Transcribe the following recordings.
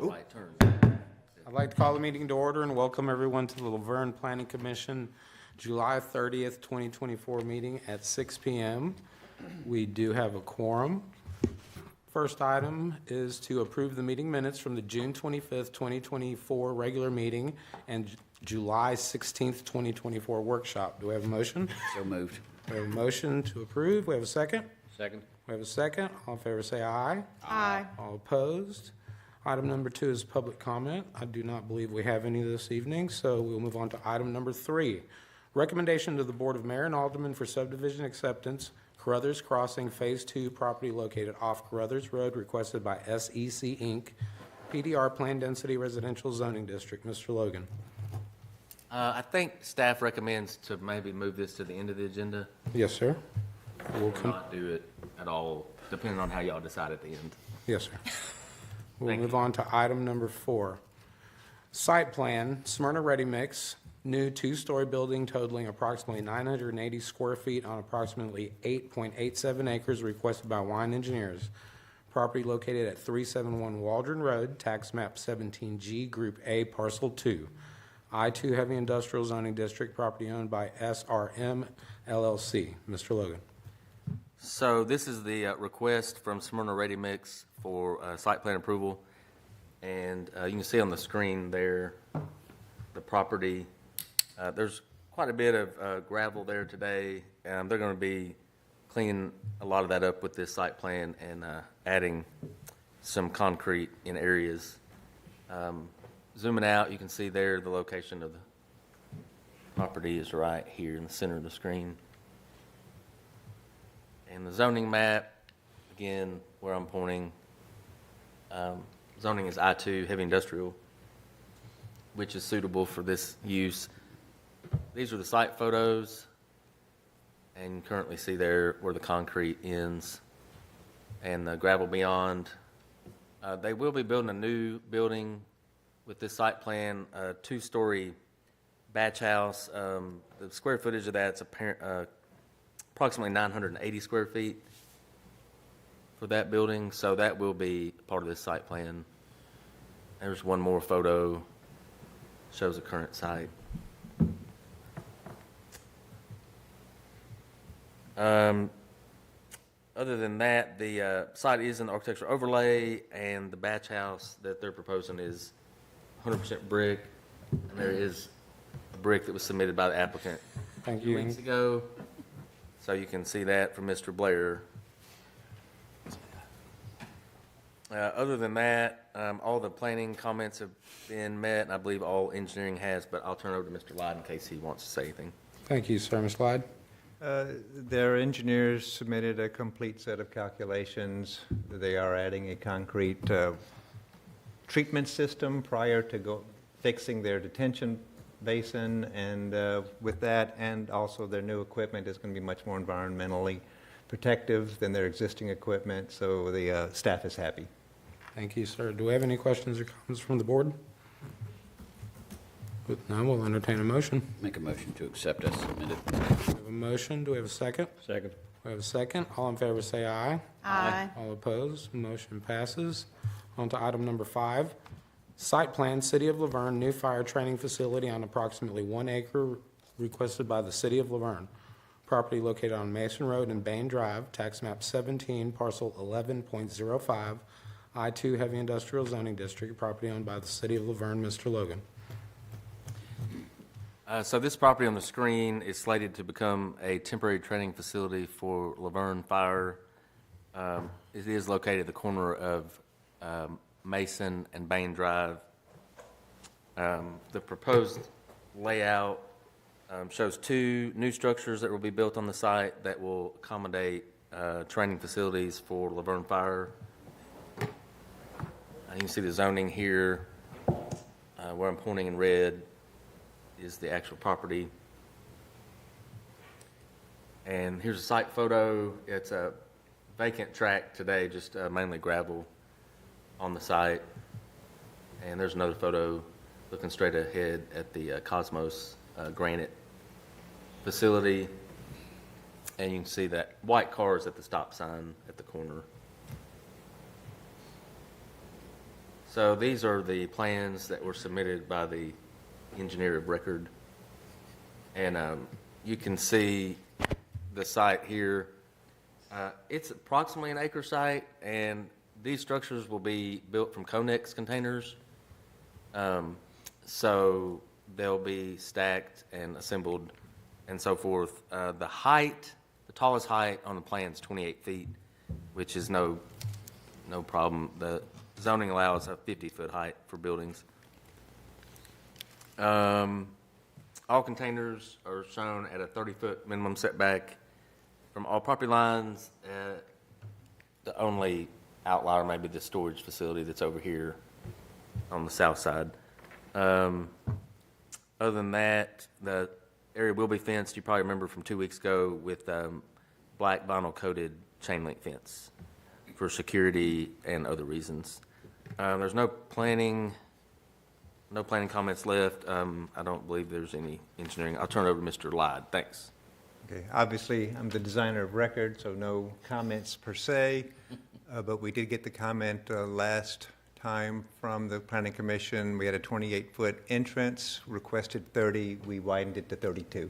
All right, turn. I'd like to call the meeting to order and welcome everyone to the LaVergne Planning Commission July 30th, 2024 meeting at 6 p.m. We do have a quorum. First item is to approve the meeting minutes from the June 25th, 2024 regular meeting and July 16th, 2024 workshop. Do we have a motion? So moved. We have a motion to approve. We have a second? Second. We have a second. All in favor say aye. Aye. All opposed? Item number 2 is public comment. I do not believe we have any this evening, so we'll move on to item number 3. Recommendation to the Board of Mayor and Aldermen for subdivision acceptance, Carruthers Crossing Phase 2 property located off Carruthers Road, requested by SEC Inc., PDR Plan Density Residential Zoning District. Mr. Logan. I think staff recommends to maybe move this to the end of the agenda, Yes, sir. We'll or not do it at all, depending on how y'all decide at the end. Yes, sir. We'll Thank move on to item number 4. Site plan, Smyrna Ready Mix, new 2-story building totaling approximately 980 square feet on approximately 8.87 acres, requested by Wine Engineers. Property located at 371 Waldron Road, tax map 17G, Group A, Parcel 2. I-2 Heavy Industrial Zoning District, property owned by SRM LLC. Mr. Logan. So this is the request from Smyrna Ready Mix for site plan approval. And you can see on the screen there, the property. There's quite a bit of gravel there today. They're going to be cleaning a lot of that up with this site plan and adding some concrete in areas. Zooming out, you can see there the location of the property is right here in the center of the screen. And the zoning map, again, where I'm pointing, zoning is I-2, heavy industrial, which is suitable for this use. These are the site photos, and you currently see there where the concrete ends and the gravel beyond. They will be building a new building with this site plan, a 2-story batch house. The square footage of that's approximately 980 square feet for that building, so that will be part of this site plan. There's one more photo, shows the current site. Other than that, the site is an architectural overlay, and the batch house that they're proposing is 100% brick, and there is a brick that was submitted by the applicant Thank 2 you. weeks ago. So you can see that from Mr. Blair. Other than that, all the planning comments have been met, and I believe all engineering has, but I'll turn it over to Mr. Lyde in case he wants to say anything. Thank you, sir. Ms. Lyde. Their engineers submitted a complete set of calculations. They are adding a concrete treatment system prior to fixing their detention basin, and with that, and also their new equipment is going to be much more environmentally protective than their existing equipment, so the staff is happy. Thank you, sir. Do we have any questions or comments from the board? With none, we'll entertain a motion. Make a motion to accept as submitted. We have a motion. Do we have a second? Second. We have a second. All in favor say aye. Aye. All opposed, motion passes. On to item number 5. Site plan, City of LaVergne, new fire training facility on approximately 1 acre, requested by the City of LaVergne. Property located on Mason Road and Bain Drive, tax map 17, parcel 11.05, I-2 Heavy Industrial Zoning District, property owned by the City of LaVergne. Mr. Logan. So this property on the screen is slated to become a temporary training facility for LaVergne Fire. It is located at the corner of Mason and Bain Drive. The proposed layout shows 2 new structures that will be built on the site that will accommodate training facilities for LaVergne Fire. You can see the zoning here, where I'm pointing in red is the actual property. And here's a site photo. It's a vacant tract today, just mainly gravel on the site. And there's another photo looking straight ahead at the Cosmos granite facility. And you can see that white car is at the stop sign at the corner. So these are the plans that were submitted by the engineer of record. And you can see the site here. It's approximately an acre site, and these structures will be built from Conex containers. So they'll be stacked and assembled and so forth. The height, the tallest height on the plan is 28 feet, which is no problem. The zoning allows a 50-foot height for buildings. All containers are shown at a 30-foot minimum setback from all property lines. The only outlier may be the storage facility that's over here on the south side. Other than that, the area will be fenced. You probably remember from 2 weeks ago with black vinyl coated chain link fence for security and other reasons. There's no planning comments left. I don't believe there's any engineering. I'll turn it over to Mr. Lyde. Thanks. Okay, obviously, I'm the designer of record, so no comments per se, but we did get the comment last time from the Planning Commission. We had a 28-foot entrance, requested 30. We widened it to 32.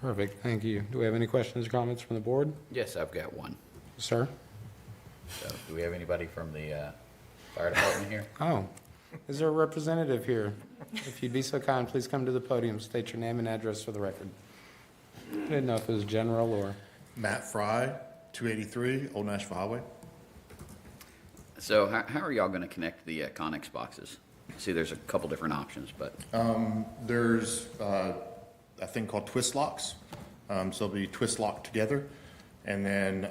Perfect, thank you. Do we have any questions or comments from the board? Yes, I've got one. Sir? So, do we have anybody from the fire department here? Oh, is there a representative here? If you'd be so kind, please come to the podium, state your name and address for the record. I didn't know if it was general or... Matt Fry, 283 Old Nashville Highway. So, how are y'all going to connect the Connex boxes? See, there's a couple different options, but There's a thing called twist locks. So they'll be twist locked together. And then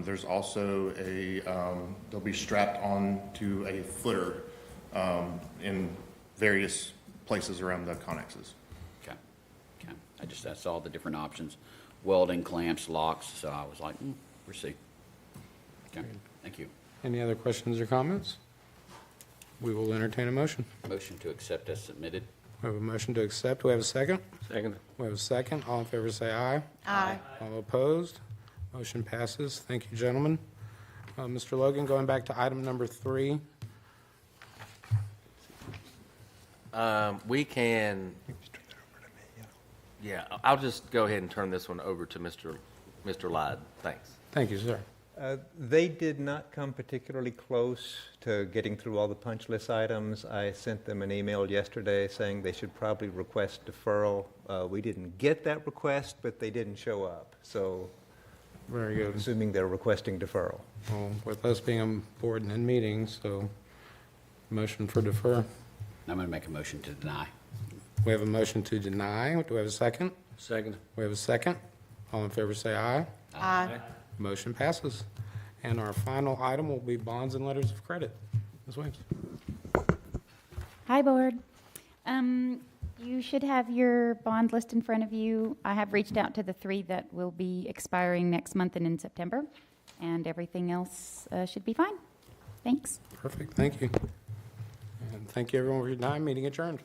there's also they'll be strapped onto a footer in various places around the connexes. okay. I saw the different options: welding, clamps, locks. So I was like, proceed. Okay, thank you. Any other questions or comments? We will entertain a motion. Motion to accept as submitted. We have a motion to accept. Do we have a second? Second. We have a second. All in favor say aye. Aye. All opposed? Motion passes. Thank you, gentlemen. Mr. Logan, going back to item number 3. We can, yeah, I'll just go ahead and turn this one over to Mr. Lyde. Thanks. Thank you, sir. They did not come particularly close to getting through all the punch list items. I sent them an email yesterday saying they should probably request deferral. We didn't get that request, but they didn't show up. So Very good. assuming they're requesting deferral. Well, with us being on board and in meetings, so motion for defer. I'm going to make a motion to deny. We have a motion to deny. Do we have a second? Second. We have a second. All in favor say aye. Aye. Motion passes. And our final item will be bonds and letters of credit. Ms. Williams. Hi, Board. You should have your bond list in front of you. I have reached out to the 3 that will be expiring next month and in September, and everything else should be fine. Thanks. Perfect. Thank you. And thank you, everyone, for your time. Meeting adjourned.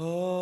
Oh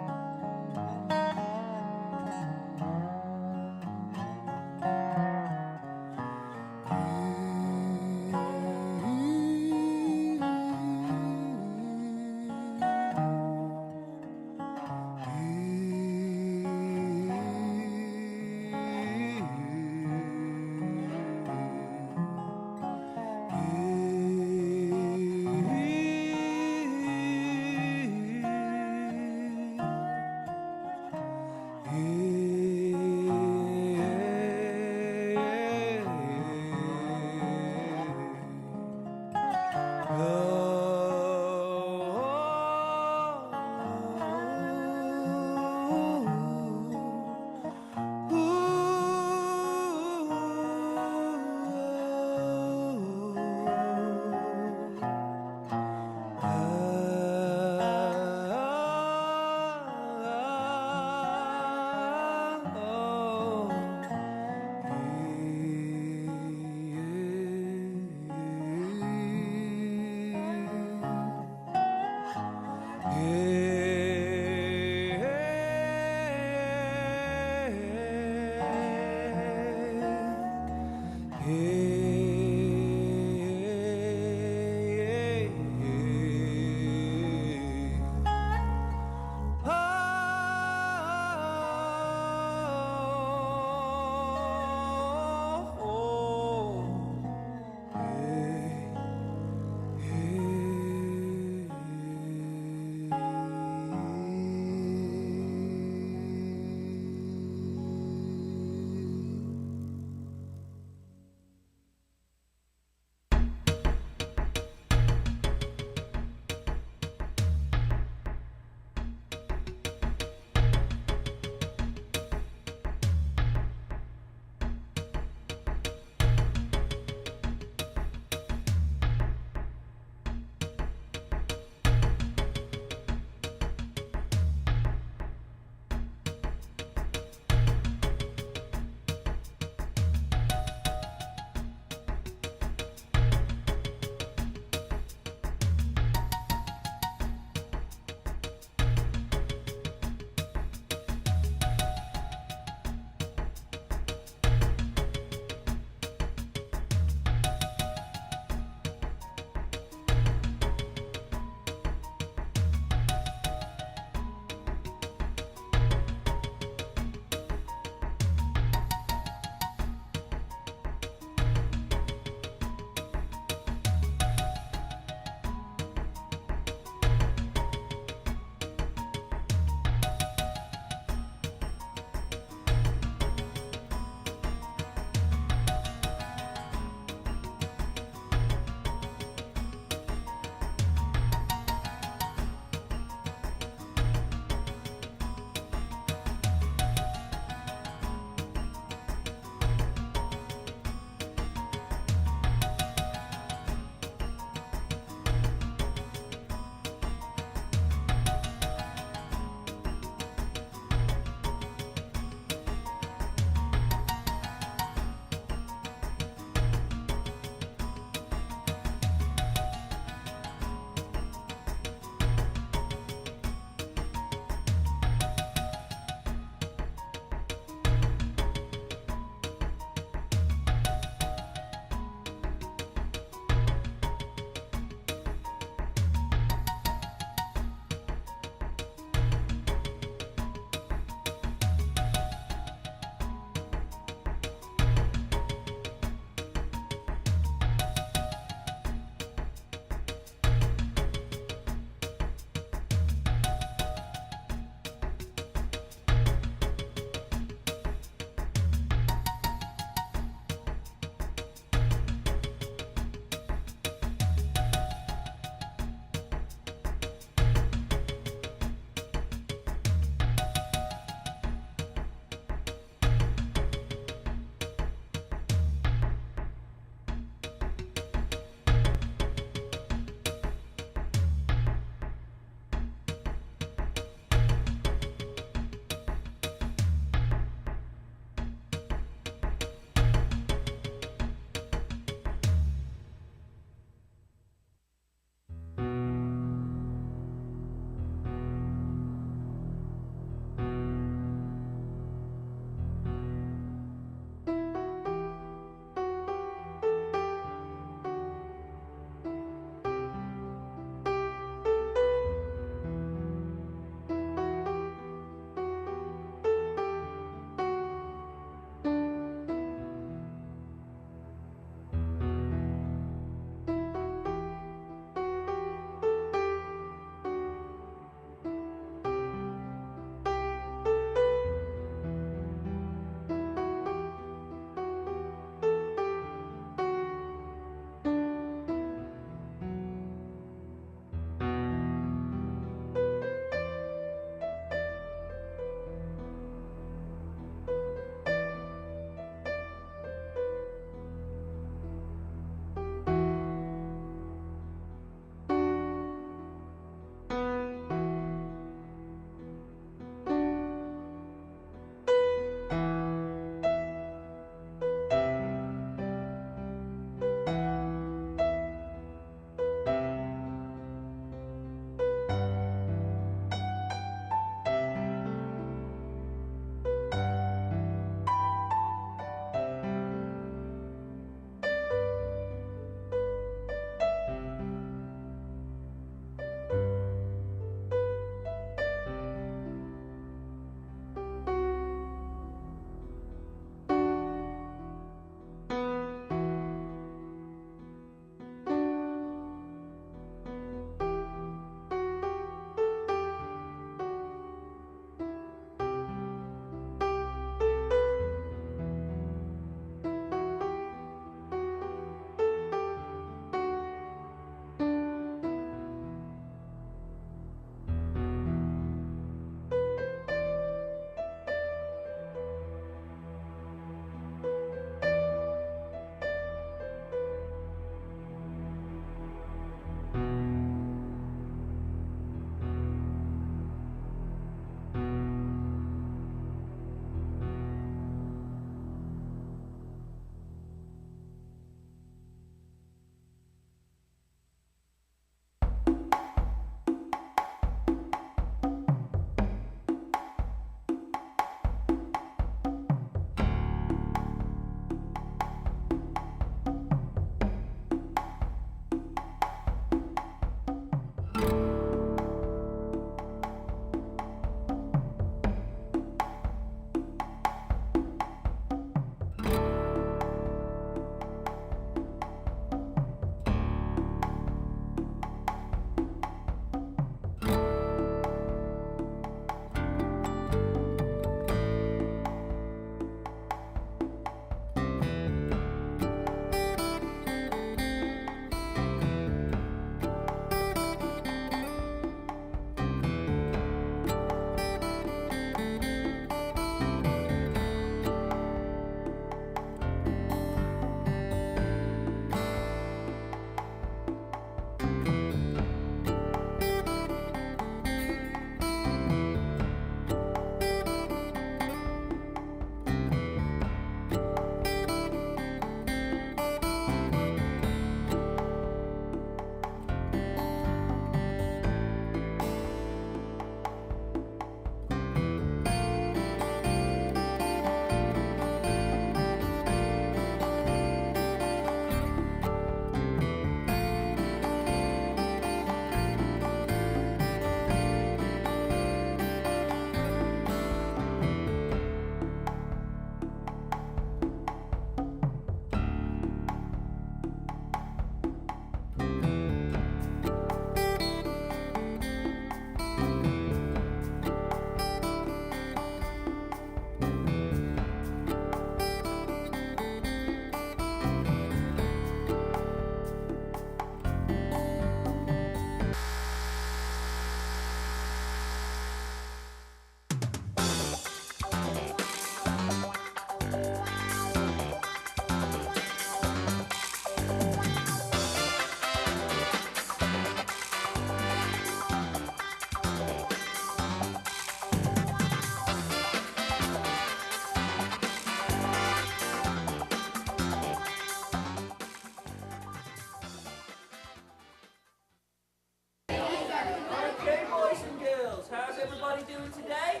doing today?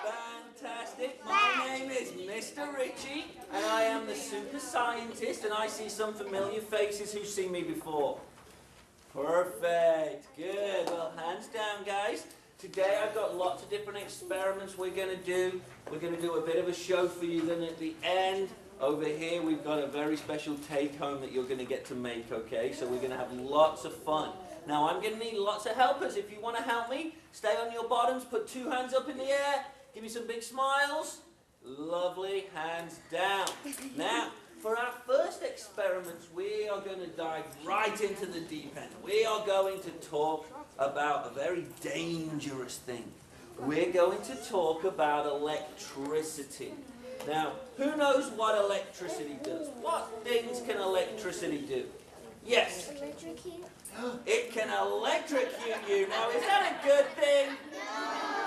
Fantastic. My name is Mr. Ritchie, and I am the super scientist, and I see some familiar faces who've seen me before. Perfect. Good. Well, hands down, guys. Today I've got lots of different experiments we're going to do. We're going to do a bit of a show for you. Then at the end, over here, we've got a very special take-home that you're going to get to make, okay? So we're going to have lots of fun. Now, I'm going to need lots of helpers. If you want to help me, stay on your bottoms, put 2 hands up in the air, give me some big smiles. Lovely. Hands down. Now, for our first experiments, we are going to dive right into the deep end. We are going to talk about a very dangerous thing. We're going to talk about electricity. Now, who knows what electricity does? What things can electricity do? Yes? Electrocute? It can electrocute you. Now, is that a good thing?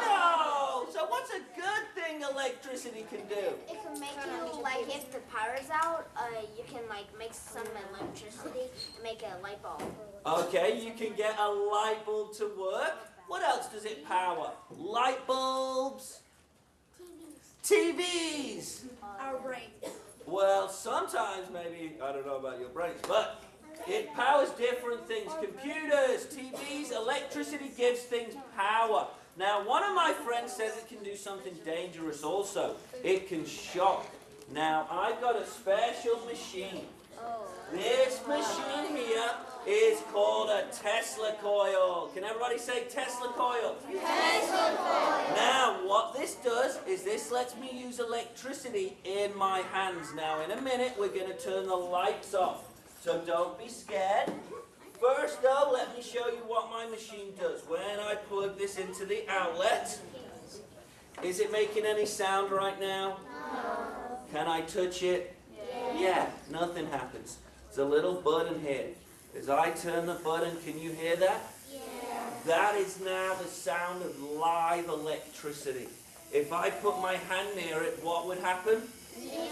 No! So what's a good thing electricity can do? It can make you, like, if the power's out, you can, like, make some electricity and make a light bulb. Okay, you can get a light bulb to work. What else does it power? Light bulbs? TVs? Our brain. Well, sometimes maybe, I don't know about your brains, but it powers different things. Computers, TVs, electricity gives things power. Now, one of my friends says it can do something dangerous also. It can shock. Now, I've got a special machine. This machine here is called a Tesla coil. Can everybody say Tesla coil? Tesla coil. Now, what this does is this lets me use electricity in my hands. Now, in a minute, we're going to turn the lights off. So don't be scared. First, though, let me show you what my machine does. When I plug this into the outlet, is it making any sound right now? No. Can I touch it? Yeah, nothing happens. There's a little button here. As I turn the button, can you hear that? Yeah. That is now the sound of live electricity. If I put my hand near it, what would happen? Yeah.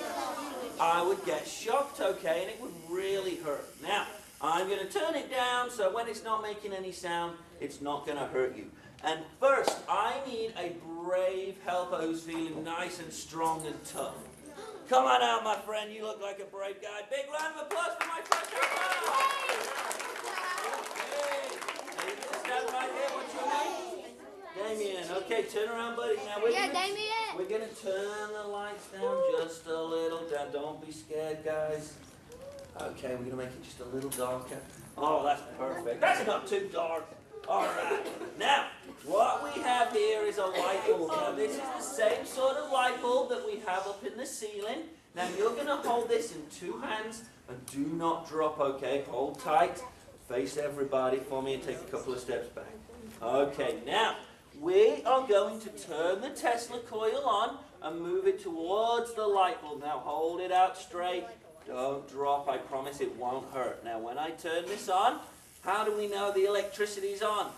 I would get shocked, okay, and it would really hurt. Now, I'm going to turn it down so when it's not making any sound, it's not going to hurt you. And first, I need a brave helper who's feeling nice and strong and tough. Come on out, my friend. You look like a brave guy. Big round of applause for my first helper. Okay. Now you can stand right here. What's your name? Damien. Okay, turn around, buddy. Now we're going to turn the lights down just a little down. Don't be scared, guys. Okay, we're going to make it just a little darker. Oh, that's perfect. That's not too dark. All right. Now, what we have here is a light bulb. Now, this is the same sort of light bulb that we have up in the ceiling. Now, you're going to hold this in 2 hands and do not drop, okay? Hold tight. Face everybody for me and take a couple of steps back. Okay, now, we are going to turn the Tesla coil on and move it towards the light bulb. Now, hold it out straight. Don't drop. I promise it won't hurt. Now, when I turn this on, how do we know the electricity's on?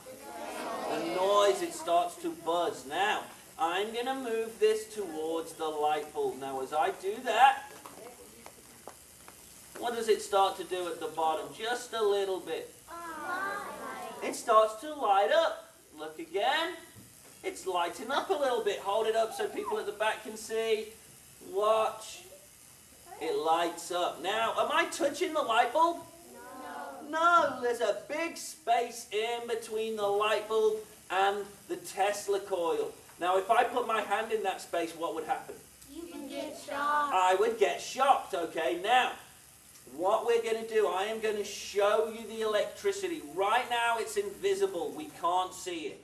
The noise, it starts to buzz. Now, I'm going to move this towards the light bulb. Now, as I do that, what does it start to do at the bottom? Just a little bit. It starts to light up. Look again. It's lighting up a little bit. Hold it up so people at the back can see. Watch. It lights up. Now, am I touching the light bulb? No, there's a big space in between the light bulb and the Tesla coil. Now, if I put my hand in that space, what would happen? You can get shocked. I would get shocked, okay? Now, what we're going to do, I am going to show you the electricity. Right now, it's invisible. We can't see it.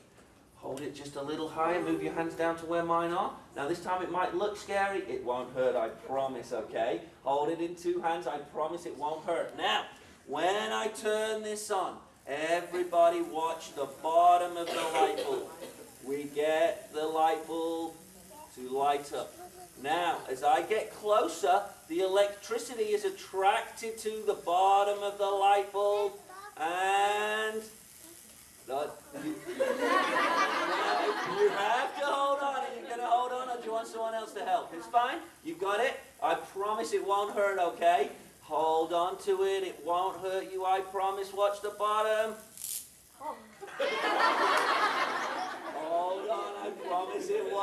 Hold it just a little higher. Move your hands down to where mine are. Now, this time it might look scary. It won't hurt, I promise, okay? Hold it in 2 hands. I promise it won't hurt. Now, when I turn this on, everybody watch the bottom of the light bulb. We get the light bulb to light up. Now, as I get closer, the electricity is attracted to the bottom of the light bulb, and you have to hold on. Are you going to hold on, or do you want someone else to help? It's fine. You got it? I promise it won't hurt, okay? Hold on to it. It won't hurt you, I promise. Watch the bottom.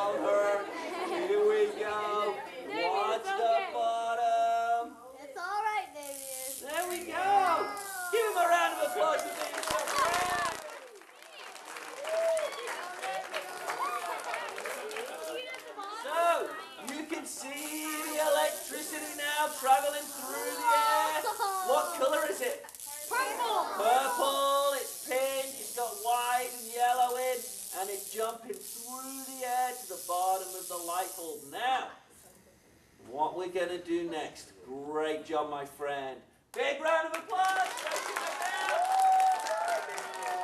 won't hurt. Here we go. Watch the bottom. It's all right, David. There we go. Give him a round of applause for being so brave. So, you can see the electricity now traveling through the air. What color is it? Purple. Purple, it's pink, it's got white and yellow in, and it's jumping through the air to the bottom of the light bulb. Now, what we're going to do next. Great job, my friend. Big round of applause.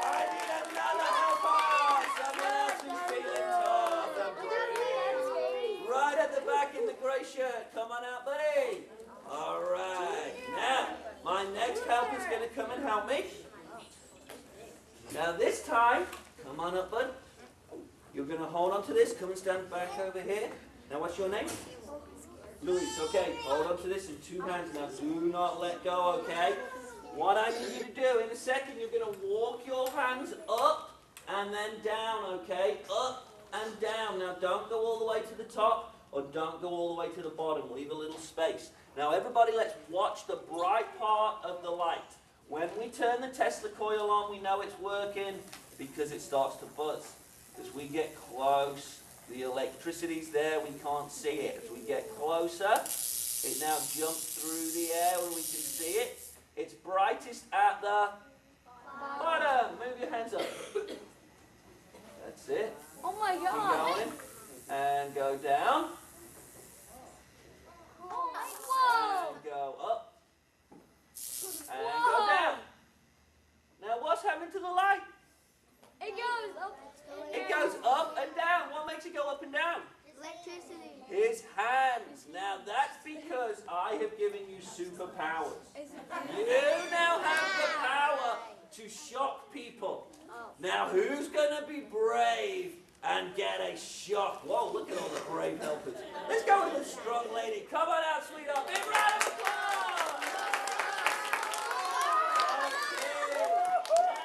I need another helper. Someone else who's feeling tough and brave. Right at the back in the gray shirt. Come on out, buddy. All right. Now, my next helper's going to come and help me. Now this time, come on up, bud. You're going to hold on to this. Come and stand back over here. Now, what's your name? Luis, okay. Hold on to this in two hands. Now, do not let go, okay? What I need you to do, in a second, you're going to walk your hands up and then down, okay? Up and down. Now, don't go all the way to the top or don't go all the way to the bottom. Leave a little space. Now, everybody, let's watch the bright part of the light. When we turn the Tesla coil on, we know it's working because it starts to buzz. As we get close, the electricity's there, we can't see it. As we get closer, it now jumps through the air and we can see it. It's brightest at the bottom. Move your hands up. That's it. Oh my Keep God. going. And go down. Whoa. And go up. And go down. Now what's happened to the light? It goes up. It goes up and down. What makes it go up and down? Electricity. His hands. Now that's because I have given you superpowers. You now have the power to shock people. Now who's going to be brave and get a shock? Whoa, look at all the brave helpers. Let's go with the strong lady. Come on out, sweetheart. Big round of applause. Okay.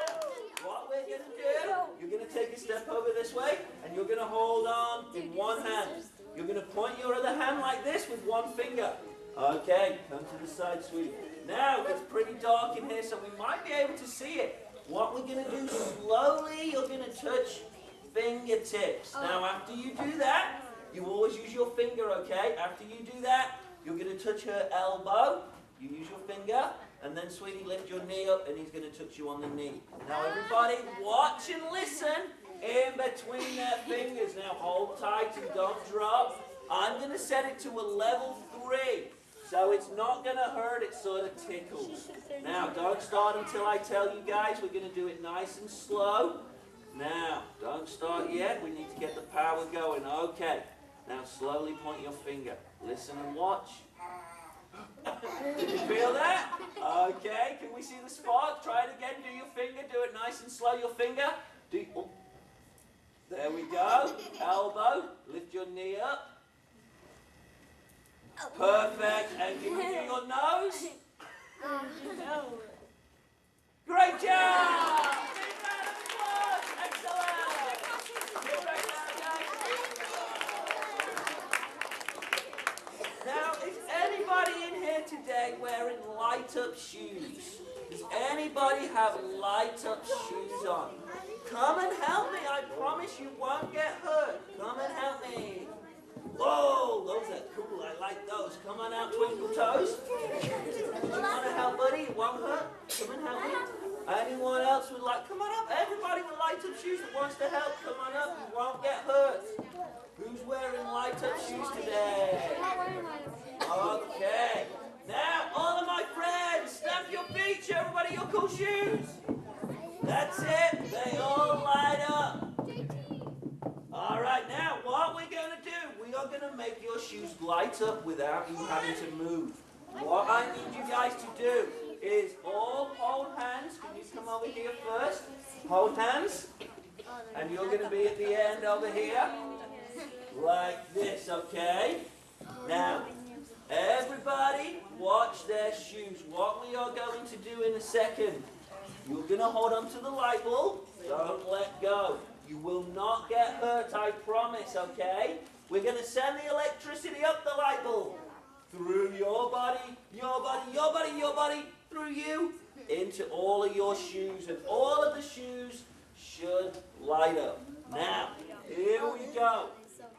What we're going to do, you're going to take a step over this way, and you're going to hold on in one hand. You're going to point your other hand like this with one finger. Okay, come to the side, sweetie. Now, it's pretty dark in here, so we might be able to see it. What we're going to do, slowly, you're going to touch fingertips. Now, after you do that, you always use your finger, okay? After you do that, you're going to touch her elbow. You use your finger, and then, sweetie, lift your knee up, and he's going to touch you on the knee. Now, everybody, watch and listen in between their fingers. Now, hold tight and don't drop. I'm going to set it to a level 3. So it's not going to hurt, it sort of tickles. Now, don't start until I tell you guys. We're going to do it nice and slow. Now, don't start yet. We need to get the power going. Okay. Now, slowly point your finger. Listen and watch. Did you feel that? Okay. Can we see the spark? Try it again. Do your finger. Do it nice and slow. Your finger. There we go. Elbow. Lift your knee up. Perfect. And can you do your nose? Great job! Big round of applause. Excellent. Get back down, guys. Now, is anybody in here today wearing light-up shoes? Does anybody have light-up shoes on? Come and help me. I promise you won't get hurt. Come and help me. Whoa, those are cool. I like those. Come on out, Twinkle Toes. You want to help, buddy? It won't hurt. Come and help me. Anyone else would like? Come on up. Everybody with light-up shoes that wants to help, come on up. You won't get hurt. Who's wearing light-up shoes today? Okay. Now, all of my friends, stamp your feet. Show everybody your cool shoes. That's it. They all light up. All right, now what we're going to do, we are going to make your shoes light up without you having to move. What I need you guys to do is all hold hands. Can you come over here first? Hold hands. And you're going to be at the end over here. Like this, okay? Now, everybody watch their shoes. What we are going to do in a second, you're going to hold on to the light bulb. Don't let go. You You will not get hurt, I promise, okay? We're going to send the electricity up the light bulb. Through your body, your body, your body, your body, through you, into all of your shoes. And all of the shoes should light up. Now, here we go.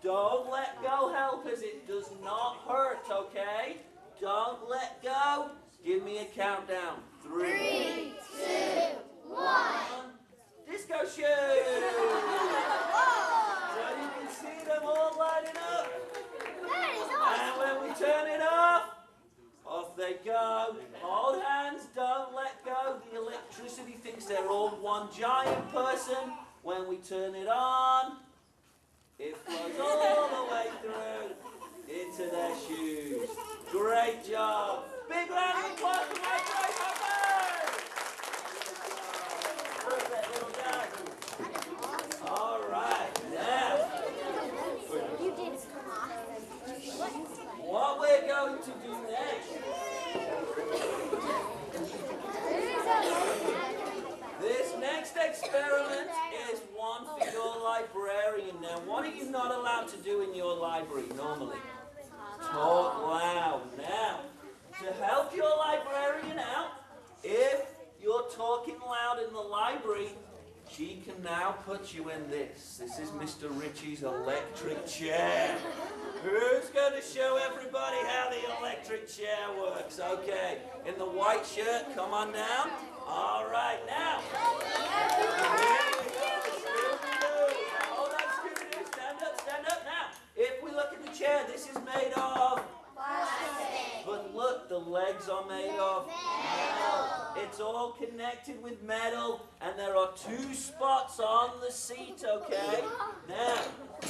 Don't let go, helpers. It does not hurt, okay? Don't let go. Give me a countdown. 3, 2, 1. Disco shoes. So you can see them all lighting up. And when we turn it off they go. Hold hands, don't let go. The electricity thinks they're all one giant person. When we turn it on, it flows all the way through into their shoes. Great job. Big round of applause for my great hoppers. Perfect little guys. All right, now. What we're going to do next. This next experiment is one for your librarian. Now, what are you not allowed to do in your library normally? Talk loud. Now, to help your librarian out, if you're talking loud in the library, she can now put you in this. This is Mr. Ritchie's electric chair. Who's going to show everybody how the electric chair works? Okay, in the white shirt, come on down. All right, now. Hold on, Scooby-Doo. Stand up now. If we look at the chair, this is made of plastic. But look, the legs are made of metal. It's all connected with metal, and there are 2 spots on the seat, okay? Now,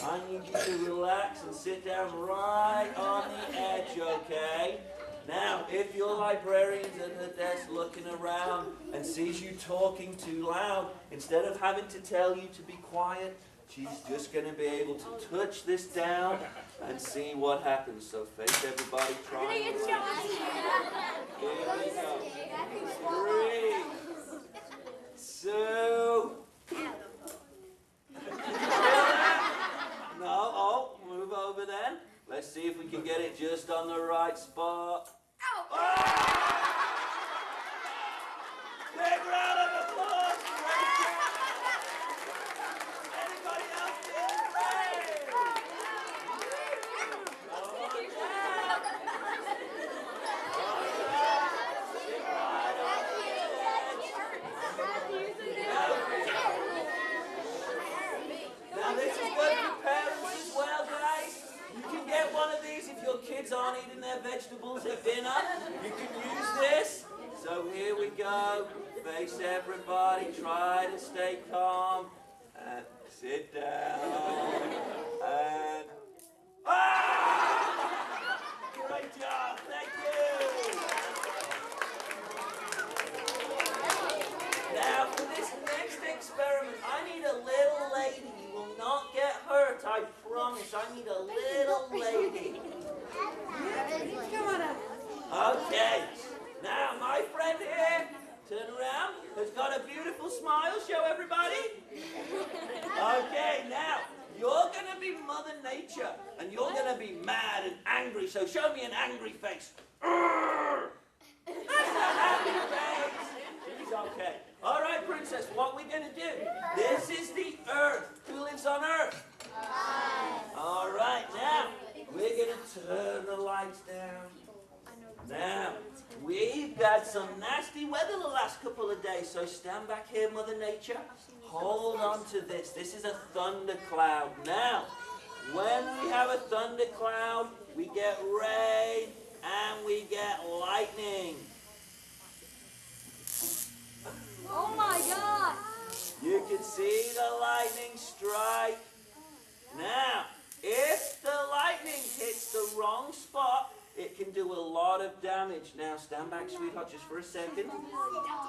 I need you to relax and sit down right on the edge, okay? Now, if your librarian's at her desk looking around and sees you talking too loud, instead of having to tell you to be quiet, she's just going to be able to touch this down and see what happens. So face everybody, try and relax. Here we go. 3, 2. No, oh, move over then. Let's see if we can get it just on the right spot. Oh! Big round of applause. Great job. Anybody else feeling great? Come on down. All right. Sit right on the edge. Now this is good for parents as well, guys. You can get one of these if your kids aren't eating their vegetables at dinner. You can use this. So here we go. Face everybody. Try to stay calm. And sit down. And... Ah! Great job. Thank you. Now, for this next experiment, I need a little lady. You will not get hurt, I promise. I need a little lady. Okay. Now, my friend here, turn around, has got a beautiful smile. Show everybody. Okay, now, you're going to be Mother Nature, and you're going to be mad and angry. So show me an angry face. That's a happy face. She's okay. All right, Princess, what we're going to do? This is the Earth. Who lives on Earth? All right, now, we're going to turn the lights down. Now, we've had some nasty weather the last couple of days, so stand back here, Mother Nature. Hold on to this. This is a thundercloud. Now, when we have a thundercloud, we get rain and we get lightning. Oh my God! You can see the lightning strike. Now, if the lightning hits the wrong spot, it can do a lot of damage. Now, stand back, sweetheart, just for a second.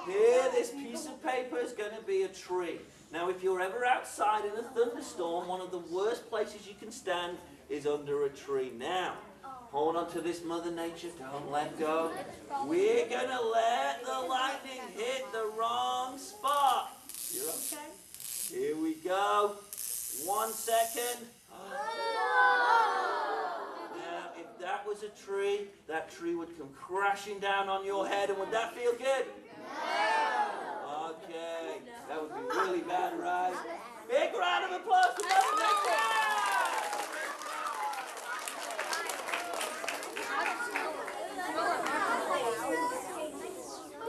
Here, this piece of paper is going to be a tree. Now, if you're ever outside in a thunderstorm, one of the worst places you can stand is under a tree. Now, hold on to this, Mother Nature. Don't let go. We're going to let the lightning hit the wrong spot. You're okay? Here we go. 1 second. Now, if that was a tree, that tree would come crashing down on your head, and would that feel good? No. Okay, that would be really bad, right? Big round of applause for LaVergne37086.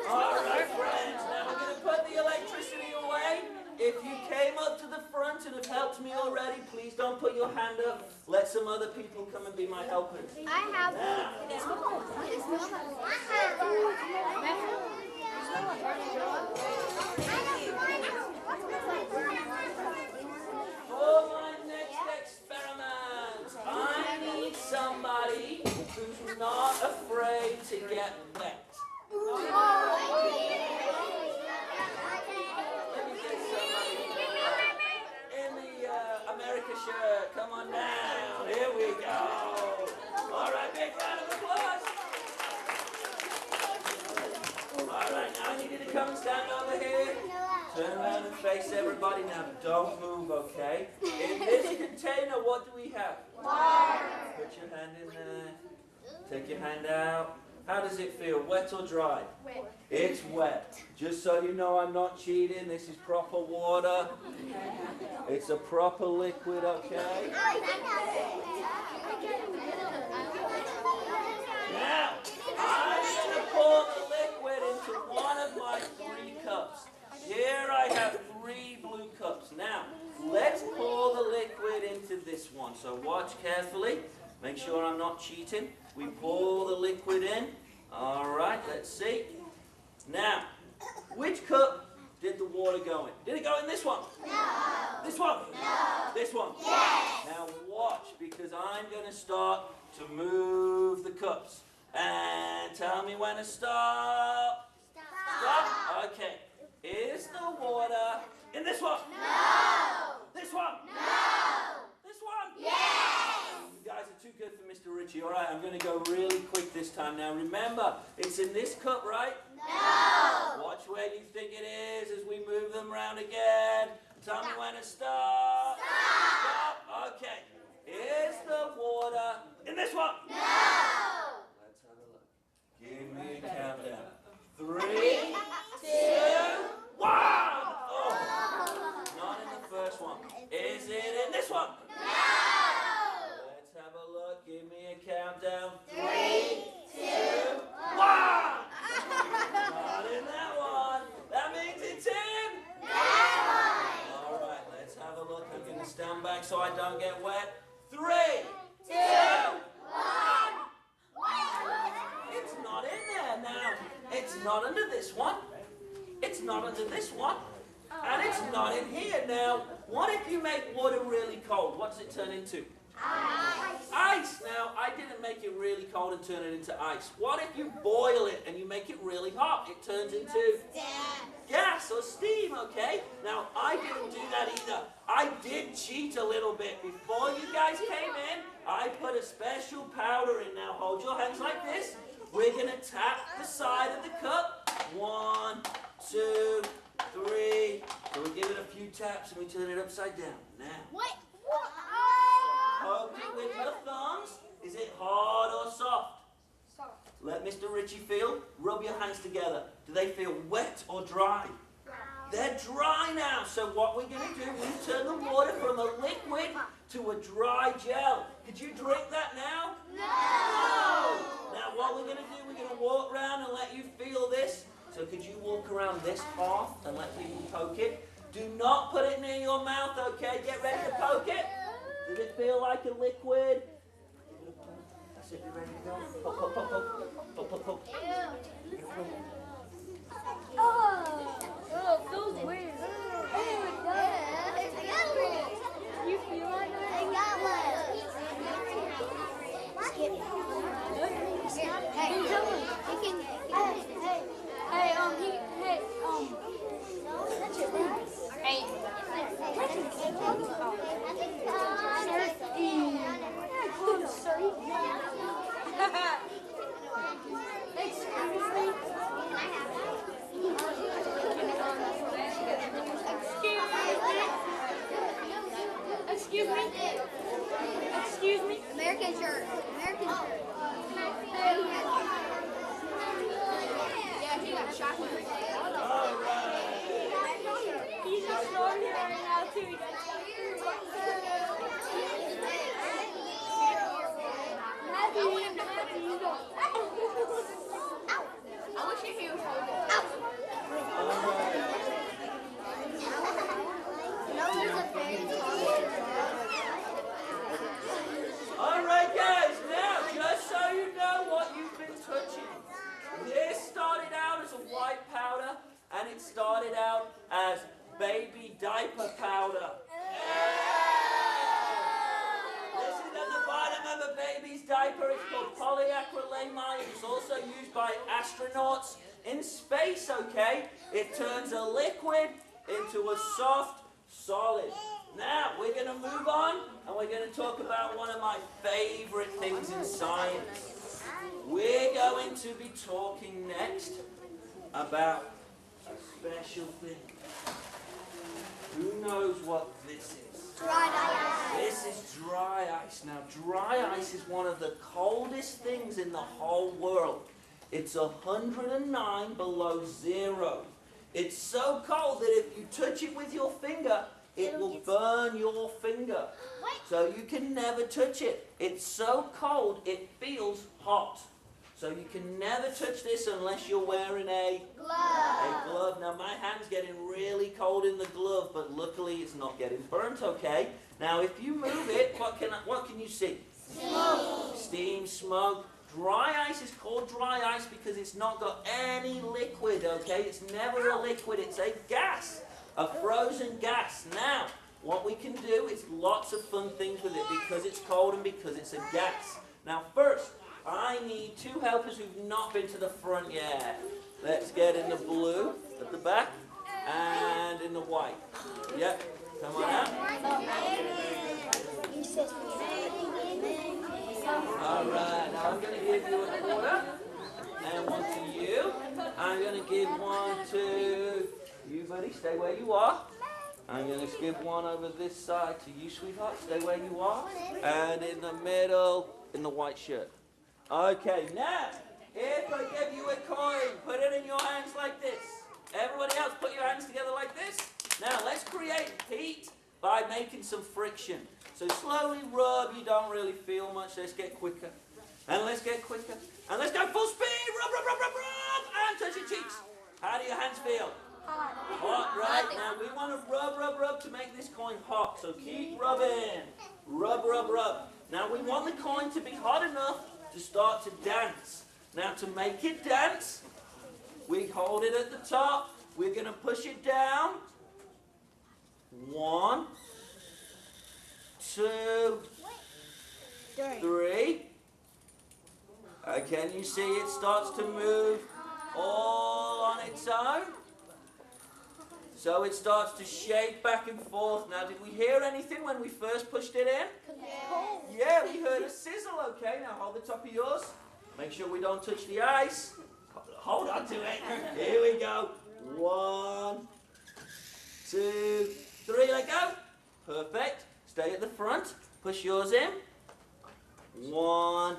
All right, friends, now we're going to put the electricity away. If you came up to the front and have helped me already, please don't put your hand up. Let some other people come and be my helpers. I have For my next experiment, I need somebody who's not afraid to get wet. In the America shirt, come on down. Here we go. All right, big round of applause. All right, now I need you to come and stand over here. Turn around and face everybody. Now, don't move, okay? In this container, what do we have? Water. Put your hand in there. Take your hand out. How does it feel, wet or dry? Wet. It's wet. Just so you know, I'm not cheating. This is proper water. It's a proper liquid, okay? Now, I'm going to pour the liquid into one of my 3 cups. Here I have 3 blue cups. Now, let's pour the liquid into this one. So watch carefully. Make sure I'm not cheating. We pour the liquid in. All right, let's see. Now, which cup did the water go in? Did it go in this one? No. This one? No. This one? Yes. Now watch, because I'm going to start to move the cups. And tell me when to stop. Stop. Okay. Is the water in this one? No. This one? No. This one? Yes. You guys are too good for Mr. Ritchie. All right, I'm going to go really quick this time. Now remember, it's in this cup, right? No. Watch where you think it is as we move them around again. Tell me when to stop. Stop. Okay. Is the water in this one? No. Let's have a look. Give me a countdown. 3, 2, 1. Oh, not in the first one. Is it in this one? No. Let's have a look. Give me a countdown. 3, 2, 1. Not in that one. That means it's in that one. All right, let's have a look. I'm going to stand back so I don't get wet. 3, 2, 1. It's not in there now. It's not under this one. It's not under this one. And it's not in here. Now, what if you make water really cold? What does it turn into? Ice. Ice. Now, I didn't make it really cold and turn it into ice. What if you boil it and you make it really hot? It turns into gas or steam, okay? Now, I didn't do that either. I did cheat a little bit. Before you guys came in, I put a special powder in. Now, hold your hands like this. We're going to tap the side of the cup. 1, 2, 3. So we give it a few taps and we turn it upside down. Now. What? Poke it with your thumbs. Is it hard or soft? Soft. Let Mr. Ritchie feel. Rub your hands together. Do they feel wet or dry? They're dry now. So what we're going to do, we turn the water from a liquid to a dry gel. Could you drink that now? No. Now what we're going to do, we're going to walk around and let you feel this. So could you walk around this path and let people poke it? Do not put it near your mouth, okay? Get ready to poke it. Does it feel like a liquid? That's it, you ready to go? Poke, poke, poke, poke, poke, poke, poke. Oh, feels weird. Oh, it does. You feel like it? I got one. Hey, you can. Excuse me. Excuse me? Excuse me? American shirt. American shirt. Yeah, he got shot. He's just snorting right now, too. I wish he was holding it. All right, guys, now, just so you know what you've been touching. This started out as a white powder, and it started out as baby diaper powder. This is at the bottom of a baby's diaper. It's called polyacrylamide. It's also used by astronauts in space, okay? It turns a liquid into a soft solid. Now, we're going to move on, and we're going to talk about one of my favorite things in science. We're going to be talking next about a special thing. Who knows what this is? Dry This is dry ice. Now, dry ice is one of the coldest things in the whole world. It's 109 below zero. It's so cold that if you touch it with your finger, it will burn your finger. So you can never touch it. It's so cold, it feels hot. So you can never touch this unless you're wearing a glove. Now my hand's getting really cold in the glove, but luckily it's not getting burnt, okay? Now if you move it, what can you see? Smoke. Steam, smoke. Dry ice is called dry ice because it's not got any liquid, okay? It's never a liquid, it's a gas. A frozen gas. Now, what we can do is lots of fun things with it because it's cold and because it's a gas. Now first, I need two helpers who've not been to the front yet. Let's get in the blue at the back and in the white. Yep, come on out. Alright, now I'm going to give you a quarter and one to you. I'm going to give one to you, buddy. Stay where you are. I'm going to give one over this side to you, sweetheart. Stay where you are. And in the middle, in the white shirt. Okay, now, if I give you a coin, put it in your hands like this. Everybody else, put your hands together like this. Now, let's create heat by making some friction. So slowly rub, you don't really feel much. Let's get quicker. And let's get quicker. And let's go full speed. Rub, rub, rub, rub, rub. And touch your cheeks. How do your hands feel? Hot, right? Now we want to rub, rub, rub to make this coin hot. So keep rubbing. Rub, rub, rub. Now we want the coin to be hot enough to start to dance. Now to make it dance, we hold it at the top. We're going to push it down. 1, 2, 3. Can you see it starts to move all on its own? So it starts to shake back and forth. Now, did we hear anything when we first pushed it in? Yeah, we heard a sizzle, okay? Now hold the top of yours. Make sure we don't touch the ice. Hold on to it. Here we go. 1, 2, 3, let go. Perfect. Stay at the front. Push yours in. 1,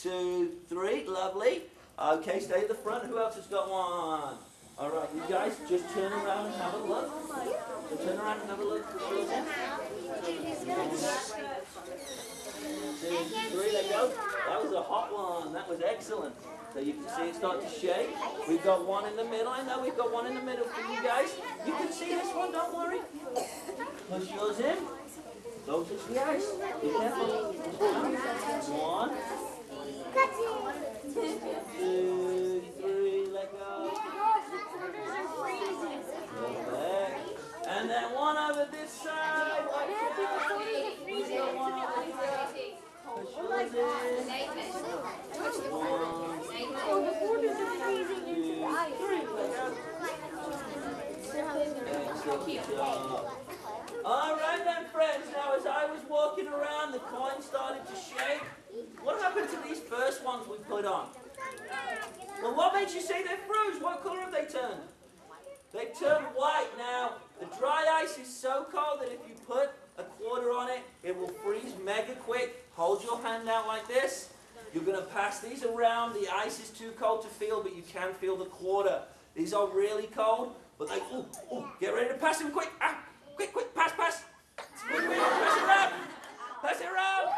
2, 3. Lovely. Okay, stay at the front. Who else has got one? All right, you guys just turn around and have a look. So turn around and have a look. Push yours in. 2, 3, let go. That was a hot one. That was excellent. So you can see it start to shake. We've got one in the middle. I know we've got one in the middle for you guys. You can see this one, don't worry. Push yours in. Don't touch the ice. Be careful. 1, 2, 3, let go. Perfect. And then one over this side. Watch out. We've got one over here. Push yours in. 1, 2, 3, let go. Excellent job. All right then, friends. Now, as I was walking around, the coin started to shake. What happened to these first ones we put on? Well, what makes you say they froze? What color have they turned? They turned white. Now, the dry ice is so cold that if you put a quarter mega quick. Hold your hand out like this. You're going to pass these around. The ice is too cold to feel, but you can feel the quarter. These are really cold, but they, get ready to pass them quick. Ah, quick, pass. Quick, pass it around. Pass it around.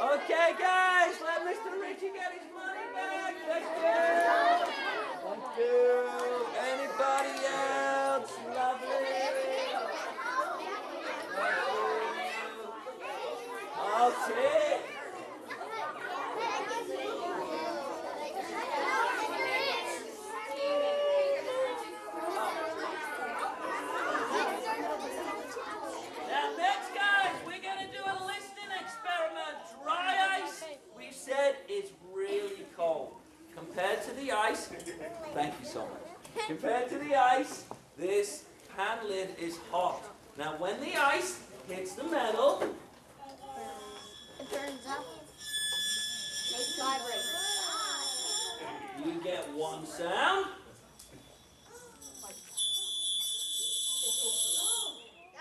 Okay, guys, let Mr. Richie get his money back. Thank you. Anybody else? Lovely. Okay. Now, next, guys, we're going to do a listening experiment. Dry ice, we've said, is really cold. Compared to the ice, thank you so much. Compared to the ice, this pan lid is hot. Now, when the ice hits the metal, It turns up. Makes vibrate. you get one sound.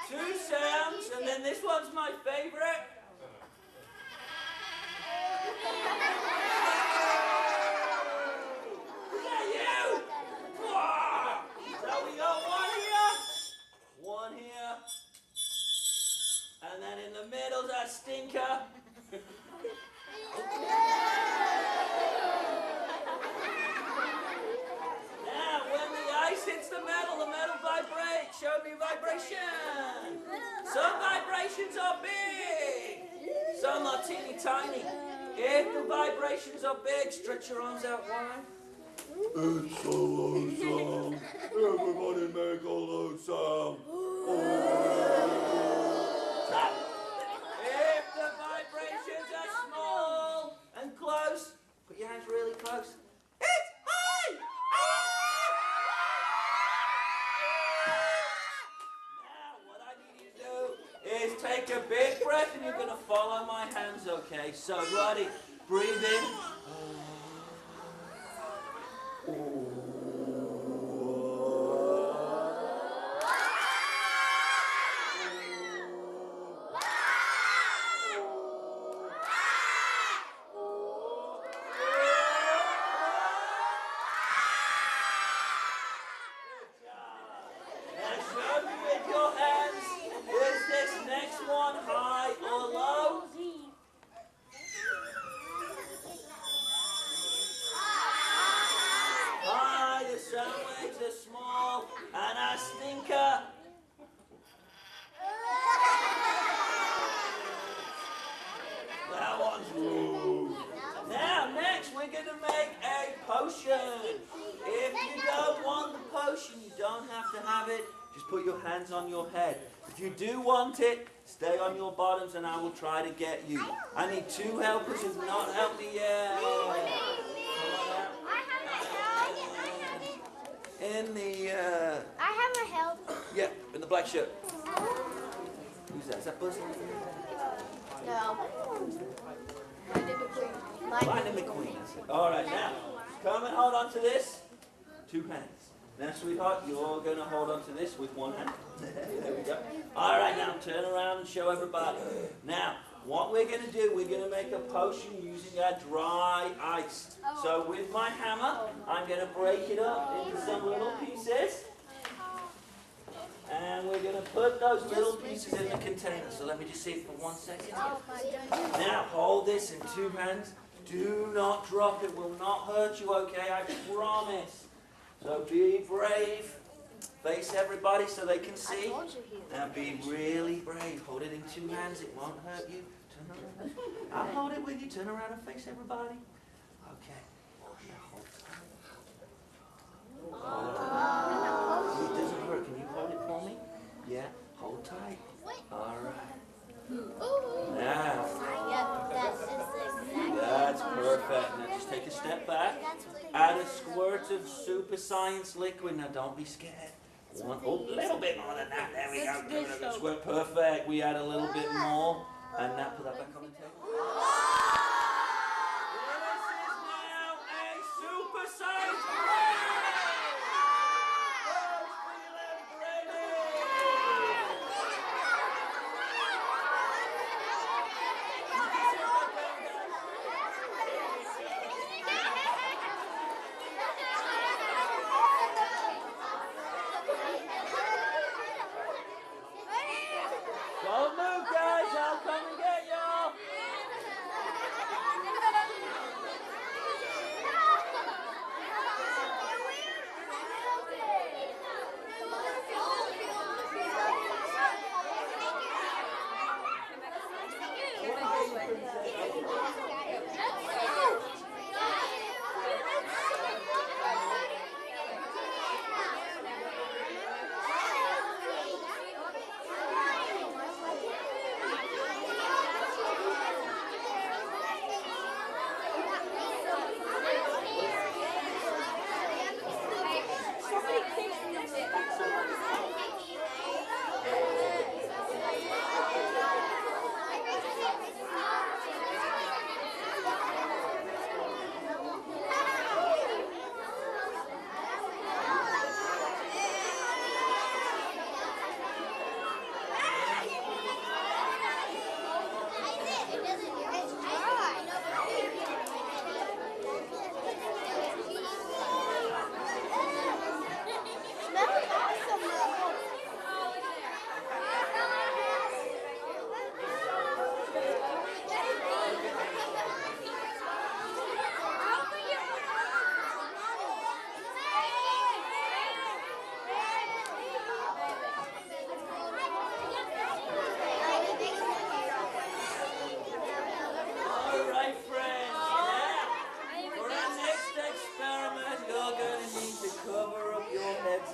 Two sounds, and then this one's my favorite. Is that you? Wow. So we got one here, and then in the middle's that stinker. Now, when the ice hits the metal vibrates. Show me vibration. Some vibrations are big. Some are teeny tiny. If the vibrations are big, stretch your arms out wide. It's so lonesome. Everybody make a loud sound. Stop. If the vibrations are small and close, put your hands really close. It's high! Now, what I need you to do is take a big breath and you're going to follow my hands, okay? So, ready? Breathe in. Put your hands on your head. If you do want it, stay on your bottoms and I will try to get you. I need two helpers who've not helped me yet. In the, I have a help. yeah, in the black shirt. Who's that? Is that Buzz? No. Lightning McQueen. All right, now, come and hold on to this. Two hands. Now, sweetheart, you're going to hold on to this with one hand. There we go. All right, now turn around and show everybody. Now, what we're going to do, we're going to make a potion using our dry ice. So with my hammer, I'm going to break it up into some little pieces. And we're going to put those little pieces in the container. So let me just see it for 1 second. Now, hold this in two hands. Do not drop it. It will not hurt you, okay? I promise. So be brave. Face everybody so they can see. Now be really brave. Hold it in two hands. It won't hurt you. Turn around. I'll hold it with you. Turn around and face everybody. Okay. Now hold tight. right, now just take a step back. Add a squirt of Super Science liquid. Now don't be scared. A little bit more than that. There we go. Give it a squirt. Perfect. We add a little bit more. And now put that back on the table. This is now a Super Science Don't move, guys. I'll come and get y'all.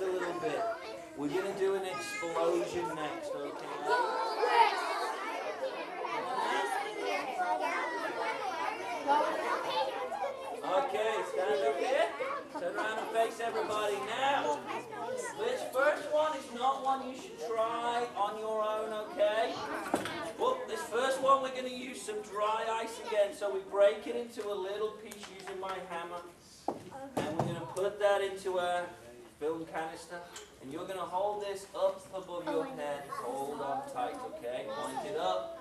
A little bit. We're going to do an explosion next, okay? Okay, stand up here. Turn around and face everybody. Now, this first one is not one you should try on your own, okay? Well, this first one we're going to use some dry ice again. So we break it into a little piece using my hammer. And we're going to put that into a film canister, and you're going to hold this up above your head. Hold on tight, okay? Point it up.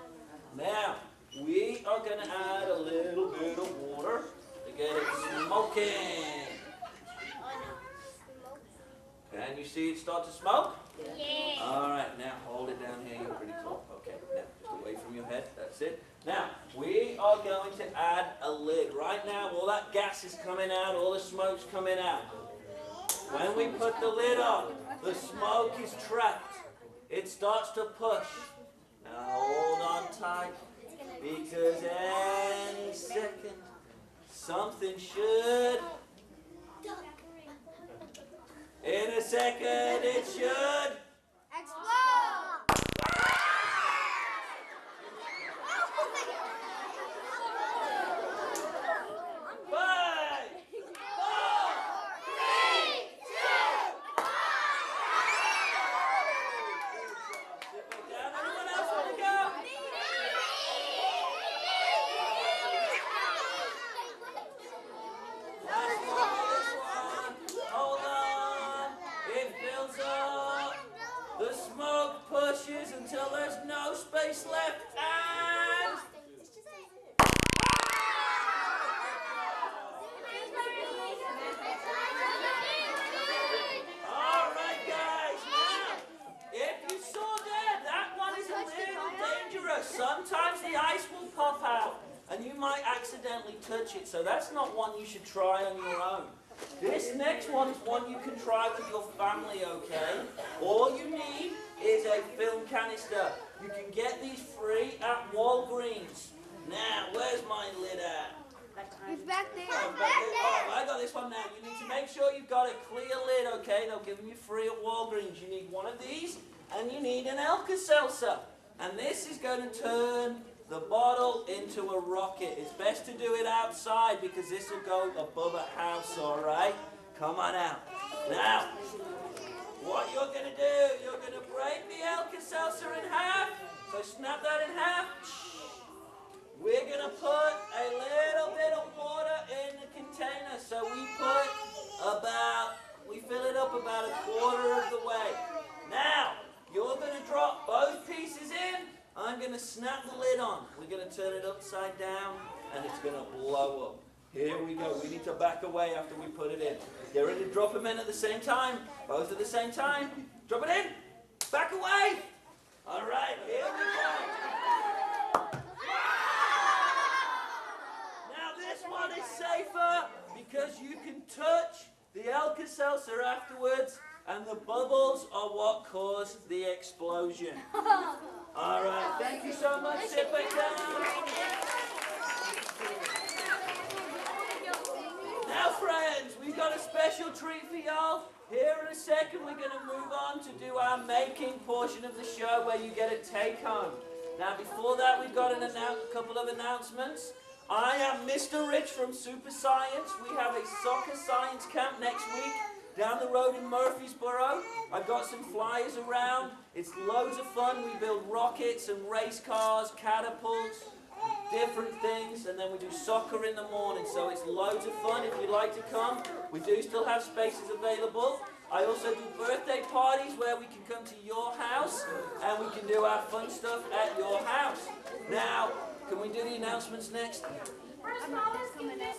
Now, we are going to add a little bit of water to get it smoking. Can you see it start to smoke? Yeah. All right, now hold it down here. You're pretty tall. Okay, now just away from your head. That's it. Now, we are going to add a lid. Right now, all that gas is coming out, all the smoke's coming out. When we put the lid on, the smoke is trapped. It starts to push. Now hold on tight, because any second, something should. In a second, it should. Explode! 5, 4, 3, 2, 1. sit back down. Anyone else want to go? Last one, this one. Hold on. It fills up. The smoke pushes until there's no space left. And all right, guys. Now, if you saw there, that one is a little dangerous. Sometimes the ice will pop out, and you might accidentally touch it. So that's not one you should try on your own. This next one is one you can try with your family, okay? All you need is a film canister. You can get these free at Walgreens. Now, where's my lid at? It's back there. Oh, I got this one now. You need to make sure you've got a clear lid, okay? They'll give them you free at Walgreens. You need one of these, and you need an Alka-Seltzer. And this is going to turn the bottle into a rocket. It's best to do it outside because this will go above a house, all right? Come on out. Now, what you're going to do, you're going to break the Alka-Seltzer in half. So snap that in half. We're going to put a little bit of water in the container. So we fill it up about a quarter of the way. Now, you're going to drop both pieces in. I'm going to snap the lid on. We're going to turn it upside down, and it's going to blow up. Here we go. We need to back away after we put it in. Get ready to drop them in at the same time. Both at the same time. Drop it in. Back away. All right, here we go. Now this one is safer because you can touch the Alka-Seltzer afterwards, and the bubbles are what caused the explosion. All right, thank you so much. Sit back down. Now, friends, we've got a special treat for y'all. Here in a second, we're going to move on to do our making portion of the show where you get a take-home. Now, before that, we've got a couple of announcements. I am Mr. Rich from Super Science. We have a soccer science camp next week down the road in Murfreesboro. I've got some flyers around. It's loads of fun. We build rockets and race cars, catapults, different things, and then we do soccer in the morning. So it's loads of fun. If you'd like to come, we do still have spaces available. I also do birthday parties where we can come to your house and we can do our fun stuff at your house. Now, can we do the announcements next? First Mama's coming up.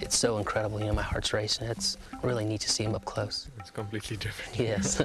it's so incredible. You know, my heart's racing. It's really neat to see them up close. It's completely different. Yes.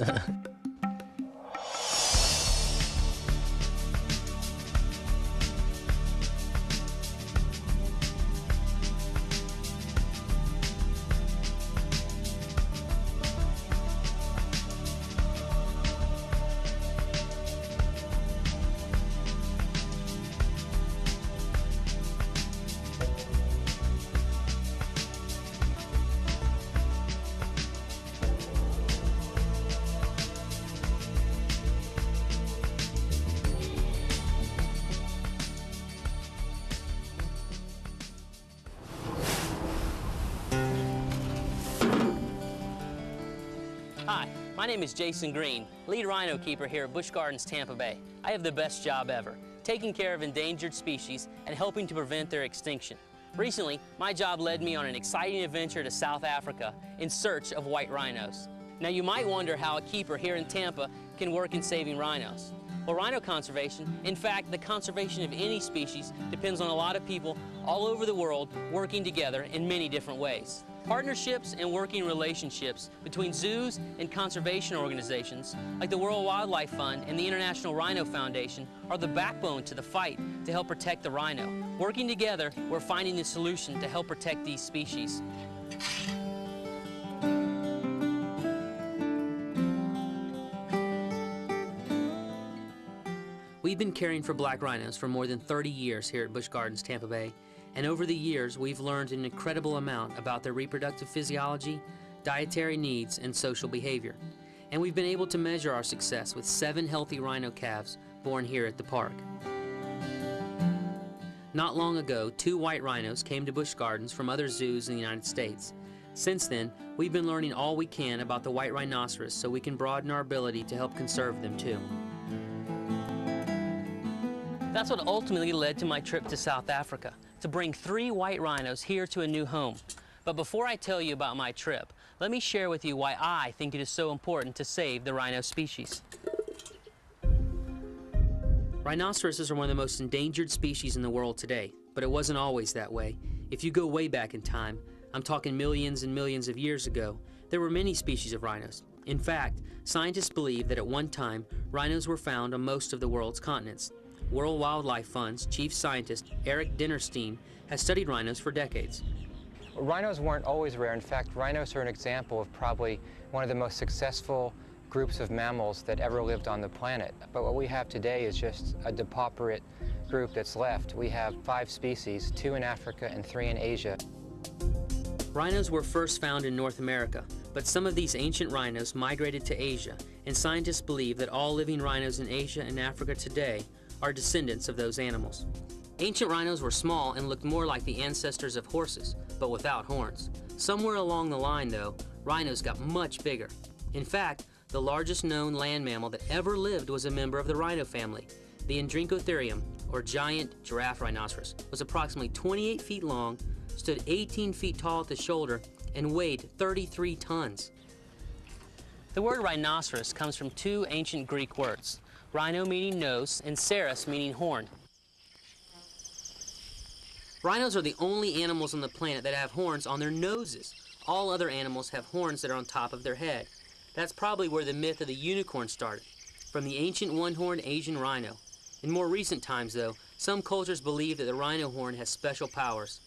Hi, my name is Jason Green, lead rhino keeper here at Busch Gardens, Tampa Bay. I have the best job ever, taking care of endangered species and helping to prevent their extinction. Recently, my job led me on an exciting adventure to South Africa in search of white rhinos. Now you might wonder how a keeper here in Tampa can work in saving rhinos. Well, rhino conservation, in fact, the conservation of any species, depends on a lot of people all over the world working together in many different ways. Partnerships and working relationships between zoos and conservation organizations like the World Wildlife Fund and the International Rhino Foundation are the backbone to the fight to help protect the rhino. Working together, we're finding the solution to help protect these species. We've been caring for black rhinos for more than 30 years here at Busch Gardens, Tampa Bay. And over the years, we've learned an incredible amount about their reproductive physiology, dietary needs, and social behavior. And we've been able to measure our success with 7 healthy rhino calves born here at the park. Not long ago, 2 white rhinos came to Busch Gardens from other zoos in the United States. Since then, we've been learning all we can about the white rhinoceros so we can broaden our ability to help conserve them too. That's what ultimately led to my trip to South Africa, to bring 3 white rhinos here to a new home. But before I tell you about my trip, let me share with you why I think it is so important to save the rhino species. Rhinoceroses are one of the most endangered species in the world today, but it wasn't always that way. If you go way back in time, I'm talking millions and millions of years ago, there were many species of rhinos. In fact, scientists believe that at one time, rhinos were found on most of the world's continents. World Wildlife Fund's chief scientist, Eric Dinnerstein, has studied rhinos for decades. Rhinos weren't always rare. In fact, rhinos are an example of probably one of the most successful groups of mammals that ever lived on the planet. But what we have today is just a depauperate group that's left. We have 5 species, 2 in Africa and 3 in Asia. Rhinos were first found in North America, but some of these ancient rhinos migrated to Asia, and scientists believe that all living rhinos in Asia and Africa today are descendants of those animals. Ancient rhinos were small and looked more like the ancestors of horses, but without horns. Somewhere along the line, though, rhinos got much bigger. In fact, the largest known land mammal that ever lived was a member of the rhino family. The Dendrotherium, or giant giraffe rhinoceros, was approximately 28 feet long, stood 18 feet tall at the shoulder, and weighed 33 tons. The word rhinoceros comes from 2 ancient Greek words, rhino meaning nose, and ceros meaning horn. Rhinos are the only animals on the planet that have horns on their noses. All other animals have horns that are on top of their head. That's probably where the myth of the unicorn started, from the ancient one-horned Asian rhino. In more recent times, though, some cultures believe that the rhino horn has special powers,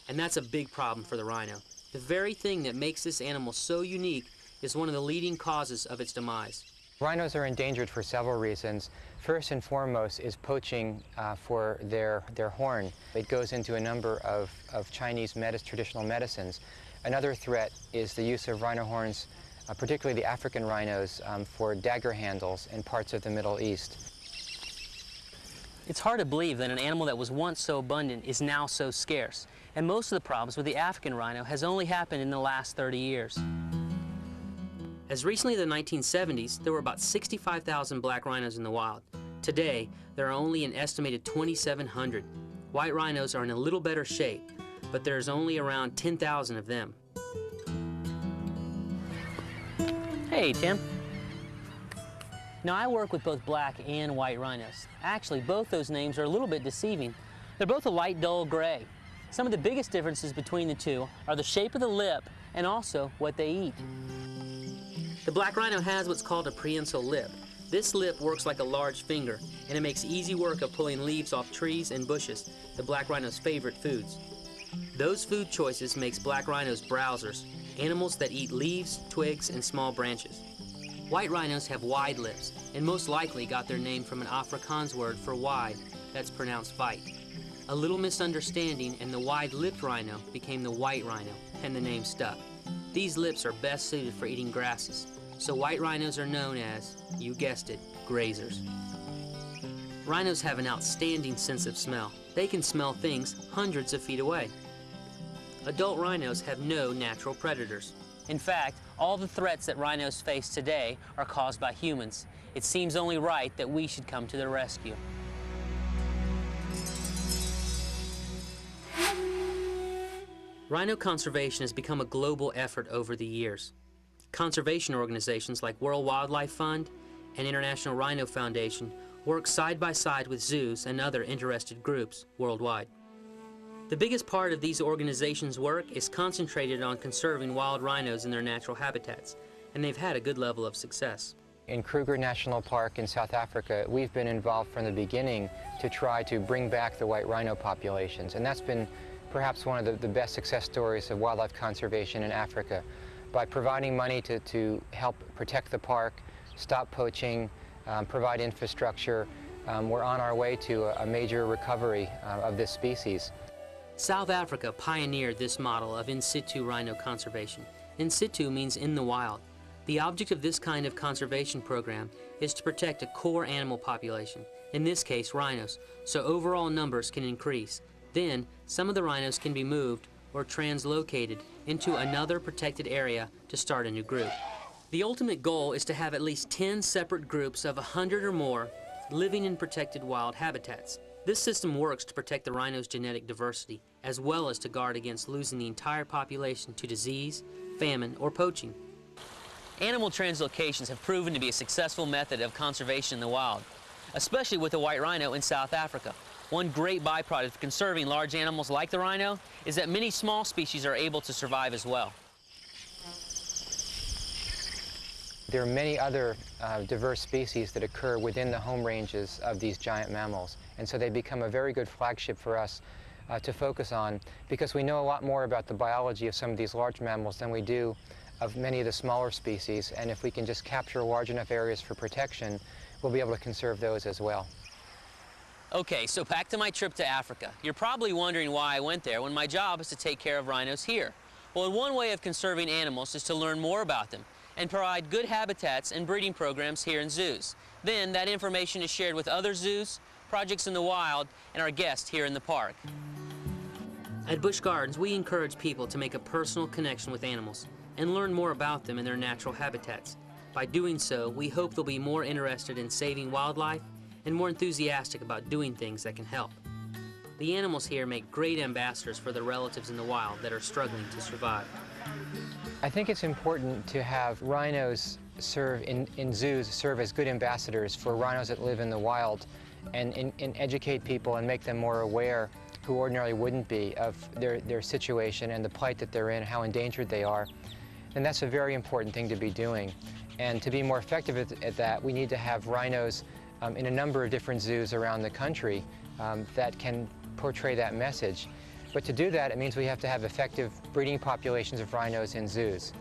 and that's a big problem for the rhino. The very thing that makes this animal so unique is one of the leading causes of its demise. Rhinos are endangered for several reasons. First and foremost is poaching for their horn. It goes into a number of Chinese traditional medicines. Another threat is the use of rhino horns, particularly the African rhinos, for dagger handles in parts of the Middle East. It's hard to believe that an animal that was once so abundant is now so scarce, and most of the problems with the African rhino has only happened in the last 30 years. As recently as the 1970s, there were about 65,000 black rhinos in the wild. Today, there are only an estimated 2,700. White rhinos are in a little better shape, but there's only around 10,000 of them. Hey, Tim. Now, I work with both black and white rhinos. Actually, both those names are a little bit deceiving. They're both a light, dull gray. Some of the biggest differences between the two are the shape of the lip and also what they eat. The black rhino has what's called a prehensile lip. This lip works like a large finger, and it makes easy work of pulling leaves off trees and bushes, the black rhino's favorite foods. Those food choices makes black rhinos browsers, animals that eat leaves, twigs, and small branches. White rhinos have wide lips, and most likely got their name from an Afrikaans word for wide, that's pronounced vite. A little misunderstanding, and the wide-lipped rhino became the white rhino, and the name stuck. These lips are best suited for eating grasses, so white rhinos are known as, you guessed it, grazers. Rhinos have an outstanding sense of smell. They can smell things hundreds of feet away. Adult rhinos have no natural predators. In fact, all the threats that rhinos face today are caused by humans. It seems only right that we should come to their rescue. Rhino conservation has become a global effort over the years. Conservation organizations like World Wildlife Fund and International Rhino Foundation work side by side with zoos and other interested groups worldwide. The biggest part of these organizations' work is concentrated on conserving wild rhinos in their natural habitats, and they've had a good level of success. In Kruger National Park in South Africa, we've been involved from the beginning to try to bring back the white rhino populations, and that's been perhaps one of the best success stories of wildlife conservation in Africa. By providing money to help protect the park, stop poaching, provide infrastructure, we're on our way to a major recovery of this species. South Africa pioneered this model of in situ rhino conservation. In situ means in the wild. The object of this kind of conservation program is to protect a core animal population, in this case rhinos, so overall numbers can increase. Then, some of the rhinos can be moved or translocated into another protected area to start a new group. The ultimate goal is to have at least 10 separate groups of 100 or more living in protected wild habitats. This system works to protect the rhino's genetic diversity, as well as to guard against losing the entire population to disease, famine, or poaching. Animal translocations have proven to be a successful method of conservation in the wild, especially with the white rhino in South Africa. One great byproduct of conserving large animals like the rhino is that many small species are able to survive as well. There are many other diverse species that occur within the home ranges of these giant mammals, and so they become a very good flagship for us to focus on, because we know a lot more about the biology of some of these large mammals than we do of many of the smaller species, and if we can just capture large enough areas for protection, we'll be able to conserve those as well. Okay, so back to my trip to Africa. You're probably wondering why I went there when my job is to take care of rhinos here. Well, one way of conserving animals is to learn more about them and provide good habitats and breeding programs here in zoos. Then that information is shared with other zoos, projects in the wild, and our guests here in the park. At Busch Gardens, we encourage people to make a personal connection with animals and learn more about them in their natural habitats. By doing so, we hope they'll be more interested in saving wildlife and more enthusiastic about doing things that can help. The animals here make great ambassadors for their relatives in the wild that are struggling to survive. I think it's important to have rhinos serve in zoos, serve as good ambassadors for rhinos that live in the wild, and educate people and make them more aware, who ordinarily wouldn't be, of their situation and the plight that they're in, how endangered they are. And that's a very important thing to be doing. And to be more effective at that, we need to have rhinos in a number of different zoos around the country that can portray that message. But to do that, it means we have to have effective breeding populations of rhinos in zoos.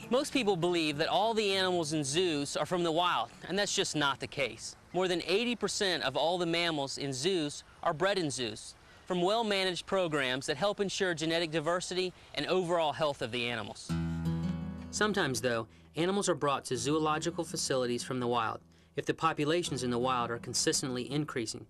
Most people believe that all the animals in zoos are from the wild, and that's just not the case. More than 80% of all the mammals in zoos are bred in zoos, from well-managed programs that help ensure genetic diversity and overall health of the animals. Sometimes, though, animals are brought to zoological facilities from the wild if the populations in the wild are consistently increasing.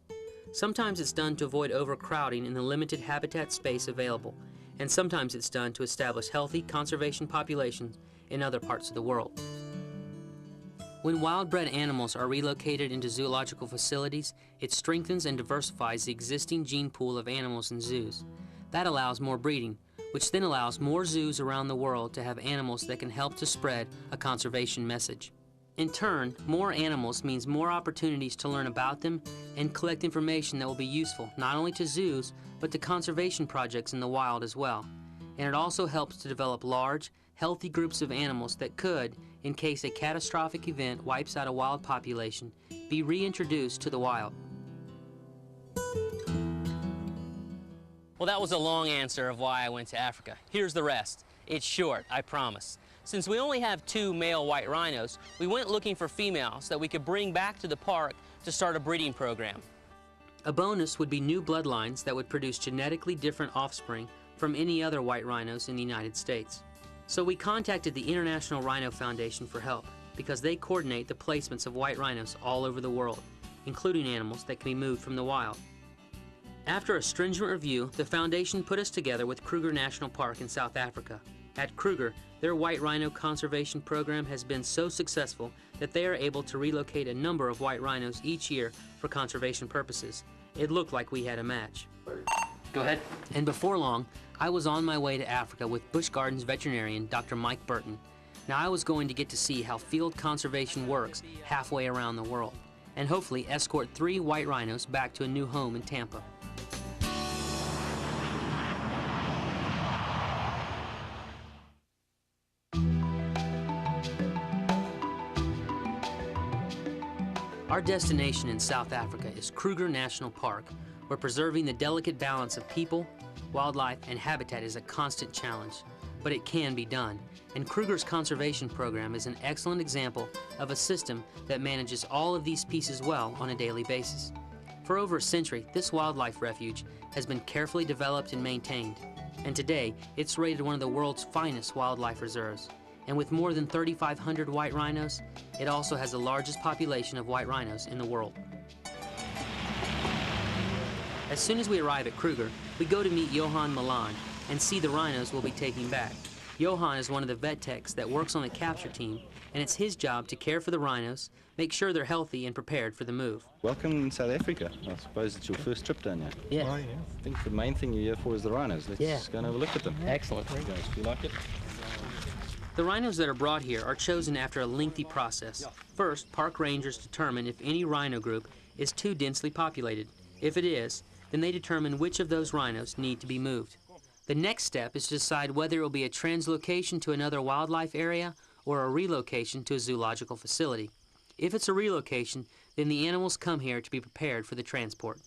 Sometimes it's done to avoid overcrowding in the limited habitat space available, and sometimes it's done to establish healthy conservation populations in other parts of the world. When wild-bred animals are relocated into zoological facilities, it strengthens and diversifies the existing gene pool of animals in zoos. That allows more breeding, which then allows more zoos around the world to have animals that can help to spread a conservation message. In turn, more animals means more opportunities to learn about them and collect information that will be useful not only to zoos, but to conservation projects in the wild as well. And it also helps to develop large, healthy groups of animals that could, in case a catastrophic event wipes out a wild population, be reintroduced to the wild. Well, that was a long answer of why I went to Africa. Here's the rest. It's short, I promise. Since we only have 2 male white rhinos, we went looking for females that we could bring back to the park to start a breeding program. A bonus would be new bloodlines that would produce genetically different offspring from any other white rhinos in the United States. So we contacted the International Rhino Foundation for help, because they coordinate the placements of white rhinos all over the world, including animals that can be moved from the wild. After a stringent review, the foundation put us together with Kruger National Park in South Africa. At Kruger, their white rhino conservation program has been so successful that they are able to relocate a number of white rhinos each year for conservation purposes. It looked like we had a match. Go ahead. And before long, I was on my way to Africa with Busch Gardens veterinarian Dr. Mike Burton. Now I was going to get to see how field conservation works halfway around the world, and hopefully escort 3 white rhinos back to a new home in Tampa. Our destination in South Africa is Kruger National Park, where preserving the delicate balance of people, wildlife, and habitat is a constant challenge. But it can be done, and Kruger's conservation program is an excellent example of a system that manages all of these pieces well on a daily basis. For over a century, this wildlife refuge has been carefully developed and maintained, and today it's rated one of the world's finest wildlife reserves. And with more than 3,500 white rhinos, it also has the largest population of white rhinos in the world. As soon as we arrive at Kruger, we go to meet Johan Milan and see the rhinos we'll be taking back. Johan is one of the vet techs that works on the capture team, and it's his job to care for the rhinos, make sure they're healthy and prepared for the move. Welcome in South Africa. I suppose it's your first trip down here. Yeah. Oh, yeah. I think the main thing you're here for is the rhinos. Let's go and have a look at them. Excellent. You guys feel like it? The rhinos that are brought here are chosen after a lengthy process. First, park rangers determine if any rhino group is too densely populated. If it is, then they determine which of those rhinos need to be moved. The next step is to decide whether it will be a translocation to another wildlife area or a relocation to a zoological facility. If it's a relocation, then the animals come here to be prepared for the transport.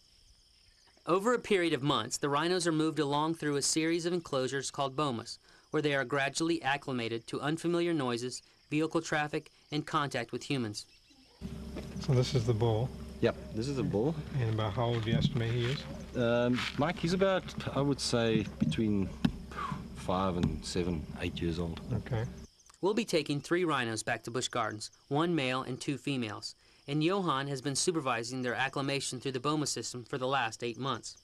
Over a period of months, the rhinos are moved along through a series of enclosures called bomas, where they are gradually acclimated to unfamiliar noises, vehicle traffic, and contact with humans. So this is the bull. Yep, this is a bull. And about how old do you estimate he is? Mike, he's about, I would say, between 5 and 7, 8 years old. Okay. We'll be taking 3 rhinos back to Busch Gardens, 1 male and 2 females, and Johan has been supervising their acclimation through the boma system for the last 8 months.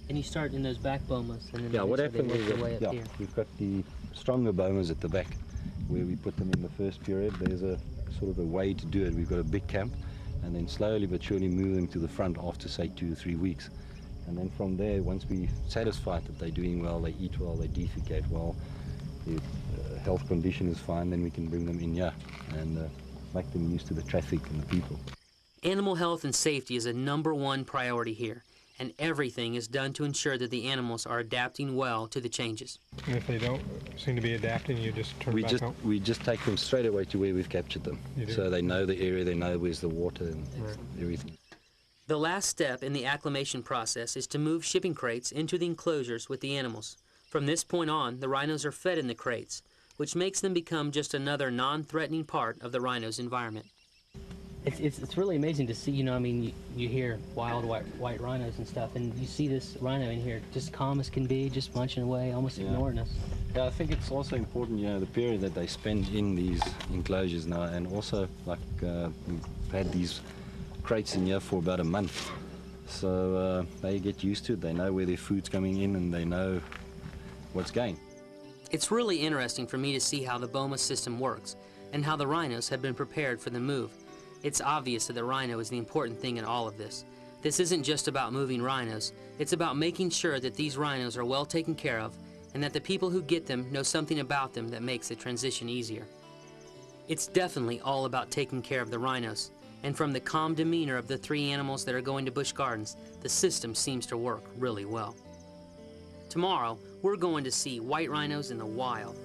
And you start in those back bomas, and then What they happened work is their way that, up here. we've got the stronger bomas at the back where we put them in the first period. There's a sort of a way to do it. We've got a big camp, and then slowly but surely move them to the front after, say, 2 or 3 weeks. And then from there, once we're satisfied that they're doing well, they eat well, they defecate well, the health condition is fine, then we can bring them in here and make them used to the traffic and the people. Animal health and safety is a #1 priority here, and everything is done to ensure that the animals are adapting well to the changes. And if they don't seem to be adapting, you just turn back home? We just take them straight away to where we've captured them. You do? So they know the area, they know where's the water and everything. The last step in the acclimation process is to move shipping crates into the enclosures with the animals. From this point on, the rhinos are fed in the crates, which makes them become just another non-threatening part of the rhino's environment. It's really amazing to see, you hear wild white rhinos and stuff, and you see this rhino in here just calm as can be, just munching away, almost ignoring us. Yeah, I think it's also important, the period that they spend in these enclosures now, and also, we've had these crates in here for about a month. So they get used to it, they know where their food's coming in, and they know what's going. It's really interesting for me to see how the boma system works, and how the rhinos have been prepared for the move. It's obvious that the rhino is the important thing in all of this. This isn't just about moving rhinos, it's about making sure that these rhinos are well taken care of, and that the people who get them know something about them that makes the transition easier. It's definitely all about taking care of the rhinos, and from the calm demeanor of the 3 animals that are going to Busch Gardens, the system seems to work really well. Tomorrow, we're going to see white rhinos in the wild.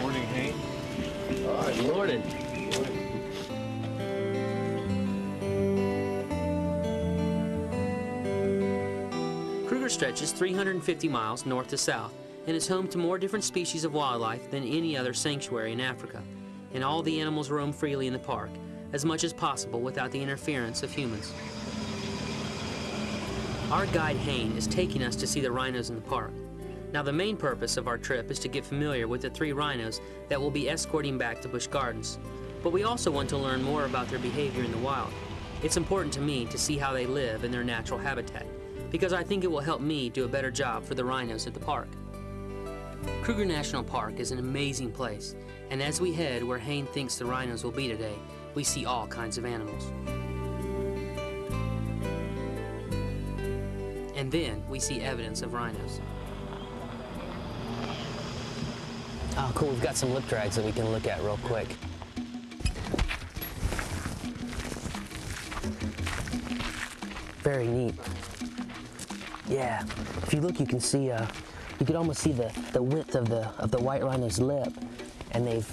Morning, Hank. Good morning. Kruger stretches 350 miles north to south and is home to more different species of wildlife than any other sanctuary in Africa. And all the animals roam freely in the park, as much as possible without the interference of humans. Our guide Hayne is taking us to see the rhinos in the park. Now, the main purpose of our trip is to get familiar with the 3 rhinos that we'll be escorting back to Busch Gardens. But we also want to learn more about their behavior in the wild. It's important to me to see how they live in their natural habitat, because I think it will help me do a better job for the rhinos at the park. Kruger National Park is an amazing place, and as we head where Hayne thinks the rhinos will be today, we see all kinds of animals. And then we see evidence of rhinos. Oh, cool. We've got some lip drags that we can look at real quick. Very neat. Yeah. If you look, you can see, you can almost see the width of the white rhino's lip, and they've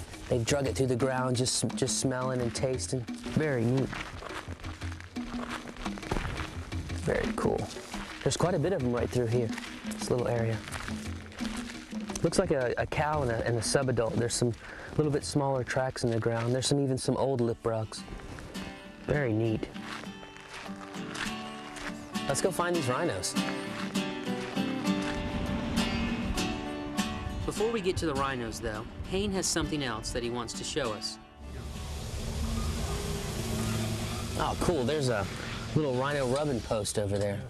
drug it through the ground, just smelling and tasting. Very neat. Very cool. There's quite a bit of them right through here, this little area. Looks like a cow and a subadult. There's some little bit smaller tracks in the ground. There's even some old lip rugs. Very neat. Let's go find these rhinos. Before we get to the rhinos, though, Hayne has something else that he wants to show us. Oh, cool. There's a little rhino rubbing post over there.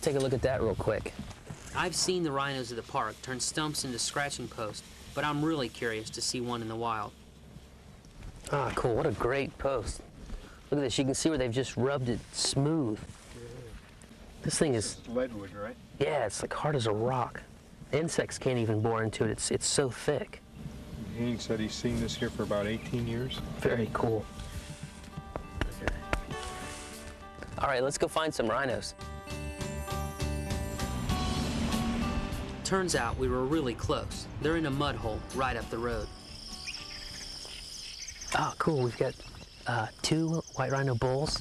Take a look at that real quick. I've seen the rhinos at the park turn stumps into scratching posts, but I'm really curious to see one in the wild. Ah, cool. What a great post. Look at this. You can see where they've just rubbed it smooth. This thing is... Leadwood, right? Yeah, it's like hard as a rock. Insects can't even bore into it. It's so thick. Hayne said he's seen this here for about 18 years. Very cool. Okay. All right, let's go find some rhinos. Turns out we were really close. They're in a mud hole right up the road. Oh, cool. We've got 2 white rhino bulls.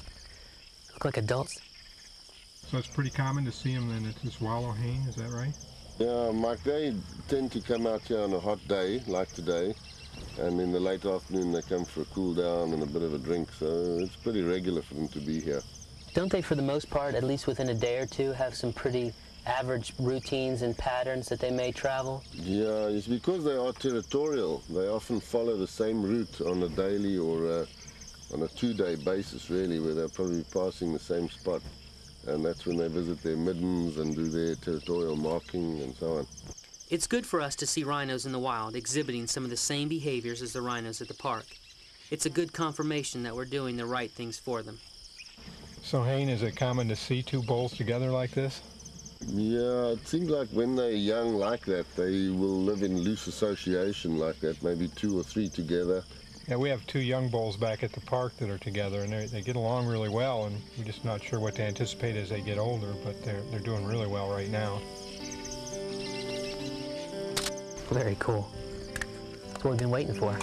Look like adults. So it's pretty common to see them then at this wallow, Hayne, is that right? Yeah, Mike, they tend to come out here on a hot day, like today, and in the late afternoon they come for a cool down and a bit of a drink, so it's pretty regular for them to be here. Don't they, for the most part, at least within a day or two, have some pretty average routines and patterns that they may travel? Yeah, it's because they are territorial. They often follow the same route on a daily or on a 2-day basis, really, where they're probably passing the same spot. And that's when they visit their middens and do their territorial marking and so on. It's good for us to see rhinos in the wild exhibiting some of the same behaviors as the rhinos at the park. It's a good confirmation that we're doing the right things for them. So, Hayne, is it common to see 2 bulls together like this? Yeah, it seems like when they're young like that, they will live in loose association like that, maybe 2 or 3 together. Yeah, we have 2 young bulls back at the park that are together, and they get along really well, and we're just not sure what to anticipate as they get older, but they're doing really well right now. Very cool. That's what we've been waiting for.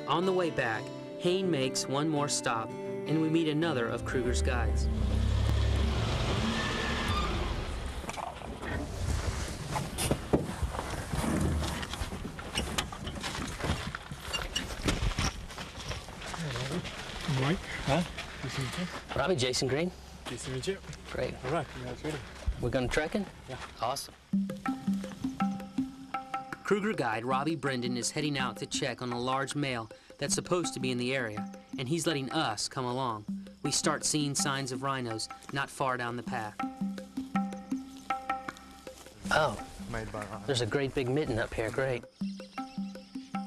On the way back, Hayne makes one more stop, and we meet another of Kruger's guides. Mike? Huh? Nice to meet you. Robbie, Jason Green. Nice to meet you. Great. All right, that's ready. We're going trekking? Yeah. Awesome. Kruger guide Robbie Brendan is heading out to check on a large male that's supposed to be in the area, and he's letting us come along. We start seeing signs of rhinos not far down the path. Oh, there's a great big mitten up here. Great.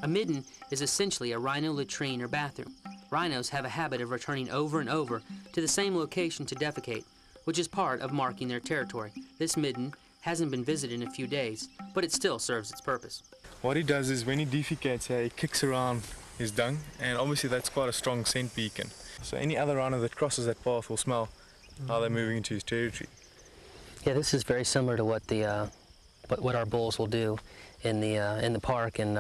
A midden is essentially a rhino latrine or bathroom. Rhinos have a habit of returning over and over to the same location to defecate, which is part of marking their territory. This midden hasn't been visited in a few days, but it still serves its purpose. What he does is when he defecates, he kicks around his dung, and obviously that's quite a strong scent beacon. So any other rhino that crosses that path will smell how they're moving into his territory. Yeah, this is very similar to what the what our bulls will do in the park, and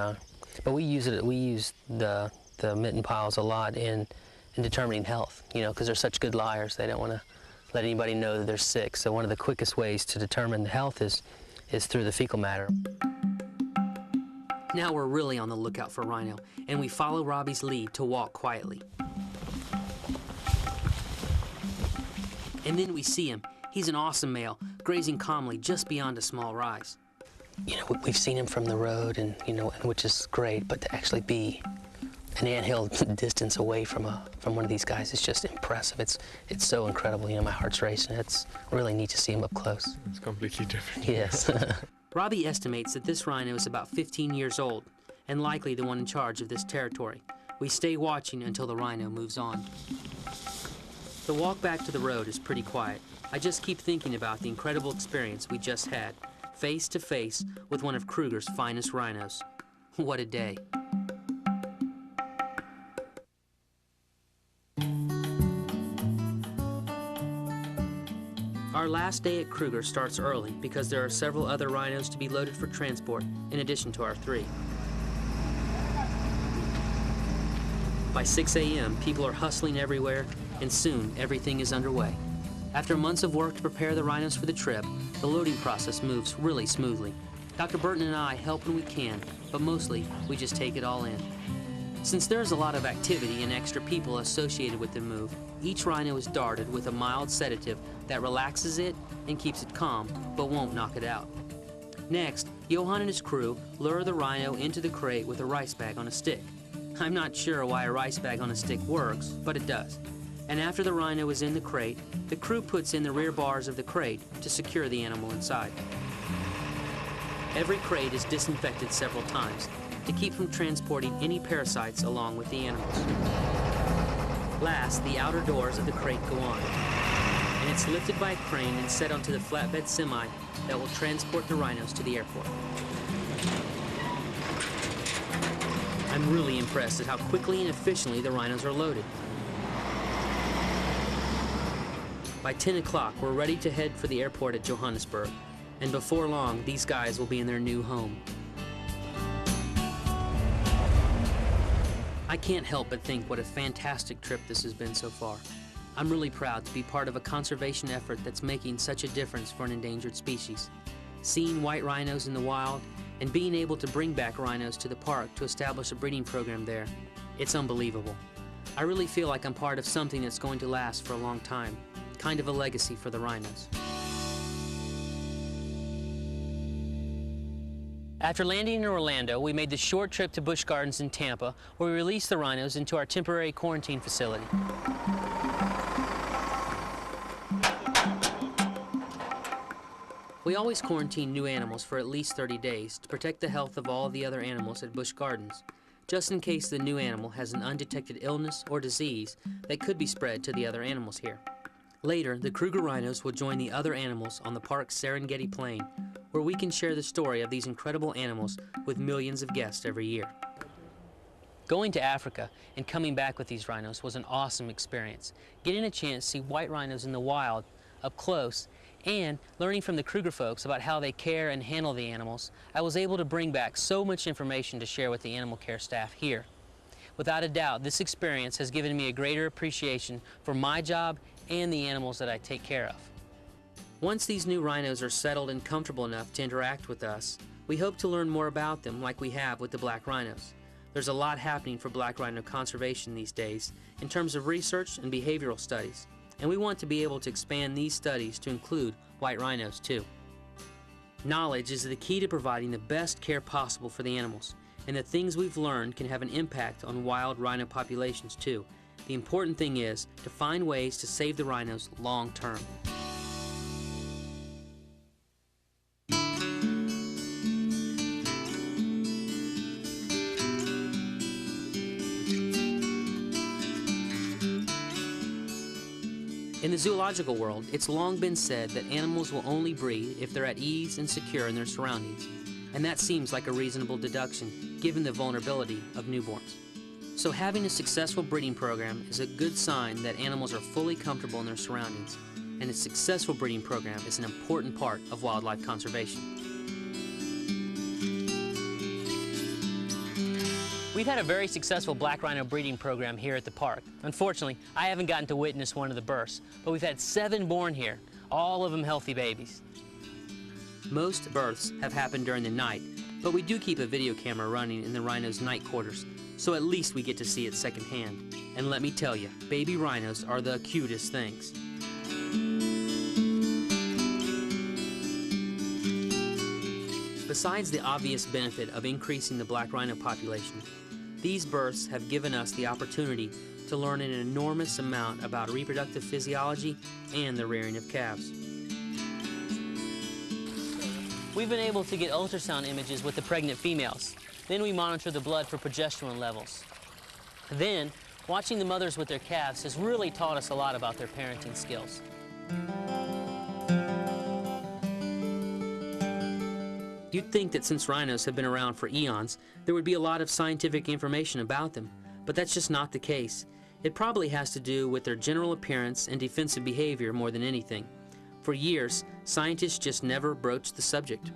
but we use the mitten piles a lot in determining health. You know, because they're such good liars, they don't want to let anybody know that they're sick. So one of the quickest ways to determine the health is through the fecal matter. Now we're really on the lookout for rhino, and we follow Robbie's lead to walk quietly. And then we see him. He's an awesome male, grazing calmly just beyond a small rise. You know, we've seen him from the road, and you know, which is great, but to actually be an anthill distance away from one of these guys is just impressive. It's so incredible. You know, my heart's racing. It's really neat to see him up close. It's completely different. Yes. Robbie estimates that this rhino is about 15 years old and likely the one in charge of this territory. We stay watching until the rhino moves on. The walk back to the road is pretty quiet. I just keep thinking about the incredible experience we just had, face to face with one of Kruger's finest rhinos. What a day. Our last day at Kruger starts early because there are several other rhinos to be loaded for transport in addition to our 3. By 6 a.m., people are hustling everywhere, and soon everything is underway. After months of work to prepare the rhinos for the trip, the loading process moves really smoothly. Dr. Burton and I help when we can, but mostly we just take it all in. Since there's a lot of activity and extra people associated with the move, each rhino is darted with a mild sedative that relaxes it and keeps it calm, but won't knock it out. Next, Johan and his crew lure the rhino into the crate with a rice bag on a stick. I'm not sure why a rice bag on a stick works, but it does. And after the rhino is in the crate, the crew puts in the rear bars of the crate to secure the animal inside. Every crate is disinfected several times to keep from transporting any parasites along with the animals. Last, the outer doors of the crate go on, and it's lifted by a crane and set onto the flatbed semi that will transport the rhinos to the airport. I'm really impressed at how quickly and efficiently the rhinos are loaded. By 10 o'clock, we're ready to head for the airport at Johannesburg, and before long, these guys will be in their new home. I can't help but think what a fantastic trip this has been so far. I'm really proud to be part of a conservation effort that's making such a difference for an endangered species. Seeing white rhinos in the wild and being able to bring back rhinos to the park to establish a breeding program there, it's unbelievable. I really feel like I'm part of something that's going to last for a long time, kind of a legacy for the rhinos. After landing in Orlando, we made the short trip to Busch Gardens in Tampa, where we released the rhinos into our temporary quarantine facility. We always quarantine new animals for at least 30 days to protect the health of all the other animals at Busch Gardens, just in case the new animal has an undetected illness or disease that could be spread to the other animals here. Later, the Kruger rhinos will join the other animals on the park's Serengeti Plain, where we can share the story of these incredible animals with millions of guests every year. Going to Africa and coming back with these rhinos was an awesome experience. Getting a chance to see white rhinos in the wild, up close, and learning from the Kruger folks about how they care and handle the animals, I was able to bring back so much information to share with the animal care staff here. Without a doubt, this experience has given me a greater appreciation for my job and the animals that I take care of. Once these new rhinos are settled and comfortable enough to interact with us, we hope to learn more about them like we have with the black rhinos. There's a lot happening for black rhino conservation these days in terms of research and behavioral studies, and we want to be able to expand these studies to include white rhinos too. Knowledge is the key to providing the best care possible for the animals, and the things we've learned can have an impact on wild rhino populations too. The important thing is to find ways to save the rhinos long term. In the zoological world, it's long been said that animals will only breed if they're at ease and secure in their surroundings, and that seems like a reasonable deduction given the vulnerability of newborns. So having a successful breeding program is a good sign that animals are fully comfortable in their surroundings, and a successful breeding program is an important part of wildlife conservation. We've had a very successful black rhino breeding program here at the park. Unfortunately, I haven't gotten to witness one of the births, but we've had 7 born here, all of them healthy babies. Most births have happened during the night, but we do keep a video camera running in the rhino's night quarters, so at least we get to see it secondhand. And let me tell you, baby rhinos are the cutest things. Besides the obvious benefit of increasing the black rhino population, these births have given us the opportunity to learn an enormous amount about reproductive physiology and the rearing of calves. We've been able to get ultrasound images with the pregnant females. Then we monitor the blood for progesterone levels. Then, watching the mothers with their calves has really taught us a lot about their parenting skills. You'd think that since rhinos have been around for eons, there would be a lot of scientific information about them, but that's just not the case. It probably has to do with their general appearance and defensive behavior more than anything. For years, scientists just never broached the subject.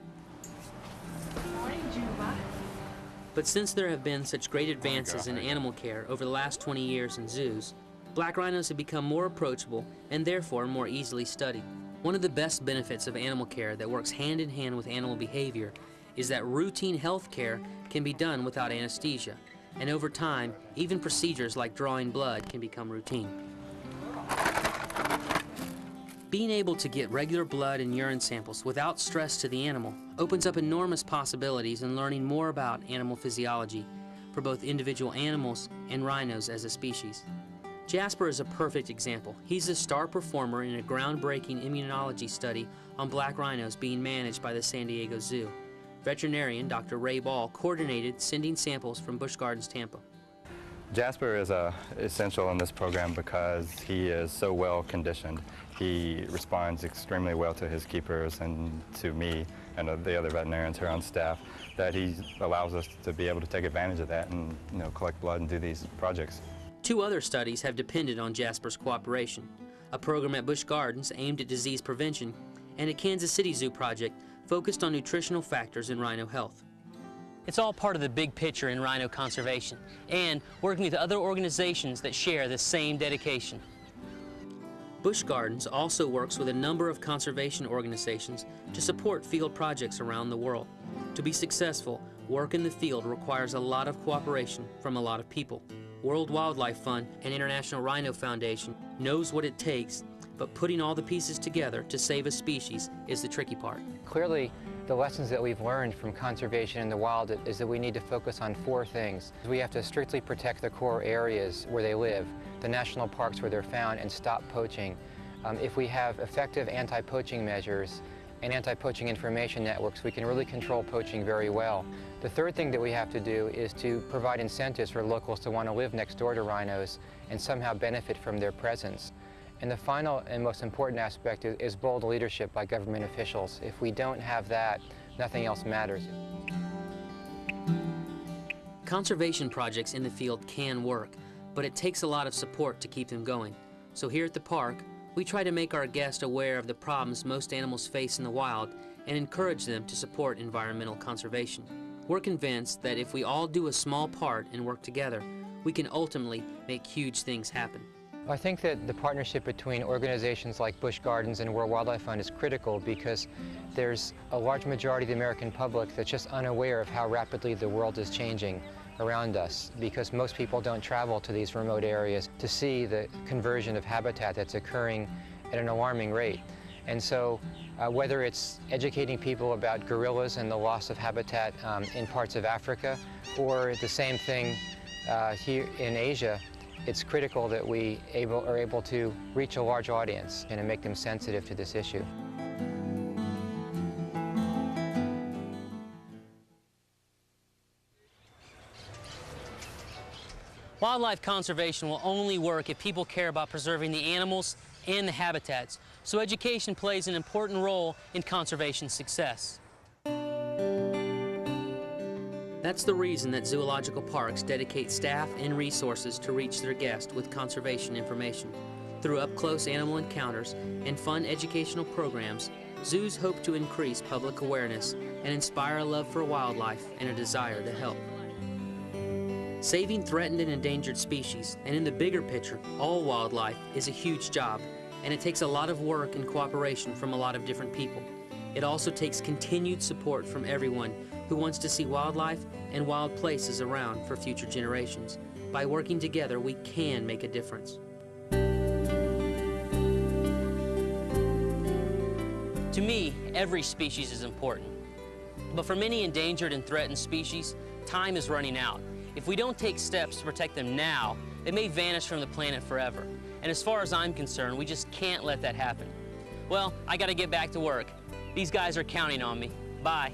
But since there have been such great advances in animal care over the last 20 years in zoos, black rhinos have become more approachable and therefore more easily studied. One of the best benefits of animal care that works hand in hand with animal behavior is that routine health care can be done without anesthesia, and over time, even procedures like drawing blood can become routine. Being able to get regular blood and urine samples without stress to the animal opens up enormous possibilities in learning more about animal physiology for both individual animals and rhinos as a species. Jasper is a perfect example. He's a star performer in a groundbreaking immunology study on black rhinos being managed by the San Diego Zoo. Veterinarian Dr. Ray Ball coordinated sending samples from Busch Gardens, Tampa. Jasper is essential in this program because he is so well conditioned. He responds extremely well to his keepers and to me and the other veterinarians here on staff, that he allows us to be able to take advantage of that and collect blood and do these projects. 2 other studies have depended on Jasper's cooperation. A program at Busch Gardens aimed at disease prevention, and a Kansas City Zoo project focused on nutritional factors in rhino health. It's all part of the big picture in rhino conservation, and working with other organizations that share the same dedication. Busch Gardens also works with a number of conservation organizations to support field projects around the world. To be successful, work in the field requires a lot of cooperation from a lot of people. World Wildlife Fund and International Rhino Foundation knows what it takes, but putting all the pieces together to save a species is the tricky part. Clearly, the lessons that we've learned from conservation in the wild is that we need to focus on 4 things. We have to strictly protect the core areas where they live, the national parks where they're found, and stop poaching. If we have effective anti-poaching measures and anti-poaching information networks, we can really control poaching very well. The third thing that we have to do is to provide incentives for locals to want to live next door to rhinos and somehow benefit from their presence. And the final and most important aspect is bold leadership by government officials. If we don't have that, nothing else matters. Conservation projects in the field can work, but it takes a lot of support to keep them going. So here at the park, we try to make our guests aware of the problems most animals face in the wild and encourage them to support environmental conservation. We're convinced that if we all do a small part and work together, we can ultimately make huge things happen. I think that the partnership between organizations like Busch Gardens and World Wildlife Fund is critical because there's a large majority of the American public that's just unaware of how rapidly the world is changing around us, because most people don't travel to these remote areas to see the conversion of habitat that's occurring at an alarming rate. And so whether it's educating people about gorillas and the loss of habitat in parts of Africa, or the same thing here in Asia, it's critical that we are able to reach a large audience and make them sensitive to this issue. Wildlife conservation will only work if people care about preserving the animals and the habitats, so education plays an important role in conservation success. That's the reason that zoological parks dedicate staff and resources to reach their guests with conservation information. Through up-close animal encounters and fun educational programs, zoos hope to increase public awareness and inspire a love for wildlife and a desire to help. Saving threatened and endangered species, and in the bigger picture, all wildlife, is a huge job, and it takes a lot of work and cooperation from a lot of different people. It also takes continued support from everyone who wants to see wildlife and wild places around for future generations. By working together, we can make a difference. To me, every species is important. But for many endangered and threatened species, time is running out. If we don't take steps to protect them now, they may vanish from the planet forever. And as far as I'm concerned, we just can't let that happen. Well, I gotta get back to work. These guys are counting on me. Bye.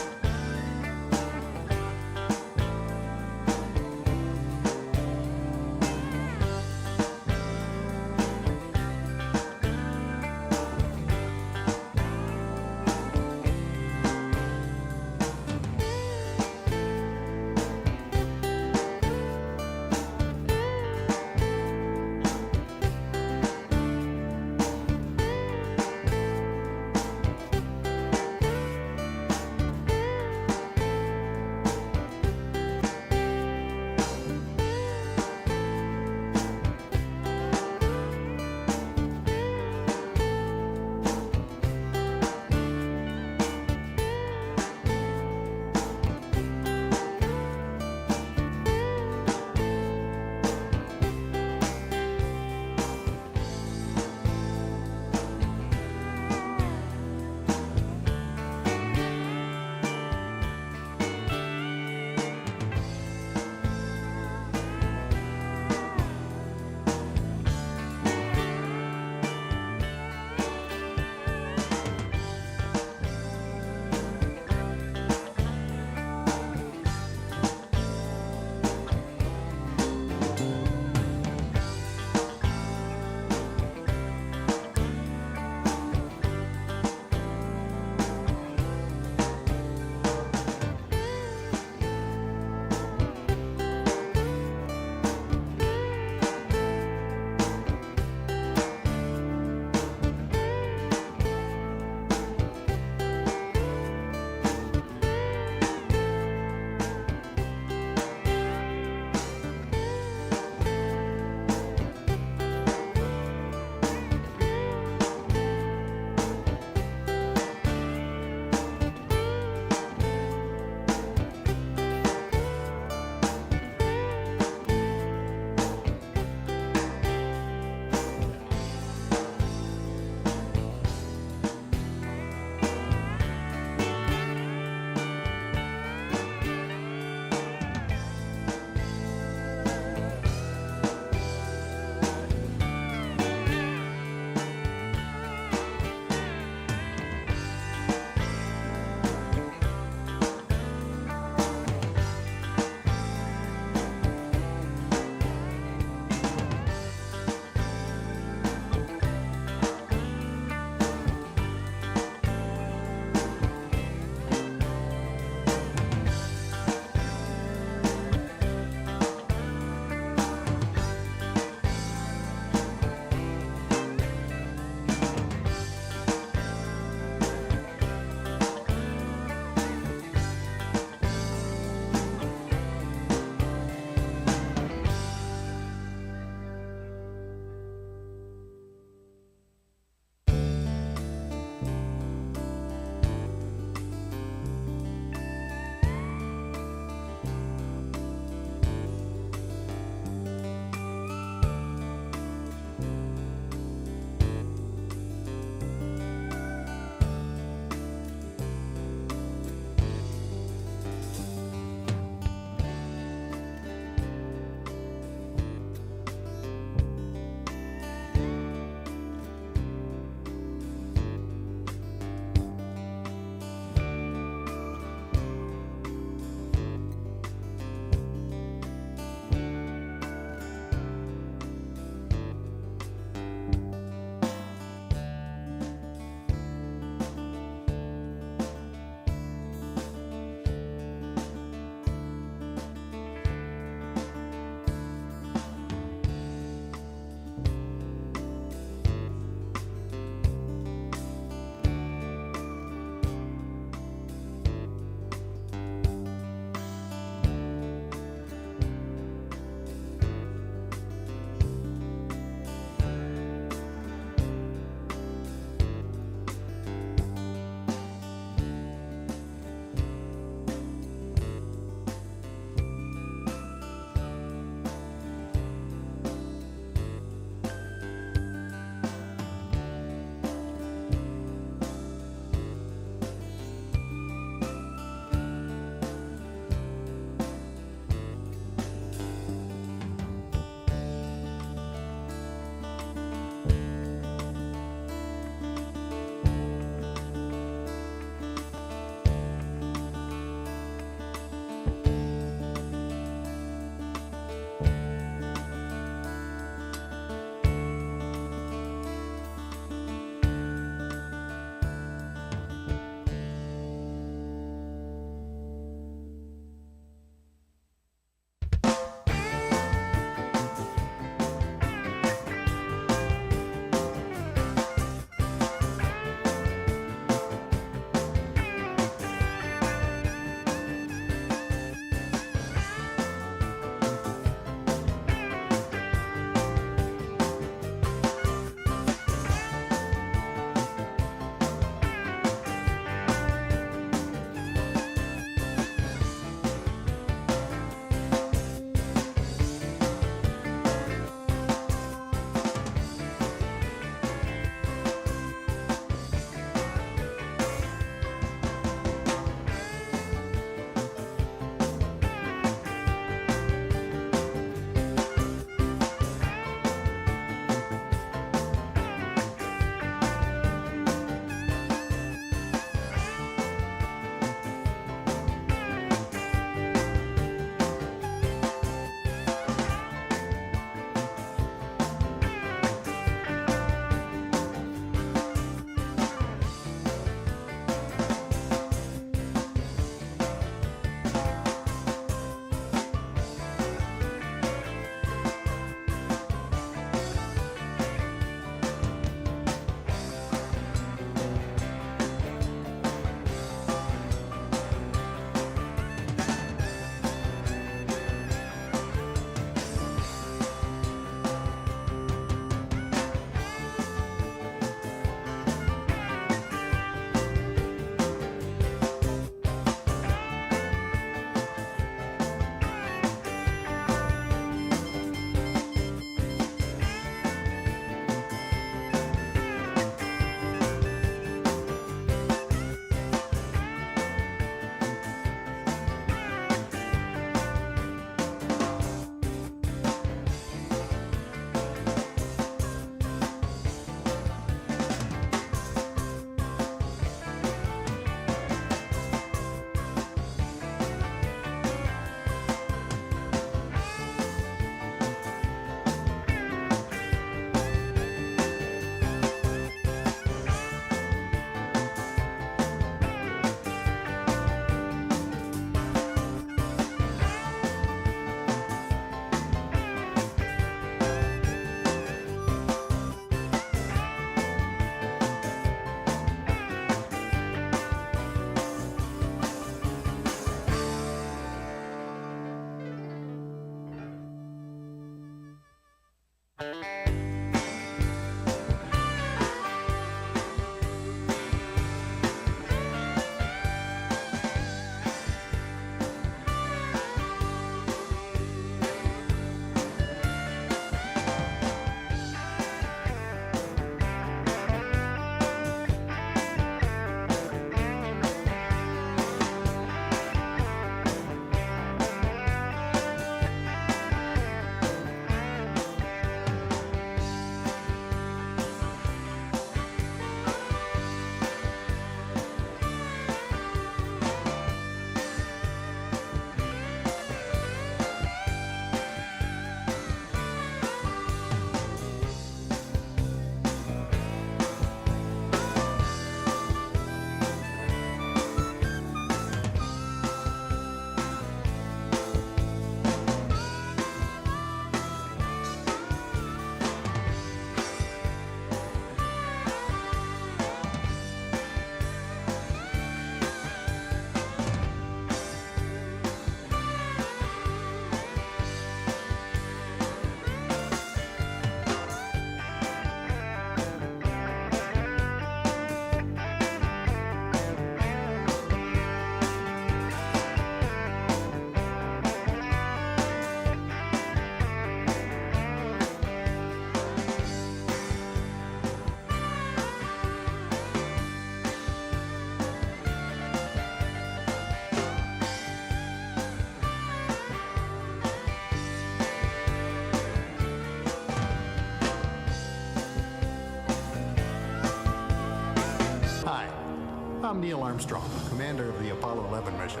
I'm Neil Armstrong, commander of the Apollo 11 mission.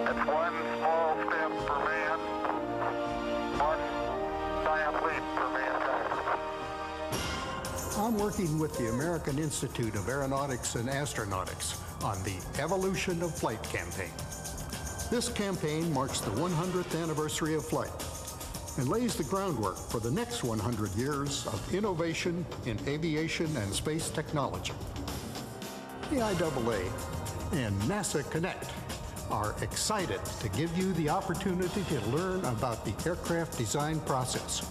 It's one small step for man, one giant leap for mankind. I'm working with the American Institute of Aeronautics and Astronautics on the Evolution of Flight campaign. This campaign marks the 100th anniversary of flight and lays the groundwork for the next 100 years of innovation in aviation and space technology. The IAA and NASA Connect are excited to give you the opportunity to learn about the aircraft design process.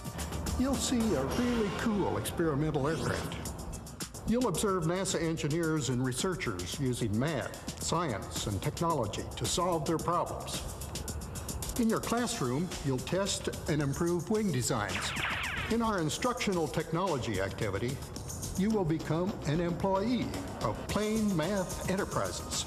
You'll see a really cool experimental aircraft. You'll observe NASA engineers and researchers using math, science, and technology to solve their problems. In your classroom, you'll test and improve wing designs. In our instructional technology activity, you will become an employee of Plane Math Enterprises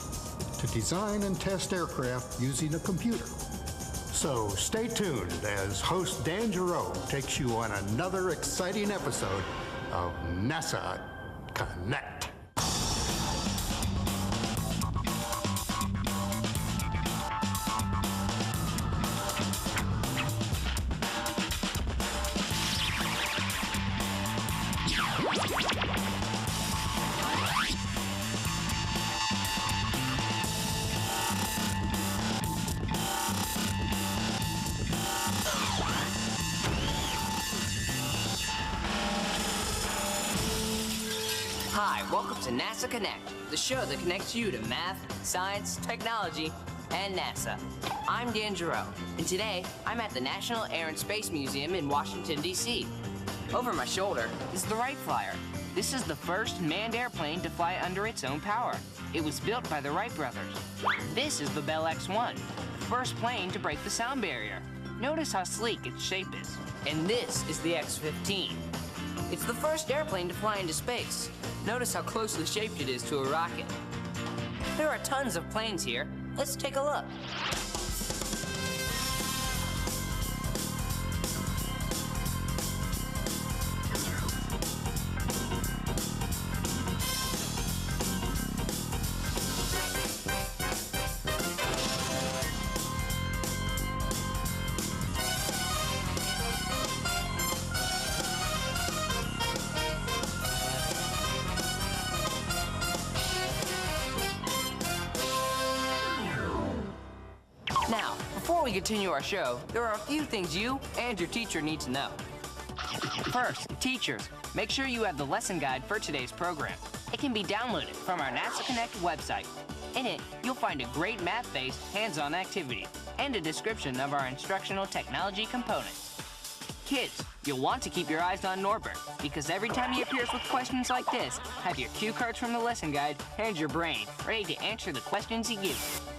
to design and test aircraft using a computer. So stay tuned as host Dan Giroux takes you on another exciting episode of NASA Connect. Hi, welcome to NASA Connect, the show that connects you to math, science, technology, and NASA. I'm Dan Giroux, and today I'm at the National Air and Space Museum in Washington, D.C. Over my shoulder is the Wright Flyer. This is the first manned airplane to fly under its own power. It was built by the Wright brothers. This is the Bell X-1, the first plane to break the sound barrier. Notice how sleek its shape is. And this is the X-15. It's the first airplane to fly into space. Notice how closely shaped it is to a rocket. There are tons of planes here. Let's take a look. Now, before we continue our show, there are a few things you and your teacher need to know. First, teachers, make sure you have the lesson guide for today's program. It can be downloaded from our NASA Connect website. In it, you'll find a great math-based hands-on activity and a description of our instructional technology components. Kids, you'll want to keep your eyes on Norbert, because every time he appears with questions like this, have your cue cards from the lesson guide and your brain ready to answer the questions he gives you.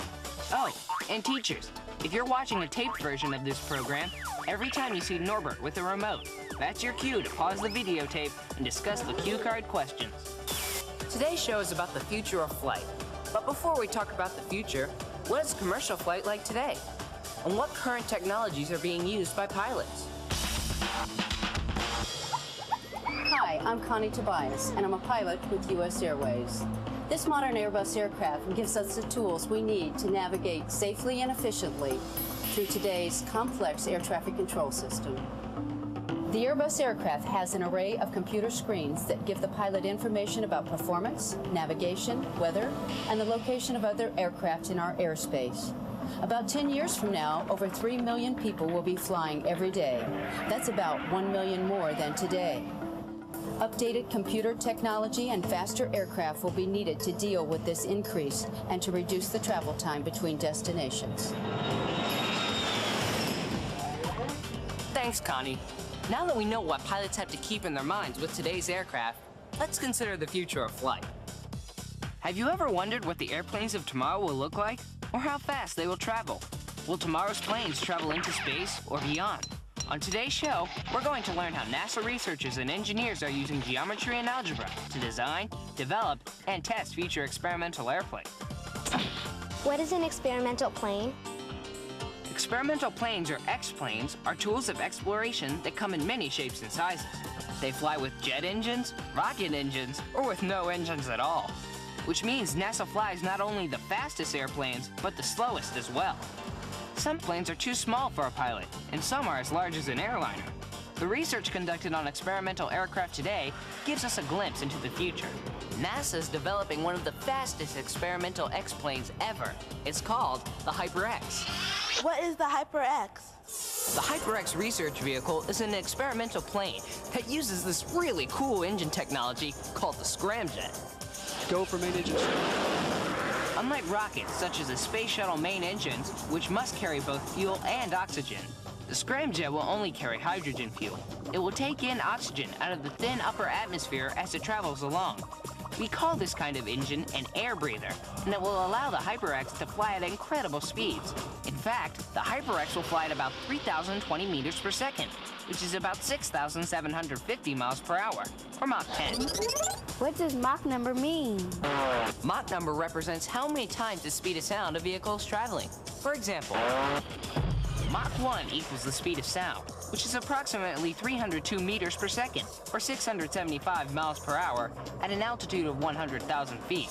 Oh, and teachers, if you're watching a taped version of this program, every time you see Norbert with a remote, that's your cue to pause the videotape and discuss the cue card questions. Today's show is about the future of flight. But before we talk about the future, what is commercial flight like today? And what current technologies are being used by pilots? Hi, I'm Connie Tobias, and I'm a pilot with U.S. Airways. This modern Airbus aircraft gives us the tools we need to navigate safely and efficiently through today's complex air traffic control system. The Airbus aircraft has an array of computer screens that give the pilot information about performance, navigation, weather, and the location of other aircraft in our airspace. About 10 years from now, over 3 million people will be flying every day. That's about 1 million more than today. Updated computer technology and faster aircraft will be needed to deal with this increase and to reduce the travel time between destinations. Thanks, Connie. Now that we know what pilots have to keep in their minds with today's aircraft, let's consider the future of flight. Have you ever wondered what the airplanes of tomorrow will look like, or how fast they will travel? Will tomorrow's planes travel into space or beyond? On today's show, we're going to learn how NASA researchers and engineers are using geometry and algebra to design, develop, and test future experimental airplanes. What is an experimental plane? Experimental planes, or X-planes, are tools of exploration that come in many shapes and sizes. They fly with jet engines, rocket engines, or with no engines at all. which means NASA flies not only the fastest airplanes, but the slowest as well. Some planes are too small for a pilot, and some are as large as an airliner. The research conducted on experimental aircraft today gives us a glimpse into the future. NASA's developing one of the fastest experimental X-planes ever. It's called the HyperX. What is the HyperX? The HyperX research vehicle is an experimental plane that uses this really cool engine technology called the scramjet. Go for main engine. Unlike rockets, such as the space shuttle main engines, which must carry both fuel and oxygen, the scramjet will only carry hydrogen fuel. It will take in oxygen out of the thin upper atmosphere as it travels along. We call this kind of engine an air breather, and it will allow the HyperX to fly at incredible speeds. In fact, the HyperX will fly at about 3,020 meters per second, which is about 6,750 miles per hour, or Mach 10. What does Mach number mean? Mach number represents how many times the speed of sound a vehicle is traveling. For example, Mach 1 equals the speed of sound, which is approximately 302 meters per second, or 675 miles per hour, at an altitude of 100,000 feet,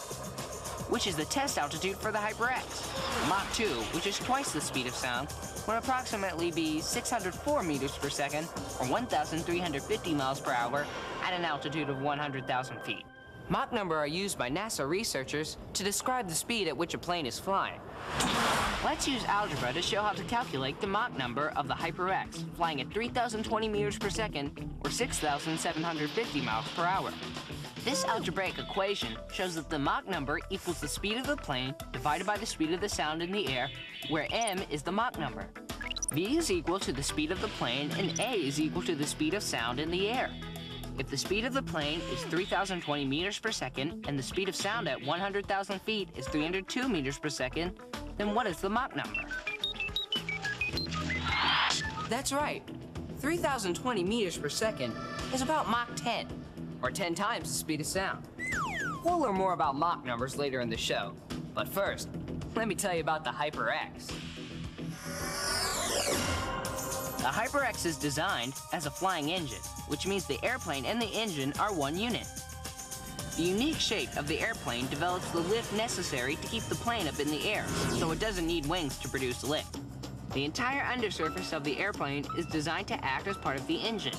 which is the test altitude for the HyperX. Mach 2, which is twice the speed of sound, would approximately be 604 meters per second, or 1,350 miles per hour, at an altitude of 100,000 feet. Mach number are used by NASA researchers to describe the speed at which a plane is flying. Let's use algebra to show how to calculate the Mach number of the HyperX, flying at 3,020 meters per second, or 6,750 miles per hour. This algebraic equation shows that the Mach number equals the speed of the plane divided by the speed of the sound in the air, where m is the Mach number. V is equal to the speed of the plane, and a is equal to the speed of sound in the air. If the speed of the plane is 3,020 meters per second, and the speed of sound at 100,000 feet is 302 meters per second, then what is the Mach number? That's right. 3,020 meters per second is about Mach 10, or 10 times the speed of sound. We'll learn more about Mach numbers later in the show. But first, let me tell you about the HyperX. The HyperX is designed as a flying engine, which means the airplane and the engine are one unit. The unique shape of the airplane develops the lift necessary to keep the plane up in the air, so it doesn't need wings to produce lift. The entire undersurface of the airplane is designed to act as part of the engine.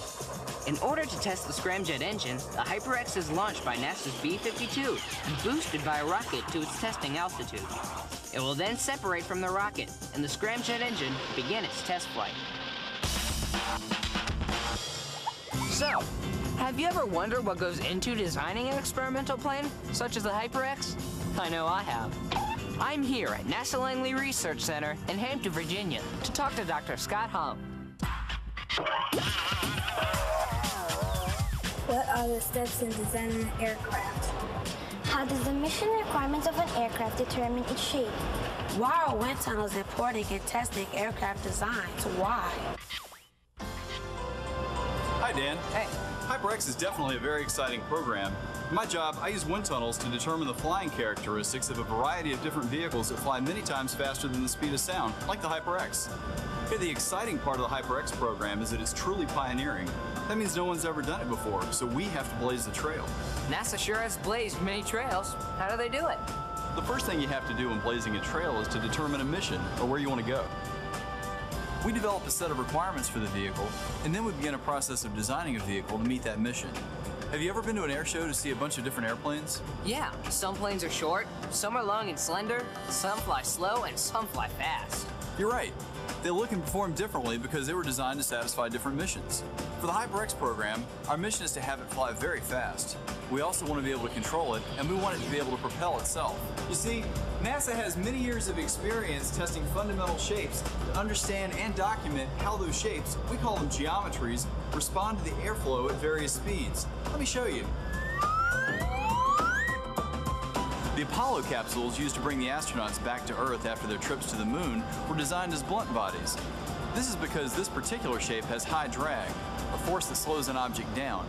In order to test the scramjet engine, the HyperX is launched by NASA's B-52 and boosted by a rocket to its testing altitude. It will then separate from the rocket, and the scramjet engine begin its test flight. So, have you ever wondered what goes into designing an experimental plane, such as the HyperX? I know I have. I'm here at NASA Langley Research Center in Hampton, Virginia, to talk to Dr. Scott Hum. What are the steps in designing an aircraft? How does the mission requirements of an aircraft determine its shape? Why are wind tunnels important in testing aircraft designs? Why? Hi, Dan. Hey. HyperX is definitely a very exciting program. In my job, I use wind tunnels to determine the flying characteristics of a variety of different vehicles that fly many times faster than the speed of sound, like the HyperX. Here, the exciting part of the HyperX program is that it's truly pioneering. That means no one's ever done it before, so we have to blaze the trail. NASA sure has blazed many trails. How do they do it? The first thing you have to do when blazing a trail is to determine a mission, or where you want to go. We develop a set of requirements for the vehicle, and then we begin a process of designing a vehicle to meet that mission. Have you ever been to an air show to see a bunch of different airplanes? Yeah, some planes are short, some are long and slender, some fly slow, and some fly fast. You're right. They look and perform differently because they were designed to satisfy different missions. For the HyperX program, our mission is to have it fly very fast. We also want to be able to control it, and we want it to be able to propel itself. You see, NASA has many years of experience testing fundamental shapes to understand and document how those shapes, we call them geometries, respond to the airflow at various speeds. Let me show you. The Apollo capsules used to bring the astronauts back to Earth after their trips to the moon were designed as blunt bodies. This is because this particular shape has high drag, a force that slows an object down.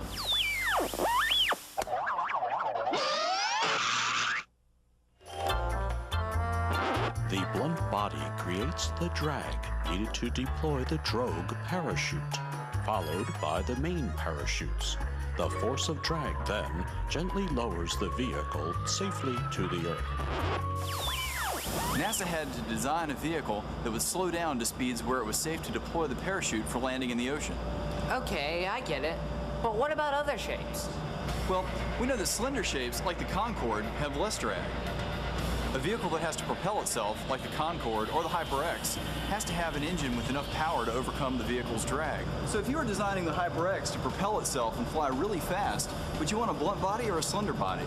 The blunt body creates the drag needed to deploy the drogue parachute, followed by the main parachutes. The force of drag then gently lowers the vehicle safely to the earth. NASA had to design a vehicle that would slow down to speeds where it was safe to deploy the parachute for landing in the ocean. Okay, I get it. But what about other shapes? Well, we know that slender shapes, like the Concorde, have less drag. A vehicle that has to propel itself, like the Concorde or the HyperX, has to have an engine with enough power to overcome the vehicle's drag. So if you were designing the HyperX to propel itself and fly really fast, would you want a blunt body or a slender body?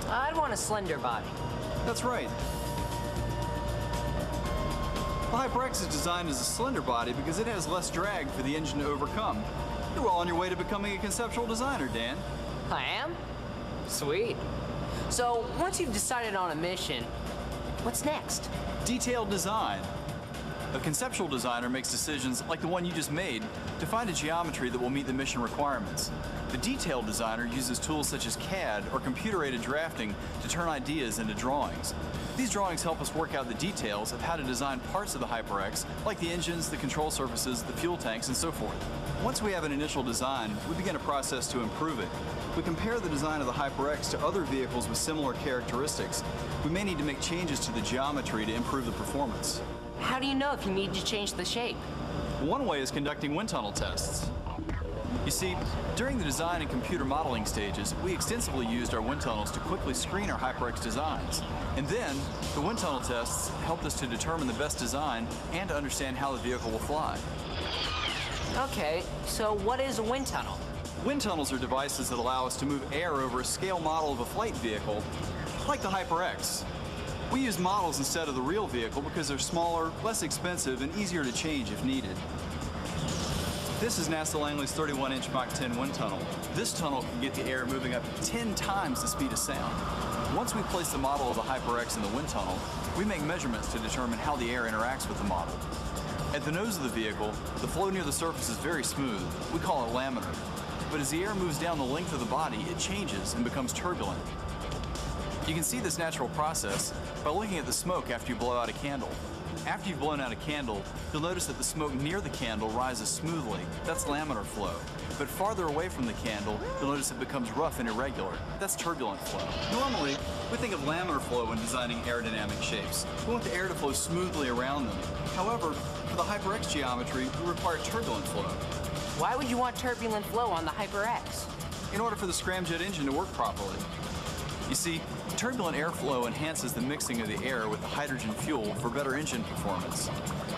I'd want a slender body. That's right. The HyperX is designed as a slender body because it has less drag for the engine to overcome. You're well on your way to becoming a conceptual designer, Dan. I am? Sweet. So, once you've decided on a mission, what's next? Detailed design. A conceptual designer makes decisions like the one you just made to find a geometry that will meet the mission requirements. The detailed designer uses tools such as CAD or computer-aided drafting to turn ideas into drawings. These drawings help us work out the details of how to design parts of the HyperX, like the engines, the control surfaces, the fuel tanks, and so forth. Once we have an initial design, we begin a process to improve it. We compare the design of the HyperX to other vehicles with similar characteristics. We may need to make changes to the geometry to improve the performance. How do you know if you need to change the shape? One way is conducting wind tunnel tests. You see, during the design and computer modeling stages, we extensively used our wind tunnels to quickly screen our HyperX designs. And then, the wind tunnel tests helped us to determine the best design and to understand how the vehicle will fly. Okay, so what is a wind tunnel? Wind tunnels are devices that allow us to move air over a scale model of a flight vehicle, like the HyperX. We use models instead of the real vehicle because they're smaller, less expensive, and easier to change if needed. This is NASA Langley's 31-inch Mach 10 wind tunnel. This tunnel can get the air moving up to 10 times the speed of sound. Once we place the model of the HyperX in the wind tunnel, we make measurements to determine how the air interacts with the model. At the nose of the vehicle, the flow near the surface is very smooth. We call it laminar. But as the air moves down the length of the body, it changes and becomes turbulent. You can see this natural process by looking at the smoke after you blow out a candle. After you've blown out a candle, you'll notice that the smoke near the candle rises smoothly. That's laminar flow. But farther away from the candle, you'll notice it becomes rough and irregular. That's turbulent flow. Normally, we think of laminar flow when designing aerodynamic shapes. We want the air to flow smoothly around them. However, for the HyperX geometry, we require turbulent flow. Why would you want turbulent flow on the HyperX? In order for the scramjet engine to work properly. You see, turbulent airflow enhances the mixing of the air with the hydrogen fuel for better engine performance.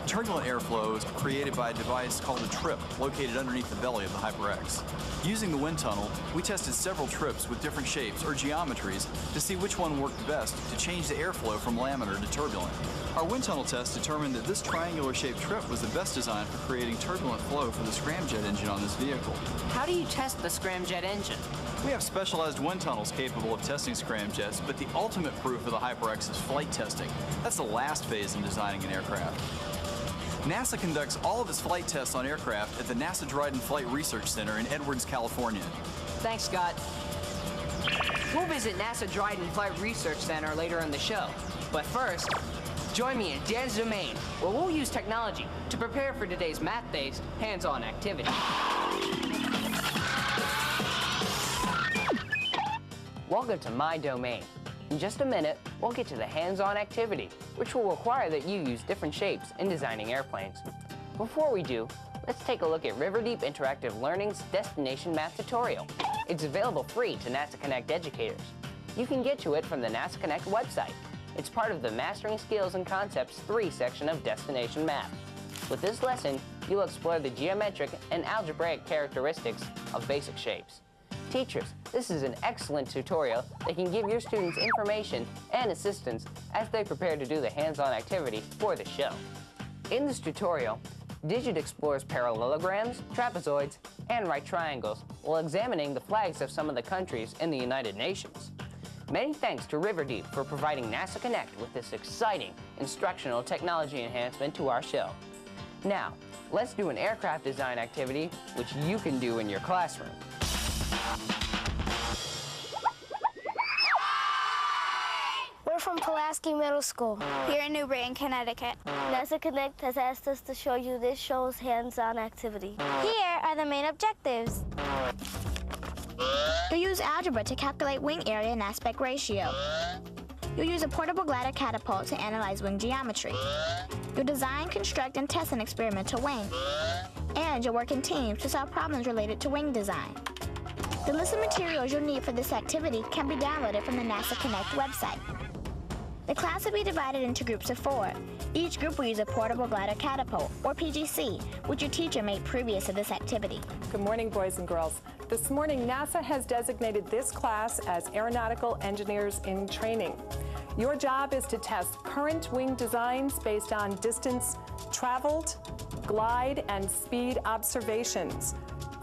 Turbulent airflow is created by a device called a trip located underneath the belly of the HyperX. Using the wind tunnel, we tested several trips with different shapes or geometries to see which one worked best to change the airflow from laminar to turbulent. Our wind tunnel test determined that this triangular-shaped trip was the best design for creating turbulent flow for the scramjet engine on this vehicle. How do you test the scramjet engine? We have specialized wind tunnels capable of testing scramjets, but the ultimate proof of the HyperX is flight testing. That's the last phase in designing an aircraft. NASA conducts all of its flight tests on aircraft at the NASA Dryden Flight Research Center in Edwards, California. Thanks, Scott. We'll visit NASA Dryden Flight Research Center later in the show. But first, join me in Dan's domain, where we'll use technology to prepare for today's math-based, hands-on activity. Welcome to my domain. In just a minute, we'll get to the hands-on activity, which will require that you use different shapes in designing airplanes. Before we do, let's take a look at Riverdeep Interactive Learning's Destination Math tutorial. It's available free to NASA Connect educators. You can get to it from the NASA Connect website. It's part of the Mastering Skills and Concepts 3 section of Destination Math. With this lesson, you'll explore the geometric and algebraic characteristics of basic shapes. Teachers, this is an excellent tutorial that can give your students information and assistance as they prepare to do the hands-on activity for the show. In this tutorial, Digit explores parallelograms, trapezoids, and right triangles while examining the flags of some of the countries in the United Nations. Many thanks to Riverdeep for providing NASA Connect with this exciting instructional technology enhancement to our show. Now, let's do an aircraft design activity which you can do in your classroom. We're from Pulaski Middle School, here in New Britain, Connecticut. NASA Connect has asked us to show you this show's hands-on activity. Here are the main objectives. You'll use algebra to calculate wing area and aspect ratio. You'll use a portable glider catapult to analyze wing geometry. You'll design, construct, and test an experimental wing. And you'll work in teams to solve problems related to wing design. The list of materials you'll need for this activity can be downloaded from the NASA Connect website. The class will be divided into groups of 4. Each group will use a portable glider catapult, or PGC, which your teacher made previous to this activity. Good morning, boys and girls. This morning, NASA has designated this class as Aeronautical Engineers in Training. Your job is to test current wing designs based on distance traveled, glide, and speed observations.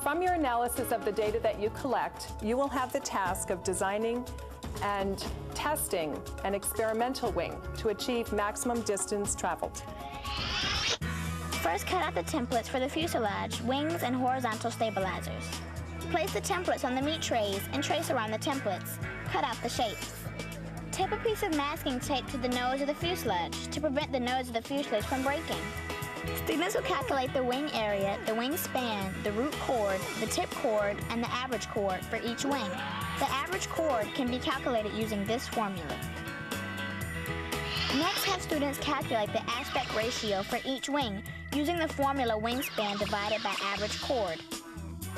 From your analysis of the data that you collect, you will have the task of designing and testing an experimental wing to achieve maximum distance traveled. First, cut out the templates for the fuselage, wings, and horizontal stabilizers. Place the templates on the meat trays and trace around the templates. Cut out the shapes. Tape a piece of masking tape to the nose of the fuselage to prevent the nose of the fuselage from breaking. Students will calculate the wing area, the wing span, the root chord, the tip chord, and the average chord for each wing. The average chord can be calculated using this formula. Next, have students calculate the aspect ratio for each wing using the formula wingspan divided by average chord.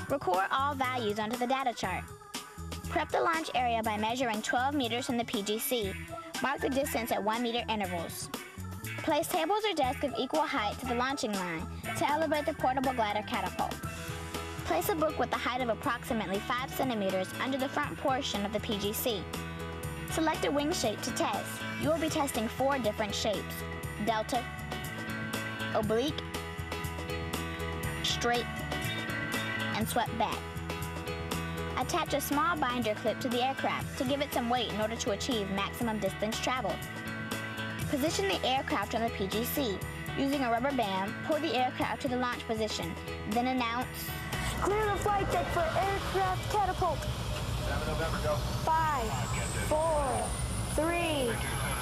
Record all values onto the data chart. Prep the launch area by measuring 12 meters from the PGC. Mark the distance at 1 meter intervals. Place tables or desks of equal height to the launching line to elevate the portable glider catapult. Place a book with a height of approximately 5 centimeters under the front portion of the PGC. Select a wing shape to test. You will be testing 4 different shapes: delta, oblique, straight, and swept back. Attach a small binder clip to the aircraft to give it some weight in order to achieve maximum distance traveled. Position the aircraft on the PGC. Using a rubber band, pull the aircraft to the launch position. Then announce, Clear the flight deck for aircraft catapult. 5, 4, 3,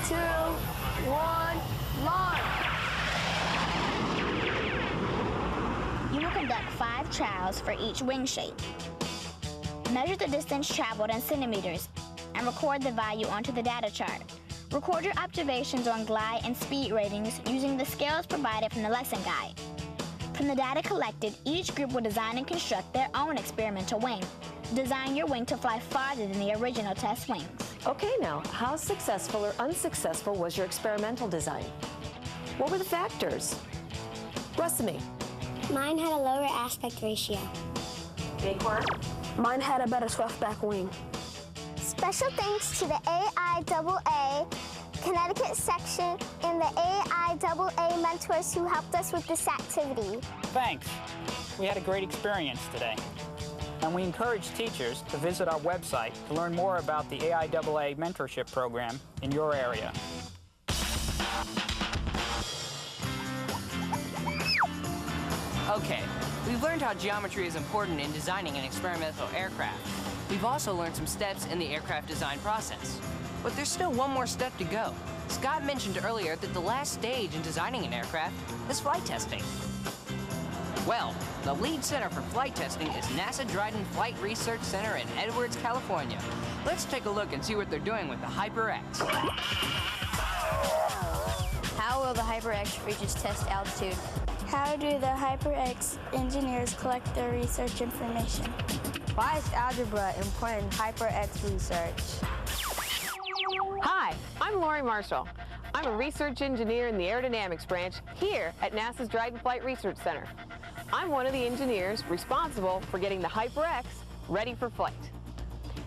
2, 1, launch. You will conduct 5 trials for each wing shape. Measure the distance traveled in centimeters and record the value onto the data chart. Record your observations on glide and speed ratings using the scales provided from the lesson guide. From the data collected, each group will design and construct their own experimental wing. Design your wing to fly farther than the original test wings. Okay, now, how successful or unsuccessful was your experimental design? What were the factors? Rusamy. Mine had a lower aspect ratio. Acorn. Mine had a better swept back wing. Special thanks to the AIAA Connecticut section and the AIAA mentors who helped us with this activity. Thanks. We had a great experience today. And we encourage teachers to visit our website to learn more about the AIAA mentorship program in your area. Okay, we've learned how geometry is important in designing an experimental aircraft. We've also learned some steps in the aircraft design process. But there's still one more step to go. Scott mentioned earlier that the last stage in designing an aircraft is flight testing. Well, the lead center for flight testing is NASA Dryden Flight Research Center in Edwards, California. Let's take a look and see what they're doing with the HyperX. How will the HyperX reach its test altitude? How do the HyperX engineers collect their research information? Why is algebra important in HyperX research? Hi, I'm Lori Marshall. I'm a research engineer in the aerodynamics branch here at NASA's Dryden Flight Research Center. I'm one of the engineers responsible for getting the HyperX ready for flight.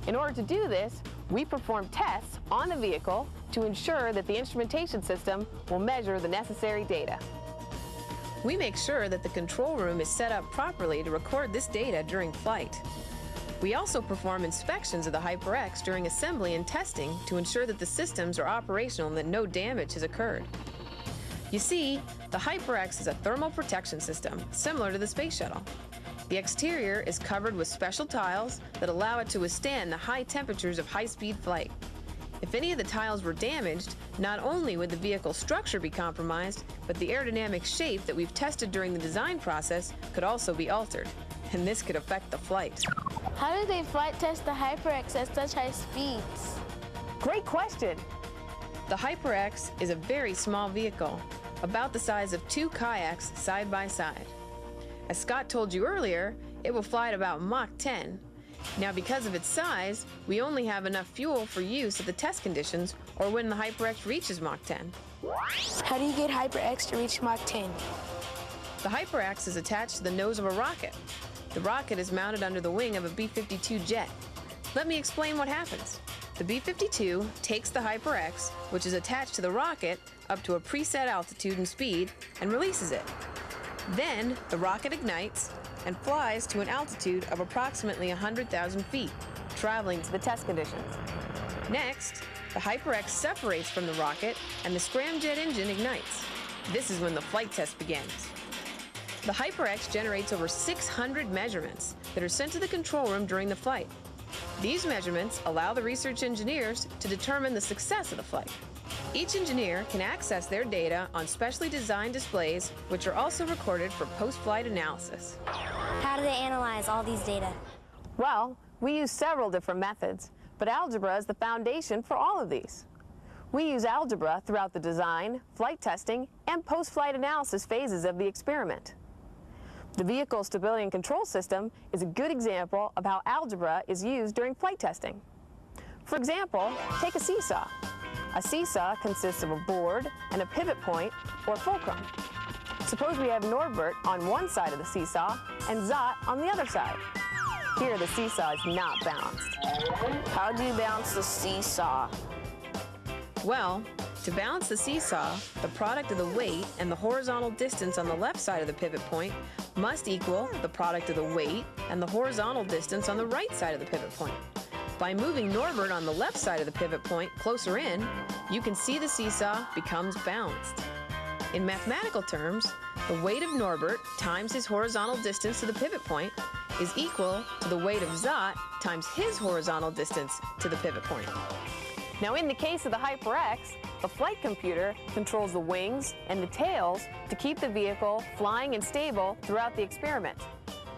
In order to do this, we perform tests on the vehicle to ensure that the instrumentation system will measure the necessary data. We make sure that the control room is set up properly to record this data during flight. We also perform inspections of the HyperX during assembly and testing to ensure that the systems are operational and that no damage has occurred. You see, the HyperX is a thermal protection system, similar to the space shuttle. The exterior is covered with special tiles that allow it to withstand the high temperatures of high-speed flight. If any of the tiles were damaged, not only would the vehicle structure be compromised, but the aerodynamic shape that we've tested during the design process could also be altered, and this could affect the flight. How do they flight test the HyperX at such high speeds? Great question. The HyperX is a very small vehicle, about the size of 2 kayaks side by side. As Scott told you earlier, it will fly at about Mach 10. Now, because of its size, we only have enough fuel for use at the test conditions or when the HyperX reaches Mach 10. How do you get HyperX to reach Mach 10? The HyperX is attached to the nose of a rocket. The rocket is mounted under the wing of a B-52 jet. Let me explain what happens. The B-52 takes the HyperX, which is attached to the rocket, up to a preset altitude and speed, and releases it. Then, the rocket ignites and flies to an altitude of approximately 100,000 feet, traveling to the test conditions. Next, the HyperX separates from the rocket and the scramjet engine ignites. This is when the flight test begins. The HyperX generates over 600 measurements that are sent to the control room during the flight. These measurements allow the research engineers to determine the success of the flight. Each engineer can access their data on specially designed displays, which are also recorded for post-flight analysis. How do they analyze all these data? Well, we use several different methods, but algebra is the foundation for all of these. We use algebra throughout the design, flight testing, and post-flight analysis phases of the experiment. The Vehicle Stability and Control System is a good example of how algebra is used during flight testing. For example, take a seesaw. A seesaw consists of a board and a pivot point, or fulcrum. Suppose we have Norbert on one side of the seesaw and Zot on the other side. Here, the seesaw is not balanced. How do you balance the seesaw? Well, to balance the seesaw, the product of the weight and the horizontal distance on the left side of the pivot point must equal the product of the weight and the horizontal distance on the right side of the pivot point. By moving Norbert on the left side of the pivot point closer in, you can see the seesaw becomes balanced. In mathematical terms, the weight of Norbert times his horizontal distance to the pivot point is equal to the weight of Zot times his horizontal distance to the pivot point. Now, in the case of the HyperX, the flight computer controls the wings and the tails to keep the vehicle flying and stable throughout the experiment.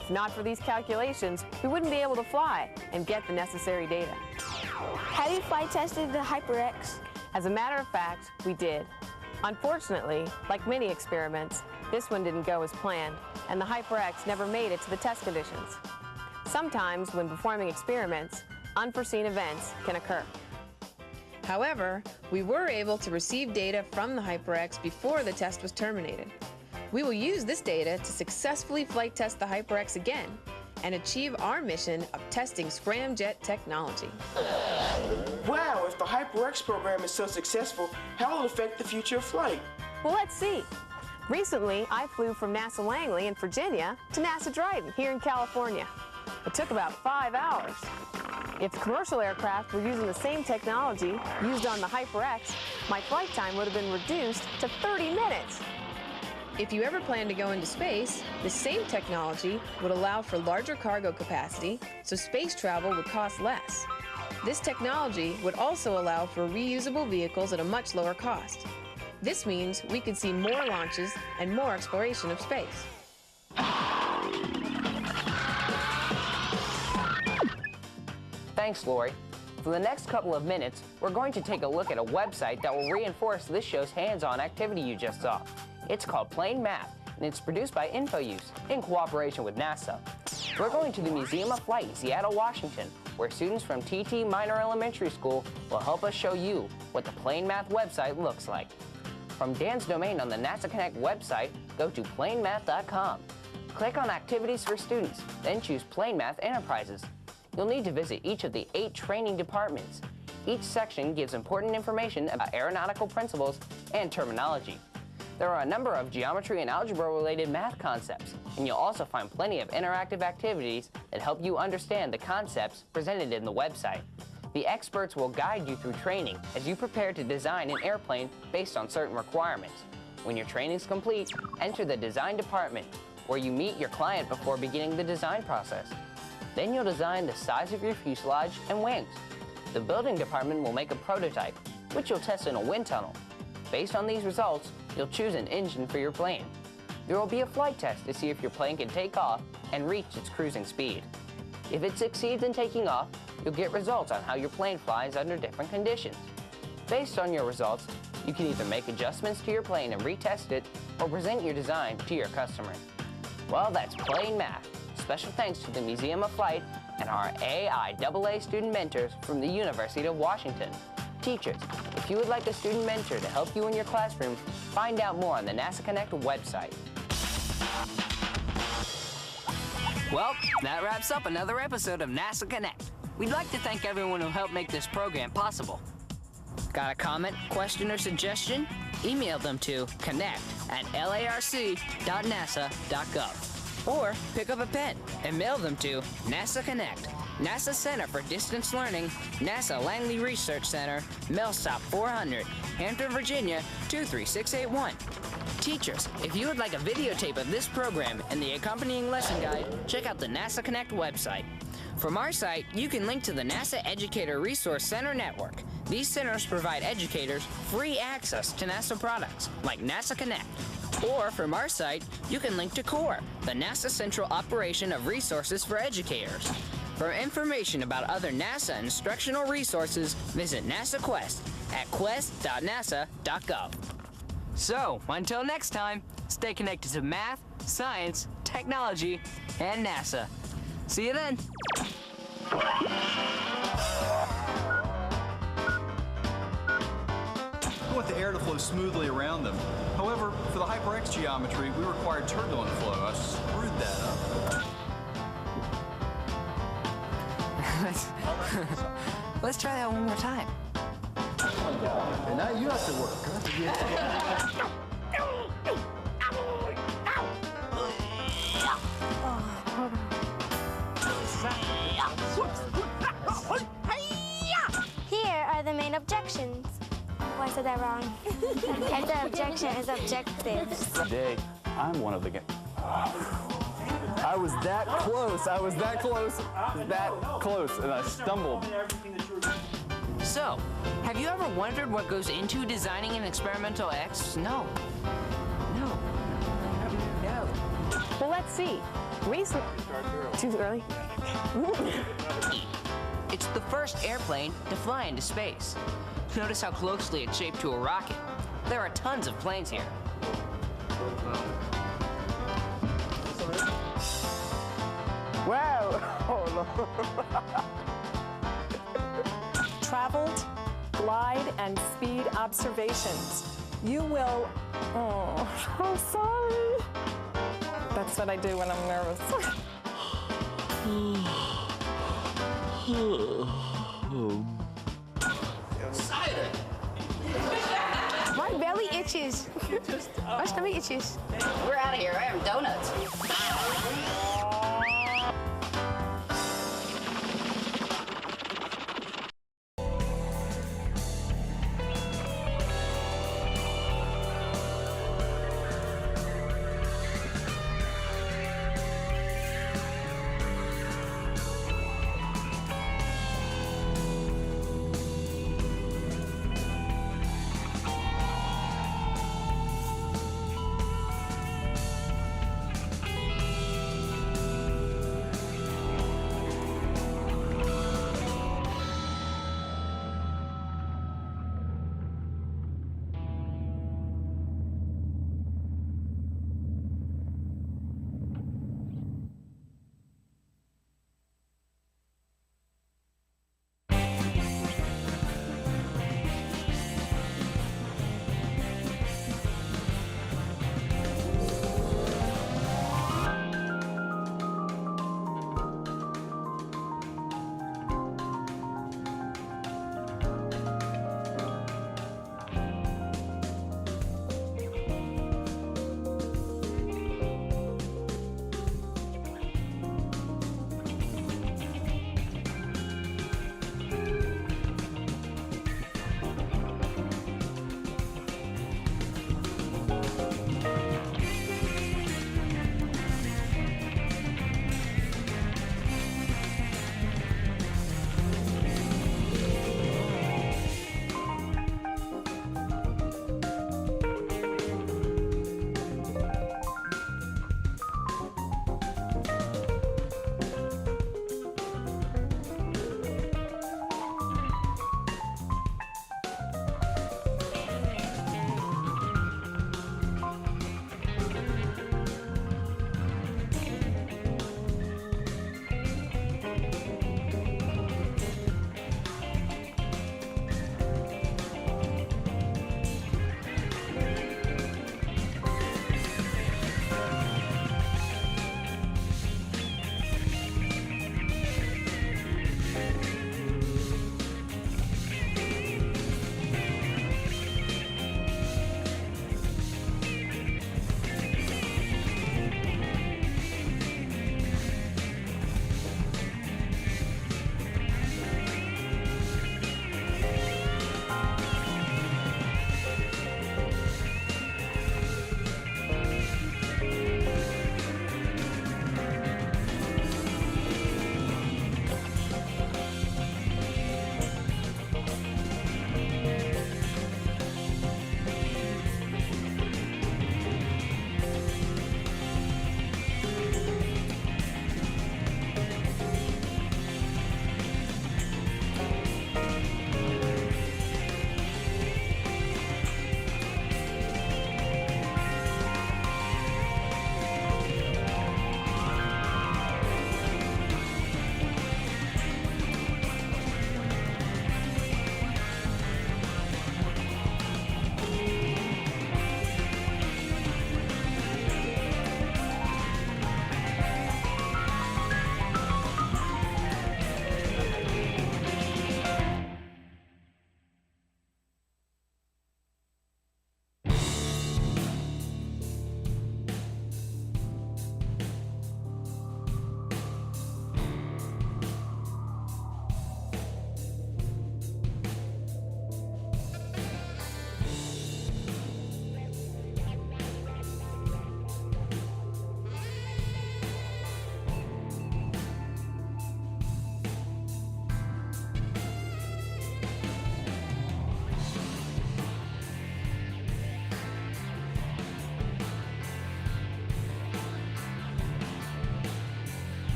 If not for these calculations, we wouldn't be able to fly and get the necessary data. How do you flight test the HyperX? As a matter of fact, we did. Unfortunately, like many experiments, this one didn't go as planned, and the HyperX never made it to the test conditions. Sometimes, when performing experiments, unforeseen events can occur. However, we were able to receive data from the HyperX before the test was terminated. We will use this data to successfully flight test the HyperX again and achieve our mission of testing scramjet technology. Wow, if the HyperX program is so successful, how will it affect the future of flight? Well, let's see. Recently, I flew from NASA Langley in Virginia to NASA Dryden here in California. It took about 5 hours. If commercial aircraft were using the same technology used on the HyperX, my flight time would have been reduced to 30 minutes. If you ever plan to go into space, the same technology would allow for larger cargo capacity, so space travel would cost less. This technology would also allow for reusable vehicles at a much lower cost. This means we could see more launches and more exploration of space. Thanks, Lori. For the next couple of minutes, we're going to take a look at a website that will reinforce this show's hands-on activity you just saw. It's called Plain Math, and it's produced by InfoUse in cooperation with NASA. We're going to the Museum of Flight in Seattle, Washington, where students from TT Minor Elementary School will help us show you what the Plain Math website looks like. From Dan's domain on the NASA Connect website, go to plainmath.com. Click on Activities for Students, then choose Plain Math Enterprises. You'll need to visit each of the 8 training departments. Each section gives important information about aeronautical principles and terminology. There are a number of geometry and algebra-related math concepts, and you'll also find plenty of interactive activities that help you understand the concepts presented in the website. The experts will guide you through training as you prepare to design an airplane based on certain requirements. When your training's complete, enter the design department, where you meet your client before beginning the design process. Then you'll design the size of your fuselage and wings. The building department will make a prototype, which you'll test in a wind tunnel. Based on these results, you'll choose an engine for your plane. There will be a flight test to see if your plane can take off and reach its cruising speed. If it succeeds in taking off, you'll get results on how your plane flies under different conditions. Based on your results, you can either make adjustments to your plane and retest it, or present your design to your customers. Well, that's plain math. Special thanks to the Museum of Flight and our AIAA student mentors from the University of Washington. Teachers, if you would like a student mentor to help you in your classroom, find out more on the NASA Connect website. Well, that wraps up another episode of NASA Connect. We'd like to thank everyone who helped make this program possible. Got a comment, question, or suggestion? Email them to connect@larc.nasa.gov. Or pick up a pen and mail them to NASA Connect, NASA Center for Distance Learning, NASA Langley Research Center, Mail Stop 400, Hampton, Virginia 23681. Teachers, if you would like a videotape of this program and the accompanying lesson guide, check out the NASA Connect website. From our site, you can link to the NASA Educator Resource Center Network. These centers provide educators free access to NASA products like NASA Connect. Or from our site, you can link to CORE, the NASA Central Operation of Resources for Educators. For information about other NASA instructional resources, visit NASA Quest at quest.nasa.gov. So, until next time, stay connected to math, science, technology, and NASA. See you then. We want the air to flow smoothly around them. However, for the HyperX geometry, we required turbulent flow. I screwed that up. Let's try that one more time. And now you have to work. Here are the main objections. Oh, I said that wrong. And the objection is objectives. Today, I'm one of the guys. I was that close. I was that close. That close, and I stumbled. So, have you ever wondered what goes into designing an experimental X? No. Well, let's see. Too early? It's the first airplane to fly into space. Notice how closely it's shaped to a rocket. There are tons of planes here. Wow! Oh, no. Traveled, glide, and speed observations. You will, oh, I'm sorry. That's what I do when I'm nervous. My belly itches. My stomach itches. We're out of here. I have donuts.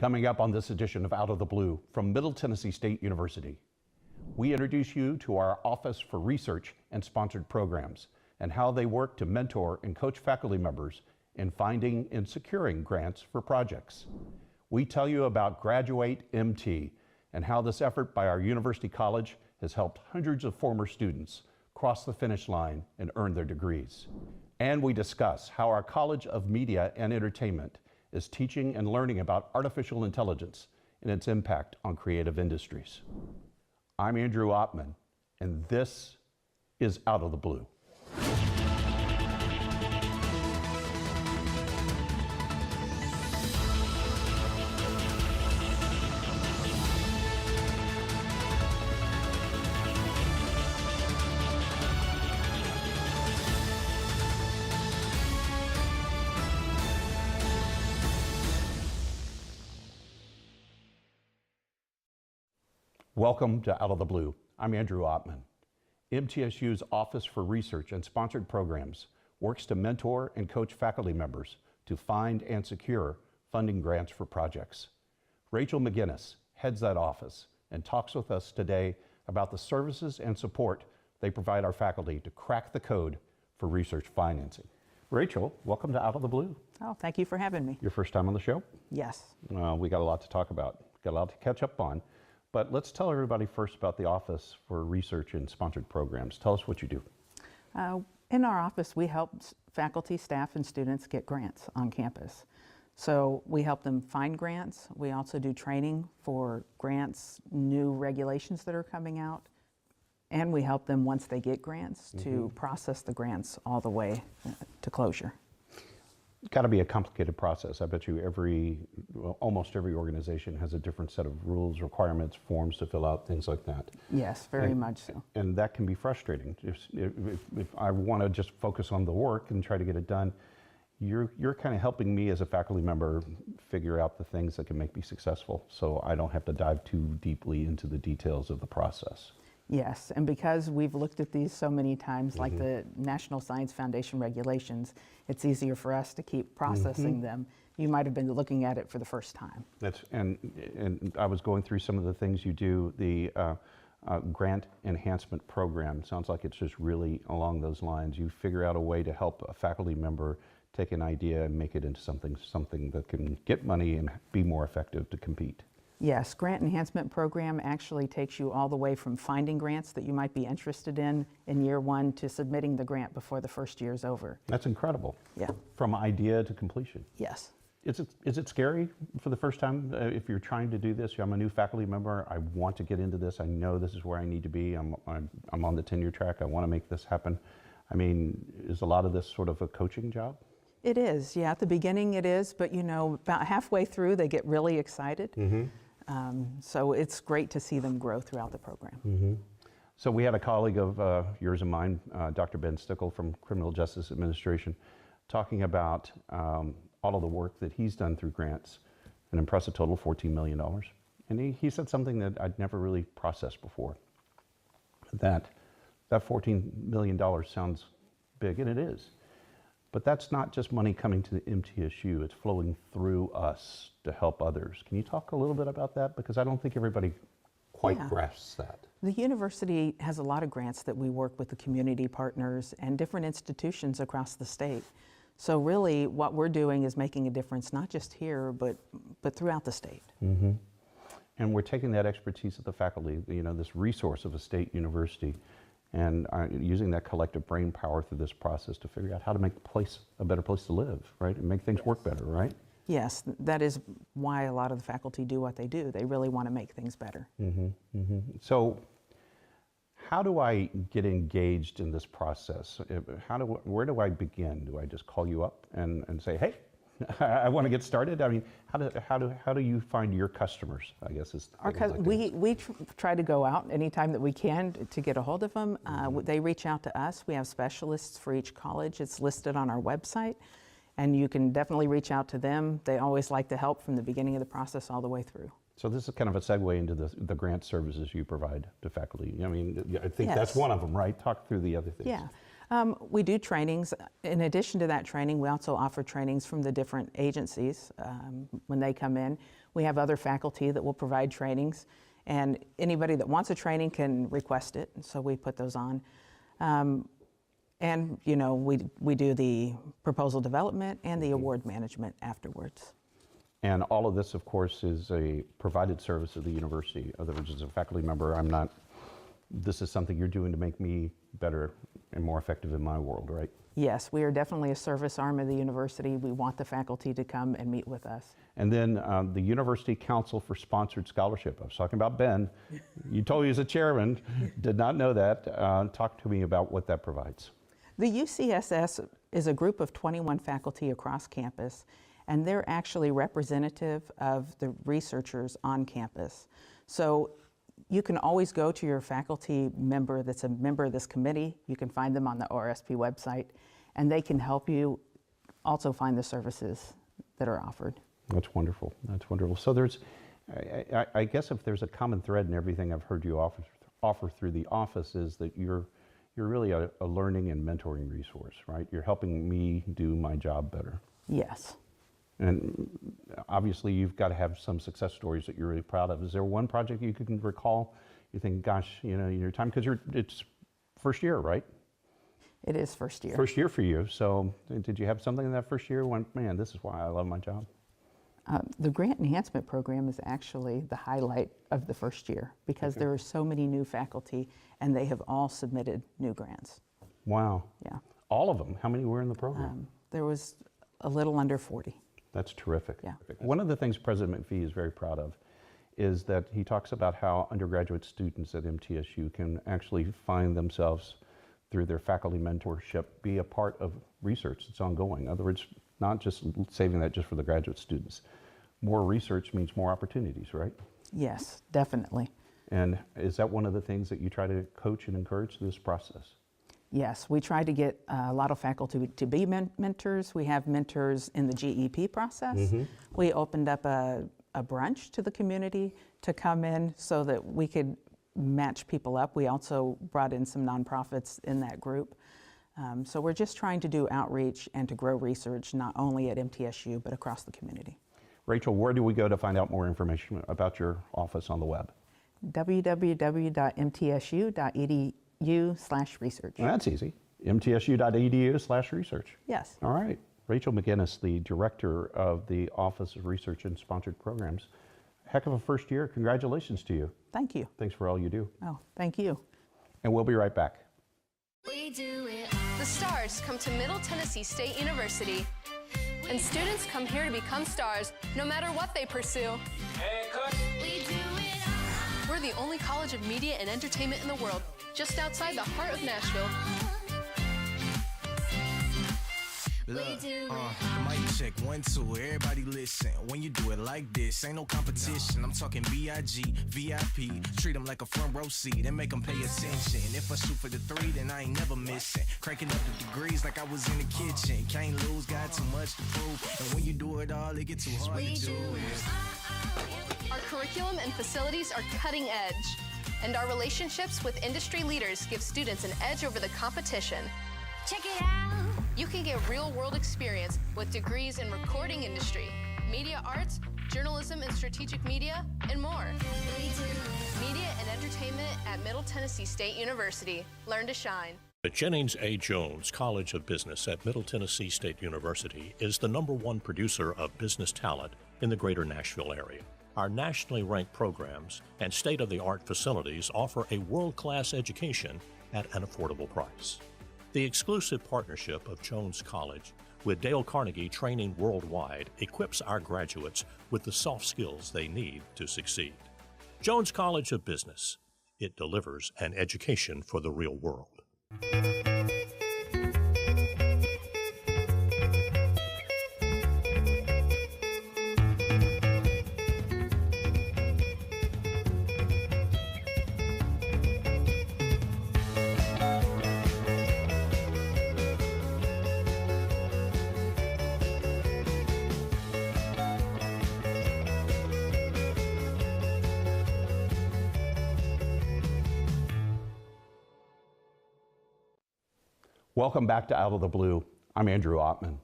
Coming up on this edition of Out of the Blue from Middle Tennessee State University, we introduce you to our Office for Research and Sponsored Programs and how they work to mentor and coach faculty members in finding and securing grants for projects. We tell you about Graduate MT and how this effort by our university college has helped hundreds of former students cross the finish line and earn their degrees. And we discuss how our College of Media and Entertainment is teaching and learning about artificial intelligence and its impact on creative industries. I'm Andrew Ottman, and this is Out of the Blue. Welcome to Out of the Blue. I'm Andrew Ottman. MTSU's Office for Research and Sponsored Programs works to mentor and coach faculty members to find and secure funding grants for projects. Rachel McGinnis heads that office and talks with us today about the services and support they provide our faculty to crack the code for research financing. Rachel, welcome to Out of the Blue. Oh, thank you for having me. Your first time on the show? Yes. We got a lot to talk about, got a lot to catch up on. But let's tell everybody first about the Office for Research and Sponsored Programs. Tell us what you do. In our office, we help faculty, staff, and students get grants on campus. So we help them find grants. We also do training for grants, new regulations that are coming out. And we help them, once they get grants, to process the grants all the way to closure. It's got to be a complicated process. I bet you almost every organization has a different set of rules, requirements, forms to fill out, things like that. Yes, very much so. And that can be frustrating. If I want to just focus on the work and try to get it done, you're kind of helping me as a faculty member figure out the things that can make me successful, so I don't have to dive too deeply into the details of the process. Yes, and because we've looked at these so many times, like the National Science Foundation regulations, it's easier for us to keep processing them. You might have been looking at it for the first time. And I was going through some of the things you do. The grant enhancement program sounds like it's just really along those lines. You figure out a way to help a faculty member take an idea and make it into something that can get money and be more effective to compete. Yes, Grant Enhancement Program actually takes you all the way from finding grants that you might be interested in year one to submitting the grant before the first year is over. That's incredible. Yeah. From idea to completion. Yes. Is it scary for the first time if you're trying to do this? I'm a new faculty member. I want to get into this. I know this is where I need to be. I'm on the tenure track. I want to make this happen. I mean, is a lot of this sort of a coaching job? It is. Yeah, at the beginning it is, but about halfway through they get really excited. So it's great to see them grow throughout the program. So we had a colleague of yours and mine, Dr. Ben Stickle from Criminal Justice Administration, talking about all of the work that he's done through grants, an impressive total of $14 million. And he said something that I'd never really processed before, that $14 million sounds big, and it is. But that's not just money coming to the MTSU, it's flowing through us to help others. Can you talk a little bit about that? Because I don't think everybody quite grasps that. The university has a lot of grants that we work with the community partners and different institutions across the state. So really what we're doing is making a difference not just here, but throughout the state. And we're taking that expertise of the faculty, this resource of a state university, and using that collective brain power through this process to figure out how to make the place a better place to live, right? And make things work better, right? Yes, that is why a lot of the faculty do what they do. They really want to make things better. So how do I get engaged in this process? Where do I begin? Do I just call you up and say, hey, I want to get started? I mean, how do you find your customers, I guess is we try to go out anytime that we can to get a hold of them. They reach out to us. We have specialists for each college. It's listed on our website, and you can definitely reach out to them. They always like to help from the beginning of the process all the way through. So this is kind of a segue into the grant services you provide to faculty. I mean, I think that's one of them, right? Talk through the other things. Yeah. We do trainings. In addition to that training, we also offer trainings from the different agencies when they come in. We have other faculty that will provide trainings, and anybody that wants a training can request it, so we put those on. And you know, we do the proposal development and the award management afterwards. And all of this, of course, is a provided service of the university. In other words, as a faculty member, this is something you're doing to make me better and more effective in my world, right? Yes, we are definitely a service arm of the university. We want the faculty to come and meet with us. And then the University Council for Sponsored Scholarship. I was talking about Ben. You told me he's a chairman. Did not know that. Talk to me about what that provides. The UCSS is a group of 21 faculty across campus, and they're actually representative of the researchers on campus. So you can always go to your faculty member that's a member of this committee. You can find them on the ORSP website, and they can help you also find the services that are offered. That's wonderful. That's wonderful. So there's, I guess if there's a common thread in everything I've heard you offer through the office is that you're really a learning and mentoring resource, right? You're helping me do my job better. Yes. And obviously you've got to have some success stories that you're really proud of. Is there one project you can recall? You think, gosh, you know, your time, because it's first year, right? It is first year. First year for you. So did you have something in that first year when, man, this is why I love my job? The grant enhancement program is actually the highlight of the first year because there are so many new faculty and they have all submitted new grants. Wow. Yeah. All of them? How many were in the program? There was a little under 40. That's terrific. Yeah. One of the things President McPhee is very proud of is that he talks about how undergraduate students at MTSU can actually find themselves through their faculty mentorship, be a part of research that's ongoing. In other words, not just saving that just for the graduate students. More research means more opportunities, right? Yes, definitely. And is that one of the things that you try to coach and encourage through this process? Yes, we try to get a lot of faculty to be mentors. We have mentors in the GEP process. We opened up a brunch to the community to come in so that we could match people up. We also brought in some nonprofits in that group. So we're just trying to do outreach and to grow research, not only at MTSU, but across the community. Rachel, where do we go to find out more information about your office on the web? www.mtsu.edu/research. Well, that's easy. mtsu.edu/research. Yes. All right. Rachel McGinnis, the director of the Office of Research and Sponsored Programs. Heck of a first year. Congratulations to you. Thank you. Thanks for all you do. Oh, thank you. And we'll be right back. The stars come to Middle Tennessee State University, and students come here to become stars no matter what they pursue. We're the only college of media and entertainment in the world, just outside the heart of Nashville. Look, mic check, 1, 2, everybody listen. When you do it like this, ain't no competition. I'm talking BIG, VIP. Treat them like a front row seat and make them pay attention. If I shoot for the 3, then I ain't never missing. Cranking up the degrees like I was in the kitchen. Can't lose, got too much to prove. And when you do it all, it gets too hard to do it. Our curriculum and facilities are cutting edge, and our relationships with industry leaders give students an edge over the competition. Check it out! You can get real-world experience with degrees in recording industry, media arts, journalism and strategic media, and more. Media and entertainment at Middle Tennessee State University. Learn to shine. The Jennings A. Jones College of Business at Middle Tennessee State University is the #1 producer of business talent in the greater Nashville area. Our nationally ranked programs and state-of-the-art facilities offer a world-class education at an affordable price. The exclusive partnership of Jones College with Dale Carnegie Training Worldwide equips our graduates with the soft skills they need to succeed. Jones College of Business. It delivers an education for the real world. Welcome back to Out of the Blue. I'm Andrew Ottman.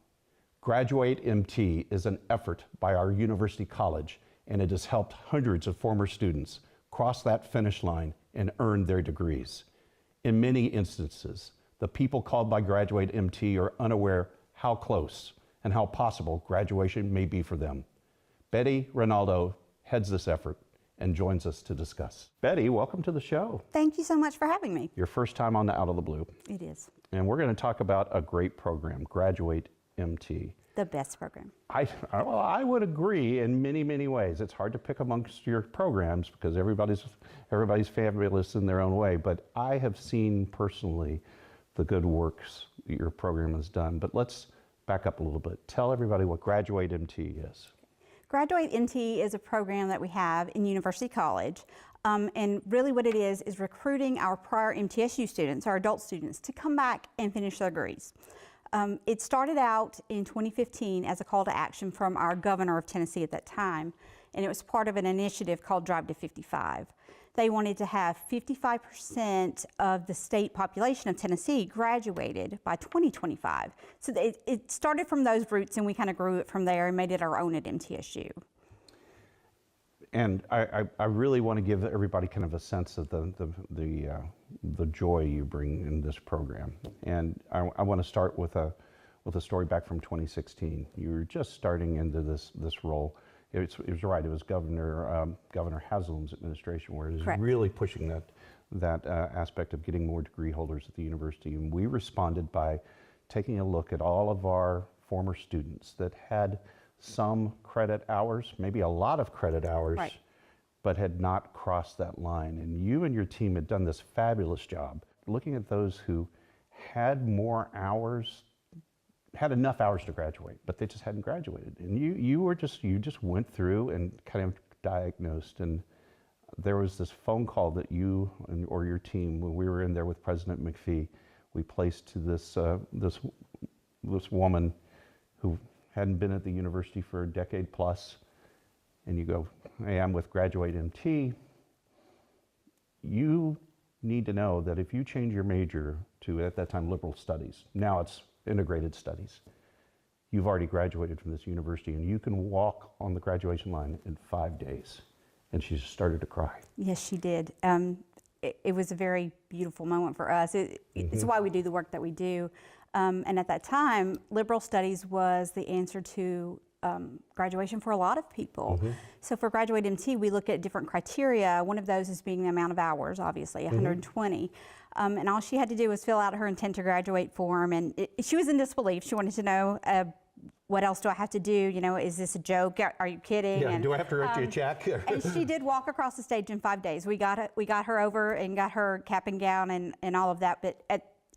Graduate MT is an effort by our University College and it has helped hundreds of former students cross that finish line and earn their degrees. In many instances, the people called by Graduate MT are unaware how close and how possible graduation may be for them. Betty Ronaldo heads this effort and joins us to discuss. Betty, welcome to the show. Thank you so much for having me. Your first time on the Out of the Blue. It is. And we're going to talk about a great program, Graduate MT. The best program. I would agree in many, many ways. It's hard to pick amongst your programs because everybody's fabulous in their own way, but I have seen personally the good works that your program has done. But let's back up a little bit. Tell everybody what Graduate MT is. Graduate MT is a program that we have in University College. And really what it is recruiting our prior MTSU students, our adult students, to come back and finish their degrees. It started out in 2015 as a call to action from our governor of Tennessee at that time, and it was part of an initiative called Drive to 55. They wanted to have 55% of the state population of Tennessee graduated by 2025. So it started from those roots, and we kind of grew it from there and made it our own at MTSU. And I really want to give everybody kind of a sense of the joy you bring in this program. And I want to start with a story back from 2016. You were just starting into this role. It was right. It was Governor Haslam's administration where it was Correct. Really pushing that aspect of getting more degree holders at the university. And we responded by taking a look at all of our former students that had some credit hours, maybe a lot of credit hours, right, but had not crossed that line. And you and your team had done this fabulous job looking at those who had more hours, had enough hours to graduate, but they just hadn't graduated. And you just went through and kind of diagnosed. And there was this phone call that you or your team, when we were in there with President McPhee, we placed to this woman who hadn't been at the university for a decade plus, and you go, hey, I'm with Graduate MT. You need to know that if you change your major to, at that time, liberal studies, now it's integrated studies, you've already graduated from this university and you can walk on the graduation line in 5 days. And she just started to cry. Yes, she did. It was a very beautiful moment for us. It's why we do the work that we do. And at that time, liberal studies was the answer to graduation for a lot of people. So for Graduate MT, we look at different criteria. One of those is being the amount of hours, obviously, 120. And all she had to do was fill out her intent to graduate form. And she was in disbelief. She wanted to know, what else do I have to do? You know, is this a joke? Are you kidding? Yeah, and, do I have to write you a check? And she did walk across the stage in 5 days. We got her over and got her cap and gown and all of that. But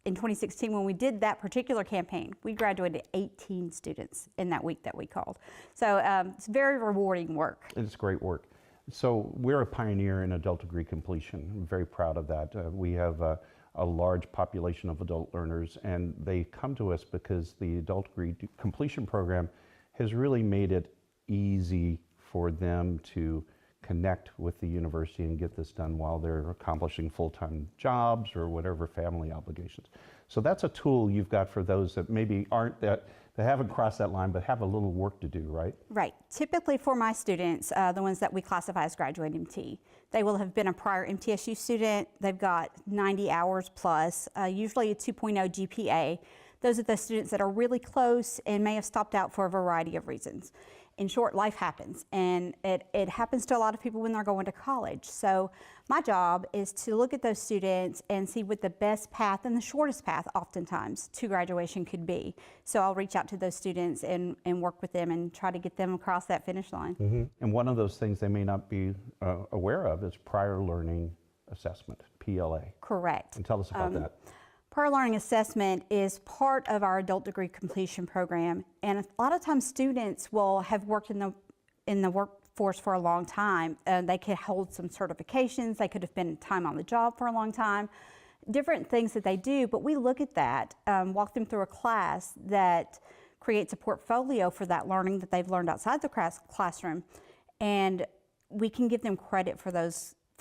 in 2016, when we did that particular campaign, we graduated 18 students in that week that we called. So it's very rewarding work. It's great work. So we're a pioneer in adult degree completion. I'm very proud of that. We have a large population of adult learners, and they come to us because the adult degree completion program has really made it easy for them to connect with the university and get this done while they're accomplishing full-time jobs or whatever family obligations. So that's a tool you've got for those that maybe they haven't crossed that line but have a little work to do, right? Right. Typically for my students, the ones that we classify as Graduate MT, they will have been a prior MTSU student. They've got 90 hours plus, usually a 2.0 GPA. Those are the students that are really close and may have stopped out for a variety of reasons. In short, life happens, and it happens to a lot of people when they're going to college. So my job is to look at those students and see what the best path and the shortest path oftentimes to graduation could be. So I'll reach out to those students and work with them and try to get them across that finish line. And one of those things they may not be aware of is prior learning assessment, PLA. Correct. And tell us about that. Prior learning assessment is part of our adult degree completion program, and a lot of times students will have worked in the workforce for a long time. They could hold some certifications, they could have been time on the job for a long time, different things that they do, but we look at that, walk them through a class that creates a portfolio for that learning that they've learned outside the classroom, and we can give them credit for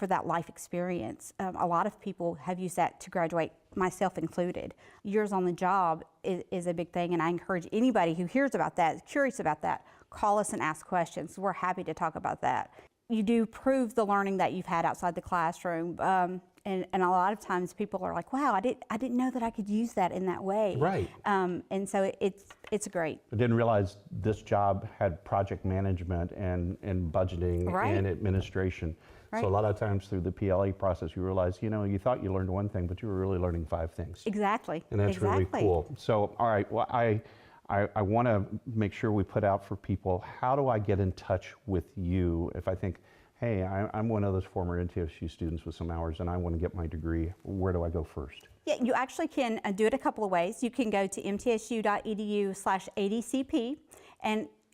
for that life experience. A lot of people have used that to graduate, myself included. Years on the job is a big thing, and I encourage anybody who hears about that, is curious about that, call us and ask questions. We're happy to talk about that. You do prove the learning that you've had outside the classroom, and a lot of times people are like, wow, I didn't know that I could use that in that way. Right. And so it's great. I didn't realize this job had project management and budgeting Right. and administration. Right. So a lot of times through the PLA process, you realize, you thought you learned one thing, but you were really learning 5 things. Exactly. And that's really cool. So, all right, well, I want to make sure we put out for people, how do I get in touch with you if I think, hey, I'm one of those former MTSU students with some hours and I want to get my degree, where do I go first? Yeah, you actually can do it a couple of ways. You can go to mtsu.edu/ADCP,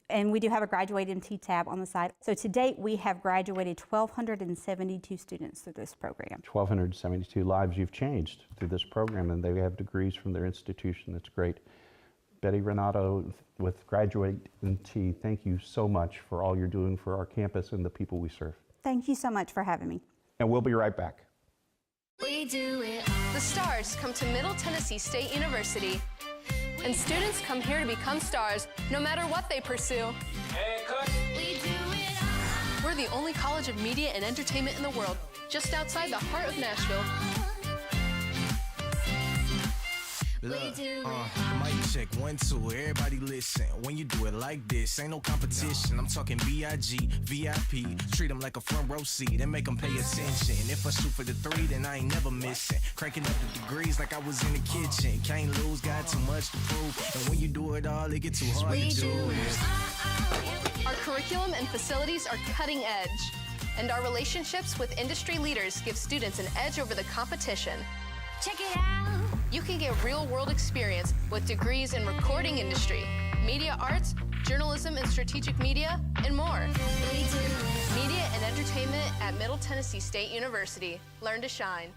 and we do have a Graduate MT tab on the site. So to date, we have graduated 1,272 students through this program. 1,272 lives you've changed through this program, and they have degrees from their institution. That's great. Betty Renato with Graduate MT, thank you so much for all you're doing for our campus and the people we serve. Thank you so much for having me. And we'll be right back. We do it. The stars come to Middle Tennessee State University, and students come here to become stars no matter what they pursue. We do it all. We're the only college of media and entertainment in the world, just outside the heart of Nashville. Look, mic check, 1, 2, everybody listen. When you do it like this, ain't no competition. I'm talking B.I.G., VIP. Treat them like a front row seat and make them pay attention. If I shoot for the 3, then I ain't never missing. Cranking up the degrees like I was in the kitchen. Can't lose, got too much to prove. And when you do it all, it get too hard to do it. Our curriculum and facilities are cutting edge, and our relationships with industry leaders give students an edge over the competition. Check it out. You can get real-world experience with degrees in recording industry, media arts, journalism and strategic media, and more. Media and entertainment at Middle Tennessee State University. Learn to shine.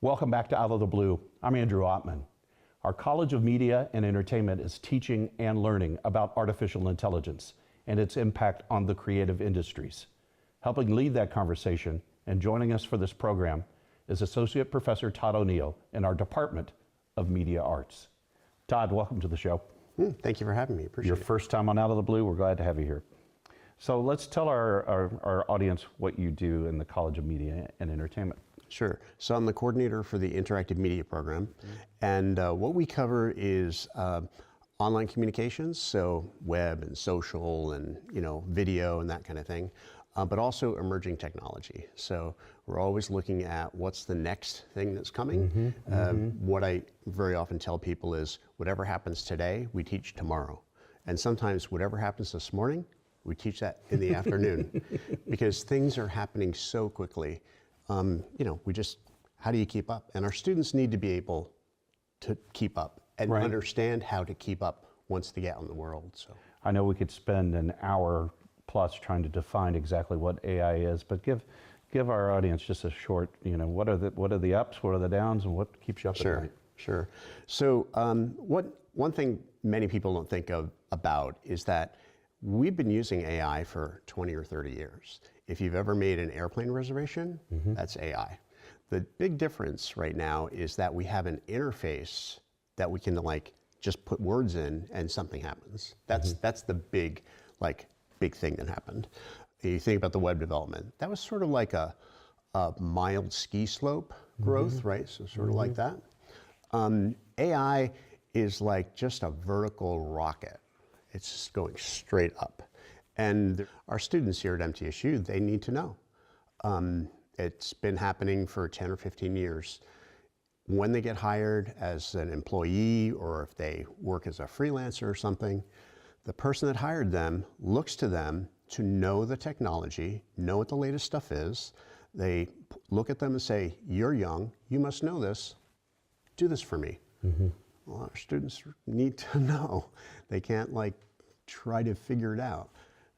Welcome back to Out of the Blue. I'm Andrew Ottman. Our College of Media and Entertainment is teaching and learning about artificial intelligence and its impact on the creative industries. Helping lead that conversation and joining us for this program is Associate Professor Todd O'Neill in our Department of Media Arts. Todd, welcome to the show. Thank you for having me. Appreciate Your it. first time on Out of the Blue. We're glad to have you here. So let's tell our audience what you do in the College of Media and Entertainment. Sure. So I'm the coordinator for the Interactive Media Program, and what we cover is online communications, so web and social and video and that kind of thing, but also emerging technology. So we're always looking at what's the next thing that's coming. What I very often tell people is whatever happens today, we teach tomorrow. And sometimes whatever happens this morning, we teach that in the afternoon because things are happening so quickly. How do you keep up? And our students need to be able to keep up and understand how to keep up once they get out in the world. So I know we could spend an hour plus trying to define exactly what AI is, but give our audience just a short, what are the ups, what are the downs, and what keeps you up at night? Sure. So one thing many people don't think about is that we've been using AI for 20 or 30 years. If you've ever made an airplane reservation, that's AI. The big difference right now is that we have an interface that we can just put words in and something happens. That's the big thing that happened. you think about the web development, that was sort of like a mild ski slope growth, right? So sort of like that. AI is like just a vertical rocket. It's just going straight up. And our students here at MTSU, they need to know. It's been happening for 10 or 15 years. When they get hired as an employee or if they work as a freelancer or something, the person that hired them looks to them to know the technology, know what the latest stuff is. They look at them and say, you're young, you must know this, do this for me. Well, our students need to know. They can't like try to figure it out.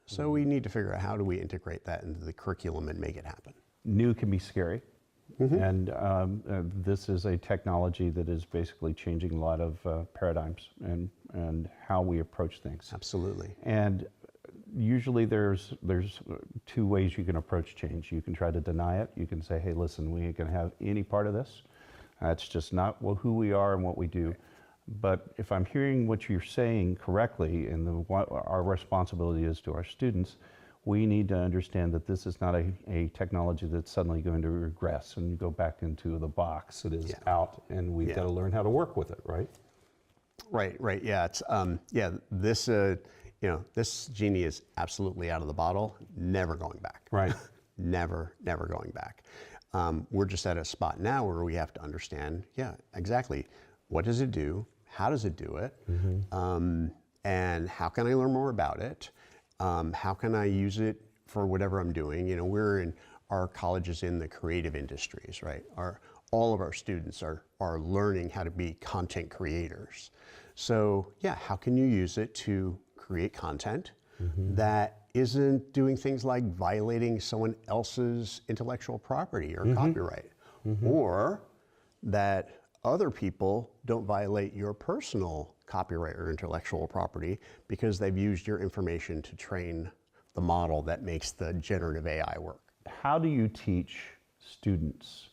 So we need to figure out how do we integrate that into the curriculum and make it happen. New can be scary. And this is a technology that is basically changing a lot of paradigms and how we approach things. Absolutely. And usually there's two ways you can approach change. You can try to deny it. You can say, hey, listen, we ain't gonna have any part of this. That's just not who we are and what we do. But if I'm hearing what you're saying correctly, and what our responsibility is to our students, we need to understand that this is not a technology that's suddenly going to regress and go back into the box. It is out, and we've got to learn how to work with it, right? Right. Yeah. It's this this genie is absolutely out of the bottle, never going back. Right. never going back. We're just at a spot now where we have to understand, exactly, what does it do? How does it do it? And how can I learn more about it? How can I use it for whatever I'm doing? You know, our college is in the creative industries, right? All of our students are learning how to be content creators. So how can you use it to create content that isn't doing things like violating someone else's intellectual property or copyright, or that other people don't violate your personal copyright or intellectual property because they've used your information to train the model that makes the generative AI work. How do you teach students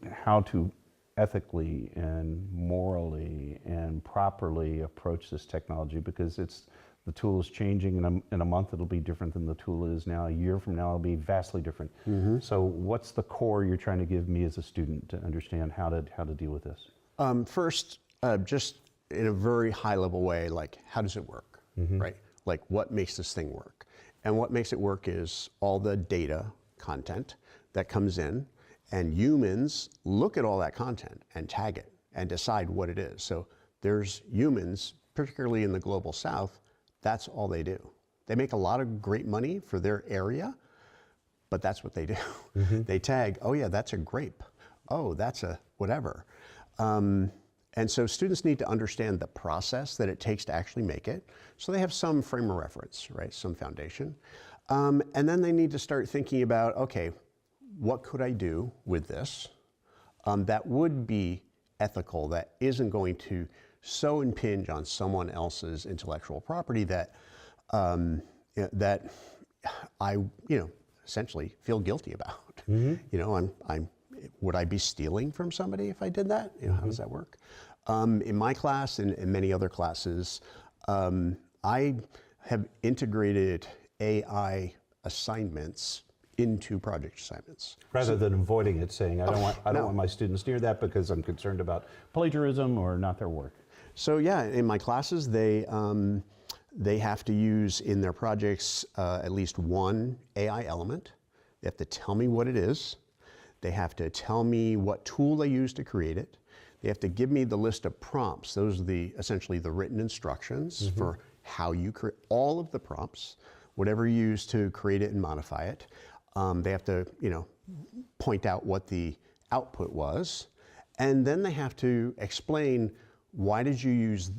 how to ethically and morally and properly approach this technology? Because the tool is changing. In a month it'll be different than the tool is now. A year from now it'll be vastly different. So what's the core you're trying to give me as a student to understand how to deal with this? First, just in a very high level way, like how does it work, right? Like what makes this thing work? And what makes it work is all the data content that comes in, and humans look at all that content and tag it and decide what it is. So there's humans, particularly in the global South, that's all they do. They make a lot of great money for their area, but that's what they do. They tag, oh yeah, that's a grape. Oh, that's a whatever. And so students need to understand the process that it takes to actually make it. So they have some frame of reference, right? Some foundation. And then they need to start thinking about, okay, what could I do with this that would be ethical, that isn't going to so impinge on someone else's intellectual property that that I, essentially feel guilty about. Would I be stealing from somebody if I did that? How does that work? In my class and in many other classes, I have integrated AI assignments into project assignments. Rather than avoiding it, saying, I don't want my students near that because I'm concerned about plagiarism or not their work. So in my classes, they have to use in their projects at least one AI element. They have to tell me what it is. They have to tell me what tool they use to create it. They have to give me the list of prompts. Those are essentially the written instructions for how you create all of the prompts, whatever you use to create it and modify it. They have to, point out what the output was, and then they have to explain why did you use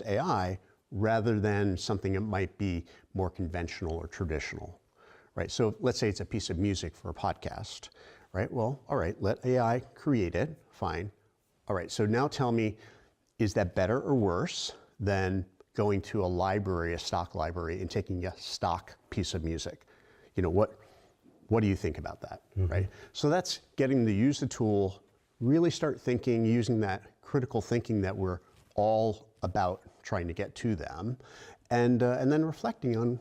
AI, rather than something that might be more conventional or traditional, right? So let's say it's a piece of music for a podcast, right? Well, all right, let AI create it, fine. All right, so now tell me, is that better or worse than going to a library, a stock library, and taking a stock piece of music? What do you think about that, right? So that's getting them to use the tool, really start thinking, using that critical thinking that we're all about trying to get to them, and then reflecting on,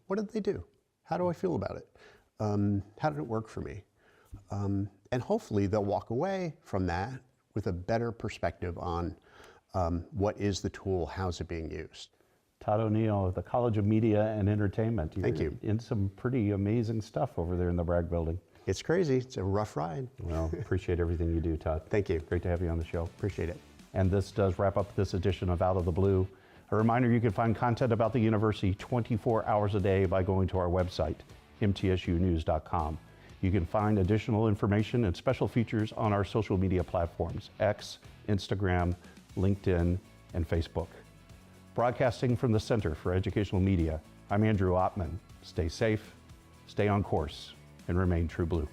what did they do? How do I feel about it? How did it work for me? And hopefully they'll walk away from that with a better perspective on what is the tool, how's it being used. Todd O'Neill of the College of Media and Entertainment. Thank you. In some pretty amazing stuff over there in the Bragg building. It's crazy. It's a rough ride. Well, appreciate everything you do, Todd. Thank you. Great to have you on the show. Appreciate it. And this does wrap up this edition of Out of the Blue. A reminder, you can find content about the university 24 hours a day by going to our website, mtsunews.com. You can find additional information and special features on our social media platforms, X, Instagram, LinkedIn, and Facebook. Broadcasting from the Center for Educational Media, I'm Andrew Ottman. Stay safe, stay on course, and remain true blue.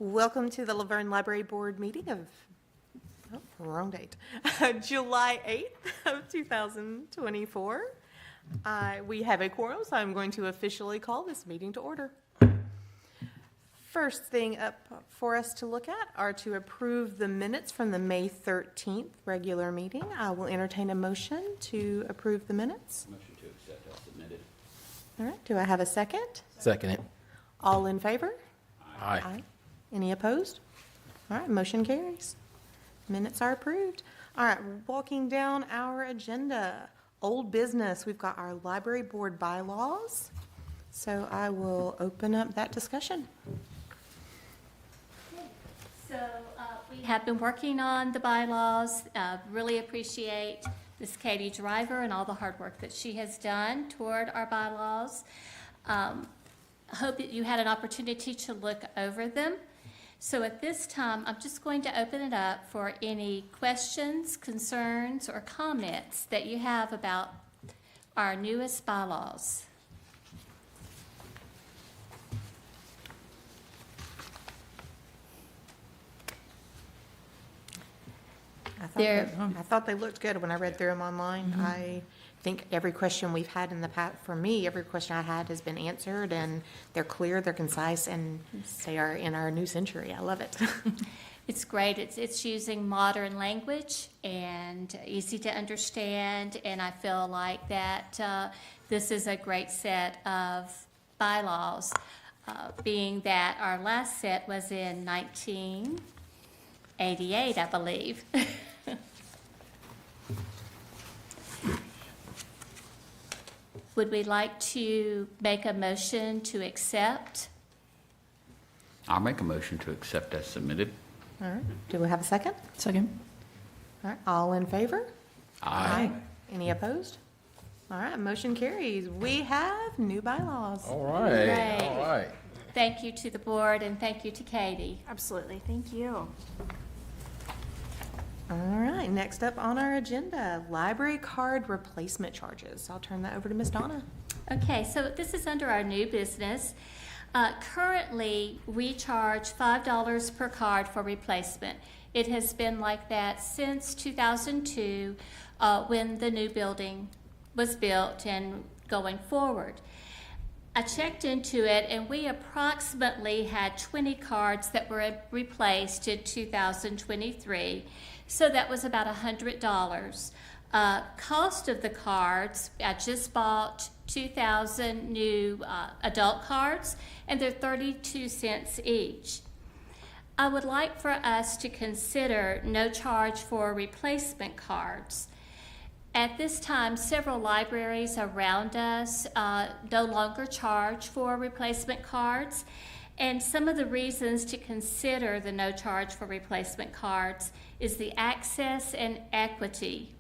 Welcome to the LaVergne Library Board meeting of, wrong date, July 8th of 2024. We have a quorum, so I'm going to officially call this meeting to order. First thing up for us to look at are to approve the minutes from the May 13th regular meeting. I will entertain a motion to approve the minutes. Motion to accept as submitted. All right, do I have a second? Second it. All in favor? Aye. Any opposed? All right, motion carries. Minutes are approved. All right, walking down our agenda, old business, we've got our library board bylaws. So I will open up that discussion. So we have been working on the bylaws. Really appreciate Ms. Katie Driver and all the hard work that she has done toward our bylaws. Hope that you had an opportunity to look over them. So at this time, I'm just going to open it up for any questions, concerns, or comments that you have about our newest bylaws. I thought they looked good when I read through them online. Mm-hmm. I think every question we've had in the past, for me, every question I had has been answered, and they're clear, they're concise, and they are in our new century. I love it. It's great. It's using modern language and easy to understand, and I feel like that this is a great set of bylaws, being that our last set was in 1988, I believe. Would we like to make a motion to accept? I'll make a motion to accept as submitted. All right. Do we have a second? Second. All right. All in favor? Aye. Any opposed? All right. Motion carries. We have new bylaws. All right. Great. All right. Thank you to the board and thank you to Katie. Absolutely. Thank you. All right. Next up on our agenda, library card replacement charges. I'll turn that over to Ms. Donna. Okay, so this is under our new business. Currently, we charge $5 per card for replacement. It has been like that since 2002 when the new building was built and going forward. I checked into it, and we approximately had 20 cards that were replaced in 2023, so that was about $100. Cost of the cards, I just bought 2,000 new adult cards, and they're 32 cents each. I would like for us to consider no charge for replacement cards. At this time, several libraries around us no longer charge for replacement cards, and some of the reasons to consider the no charge for replacement cards is the access and equity.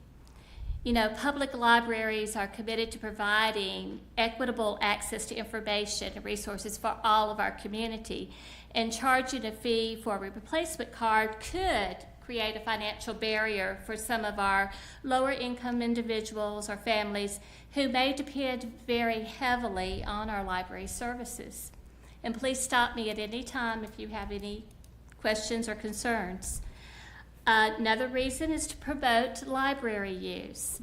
You know, public libraries are committed to providing equitable access to information and resources for all of our community, and charging a fee for a replacement card could create a financial barrier for some of our lower income individuals or families who may depend very heavily on our library services. And please stop me at any time if you have any questions or concerns. Another reason is to promote library use.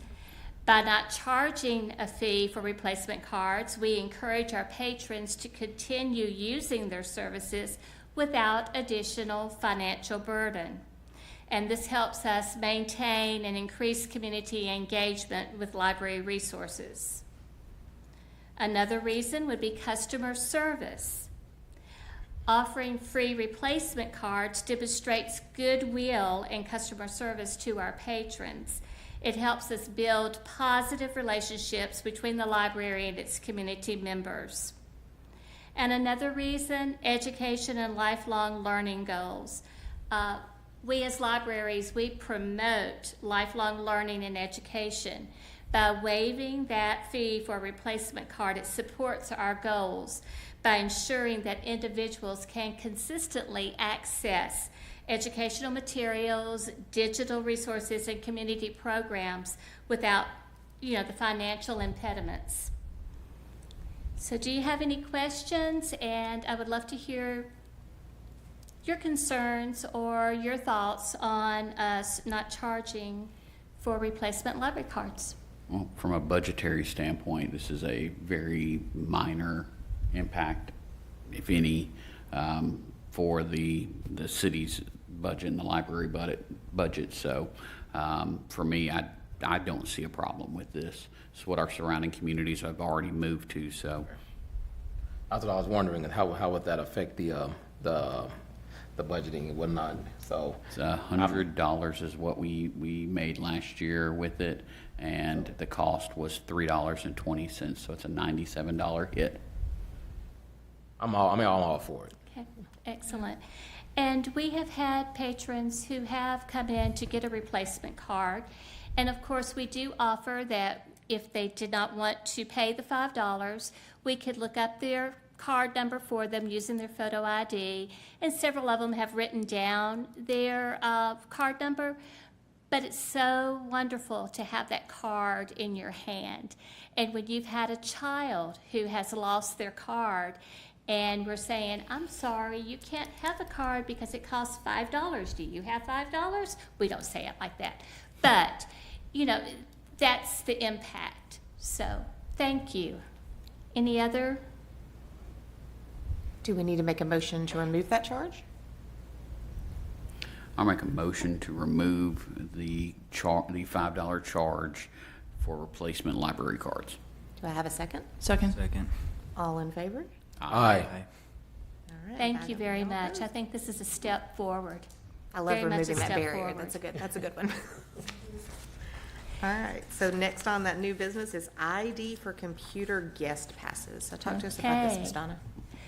By not charging a fee for replacement cards, we encourage our patrons to continue using their services without additional financial burden. And this helps us maintain and increase community engagement with library resources. Another reason would be customer service. Offering free replacement cards demonstrates goodwill and customer service to our patrons. It helps us build positive relationships between the library and its community members. And another reason, education and lifelong learning goals. We as libraries, we promote lifelong learning and education. By waiving that fee for a replacement card, it supports our goals by ensuring that individuals can consistently access educational materials, digital resources, and community programs without, the financial impediments. So do you have any questions? And I would love to hear your concerns or your thoughts on us not charging for replacement library cards. Well, from a budgetary standpoint, this is a very minor impact, if any, for the city's budget and the library budget. So for me, I don't see a problem with this. It's what our surrounding communities have already moved to. So That's what I was wondering, how would that affect the budgeting and whatnot? So it's $100 is what we made last year with it, and the cost was $3.20. So it's a $97 hit. I'm all for it. Okay, excellent. And we have had patrons who have come in to get a replacement card. And of course, we do offer that if they did not want to pay the $5, we could look up their card number for them using their photo ID. And several of them have written down their card number. But it's so wonderful to have that card in your hand. And when you've had a child who has lost their card, and we're saying, I'm sorry, you can't have the card because it costs $5. Do you have $5? We don't say it like that. But, you know, that's the impact. So, thank you. Any other? Do we need to make a motion to remove that charge? I'll make a motion to remove the $5 charge for replacement library cards. Do I have a second? Second. All in favor? Aye. All right. Thank you very much. I think this is a step forward. I love Very much a removing that step barrier. forward. That's a good one. All right, so next on that new business is ID for computer guest passes. So talk to us about this, Okay. Ms. Donna.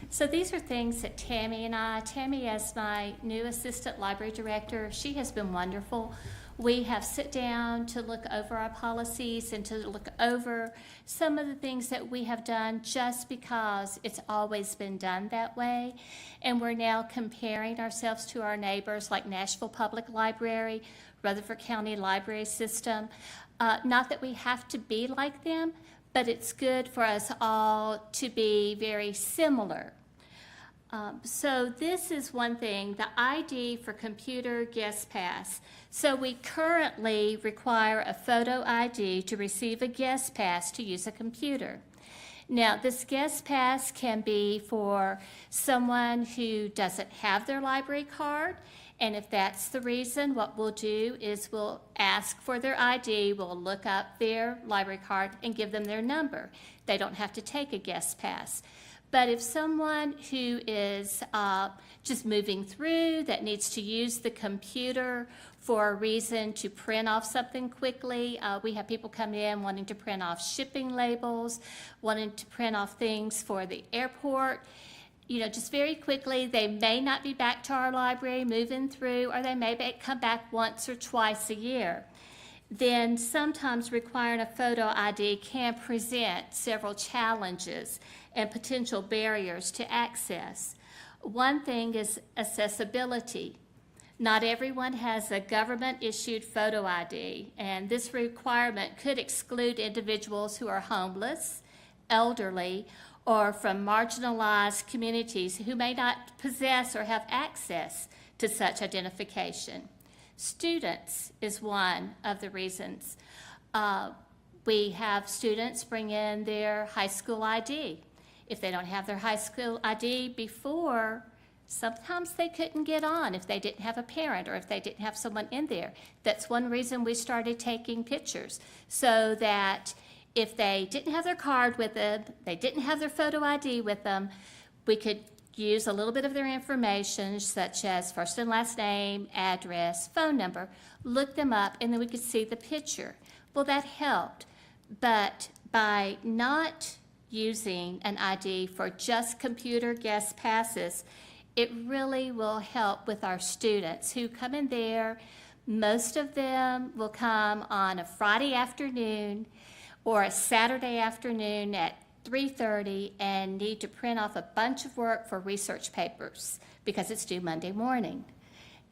So these are things that Tammy, as my new assistant library director, she has been wonderful. We have sit down to look over our policies and to look over some of the things that we have done just because it's always been done that way. And we're now comparing ourselves to our neighbors like Nashville Public Library, Rutherford County Library System. Not that we have to be like them, but it's good for us all to be very similar. So this is one thing, the ID for computer guest pass. So we currently require a photo ID to receive a guest pass to use a computer. Now, this guest pass can be for someone who doesn't have their library card, and if that's the reason, what we'll do is we'll ask for their ID, we'll look up their library card and give them their number. They don't have to take a guest pass. But if someone who is just moving through, that needs to use the computer for a reason to print off something quickly, we have people come in wanting to print off shipping labels, wanting to print off things for the airport, you know, just very quickly. They may not be back to our library moving through, or they may come back once or twice a year. Then sometimes requiring a photo ID can present several challenges and potential barriers to access. One thing is accessibility. Not everyone has a government-issued photo ID, and this requirement could exclude individuals who are homeless, elderly, or from marginalized communities who may not possess or have access to such identification. Students is one of the reasons. We have students bring in their high school ID. If they don't have their high school ID before, sometimes they couldn't get on if they didn't have a parent or if they didn't have someone in there. That's one reason we started taking pictures, so that if they didn't have their card with them, they didn't have their photo ID with them, we could use a little bit of their information, such as first and last name, address, phone number, look them up, and then we could see the picture. Well, that helped. But by not using an ID for just computer guest passes, it really will help with our students who come in there. Most of them will come on a Friday afternoon or a Saturday afternoon at 3:30 and need to print off a bunch of work for research papers because it's due Monday morning.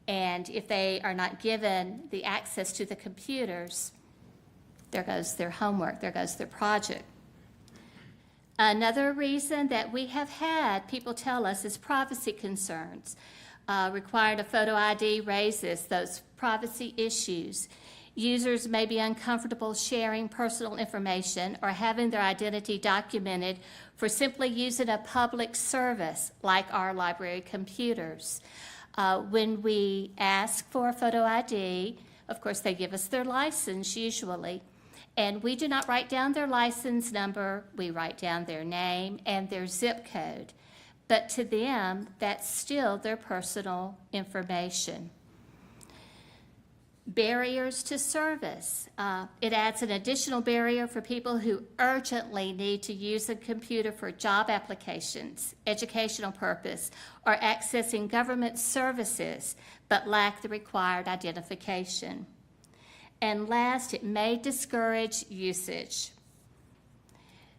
And if they are not given the access to the computers, there goes their homework, there goes their project. Another reason that we have had people tell us is privacy concerns. Requiring a photo ID raises those privacy issues. Users may be uncomfortable sharing personal information or having their identity documented for simply using a public service like our library computers. When we ask for a photo ID, of course, they give us their license usually, and we do not write down their license number. We write down their name and their zip code. But to them, that's still their personal information. Barriers to service. It adds an additional barrier for people who urgently need to use a computer for job applications, educational purpose, or accessing government services, but lack the required identification. And last, it may discourage usage.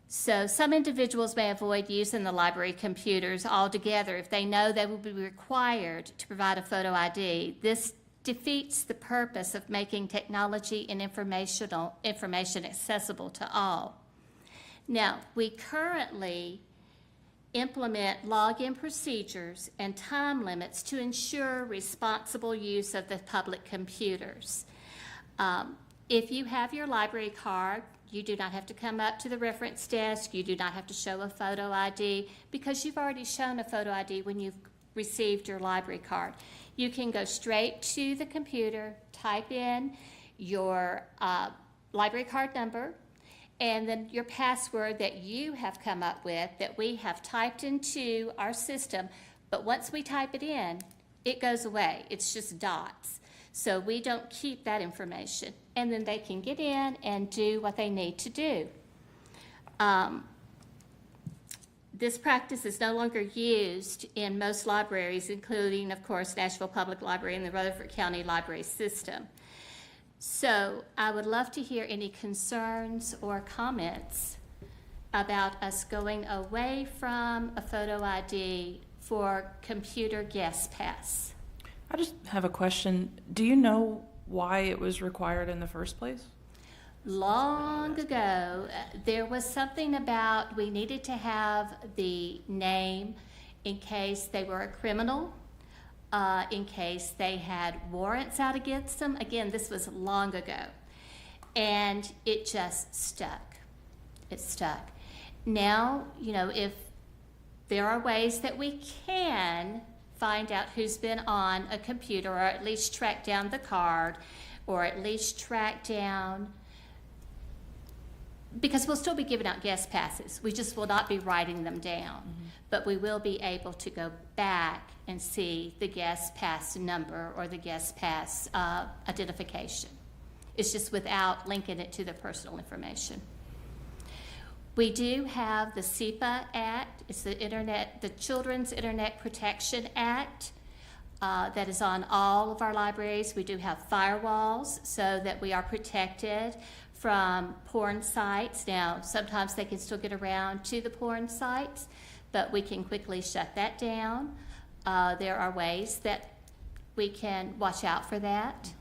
So some individuals may avoid using the library computers altogether if they know they will be required to provide a photo ID. This defeats the purpose of making technology and information accessible to all. Now, we currently implement login procedures and time limits to ensure responsible use of the public computers. If you have your library card, you do not have to come up to the reference desk. You do not have to show a photo ID because you've already shown a photo ID when you've received your library card. You can go straight to the computer, type in your library card number, and then your password that you have come up with that we have typed into our system. But once we type it in, it goes away. It's just dots. So we don't keep that information. And then they can get in and do what they need to do. This practice is no longer used in most libraries, including, of course, Nashville Public Library and the Rutherford County Library System. So I would love to hear any concerns or comments about us going away from a photo ID for computer guest pass. I just have a question. Do you know why it was required in the first place? Long ago, there was something about we needed to have the name in case they were a criminal, in case they had warrants out against them. Again, this was long ago. And it just stuck. It stuck. Now, you know, if there are ways that we can find out who's been on a computer, or at least track down the card, or at least track down, because we'll still be giving out guest passes. We just will not be writing them down. But we will be able to go back and see the guest pass number or the guest pass identification. It's just without linking it to the personal information. We do have the CIPA Act. It's the Children's Internet Protection Act. That is on all of our libraries. We do have firewalls so that we are protected from porn sites. Now, sometimes they can still get around to the porn sites, but we can quickly shut that down. There are ways that we can watch out for that.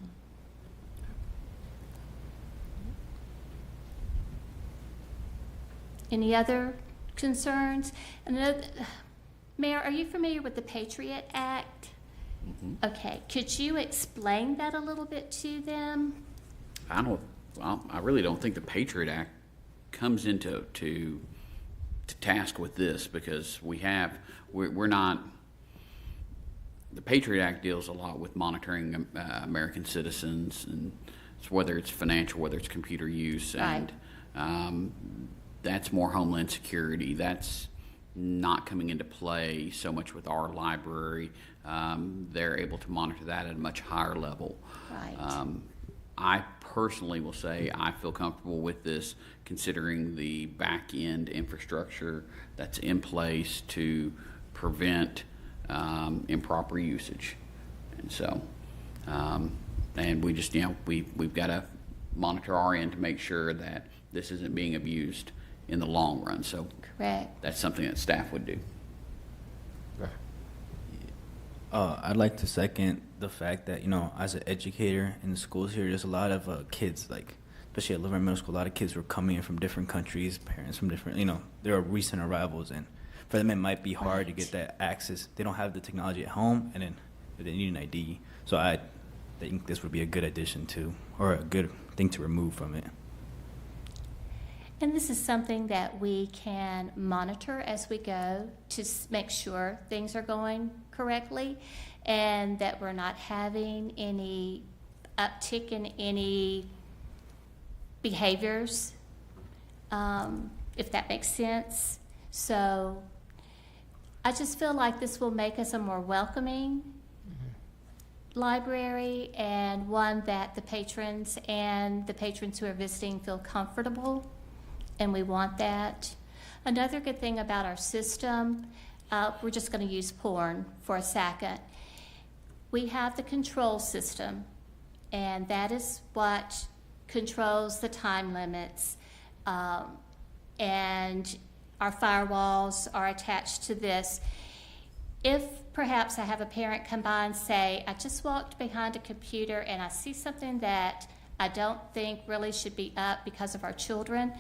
Any other concerns? Mayor, are you familiar with the Patriot Act? Okay, could you explain that a little bit to them? I really don't think the Patriot Act comes into task with this, because we're not. The Patriot Act deals a lot with monitoring American citizens, and whether it's financial, whether it's computer use, and that's more Homeland Security. That's not coming into play so much with our library. They're able to monitor that at a much higher level. Right. I personally will say I feel comfortable with this, considering the back-end infrastructure that's in place to prevent improper usage. And so, and we just, we've got to monitor our end to make sure that this isn't being abused in the long run. So correct. That's something that staff would do. I'd like to second the fact that, as an educator in the schools here, there's a lot of kids, especially at LaVergne Middle School, a lot of kids were coming in from different countries, parents from different, there are recent arrivals, and for them it might be hard to get that access. They don't have the technology at home, and then they need an ID. So I think this would be a good addition to, or a good thing to remove from it. And this is something that we can monitor as we go to make sure things are going correctly and that we're not having any uptick in any behaviors, if that makes sense. So I just feel like this will make us a more welcoming library, and one that the patrons who are visiting feel comfortable, and we want that. Another good thing about our system, we're just going to use porn for a second. We have the control system, and that is what controls the time limits, and our firewalls are attached to this. If perhaps I have a parent come by and say, I just walked behind a computer and I see something that I don't think really should be up because of our children,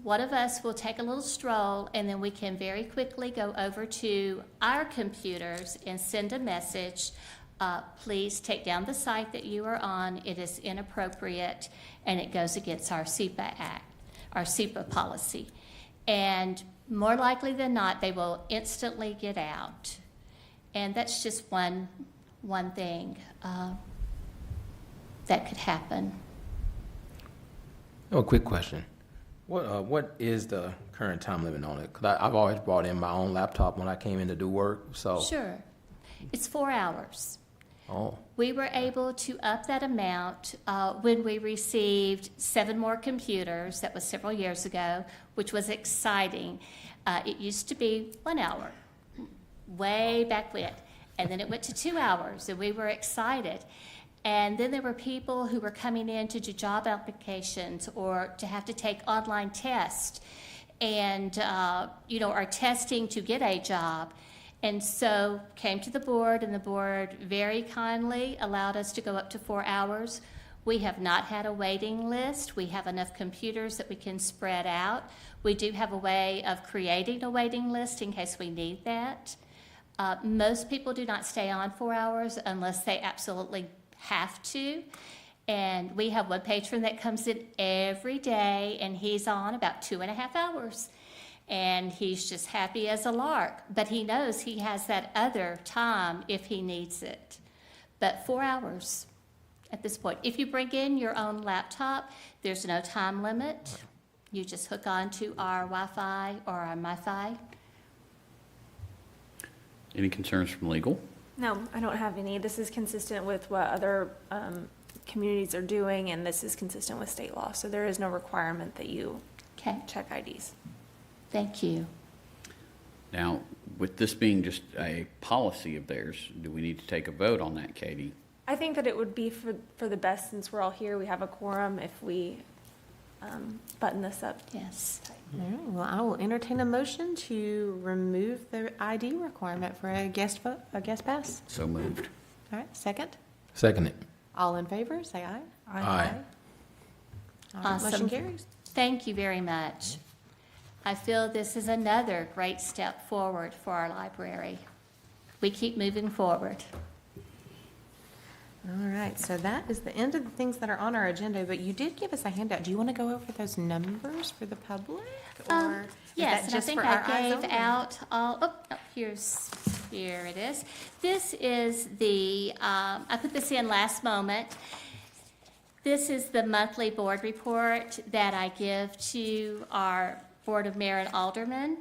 one of us will take a little stroll, and then we can very quickly go over to our computers and send a message. Please take down the site that you are on. It is inappropriate, and it goes against our SEPA Act, our SEPA policy. And more likely than not, they will instantly get out. And that's just one thing that could happen. Oh, a quick question. What is the current time limit on it? Because I've always brought in my own laptop when I came in to do work, so. Sure. It's 4 hours. Oh. We were able to up that amount when we received 7 more computers. That was several years ago, which was exciting. It used to be 1 hour, way back when. And then it went to 2 hours, and we were excited. And then there were people who were coming in to do job applications or to have to take online tests and, are testing to get a job. And so came to the board, and the board very kindly allowed us to go up to 4 hours. We have not had a waiting list. We have enough computers that we can spread out. We do have a way of creating a waiting list in case we need that. Most people do not stay on 4 hours unless they absolutely have to. And we have one patron that comes in every day, and he's on about 2.5 hours. And he's just happy as a lark, but he knows he has that other time if he needs it. But 4 hours at this point. If you bring in your own laptop, there's no time limit. You just hook on to our Wi-Fi or our MiFi. Any concerns from legal? No, I don't have any. This is consistent with what other communities are doing, and this is consistent with state law. So there is no requirement that you check IDs. Thank you. Now, with this being just a policy of theirs, do we need to take a vote on that, Katie? I think that it would be for the best, since we're all here. We have a quorum if we button this up. Yes. All right, well, I will entertain a motion to remove the ID requirement for a guest pass. So moved. All right, second? Second it. All in favor, say aye. Aye. All right, Awesome. motion carries. Thank you very much. I feel this is another great step forward for our library. We keep moving forward. All right, so that is the end of the things that are on our agenda, but you did give us a handout. Do you want to go over those numbers for the public? Or is Yes, that and I just think for our eyes I gave only? out all, here it is. This is the, I put this in last moment. This is the monthly board report that I give to our Board of Mayor and Aldermen,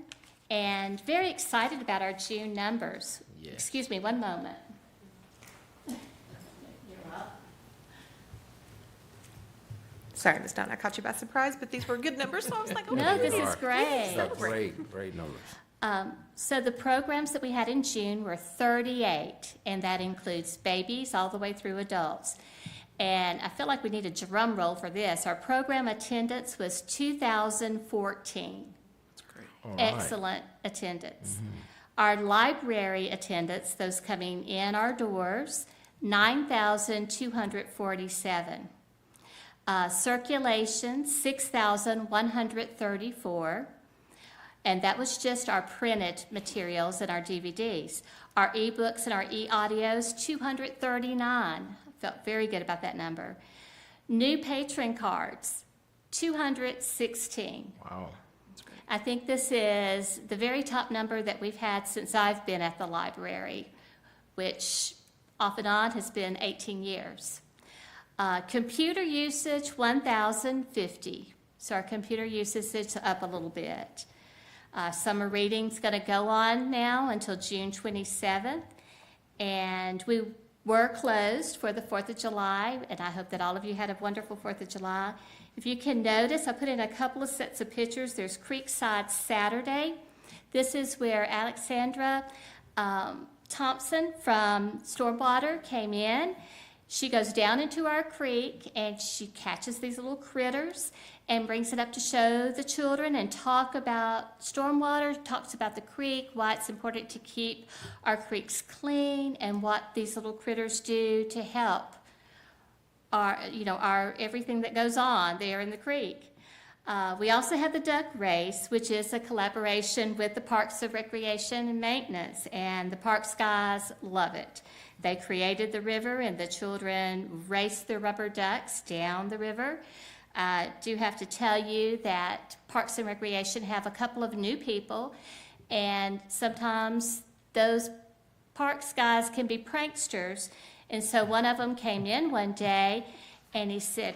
and very excited about our June numbers. Yeah. Excuse me, one moment. Sorry, Ms. Dunn, I caught you by surprise, but these were good numbers, so I was like, okay. No, this is great. Great numbers. So the programs that we had in June were 38, and that includes babies all the way through adults. And I feel like we need a drum roll for this. Our program attendance was 2,014. That's great. Excellent attendance. Our library attendance, those coming in our doors, 9,247. Circulation, 6,134. And that was just our printed materials and our DVDs. Our ebooks and our e-audios, 239. Felt very good about that number. New patron cards, 216. Wow. I think this is the very top number that we've had since I've been at the library, which off and on has been 18 years. Computer usage, 1,050. So our computer usage is up a little bit. Summer reading's going to go on now until June 27th. And we were closed for the 4th of July, and I hope that all of you had a wonderful 4th of July. If you can notice, I put in a couple of sets of pictures. There's Creekside Saturday. This is where Alexandra Thompson from Stormwater came in. She goes down into our creek and she catches these little critters and brings it up to show the children and talk about stormwater, talks about the creek, why it's important to keep our creeks clean, and what these little critters do to help our everything that goes on there in the creek. We also have the duck race, which is a collaboration with the Parks of Recreation and Maintenance, and the parks guys love it. They created the river, and the children raced their rubber ducks down the river. I do have to tell you that Parks and Recreation have a couple of new people, and sometimes those parks guys can be pranksters. And so one of them came in one day, and he said,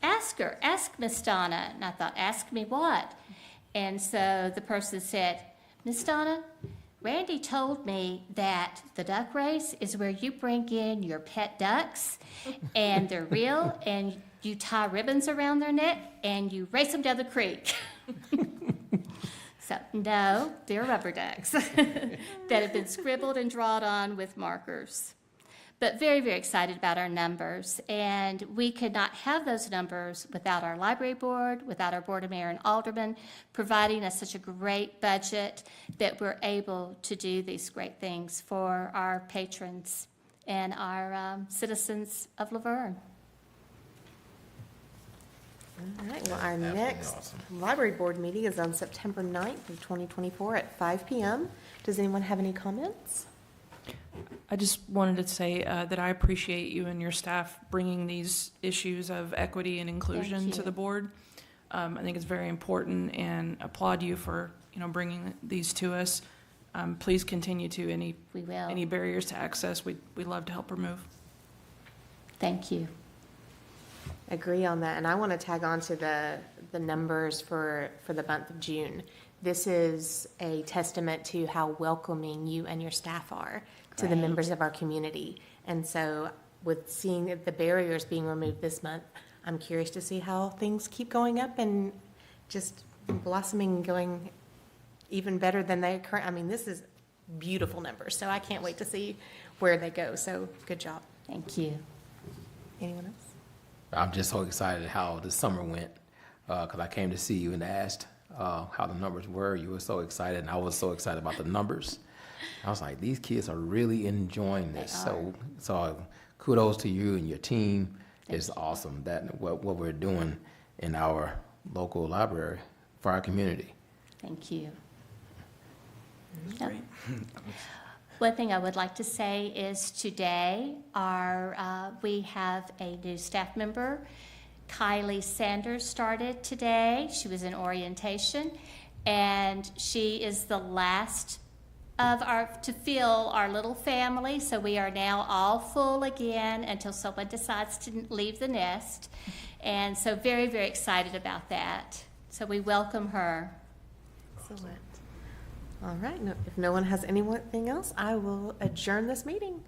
ask Miss Donna. And I thought, ask me what? And so the person said, Miss Donna, Randy told me that the duck race is where you bring in your pet ducks, and they're real, and you tie ribbons around their neck, and you race them down the creek. So, no, they're rubber ducks that have been scribbled and drawn on with markers. But very, very excited about our numbers. And we could not have those numbers without our library board, without our board of mayor and aldermen providing us such a great budget that we're able to do these great things for our patrons and our citizens of LaVergne. All right, well, our next library board meeting is on September 9th of 2024 at 5 p.m. Does anyone have any comments? I just wanted to say that I appreciate you and your staff bringing these issues of equity and inclusion to the board. I think it's very important, and applaud you for bringing these to us. Please continue to any barriers to access. We love to help remove. Thank you. Agree on that, and I want to tag on to the numbers for the month of June. This is a testament to how welcoming you and your staff are to the members of our community. And so with seeing the barriers being removed this month, I'm curious to see how things keep going up and just blossoming, going even better than they currently. I mean, this is beautiful numbers, so I can't wait to see where they go. So good job. Thank you. Anyone else? I'm just so excited how the summer went, because I came to see you and asked how the numbers were. You were so excited, and I was so excited about the numbers. I was like, these kids are really enjoying this. So kudos to you and your team. It's awesome that what we're doing in our local library for our community. Thank you. Great. One thing I would like to say is today we have a new staff member. Kylie Sanders started today. She was in orientation, and she is the last to fill our little family. So we are now all full again until someone decides to leave the nest. And so very, very excited about that. So we welcome her. Excellent. All right, if no one has anything else, I will adjourn this meeting.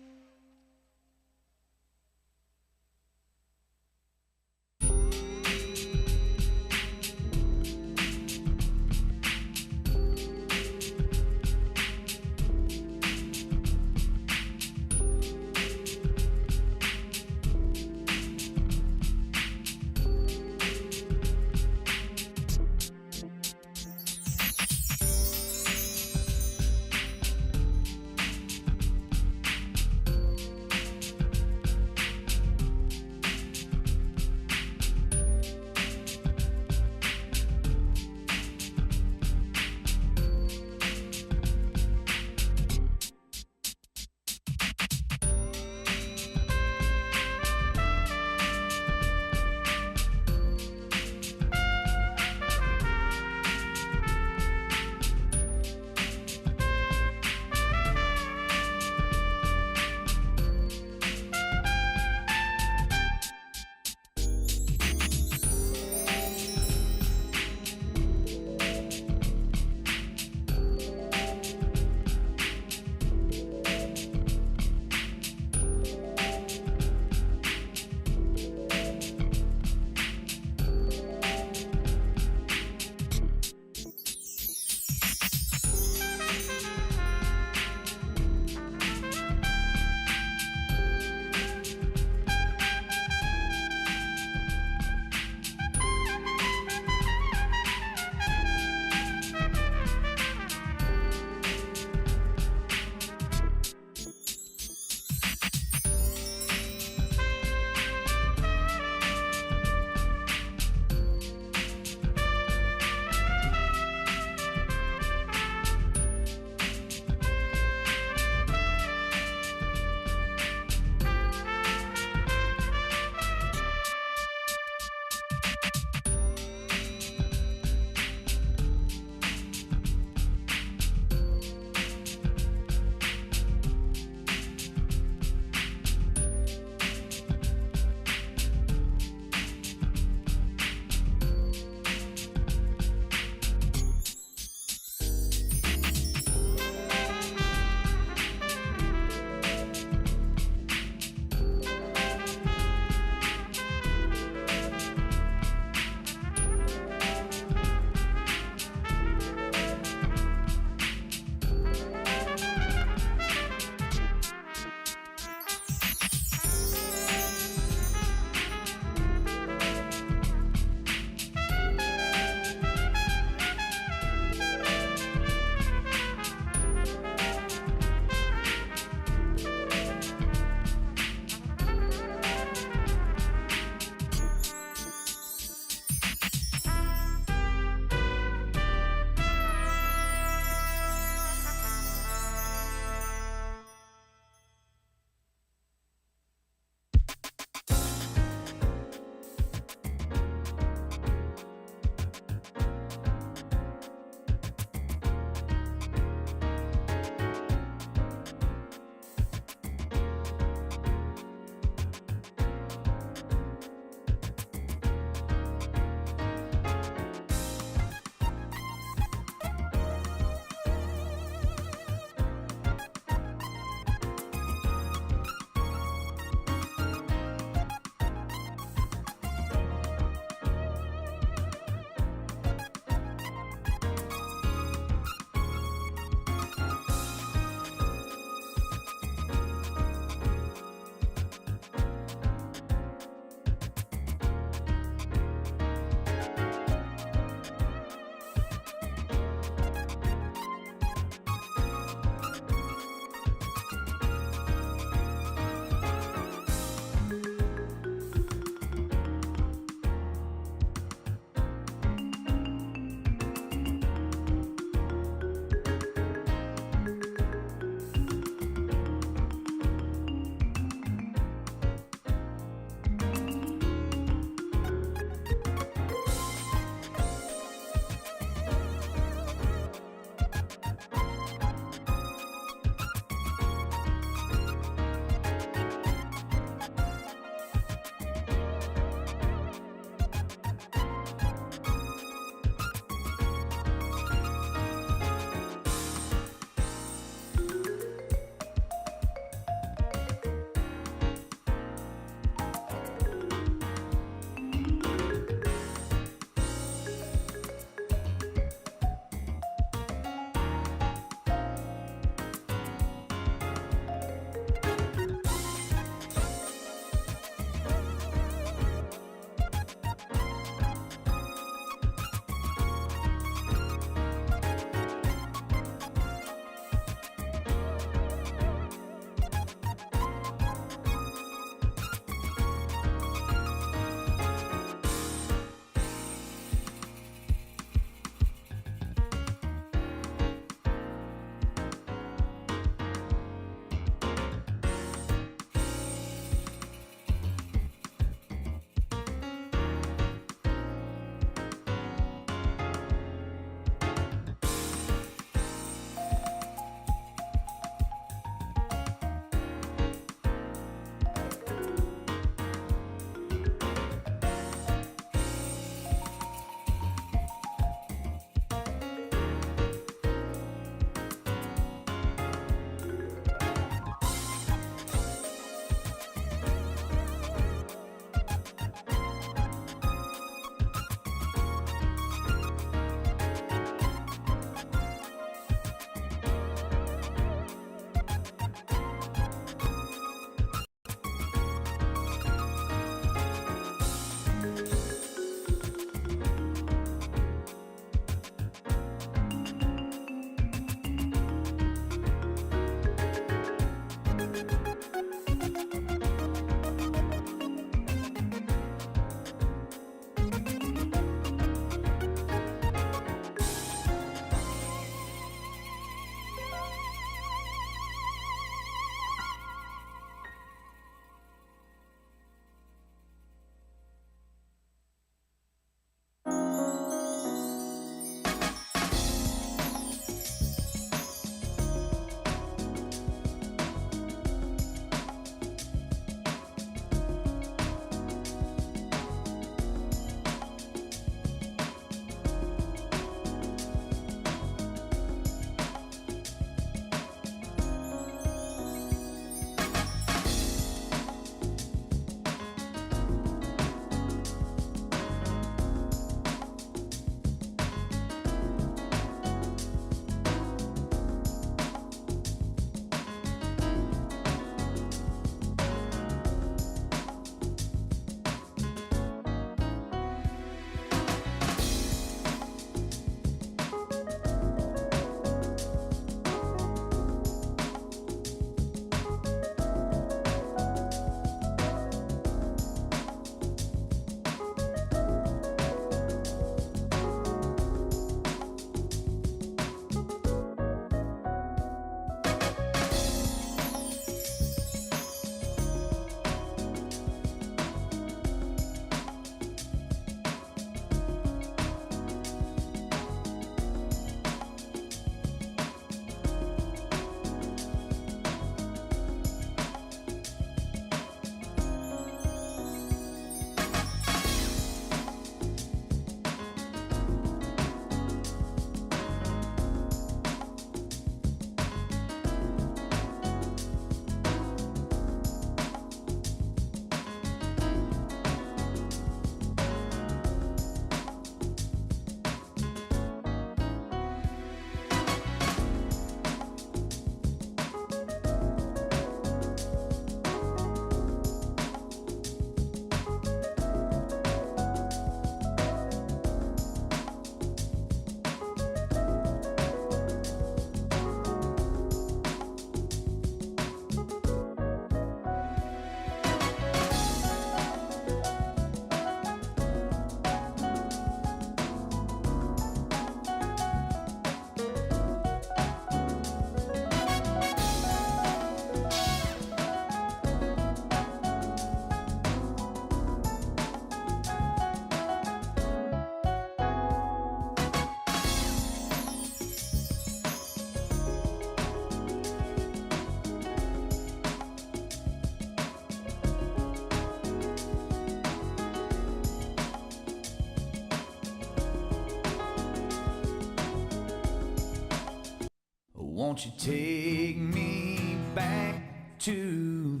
Won't you take me back to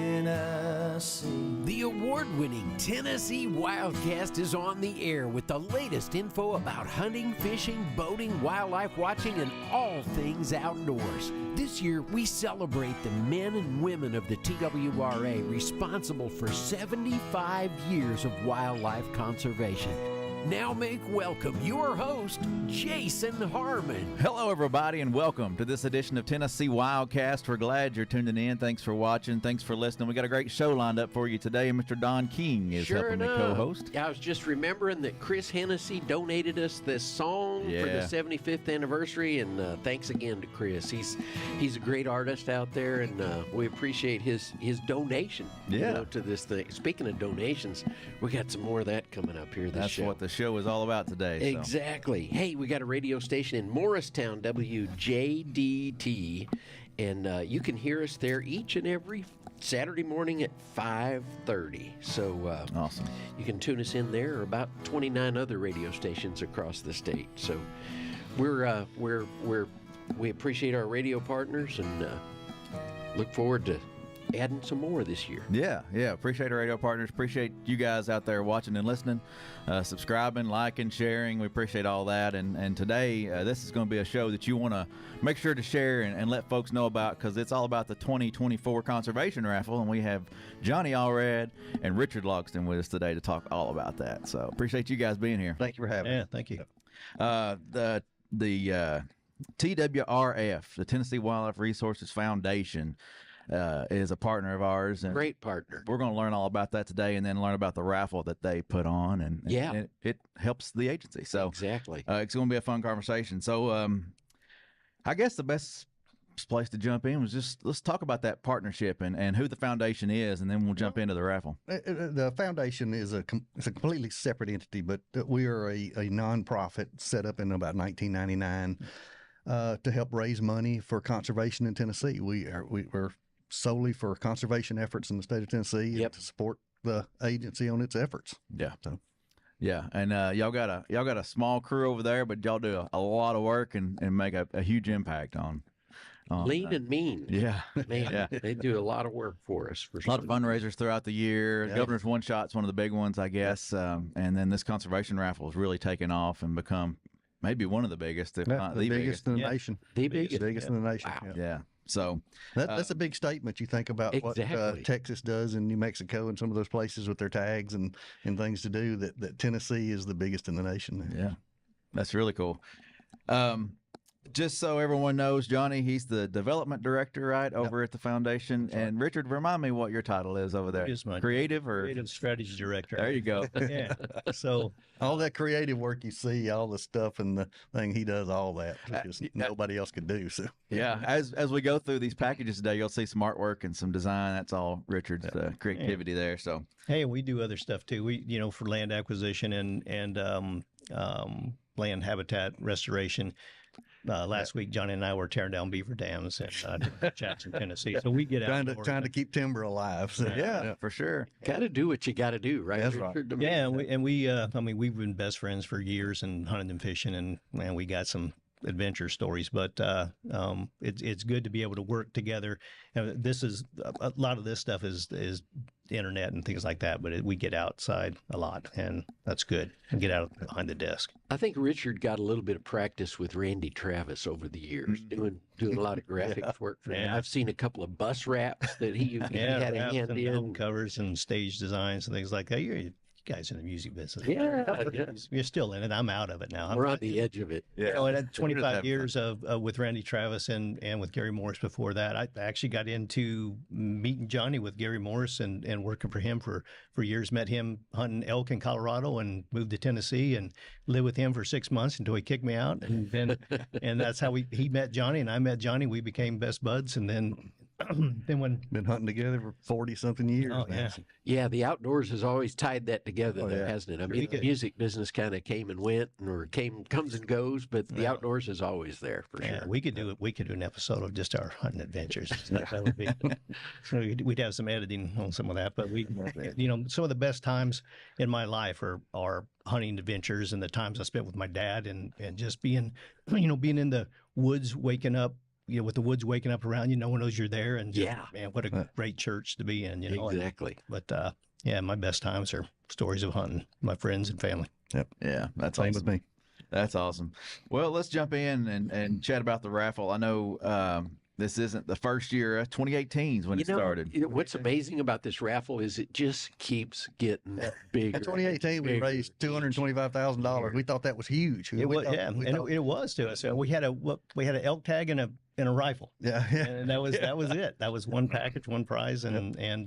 Tennessee? The award-winning Tennessee Wildcast is on the air with the latest info about hunting, fishing, boating, wildlife watching, and all things outdoors. This year, we celebrate the men and women of the TWRA responsible for 75 years of wildlife conservation. Now make welcome your host, Jason Harmon. Hello, everybody, and welcome to this edition of Tennessee Wildcast. We're glad you're tuning in. Thanks for watching. Thanks for listening. We got a great show lined up for you today, and Mr. Don King is helping me co-host. I was just remembering that Chris Hennessy donated us this song for the 75th anniversary, and thanks again to Chris. He's a great artist out there, and we appreciate his donation to this thing. Speaking of donations, we got some more of that coming up here this show. That's what the show is all about today. So. Exactly. Hey, we got a radio station in Morristown, WJDT, and you can hear us there each and every Saturday morning at 5:30. So awesome. You can tune us in there, or about 29 other radio stations across the state. So we appreciate our radio partners and look forward to adding some more this year. Yeah. Appreciate our radio partners. Appreciate you guys out there watching and listening, subscribing, liking, sharing. We appreciate all that. And today, this is going to be a show that you want to make sure to share and let folks know about, because it's all about the 2024 Conservation Raffle. And we have Johnny Allred and Richard Logston with us today to talk all about that. So appreciate you guys being here. Thank you for having me. Yeah, thank you. The TWRF, the Tennessee Wildlife Resources Foundation, is a partner of ours. And great partner. We're going to learn all about that today, and then learn about the raffle that they put on, and it helps the agency. So exactly, it's going to be a fun conversation. So I guess the best place to jump in was just let's talk about that partnership and who the foundation is, and then we'll jump into the raffle. The foundation is it's a completely separate entity, but we are a nonprofit set up in about 1999 to help raise money for conservation in Tennessee. We're solely for conservation efforts in the state of Tennessee and to support the agency on its efforts. Yeah. So. Yeah, and y'all got a small crew over there, but y'all do a lot of work and make a huge impact on lean and mean. Yeah, man, yeah. They do a lot of work for us. A lot of fundraisers throughout the year. Yeah. Governor's One Shot's one of the big ones, I guess. And then this conservation raffle has really taken off and become maybe one of the biggest, if not the biggest in the nation. The biggest in the nation. Wow. Yeah. So that's a big statement. You think about what Texas does in New Mexico and some of those places with their tags and things to do, that Tennessee is the biggest in the nation. Yeah, that's really cool. Just so everyone knows, Johnny, he's the development director, right, over at the foundation. And Richard, remind me what your title is over there. Is my creative strategy director. There you go. Yeah. So all that creative work you see, all the stuff and the thing, he does all that, because nobody else could do. So yeah, as we go through these packages today, you'll see some artwork and some design. That's all Richard's creativity there. So hey, we do other stuff too. We for land acquisition and land habitat restoration. Last week, Johnny and I were tearing down beaver dams in Jackson, Tennessee. So we get out trying to keep timber alive. So, yeah, for sure. Got to do what you got to do, right? That's right. Yeah, we've been best friends for years and hunting and fishing, and we got some adventure stories. But it's good to be able to work together. This is a lot of this stuff is internet and things like that, but we get outside a lot, and that's good. And get out behind the desk. I think Richard got a little bit of practice with Randy Travis over the years, doing a lot of graphics work for him. I've seen a couple of bus wraps that he had a hand in, album covers and stage designs and things like that. You guys in the music business. Yeah. You're still in it. I'm out of it now. We're on the edge of it. Yeah. I had 25 years of with Randy Travis and with Gary Morris before that. I actually got into meeting Johnny with Gary Morris and working for him for years. Met him hunting elk in Colorado and moved to Tennessee and lived with him for 6 months until he kicked me out. And then and that's how he met Johnny and I met Johnny. We became best buds, and then then when been hunting together for 40-something years. Oh, now. yeah. Yeah, the outdoors has always tied that together, Oh, though, yeah. hasn't it? I Sure mean, the does. music business kind of came and went, or comes and goes, but the outdoors is always there for Yeah, sure. we could do it. We could do an episode of just our hunting adventures. That would be. So we'd have some editing on some of that, but some of the best times in my life are hunting adventures and the times I spent with my dad and just being in the woods, waking up. With the woods waking up around you, no one knows you're there, and just, man, what a great church to be in. Exactly. But yeah, my best times are stories of hunting, my friends and family. Yep. Yeah, that's Same awesome. with me. That's awesome. Well, let's jump in and chat about the raffle. I know this isn't the first year. 2018 is when it started. What's amazing about this raffle is it just keeps getting bigger. In 2018, we raised $225,000. We thought that was huge. It was, it was to us. We had an elk tag and a rifle. Yeah, and that was it. That was one package, one prize, and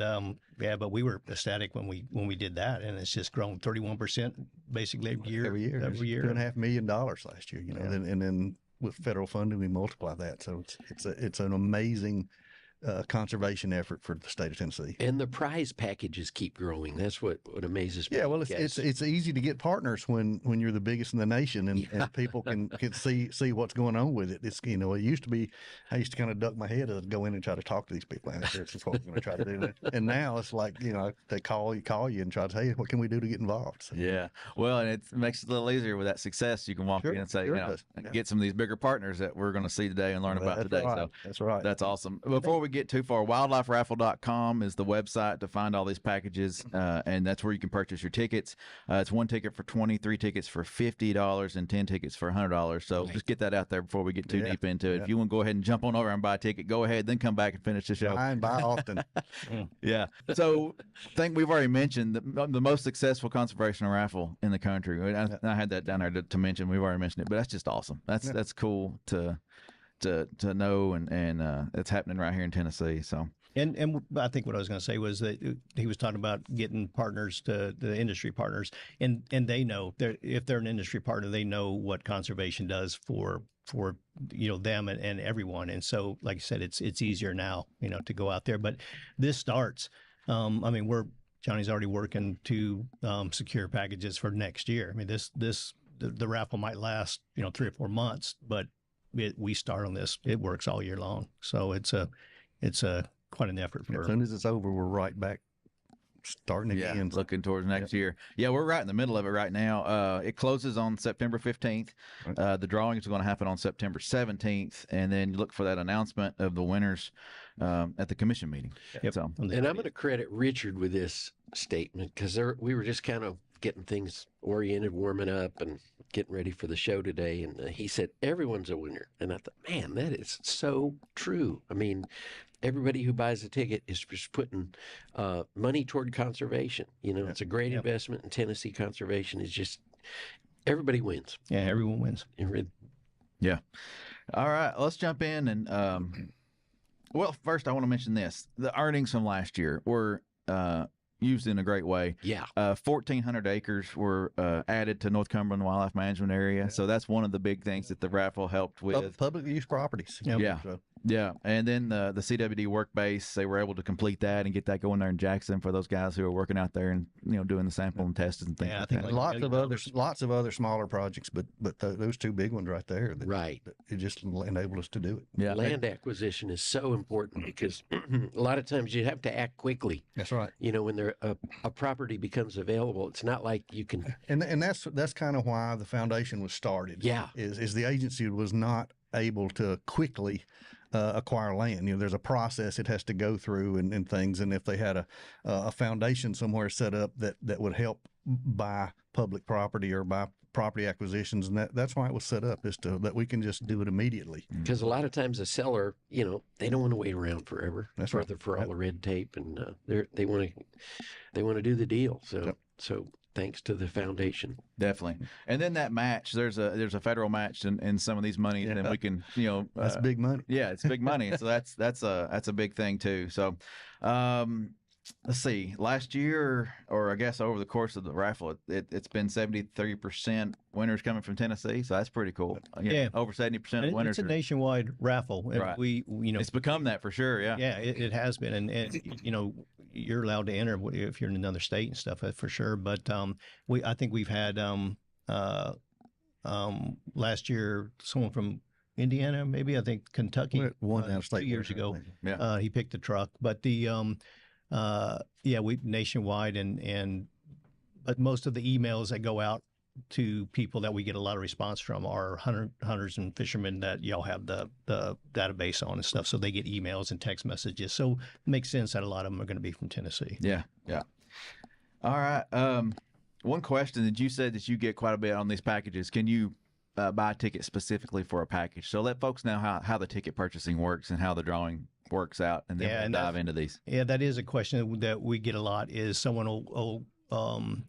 but we were ecstatic when we did that, and it's just grown 31% basically every year. Every year, $2.5 million last year. And then with federal funding, we multiply that. So it's an amazing conservation effort for the state of Tennessee. And the prize packages keep growing. That's what amazes me. Yeah, well, it's easy to get partners when you're the biggest in the nation, and people can see what's going on with it. It's it used to be, I used to kind of duck my head and go in and try to talk to these people. And this is what we're going to try to do. And now it's like they call you and try to say, hey, what can we do to get involved? So, yeah, well, and it makes it a little easier with that success. You can walk in and say, get some of these bigger partners that we're going to see today and learn about today. Right. So that's right. That's awesome. Before we get too far, wildliferaffle.com is the website to find all these packages, and that's where you can purchase your tickets. It's 1 ticket for $20, 3 tickets for $50, and 10 tickets for $100. So just get that out there before we get too deep into it. Yeah. If you want to go ahead and jump on over and buy a ticket, go ahead, then come back and finish the show. Buy often. Yeah. So I think we've already mentioned the most successful conservation raffle in the country. I had that down there to mention. We've already mentioned it, but that's just awesome. That's cool to know, and it's happening right here in Tennessee. So. And I think what I was going to say was that he was talking about getting partners to the industry partners, and they know if they're an industry partner, they know what conservation does for them and everyone. And so, like I said, it's easier now to go out there. But this starts. Johnny's already working to secure packages for next year. I mean, the raffle might last 3 or 4 months, but we start on this. It works all year long. So it's quite an effort. As soon as it's over, we're right back starting again. Looking towards next year. Yeah, we're right in the middle of it right now. It closes on September 15th. The drawing is going to happen on September 17th, and then look for that announcement of the winners at the commission meeting. Yep. So, and I'm going to credit Richard with this statement, because we were just kind of getting things oriented, warming up, and getting ready for the show today. And he said, everyone's a winner. And I thought, man, that is so true. I mean, everybody who buys a ticket is just putting money toward conservation. It's a great investment in Tennessee. Conservation is just, everybody wins. Yeah, everyone wins. Yeah. All right, let's jump in. And, well, first I want to mention this. The earnings from last year were used in a great way. Yeah. 1,400 acres were added to North Cumberland Wildlife Management Area. So that's one of the big things that the raffle helped with. Public use properties. Yeah. Yeah. And then the CWD work base, they were able to complete that and get that going there in Jackson for those guys who are working out there and, doing the sample and tests and things like that. Lots of other smaller projects, but those two big ones right there. It just enabled us to do it. Yeah. Land acquisition is so important, because a lot of times you have to act quickly. That's right. When a property becomes available, it's not like you can. And that's kind of why the foundation was started. Yeah. Is the agency was not able to quickly acquire land. There's a process it has to go through and things. And if they had a foundation somewhere set up that would help buy public property or buy property acquisitions, and that's why it was set up, is that we can just do it immediately. Because a lot of times a seller, they don't want to wait around forever. That's right. For all the red tape, and they want to do the deal. So thanks to the foundation. Definitely. And then that match, there's a federal match in some of these money, and then we can, that's big money. Yeah, it's big money. So that's a big thing too. So, let's see, last year, or I guess over the course of the raffle, it's been 73% winners coming from Tennessee. So that's pretty cool. Yeah. Over 70% And of winners. it's a nationwide raffle. And Right. It's become that for sure. Yeah. Yeah, it has been. And you're allowed to enter if you're in another state and stuff for sure. But I think we've had last year someone from Indiana, maybe, I think Kentucky, one out of state 2 years ago. Yeah. He picked a truck, but we nationwide but most of the emails that go out to people that we get a lot of response from are hunters and fishermen that y'all have the database on and stuff. So they get emails and text messages. So it makes sense that a lot of them are going to be from Tennessee. Yeah. Yeah. All right. One question that you said that you get quite a bit on these packages. Can you buy a ticket specifically for a package? So let folks know how the ticket purchasing works and how the drawing works out, and then we'll dive into these. Yeah, that is a question that we get a lot. Is someone will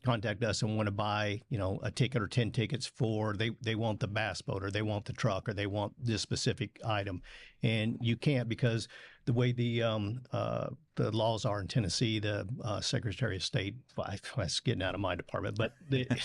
contact us and want to buy, a ticket or 10 tickets for, they want the bass boat, or they want the truck, or they want this specific item. And you can't, because the way the laws are in Tennessee, the Secretary of State, that's getting out of my department, but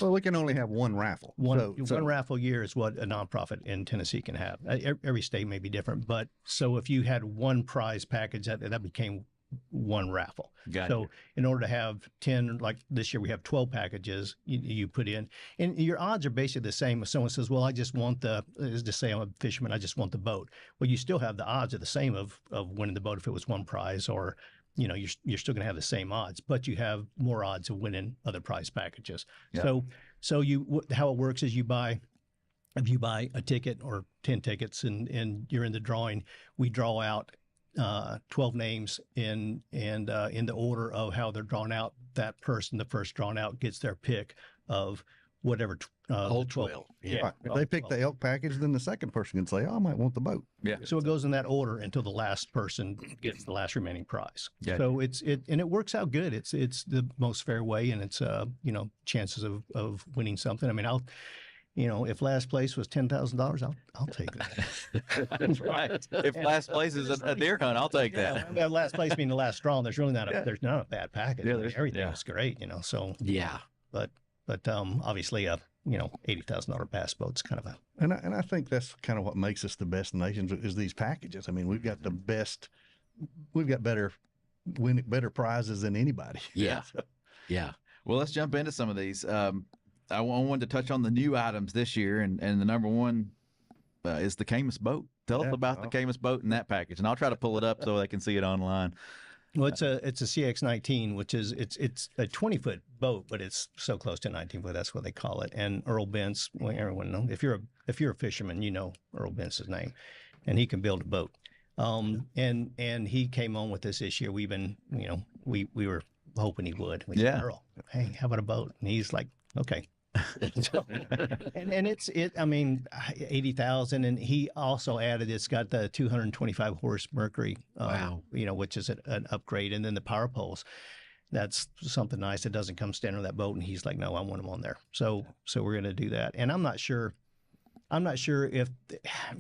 well, we can only have one raffle. One raffle a year is what a nonprofit in Tennessee can have. Every state may be different, but so if you had one prize package, that became one raffle. Gotcha. So in order to have 10, like this year we have 12 packages you put in, and your odds are basically the same. If someone says, well, I just want just say I'm a fisherman, I just want the boat. Well, you still have the odds are the same of winning the boat if it was one prize, or you're still going to have the same odds, but you have more odds of winning other prize packages. Yeah. So how it works is if you buy a ticket or 10 tickets and you're in the drawing, we draw out 12 names in the order of how they're drawn out. That person, the first drawn out, gets their pick of whatever. Whole 12. Yeah. Right. If they pick the elk package, then the second person can say, I might want the boat. Yeah. So it goes in that order until the last person gets the last remaining prize. Yeah. So it works out good. It's the most fair way, and it's chances of winning something. I mean, if last place was $10,000, I'll take that. That's right. If last place is a deer hunt, I'll take that. Yeah, last place being the last straw. There's really not a bad package. Yeah, everything is great, So yeah, but obviously $80,000 bass boat's kind of a. And I think that's kind of what makes us the best nations is these packages. I mean, we've got the best. We've got better prizes than anybody. Yeah, yeah. Well, let's jump into some of these. I wanted to touch on the new items this year, and the number one is the Camus boat. Tell us about the Camus boat and that package, and I'll try to pull it up so they can see it online. Well, it's a CX-19, which is it's a 20-foot boat, but it's so close to 19-foot. That's what they call it. And Earl Bentz, well, everyone knows if you're a fisherman, you know Earl Bentz's name, and he can build a boat. And he came on with this year. We've been we were hoping he would. We said, Earl, hey, how about a boat? And he's like, okay. and I mean 80,000, and he also added it's got the 225 horse Mercury, which is an upgrade, and then the power poles. That's something nice that doesn't come standard with that boat. And he's like, no, I want them on there. So we're going to do that. And I'm not sure if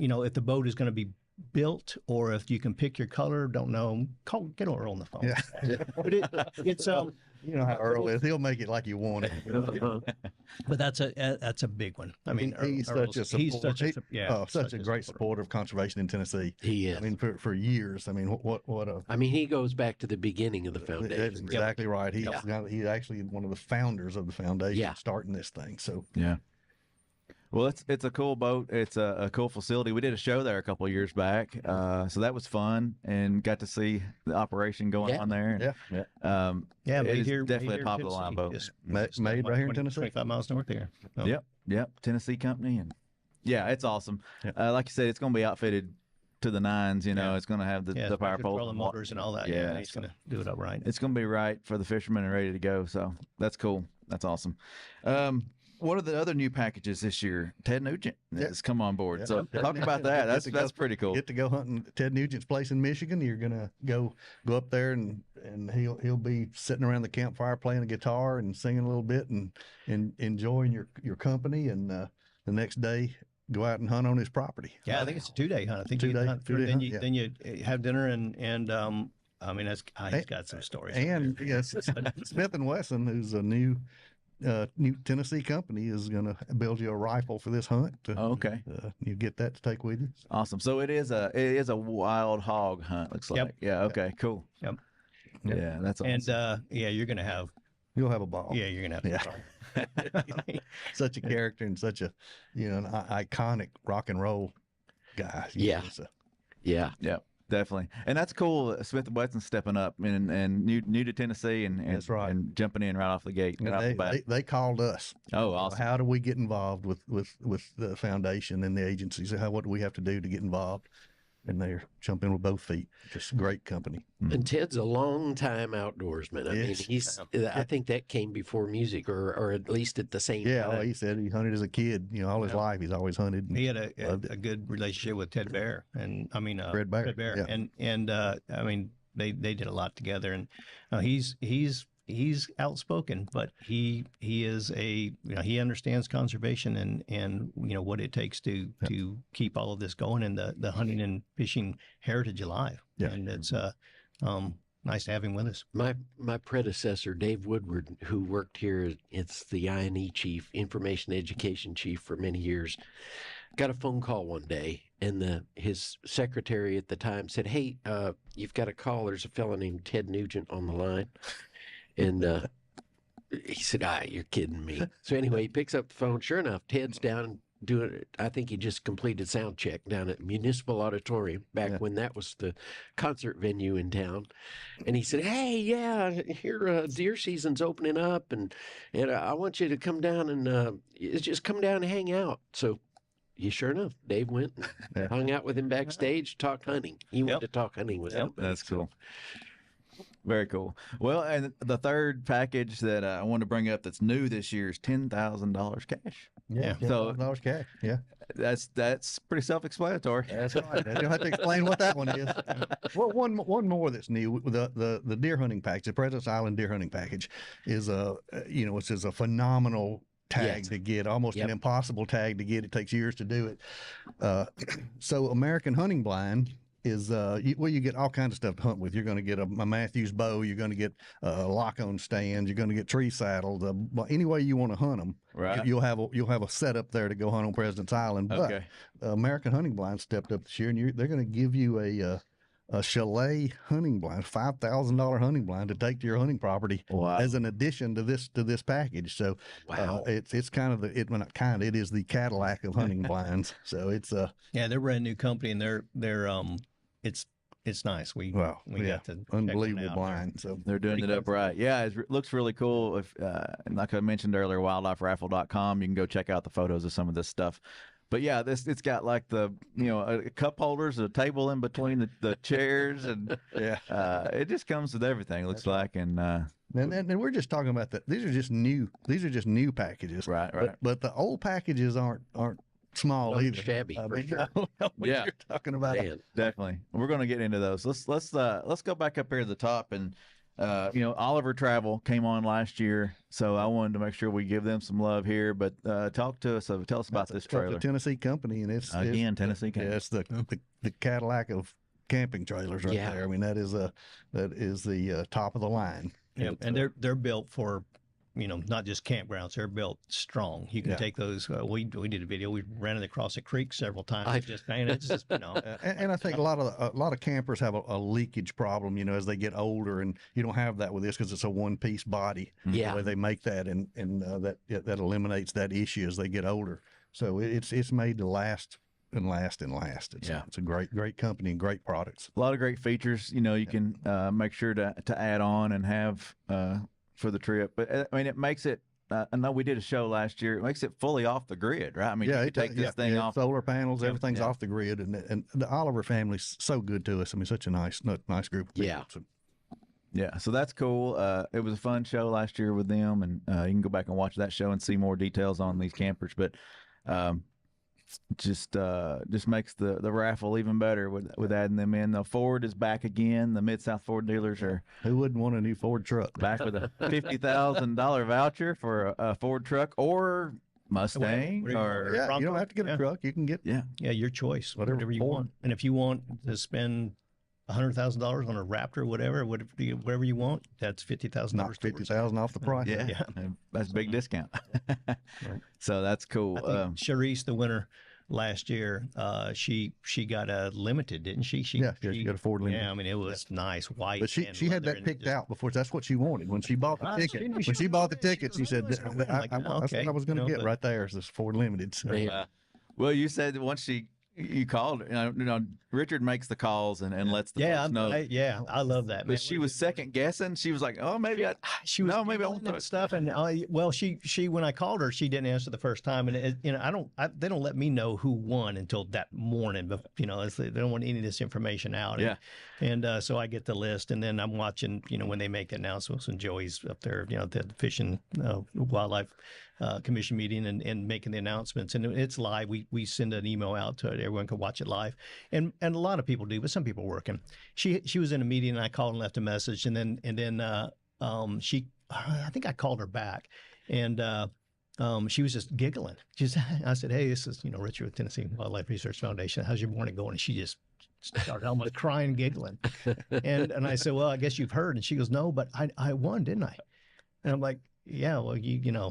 if the boat is going to be built or if you can pick your color. Don't know. Get Earl on the phone. Yeah. But it's you know how Earl is. He'll make it like you want it. But that's a big one. I mean, he's such a great supporter of conservation in Tennessee. He is. I mean, for years. I mean, what a. I mean, he goes back to the beginning of the foundation. That's exactly right. He's actually one of the founders of the foundation, starting this thing. So yeah. Well, it's a cool boat. It's a cool facility. We did a show there a couple of years back, so that was fun and got to see the operation going on there. It's definitely a top of the line boat. Made right here in Tennessee, 25 miles north here. Yep. Tennessee company, and it's awesome. Like you said, it's going to be outfitted to the nines. It's going to have the power pole, and motors, and all that. Yeah, he's going to do it up right. It's going to be right for the fishermen and ready to go. So that's cool. That's awesome. What are the other new packages this year? Ted Nugent has come on board. So talk about that. That's pretty cool. Get to go hunting Ted Nugent's place in Michigan. You're gonna go up there and he'll be sitting around the campfire playing a guitar and singing a little bit and enjoying your company. And the next day go out and hunt on his property. Yeah, I think it's a 2-day hunt. I think you hunt. Then you have dinner and I mean, he's got some stories. And yes, Smith & Wesson, who's a new Tennessee company, is going to build you a rifle for this hunt. Okay. You get that to take with you. Awesome. So it is a wild hog hunt, looks like. Yep. Yeah. Okay. Cool. Yep. Yeah, that's awesome. And you'll have a ball. Yeah, you're gonna have a ball. Such a character and such a an iconic rock and roll guy. Yeah. Yeah. Definitely. And that's cool. Smith & Wesson stepping up and new to Tennessee and That's right. and jumping in right off the gate. Right off the bat. They called us. Oh, awesome. How do we get involved with the foundation and the agencies? What do we have to do to get involved? And they're jumping with both feet. Just a great company. And Ted's a long time outdoorsman. I mean, I think that came before music, or at least at the same time. Yeah, he said he hunted as a kid. All his life he's always hunted. He had a good relationship with Ted Bear, and I mean Fred Bear. Ted Bear, Yeah. and I mean they did a lot together, and he's outspoken, but he is he understands conservation and what it takes to keep all of this going and the hunting and fishing heritage alive. Yeah. And it's nice to have him with us. My predecessor, Dave Woodward, who worked here, it's the I&E chief, information education chief for many years, got a phone call one day, and his secretary at the time said, "Hey, you've got a call. There's a fellow named Ted Nugent on the line." And he said, "You're kidding me." So anyway, he picks up the phone. Sure enough, Ted's down doing it. I think he just completed sound check down at Municipal Auditorium back when that was the concert venue in town. And he said, "Hey, yeah, here deer season's opening up, and I want you to come down and just come down and hang out." So sure enough, Dave went and hung out with him backstage, talked hunting. He went to talk hunting with him. That's cool. Very cool. Well, and the third package that I want to bring up that's new this year is $10,000 cash. Yeah, $10,000 cash. Yeah, that's pretty self-explanatory. That's right. You don't have to explain what that one is. Well, one more that's new. The deer hunting package, the President's Island deer hunting package, is it's just a phenomenal tag to get, almost an impossible tag to get. It takes years to do it. So American Hunting Blind is you get all kinds of stuff to hunt with. You're going to get a Matthews bow. You're going to get lock-on stands. You're going to get tree saddles. Any way you want to hunt them, right. You'll have a setup there to go hunt on President's Island. But American Hunting Blind stepped up this year, and they're going to give you a chalet hunting blind, $5,000 hunting blind to take to your hunting property as an addition to this package. So it's kind of it is the Cadillac of hunting blinds. So it's they're a brand new company, and they're it's nice. We got to unbelievable blind. So they're doing it up right. Yeah, it looks really cool. If like I mentioned earlier, wildliferaffle.com, you can go check out the photos of some of this stuff. But yeah, it's got like the cup holders, a table in between the chairs, and it just comes with everything. It looks like, and we're just talking about that. These are just new packages, right? But the old packages aren't small either. Shabby. I mean, sure. You're talking about definitely. We're going to get into those. Let's go back up here to the top and. Oliver Travel came on last year, so I wanted to make sure we give them some love here. But talk to us. Tell us about this trailer. It's a Tennessee company, and it's Tennessee company. Yeah, it's the Cadillac of camping trailers right there. I mean, that is the top of the line. Yeah, and they're built for not just campgrounds. They're built strong. You can take those. We did a video. We ran it across a creek several times. And I think a lot of campers have a leakage problem. As they get older, and you don't have that with this because it's a one-piece body. Yeah, the way they make that, and that eliminates that issue as they get older. So it's made to last. And last. It's a great company and great products. A lot of great features. You can make sure to add on and have. For the trip, but I mean, it makes it. I know we did a show last year. It makes it fully off the grid, right? I mean, you take this thing off. Solar panels, everything's off the grid, and the Oliver family's so good to us. I mean, such a nice group of people. Yeah, so that's cool. It was a fun show last year with them, and you can go back and watch that show and see more details on these campers. But just makes the raffle even better with adding them in. The Ford is back again. The Mid-South Ford dealers are. Who wouldn't want a new Ford truck? Back with a $50,000 voucher for a Ford truck or Mustang or you don't have to get a truck. You can get your choice, whatever you want. And if you want to spend $100,000 on a Raptor, whatever you want, that's $50,000. Knock 50,000 off the price. Yeah, that's a big discount. So that's cool. I think Charisse, the winner last year, she got a limited, didn't she? She got a Ford Limited. Yeah, I mean, it was nice, white. But she had that picked out before. That's what she wanted when she bought the ticket. When she bought the ticket, she said, "That's what I was going to get right there. Is this Ford Limited?" So. Well, you said once you called, Richard makes the calls and lets the folks know. I love that. But she was second guessing. She was like, "Oh, maybe I want that stuff." And she when I called her, she didn't answer the first time, and they don't let me know who won until that morning. But they don't want any of this information out. Yeah. And so I get the list, and then I'm watching, when they make the announcements, and Joey's up there, at the Fish and Wildlife Commission meeting and making the announcements, and it's live. We send an email out to it. Everyone can watch it live, and a lot of people do, but some people are working. She was in a meeting, and I called and left a message, and then I think I called her back, and she was just giggling. I said, "Hey, this is Richard with Tennessee Wildlife Research Foundation. How's your morning going?" And she just started almost crying and giggling, and I said, "Well, I guess you've heard." And she goes, "No, but I won, didn't I?" And I'm like, "Yeah, well,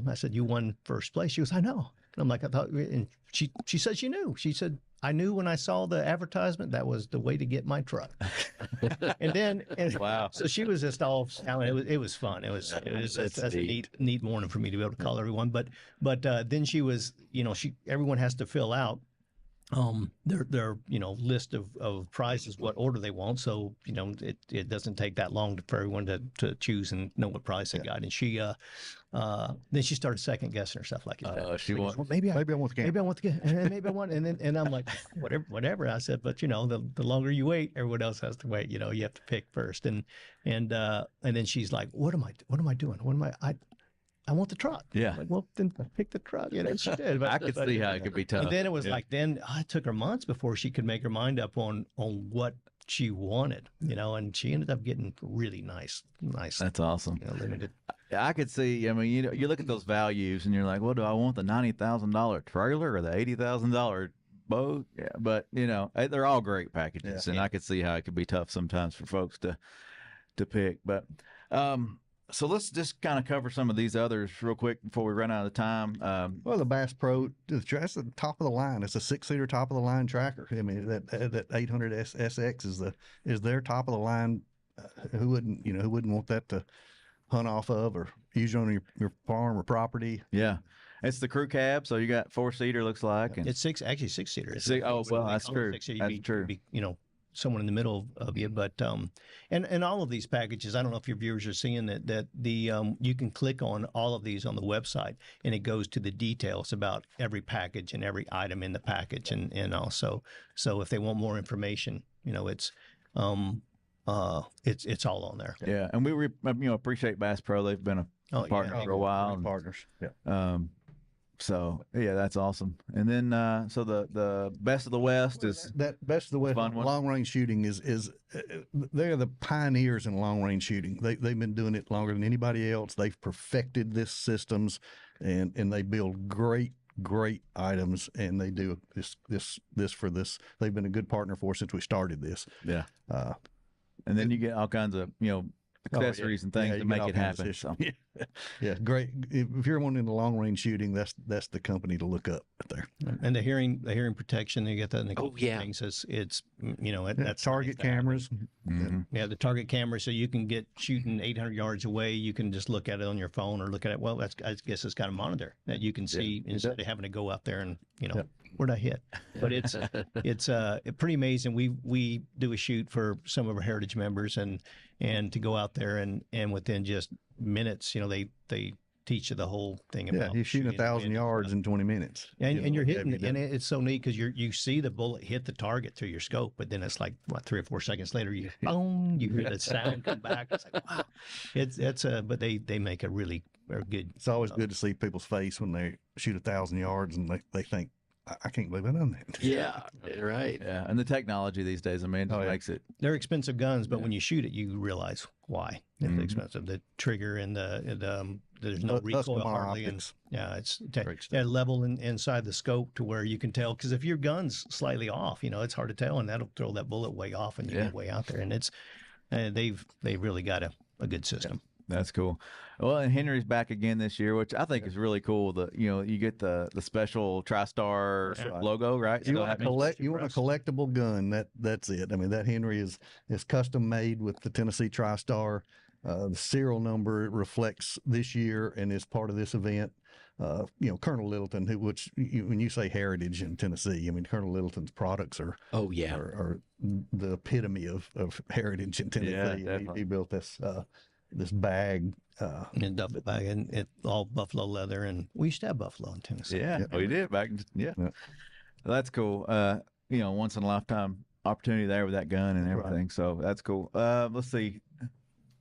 I said, "You won first place." She goes, "I know." And I'm like, "I thought," and she said she knew. She said, "I knew when I saw the advertisement that was the way to get my truck." and wow. So she was just all, it was fun. That's a neat morning for me to be able to call everyone. But then she was, everyone has to fill out their list of prizes, what order they want. So it doesn't take that long for everyone to choose and know what prize they got. And she then she started second guessing herself, like she won. Well, maybe I want the game. Maybe I want the game. And maybe I want. And I'm like, whatever. I said, but the longer you wait, everyone else has to wait. You have to pick first. And then she's like, what am I doing? I want the truck. Yeah. I'm like, well, then pick the truck. She did. But, I could see how it could be tough. And then it was like, it took her months before she could make her mind up on what she wanted, and she ended up getting really nice. That's awesome. Limited. I could see. I mean, you look at those values, and you're like, well, do I want the $90,000 trailer or the $80,000 boat? Yeah, but they're all great packages, and I could see how it could be tough sometimes for folks to pick. But so let's just kind of cover some of these others real quick before we run out of time. Well, the Bass Pro, that's the top of the line. It's a 6-seater top of the line tracker. I mean, that 800 SX is their top of the line. Who wouldn't want that to hunt off of or use on your farm or property? Yeah. It's the crew cab, so you got 4-seater, looks like. And it's 6-seater. Oh, well, that's true. That's true. Someone in the middle of you, but and all of these packages, I don't know if your viewers are seeing that the you can click on all of these on the website, and it goes to the details about every package and every item in the package, and also so if they want more information, it's all on there. Yeah, and we appreciate Bass Pro. They've been a partner for a while. Partners. Yeah. So yeah, that's awesome. And then so the Best of the West is that Best of the West long range shooting is they're the pioneers in long range shooting. They've been doing it longer than anybody else. They've perfected this systems and they build great items, and they do this for this. They've been a good partner for us since we started this. Yeah. And then you get all kinds of accessories and things to make it happen. So. Yeah, great. If you're wanting the long range shooting, that's the company to look up there. And the hearing protection, you get that. Things. It's that's target cameras. Mm-hmm. Yeah, the target camera, so you can get shooting 800 yards away. You can just look at it on your phone or look at it. Well, I guess it's got a monitor that you can see instead of having to go out there and where'd I hit? But it's pretty amazing. We do a shoot for some of our heritage members, and to go out there and within just minutes, they teach you the whole thing about. Yeah, you're shooting 1,000 yards in 20 minutes. And you're hitting, and it's so neat because you see the bullet hit the target through your scope, but then it's like 3 or 4 seconds later, you hear the sound come back. It's like, wow. But they make a really good. It's always good to see people's face when they shoot 1,000 yards and they think, I can't believe I done that. Yeah, right. Yeah, and the technology these days, it just makes it. They're expensive guns, but when you shoot it, you realize why it's expensive. The trigger and the there's no recoil Uscomar hardly. And optics. yeah, it's Great stuff. that level inside the scope to where you can tell. Because if your gun's slightly off, it's hard to tell, and that'll throw that bullet way off, and you get way out there. And it's they've really got a good system. That's cool. Well, and Henry's back again this year, which I think is really cool. You get the special TriStar logo, right? You want a collectible gun. That's it. I mean, that Henry is custom made with the Tennessee TriStar. The serial number reflects this year and is part of this event. Colonel Littleton, when you say heritage in Tennessee, I mean, Colonel Littleton's products are the epitome of heritage in Tennessee. Yeah, he built this bag. And duffel bag, and it all buffalo leather, and we used to have buffalo in Tennessee. Yeah, we did back. Well, that's cool. Once in a lifetime opportunity there with that gun and everything. Right. So that's cool. Let's see,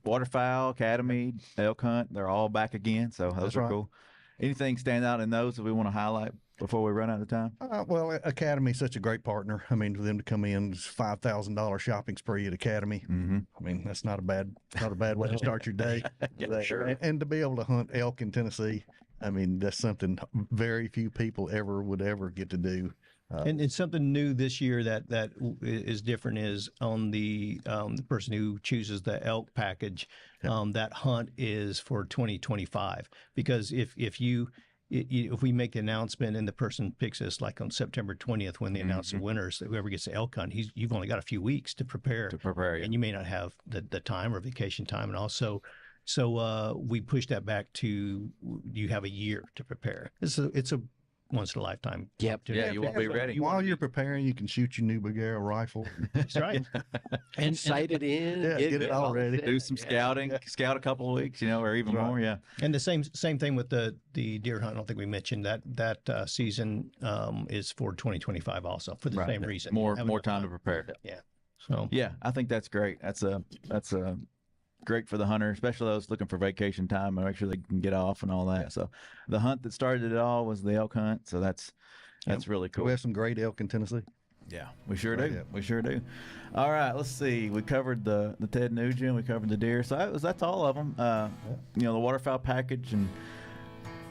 waterfowl academy, elk hunt—they're all back again. So those are cool. Anything stand out in those that we want to highlight before we run out of time? Well, Academy's such a great partner. I mean, for them to come in, $5,000 shopping spree at Academy. Mm-hmm. I mean, that's not a bad way to start your day. Yeah, sure. And to be able to hunt elk in Tennessee, I mean, that's something very few people would ever get to do. And it's something new this year that is different is on the person who chooses the elk package. That hunt is for 2025, because if we make the announcement and the person picks us like on September 20th when they announce the winners, whoever gets the elk hunt, you've only got a few weeks to prepare. Yeah. And you may not have the time or vacation time, and also. So we push that back to you have a year to prepare. It's a once in a lifetime. Yep. Yeah, you won't be ready. While you're preparing, you can shoot your new Bagheera rifle. That's right. and sight it in. Get it all ready. Do some scouting. Scout a couple of weeks, or even more. Yeah. And the same thing with the deer hunt. I don't think we mentioned that season is for 2025 also for the same reason. More time to prepare. Yeah. So yeah, I think that's great. That's great for the hunter, especially those looking for vacation time and make sure they can get off and all that. Yeah. So the hunt that started it all was the elk hunt. So that's really cool. We have some great elk in Tennessee. Yeah, we sure do. We sure do. All right, let's see. We covered the Ted Nugent. We covered the deer. So that's all of them. The waterfowl package, and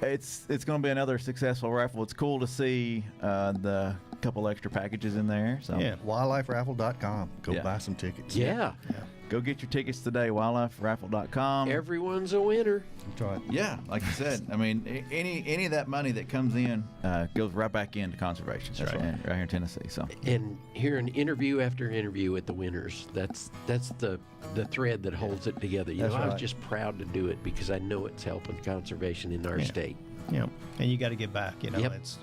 it's going to be another successful raffle. It's cool to see the couple extra packages in there. So wildliferaffle.com. Go buy some tickets. Yeah. Go get your tickets today, wildliferaffle.com. Everyone's a winner. That's right. Yeah, like you said. I mean, any of that money that comes in goes right back into conservation. That's right here in Tennessee. So, and hearing interview after interview with the winners, that's the thread that holds it together. I was just proud to do it because I know it's helping conservation in our state. Yeah, and you got to give back. It's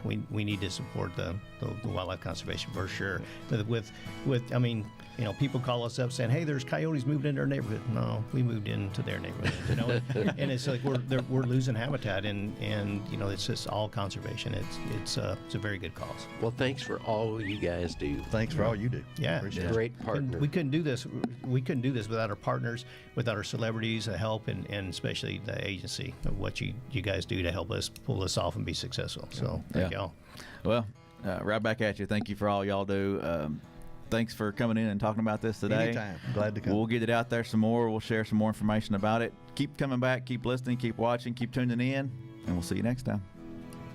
we need to support the wildlife conservation for sure. With I mean. People call us up saying, "Hey, there's coyotes moving into our neighborhood." No, we moved into their neighborhood. And it's like we're losing habitat, and it's just all conservation. It's a very good cause. Well, thanks for all you guys do. Thanks for all you do. Yeah, great partner. We couldn't do this. We couldn't do this without our partners, without our celebrities, the help, and especially the agency of what you guys do to help us pull this off and be successful. So thank y'all. Well, right back at you. Thank you for all y'all do. Thanks for coming in and talking about this today. Anytime. Glad to come. We'll get it out there some more. We'll share some more information about it. Keep coming back, keep listening, keep watching, keep tuning in, and we'll see you next time.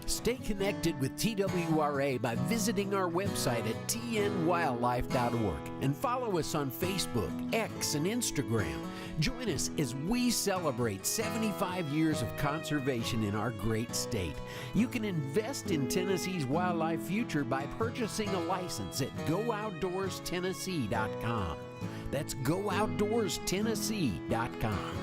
Stay connected with TWRA by visiting our website at tnwildlife.org and follow us on Facebook, X, and Instagram. Join us as we celebrate 75 years of conservation in our great state. You can invest in Tennessee's wildlife future by purchasing a license at GoOutdoorsTennessee.com. That's GoOutdoorsTennessee.com.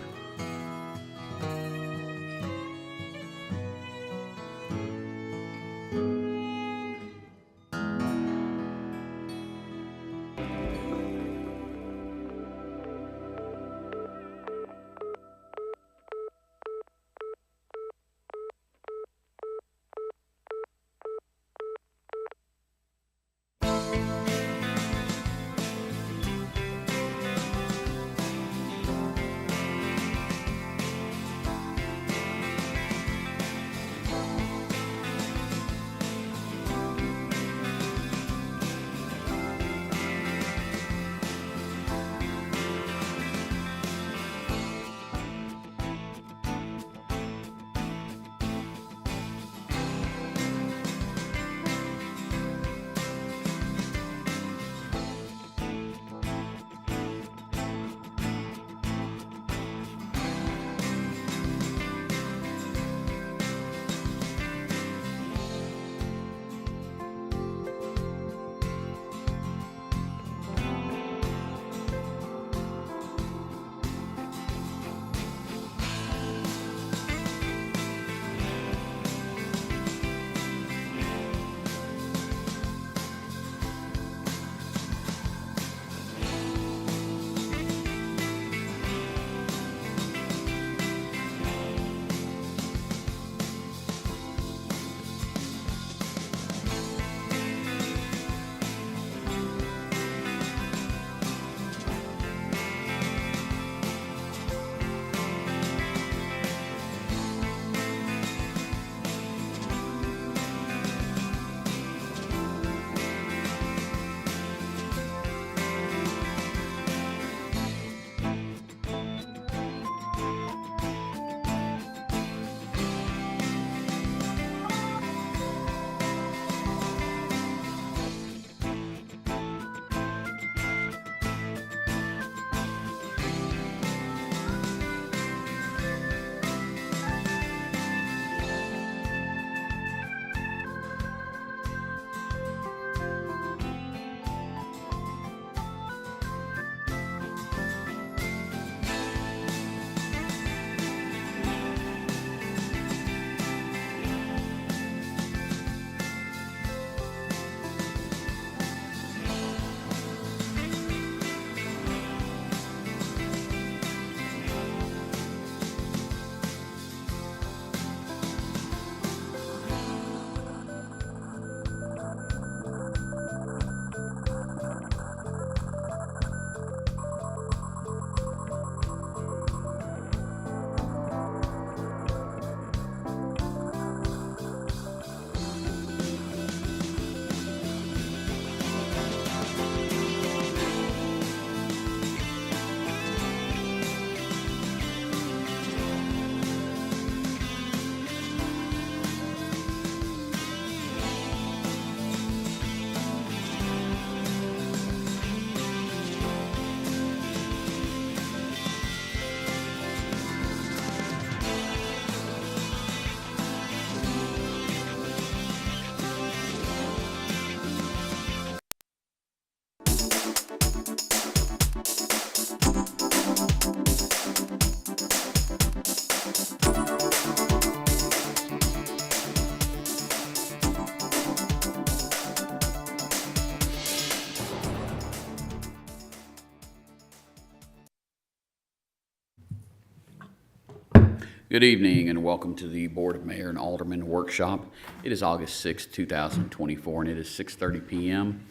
Good evening and welcome to the Board of Mayor and Alderman Workshop. It is August 6, 2024, and it is 6:30 p.m.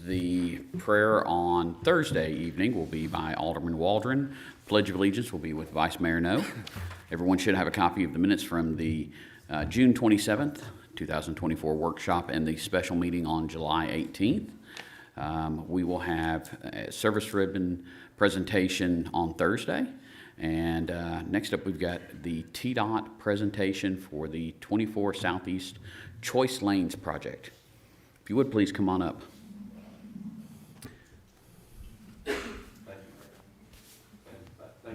The prayer on Thursday evening will be by Alderman Waldron. Pledge of Allegiance will be with Vice Mayor No. Everyone should have a copy of the minutes from the June 27th, 2024 workshop and the special meeting on July 18th. We will have a service ribbon presentation on Thursday. And next up, we've got the TDOT presentation for the 24 Southeast Choice Lanes project. If you would, please come on up. Thank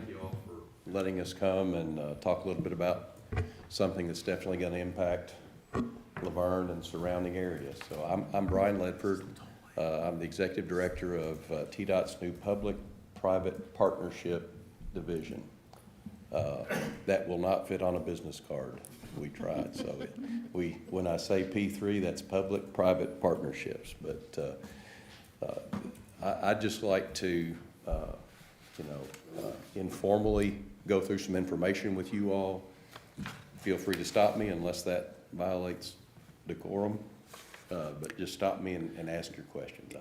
you all for letting us come and talk a little bit about something that's definitely going to impact LaVergne and surrounding areas. So I'm Brian Ledford. I'm the Executive Director of TDOT's new Public-Private Partnership Division. That will not fit on a business card. We tried. So when I say P3, that's public-private partnerships. But I'd just like to, informally go through some information with you all. Feel free to stop me unless that violates decorum. But just stop me and ask your questions.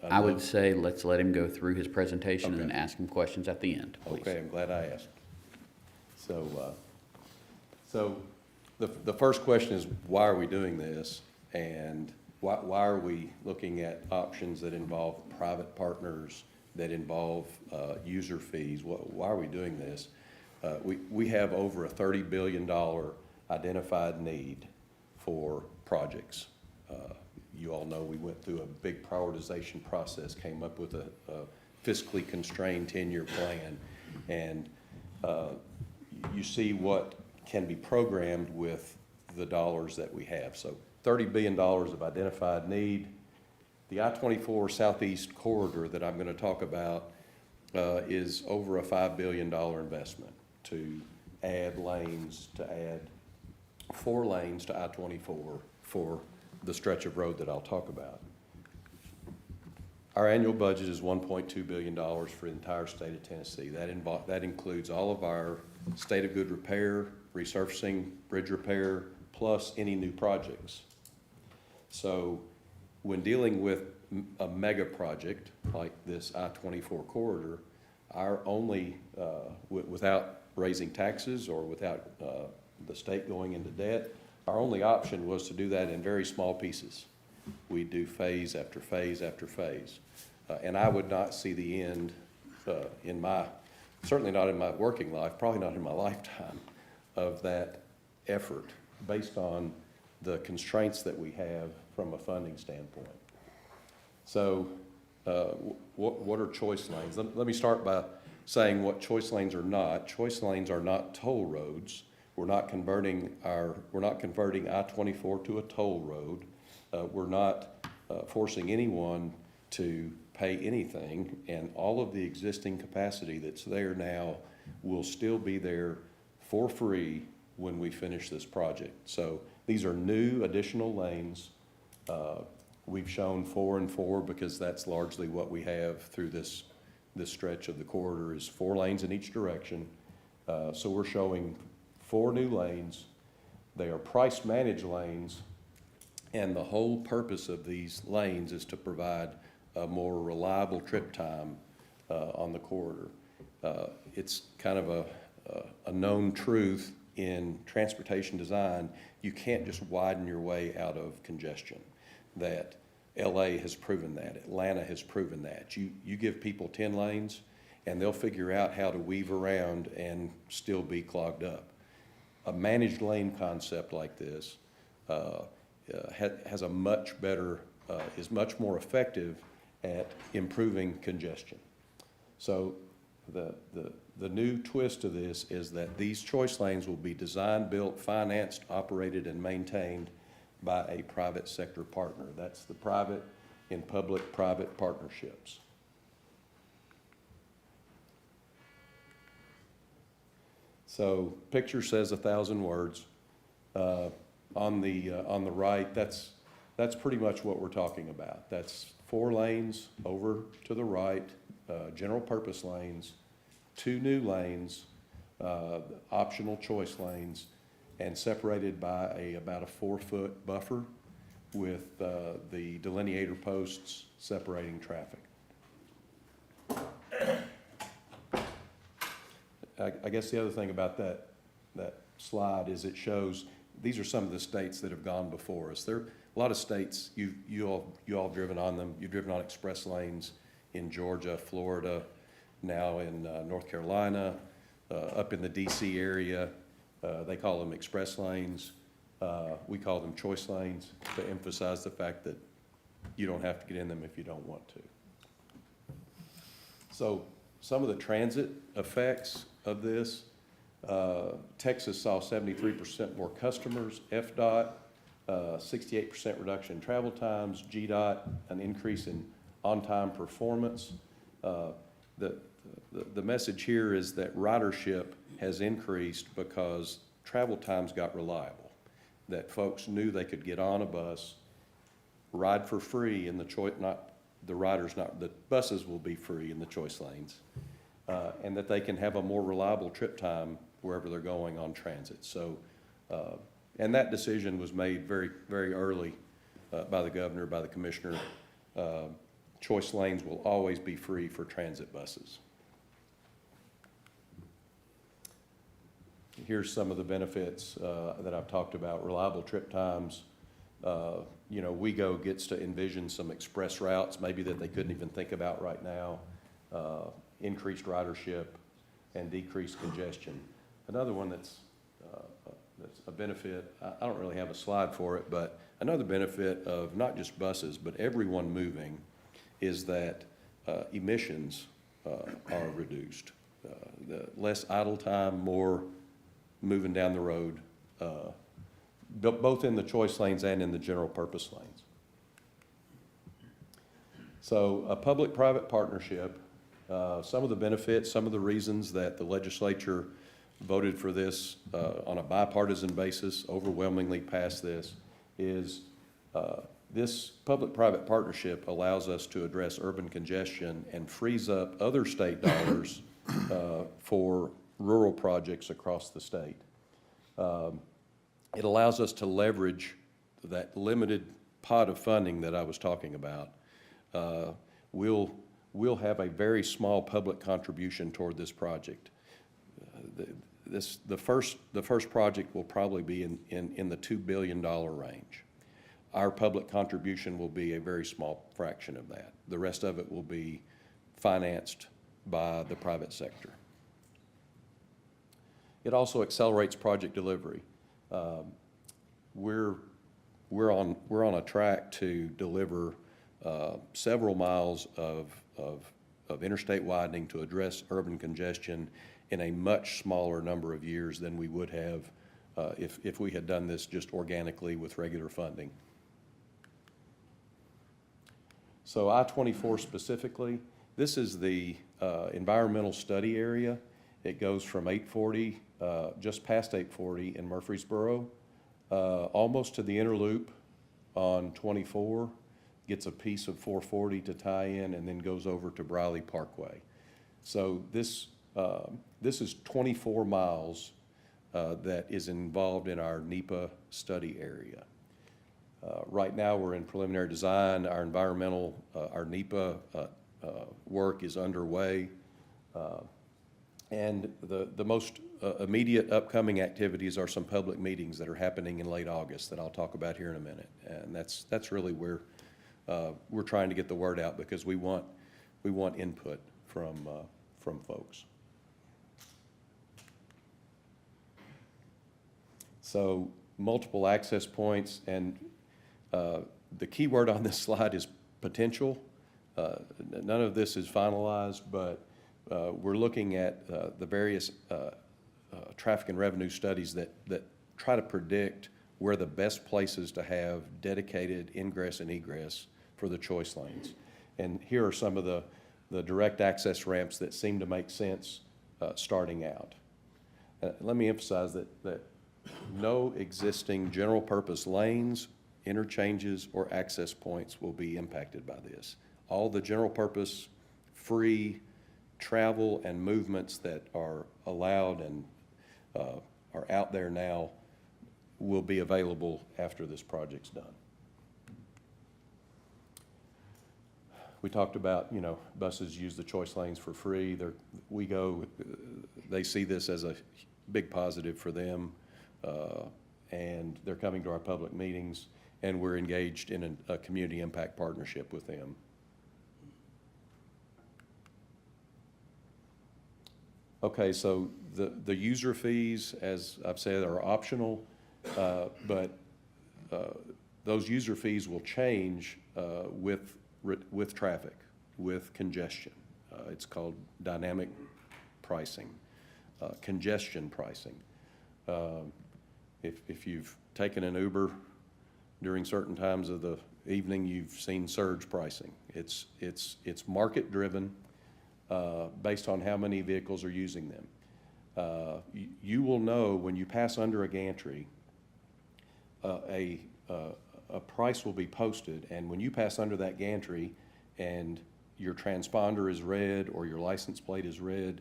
I would say let's let him go through his presentation and then ask him questions at the end, please. Okay, I'm glad I asked. So the first question is, why are we doing this? And why are we looking at options that involve private partners, that involve user fees? Why are we doing this? We have over a $30 billion identified need for projects. You all know we went through a big prioritization process, came up with a fiscally constrained 10-year plan, and you see what can be programmed with the dollars that we have. So $30 billion of identified need. The I-24 Southeast Corridor that I'm going to talk about is over a $5 billion investment to add lanes, to add 4 lanes to I-24 for the stretch of road that I'll talk about. Our annual budget is $1.2 billion for the entire state of Tennessee. That includes all of our state of good repair, resurfacing, bridge repair, plus any new projects. So when dealing with a mega project like this I-24 corridor, our only, without raising taxes or without the state going into debt, our only option was to do that in very small pieces. We do phase after phase after phase. And I would not see the end certainly not in my working life, probably not in my lifetime, of that effort based on the constraints that we have from a funding standpoint. So what are choice lanes? Let me start by saying what choice lanes are not. Choice lanes are not toll roads. We're not converting I-24 to a toll road. We're not forcing anyone to pay anything, and all of the existing capacity that's there now will still be there for free when we finish this project. So these are new additional lanes. We've shown 4 and 4 because that's largely what we have through this stretch of the corridor is 4 lanes in each direction. So we're showing 4 new lanes. They are price managed lanes, and the whole purpose of these lanes is to provide a more reliable trip time on the corridor. It's kind of a known truth in transportation design. You can't just widen your way out of congestion. That LA has proven that, Atlanta has proven that. You give people 10 lanes and they'll figure out how to weave around and still be clogged up. A managed lane concept like this has a much better, is much more effective at improving congestion. So the new twist to this is that these choice lanes will be designed, built, financed, operated, and maintained by a private sector partner. That's the private in public-private partnerships. So picture says 1,000 words. On the right, that's pretty much what we're talking about. That's 4 lanes over to the right, general purpose lanes, 2 new lanes, optional choice lanes, and separated by about a 4-foot buffer with the delineator posts separating traffic. I guess the other thing about that slide is it shows these are some of the states that have gone before us. There are a lot of states, you all driven on them. You've driven on express lanes in Georgia, Florida, now in North Carolina, up in the DC area. They call them express lanes. We call them choice lanes to emphasize the fact that you don't have to get in them if you don't want to. So some of the transit effects of this, Texas saw 73% more customers, FDOT, 68% reduction in travel times, GDOT, an increase in on-time performance. The message here is that ridership has increased because travel times got reliable, that folks knew they could get on a bus, ride for free in the choice, the buses will be free in the choice lanes, and that they can have a more reliable trip time wherever they're going on transit. So, and that decision was made very, very early by the governor, by the commissioner. Choice lanes will always be free for transit buses. Here's some of the benefits that I've talked about. Reliable trip times. You know, WeGo gets to envision some express routes maybe that they couldn't even think about right now. Increased ridership and decreased congestion. Another one that's a benefit, I don't really have a slide for it, but another benefit of not just buses, but everyone moving is that emissions are reduced. The less idle time, more moving down the road, both in the choice lanes and in the general purpose lanes. So a public-private partnership, some of the benefits, some of the reasons that the legislature voted for this on a bipartisan basis, overwhelmingly passed this, is this public-private partnership allows us to address urban congestion and frees up other state dollars for rural projects across the state. It allows us to leverage that limited pot of funding that I was talking about. We'll have a very small public contribution toward this project. The first project will probably be in the $2 billion range. Our public contribution will be a very small fraction of that. The rest of it will be financed by the private sector. It also accelerates project delivery. We're on a track to deliver several miles of interstate widening to address urban congestion in a much smaller number of years than we would have if we had done this just organically with regular funding. So I-24 specifically, this is the environmental study area. It goes from 840, just past 840 in Murfreesboro, almost to the inner loop on 24, gets a piece of 440 to tie in, and then goes over to Briley Parkway. So this is 24 miles that is involved in our NEPA study area. Right now, we're in preliminary design. Our environmental, our NEPA work is underway. And the most immediate upcoming activities are some public meetings that are happening in late August that I'll talk about here in a minute. And that's really where we're trying to get the word out, because we want input from folks. So multiple access points, and the key word on this slide is potential. None of this is finalized, but we're looking at the various traffic and revenue studies that try to predict where the best places to have dedicated ingress and egress for the choice lanes. And here are some of the direct access ramps that seem to make sense starting out. Let me emphasize that no existing general purpose lanes, interchanges, or access points will be impacted by this. All the general purpose, free, travel and movements that are allowed and are out there now will be available after this project's done. We talked about, you know, buses use the choice lanes for free. They see this as a big positive for them, and they're coming to our public meetings, and we're engaged in a community impact partnership with them. Okay, so the user fees, as I've said, are optional, but those user fees will change with traffic, with congestion. It's called dynamic pricing, congestion pricing. If you've taken an Uber during certain times of the evening, you've seen surge pricing. It's market driven based on how many vehicles are using them. You will know when you pass under a gantry, a price will be posted, and when you pass under that gantry and your transponder is red or your license plate is red,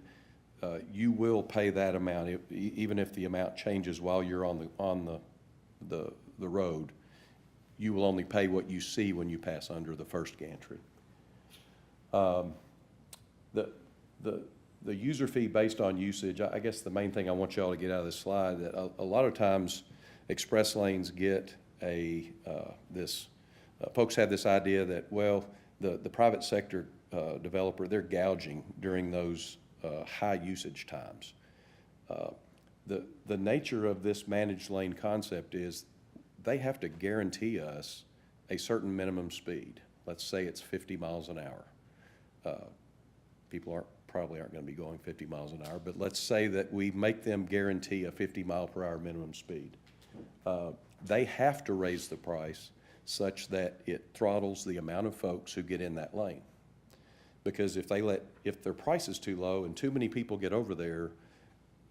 you will pay that amount, even if the amount changes while you're on the road. You will only pay what you see when you pass under the first gantry. The user fee based on usage, I guess the main thing I want y'all to get out of this slide, that a lot of times express lanes get folks have this idea that, well, the private sector developer, they're gouging during those high usage times. The nature of this managed lane concept is they have to guarantee us a certain minimum speed. Let's say it's 50 miles an hour. People probably aren't going to be going 50 miles an hour, but let's say that we make them guarantee a 50 mile per hour minimum speed. They have to raise the price such that it throttles the amount of folks who get in that lane. Because if their price is too low and too many people get over there,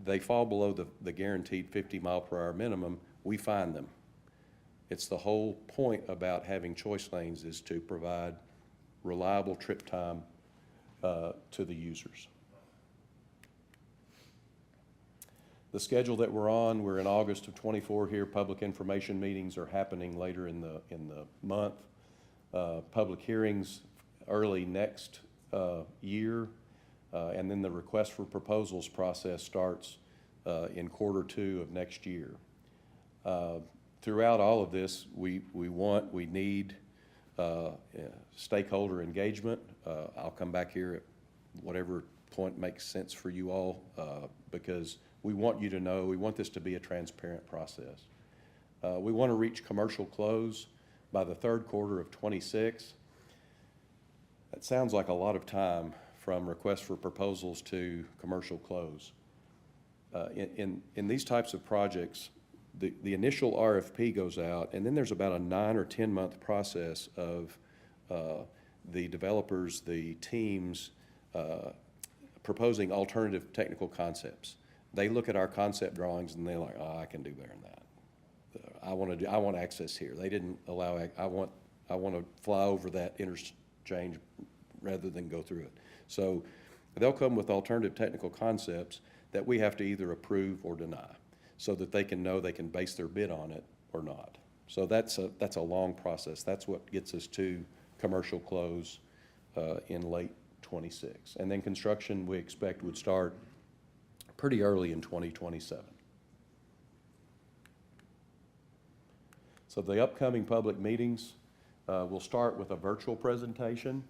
they fall below the guaranteed 50 mile per hour minimum, we fine them. It's the whole point about having choice lanes is to provide reliable trip time to the users. The schedule that we're on, we're in August of 24 here. Public information meetings are happening later in the month. Public hearings early next year, and then the request for proposals process starts in Q2 of next year. Throughout all of this, we need stakeholder engagement. I'll come back here at whatever point makes sense for you all, because we want you to know, we want this to be a transparent process. We want to reach commercial close by the Q3 of 26. That sounds like a lot of time from request for proposals to commercial close. In these types of projects, the initial RFP goes out, and then there's about a 9 or 10 month process of the developers, the teams proposing alternative technical concepts. They look at our concept drawings and they're like, oh, I can do better than that. I want access here. They didn't allow, I want to fly over that interchange rather than go through it. So they'll come with alternative technical concepts that we have to either approve or deny, so that they can know they can base their bid on it or not. So that's a long process. That's what gets us to commercial close in late 26. And then construction, we expect, would start pretty early in 2027. So the upcoming public meetings, will start with a virtual presentation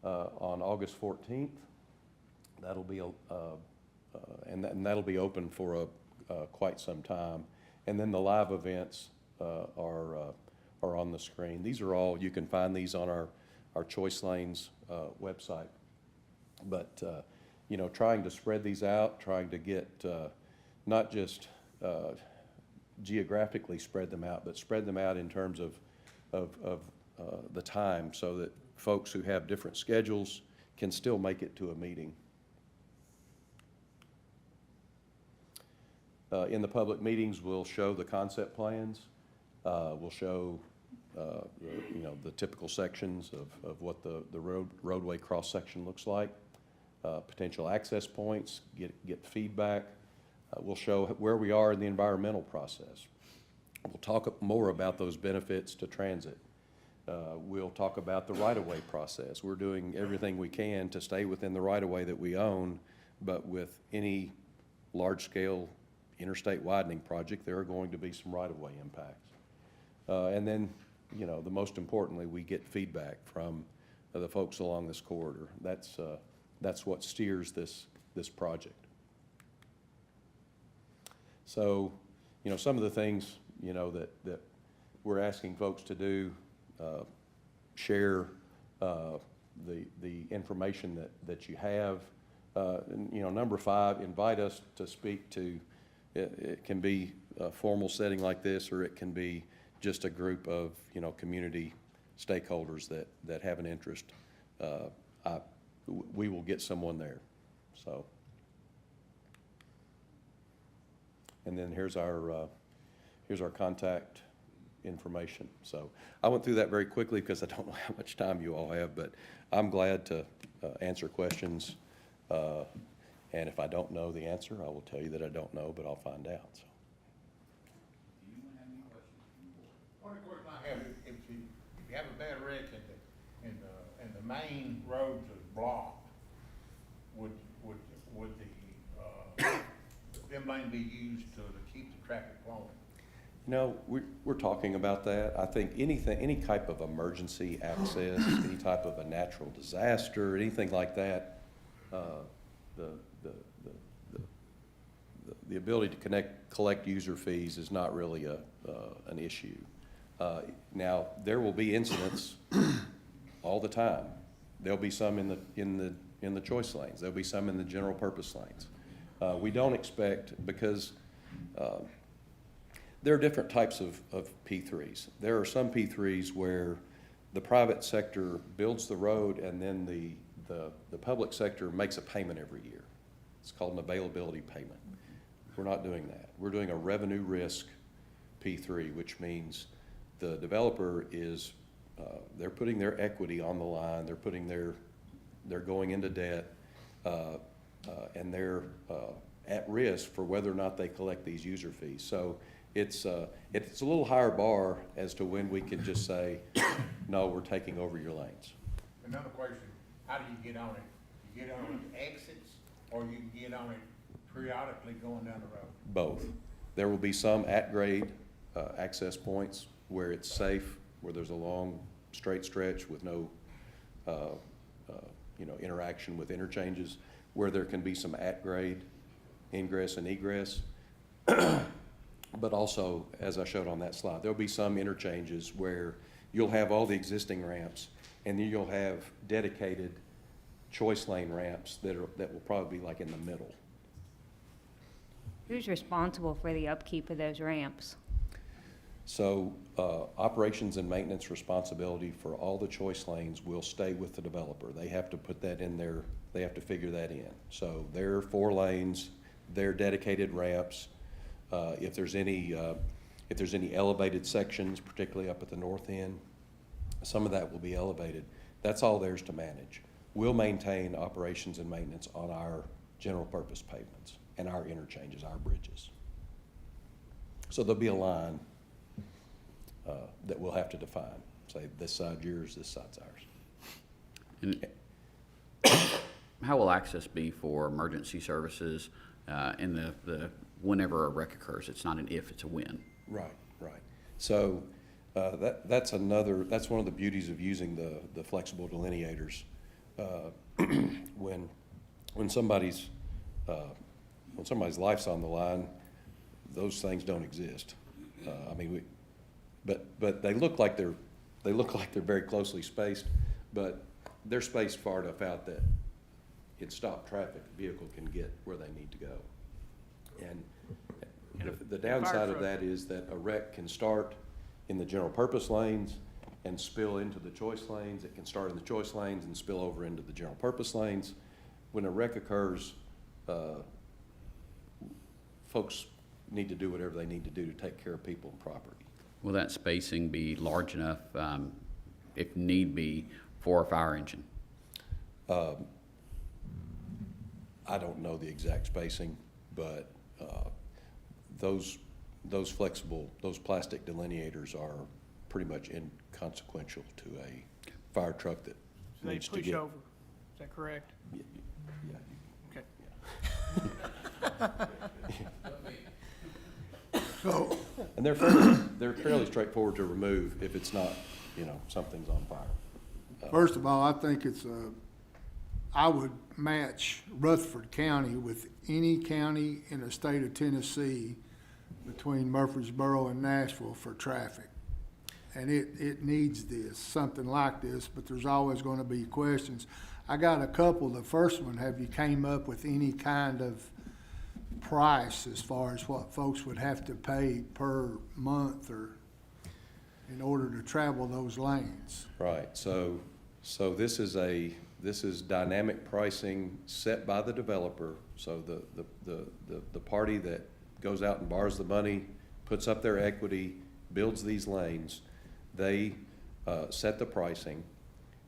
on August 14th. That'll be and that'll be open for quite some time. And then the live events are on the screen. These are all, you can find these on our Choice Lanes website. But you know, trying to spread these out, trying to get not just geographically spread them out, but spread them out in terms of the time, so that folks who have different schedules can still make it to a meeting. In the public meetings, we'll show the concept plans. We'll show you know, the typical sections of what the roadway cross section looks like. potential access points, get feedback. We'll show where we are in the environmental process. We'll talk more about those benefits to transit. We'll talk about the right-of-way process. We're doing everything we can to stay within the right-of-way that we own, but with any large-scale interstate widening project, there are going to be some right-of-way impacts. And then, you know, the most importantly, we get feedback from the folks along this corridor. That's what steers this project. So, you know, some of the things, you know, that we're asking folks to do, share the information that you have. And, you know, number 5, invite us to speak to, it can be a formal setting like this, or it can be just a group of, you know, community stakeholders that have an interest. We will get someone there, so. And then here's our contact information. So I went through that very quickly because I don't know how much time you all have, but I'm glad to answer questions. And if I don't know the answer, I will tell you that I don't know, but I'll find out. So. Only question I have is if you have a bad wreck and the main roads is blocked, would the them lane be used to keep the traffic flowing? No, we're talking about that. I think any type of emergency access, any type of a natural disaster, anything like that, the ability to collect user fees is not really an issue. Now there will be incidents all the time. There'll be some in the choice lanes. There'll be some in the general purpose lanes. We don't expect, because there are different types of P3s. There are some P3s where the private sector builds the road and then the public sector makes a payment every year. It's called an availability payment. We're not doing that. We're doing a revenue risk P3, which means the developer is, they're putting their equity on the line, they're going into debt, and they're at risk for whether or not they collect these user fees. So it's a little higher bar as to when we can just say, no, we're taking over your lanes. Another question, how do you get on it? You get on it exits, or you get on it periodically going down the road? Both. There will be some at-grade access points where it's safe, where there's a long straight stretch with no interaction with interchanges, where there can be some at-grade ingress and egress. But also, as I showed on that slide, there'll be some interchanges where you'll have all the existing ramps, and then you'll have dedicated choice lane ramps that will probably be like in the middle. Who's responsible for the upkeep of those ramps? So operations and maintenance responsibility for all the choice lanes will stay with the developer. They have to put that in there. They have to figure that in. So their 4 lanes, their dedicated ramps. If there's any elevated sections, particularly up at the north end, some of that will be elevated. That's all theirs to manage. We'll maintain operations and maintenance on our general purpose pavements and our interchanges, our bridges. So there'll be a line that we'll have to define. Say this side yours, this side's ours. And how will access be for emergency services in the whenever a wreck occurs? It's not an if, it's a when. Right. So that's one of the beauties of using the flexible delineators. When somebody's life's on the line, those things don't exist. But they look like they're very closely spaced, but they're spaced far enough out that in stop traffic, the vehicle can get where they need to go. And the downside of that is that a wreck can start in the general purpose lanes and spill into the choice lanes. It can start in the choice lanes and spill over into the general purpose lanes. When a wreck occurs, folks need to do whatever they need to do to take care of people and property. Will that spacing be large enough, if need be, for a fire engine? I don't know the exact spacing, but those plastic delineators are pretty much inconsequential to a fire truck that They needs to push get. over, is that correct? Yeah. Okay. So, And they're fairly straightforward to remove if it's not, something's on fire. first of all, I think I would match Rutherford County with any county in the state of Tennessee between Murfreesboro and Nashville for traffic. And it needs something like this, but there's always gonna be questions. I got a couple. The first one, have you came up with any kind of price as far as what folks would have to pay per month or in order to travel those lanes? Right, so this is dynamic pricing set by the developer. So the party that goes out and borrows the money, puts up their equity, builds these lanes, they set the pricing,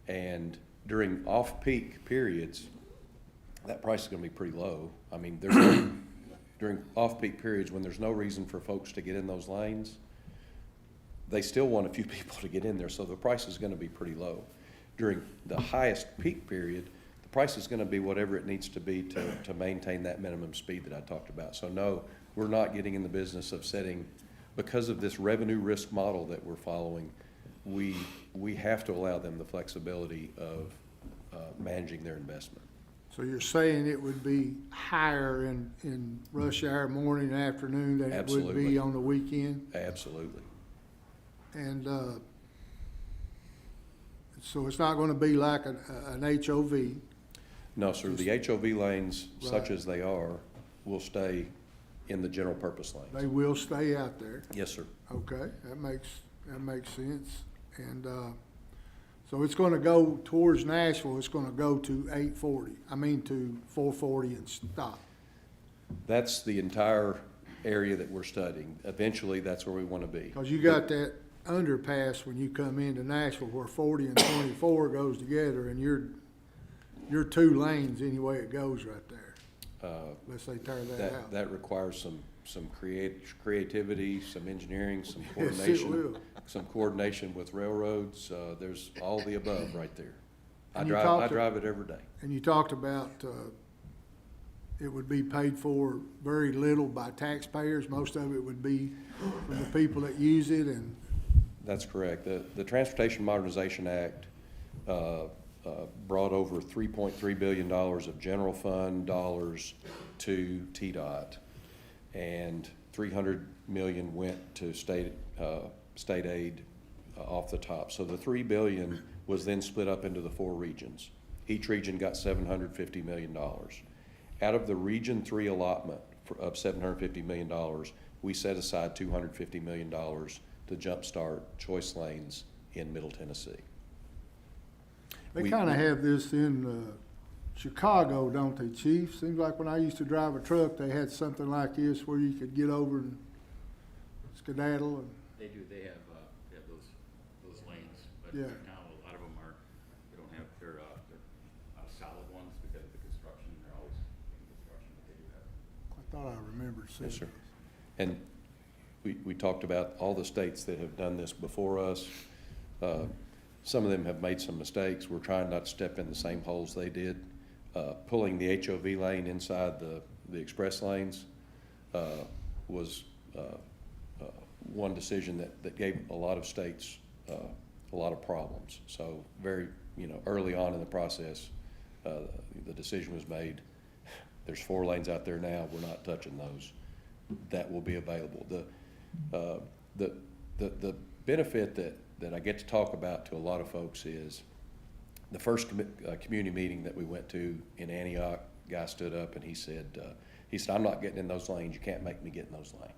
and during off-peak periods, that price is gonna be pretty low. I mean, during off-peak periods when there's no reason for folks to get in those lanes, they still want a few people to get in there, so the price is gonna be pretty low. During the highest peak period, the price is gonna be whatever it needs to be to maintain that minimum speed that I talked about. So no, we're not getting in the business of setting, because of this revenue risk model that we're following, we have to allow them the flexibility of managing their investment. So you're saying it would be higher in rush hour, morning, and afternoon than it would be Absolutely. on the weekend? Absolutely. And so it's not gonna be like an HOV? No, sir, the HOV lanes, such Right. as they are, will stay in the general purpose lanes. They will stay out there? Yes, sir. Okay, that makes sense. And so it's gonna go towards Nashville, it's gonna go to to 440 and stop. That's the entire area that we're studying. Eventually, that's where we want to be. Because you got that underpass when you come into Nashville where 40 and 24 goes together, and you're two lanes any way it goes right there. Unless they tear that out. That requires some creativity, some engineering, some Yes, it coordination. will. Some coordination with railroads. There's all the above right there. I And you drive talked- it every day. And you talked about it would be paid for very little by taxpayers. Most of it would be from the people that use it, and That's correct. The Transportation Modernization Act brought over $3.3 billion of general fund dollars to TDOT, and $300 million went to state aid off the top. So the $3 billion was then split up into the 4 regions. Each region got $750 million. Out of the Region 3 allotment of $750 million, we set aside $250 million to jumpstart choice lanes in Middle Tennessee. they kind of have this in Chicago, don't they, Chief? Seems like when I used to drive a truck, they had something like this where you could get over and skedaddle and. They do, they have those lanes, but Yeah. now a lot of them they don't have, they're solid ones because of the construction, they're always in construction, but they do have. I thought I remembered seeing. Yes, sir. And we talked about all the states that have done this before us. Some of them have made some mistakes. We're trying not to step in the same holes they did. Pulling the HOV lane inside the express lanes was one decision that gave a lot of states a lot of problems. So very, early on in the process, the decision was made. There's 4 lanes out there now. We're not touching those. That will be available. The benefit that I get to talk about to a lot of folks is the first community meeting that we went to in Antioch, guy stood up and he said, I'm not getting in those lanes. You can't make me get in those lanes.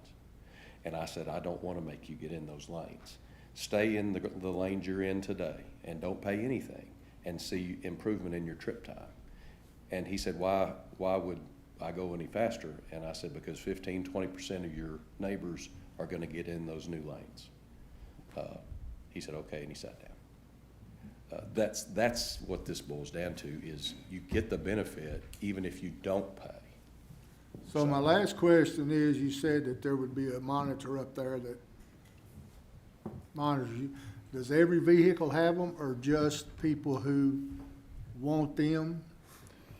And I said, I don't want to make you get in those lanes. Stay in the lanes you're in today and don't pay anything and see improvement in your trip time. And he said, why would I go any faster? And I said, because 15-20% of your neighbors are going to get in those new lanes. He said, okay, and he sat That's what this boils down to, is you get the benefit even if you don't pay. So my last question is, you said that there would be a monitor up there that monitors you. Does every vehicle have them, or just people who want them?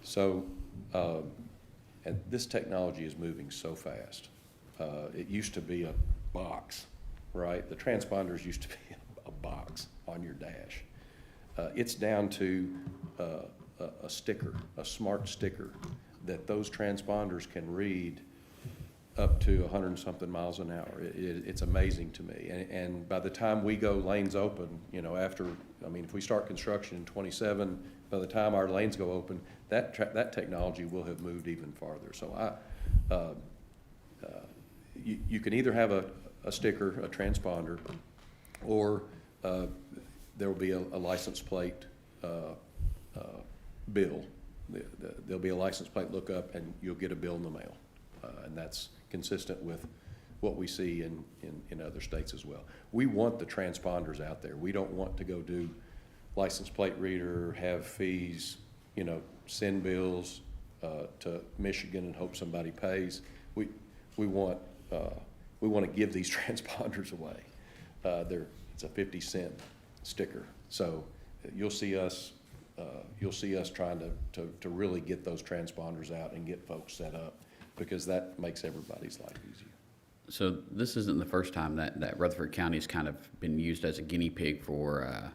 So, and this technology is moving so fast. It used to be a box, right? The transponders used to be a box on your dash. It's down to a sticker, a smart sticker, that those transponders can read up to 100 and something miles an hour. It's amazing to me. And by the time we go lanes open, if we start construction in 27, by the time our lanes go open, that technology will have moved even farther. So you can either have a sticker, a transponder, or there will be a license plate bill. There'll be a license plate lookup, and you'll get a bill in the mail. And that's consistent with what we see in other states as well. We want the transponders out there. We don't want to go do license plate reader, have fees, send bills to Michigan and hope somebody pays. We want to give these transponders away. It's a 50-cent sticker. So you'll see us trying to really get those transponders out and get folks set up, because that makes everybody's life easier. So this isn't the first time that Rutherford County has kind of been used as a guinea pig for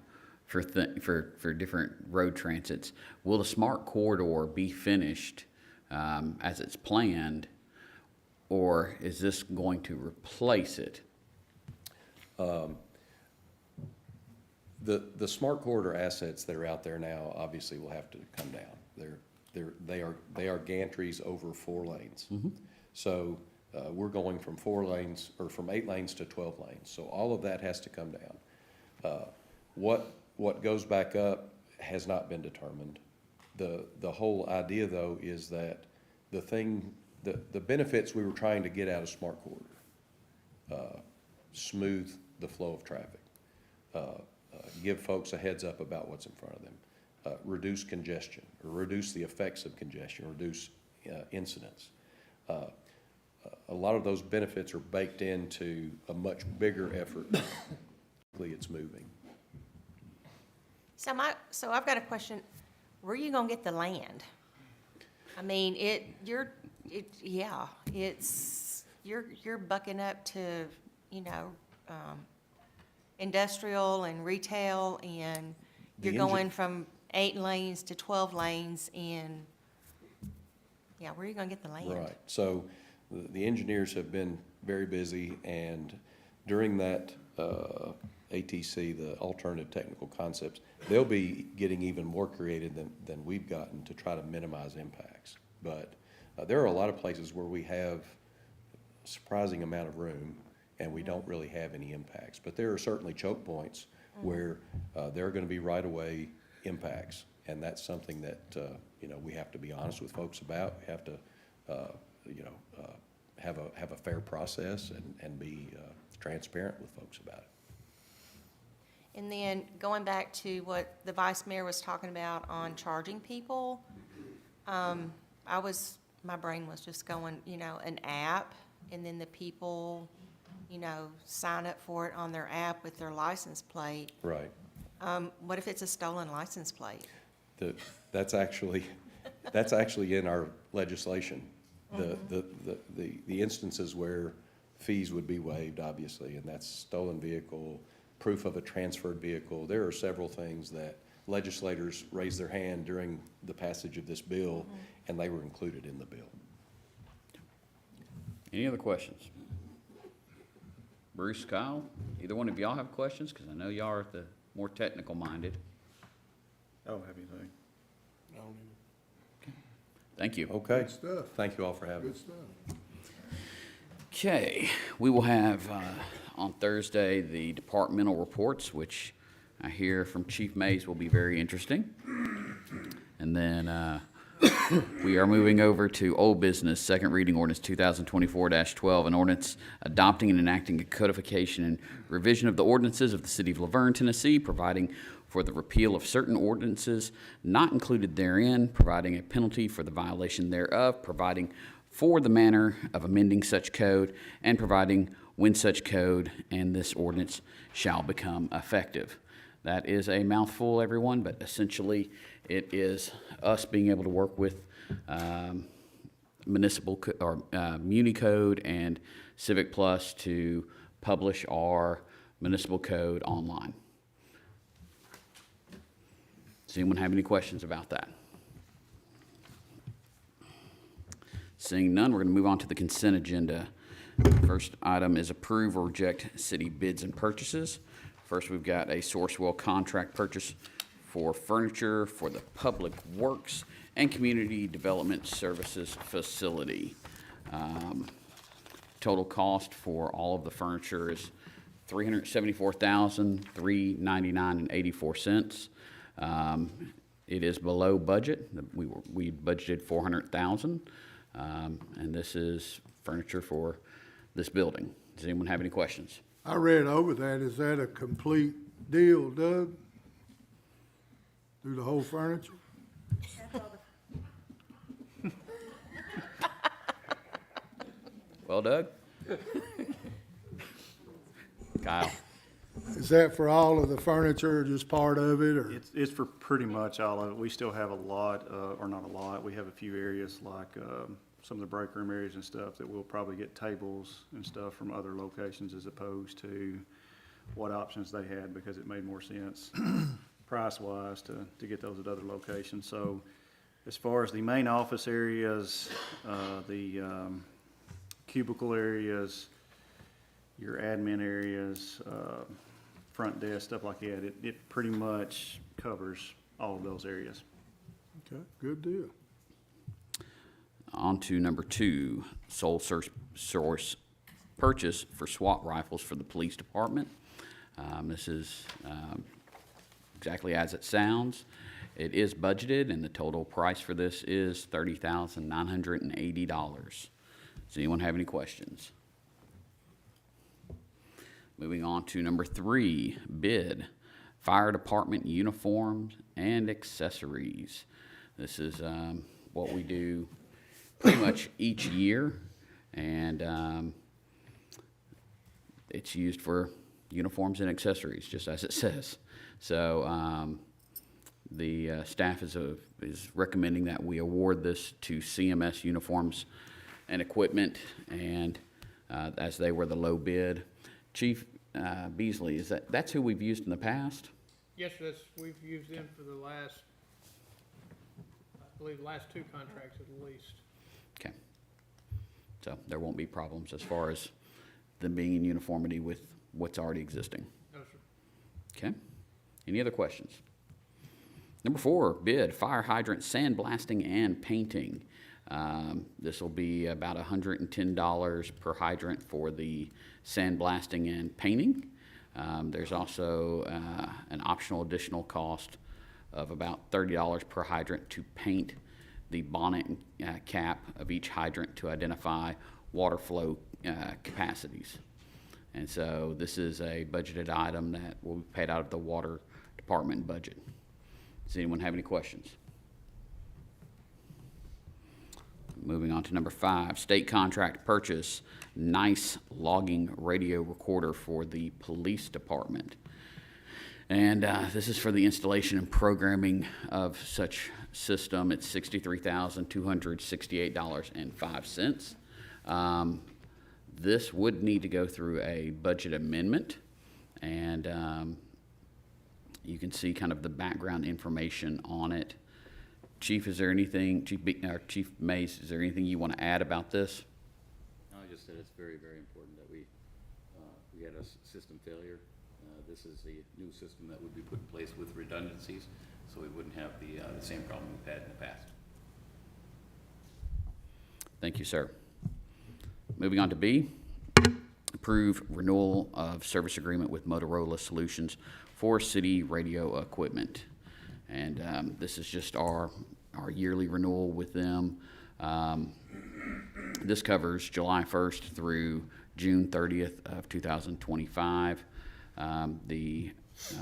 different road transits. Will the smart corridor be finished as it's planned, or is this going to replace it? The smart corridor assets that are out there now obviously will have to come down. They are gantries over 4 lanes. Mm-hmm. So we're going from 4 lanes, or from 8 lanes to 12 lanes. So all of that has to come down. What goes back up has not been determined. The whole idea, though, is that the benefits we were trying to get out of smart corridor, smooth the flow of traffic, give folks a heads up about what's in front of them, reduce congestion, or reduce the effects of congestion, reduce incidents. A lot of those benefits are baked into a much bigger effort. It's moving. So I've got a question. Where are you gonna get the land? I mean, you're bucking up to, industrial and retail, and you're going from 8 lanes to 12 lanes, and where are you gonna get the land? Right. So the engineers have been very busy, and during that ATC, the Alternative Technical Concepts, they'll be getting even more creative than we've gotten to try to minimize impacts. But there are a lot of places where we have a surprising amount of room, and we don't really have any impacts. But there are certainly choke points where there are going to be right-of-way impacts, and that's something that we have to be honest with folks about. We have to have a fair process and be transparent with folks about it. And then going back to what the vice mayor was talking about on charging people, my brain was just going, an app, and then the people, sign up for it on their app with their license plate. Right. What if it's a stolen license plate? That's actually in our legislation. The instances where fees would be waived, obviously, and that's stolen vehicle, proof of a transferred vehicle. There are several things that legislators raised their hand during the passage of this bill, and they were included in the bill. Any other questions? Bruce, Kyle, either one of y'all have questions? Because I know y'all are the more technical minded. I don't have anything. Thank you. Okay. Good stuff. Thank you all for having Good us. stuff. Okay, we will have on Thursday the departmental reports, which I hear from Chief Mays will be very interesting. And then We are moving over to old business, second reading ordinance 2024-12, an ordinance adopting and enacting a codification and revision of the ordinances of the city of LaVergne, Tennessee, providing for the repeal of certain ordinances not included therein, providing a penalty for the violation thereof, providing for the manner of amending such code, and providing when such code and this ordinance shall become effective. That is a mouthful, everyone, but essentially it is us being able to work with Muni Code and Civic Plus to publish our municipal code online. Does anyone have any questions about that? Seeing none, we're going to move on to the consent agenda. First item is approve or reject city bids and purchases. First, we've got a Sourcewell contract purchase for furniture for the Public Works and Community Development Services facility. Total cost for all of the furniture is $374,399.84. It is below budget. We budgeted $400,000, and this is furniture for this building. Does anyone have any questions? I read over that. Is that a complete deal, Doug? Through the whole furniture? Well, Doug? Kyle? Is that for all of the furniture or just part of it, or? It's for pretty much all of it. We still have a lot, or not a lot, we have a few areas like some of the break room areas and stuff that we'll probably get tables and stuff from other locations as opposed to what options they had, because it made more sense price-wise to get those at other locations. So as far as the main office areas, the cubicle areas, your admin areas, front desk, stuff like that, it pretty much covers all of those areas. Okay, good deal. On to number 2, sole source purchase for SWAT rifles for the police department. This is exactly as it sounds. It is budgeted, and the total price for this is $30,980. Does anyone have any questions? Moving on to number 3, bid, fire department uniforms and accessories. This is what we do pretty much each year, and it's used for uniforms and accessories, just as it says. So the staff is recommending that we award this to CMS Uniforms and Equipment, and as they were the low bid. Chief Beasley, that's who we've used in the past? Yes, we've used them for the last, I believe, last 2 contracts at least. Okay. So there won't be problems as far as them being in uniformity with what's already existing? No, sir. Okay. Any other questions? Number 4, bid, fire hydrant sandblasting and painting. This will be about $110 per hydrant for the sandblasting and painting. There's also an optional additional cost of about $30 per hydrant to paint the bonnet and cap of each hydrant to identify water flow capacities. And so this is a budgeted item that will be paid out of the water department budget. Does anyone have any questions? Moving on to number 5, state contract purchase, NICE logging radio recorder for the police department. And this is for the installation and programming of such system. It's $63,268.05. This would need to go through a budget amendment, and you can see kind of the background information on it. Chief, is there anything, Chief Mace, is there anything you want to add about this? No, I just said it's very, very important that we had a system failure. This is a new system that would be put in place with redundancies, so we wouldn't have the same problem we've had in the past. Thank you, sir. Moving on to B, approve renewal of service agreement with Motorola Solutions for city radio equipment. And this is just our our yearly renewal with them. This covers July 1st through June 30th of 2025. The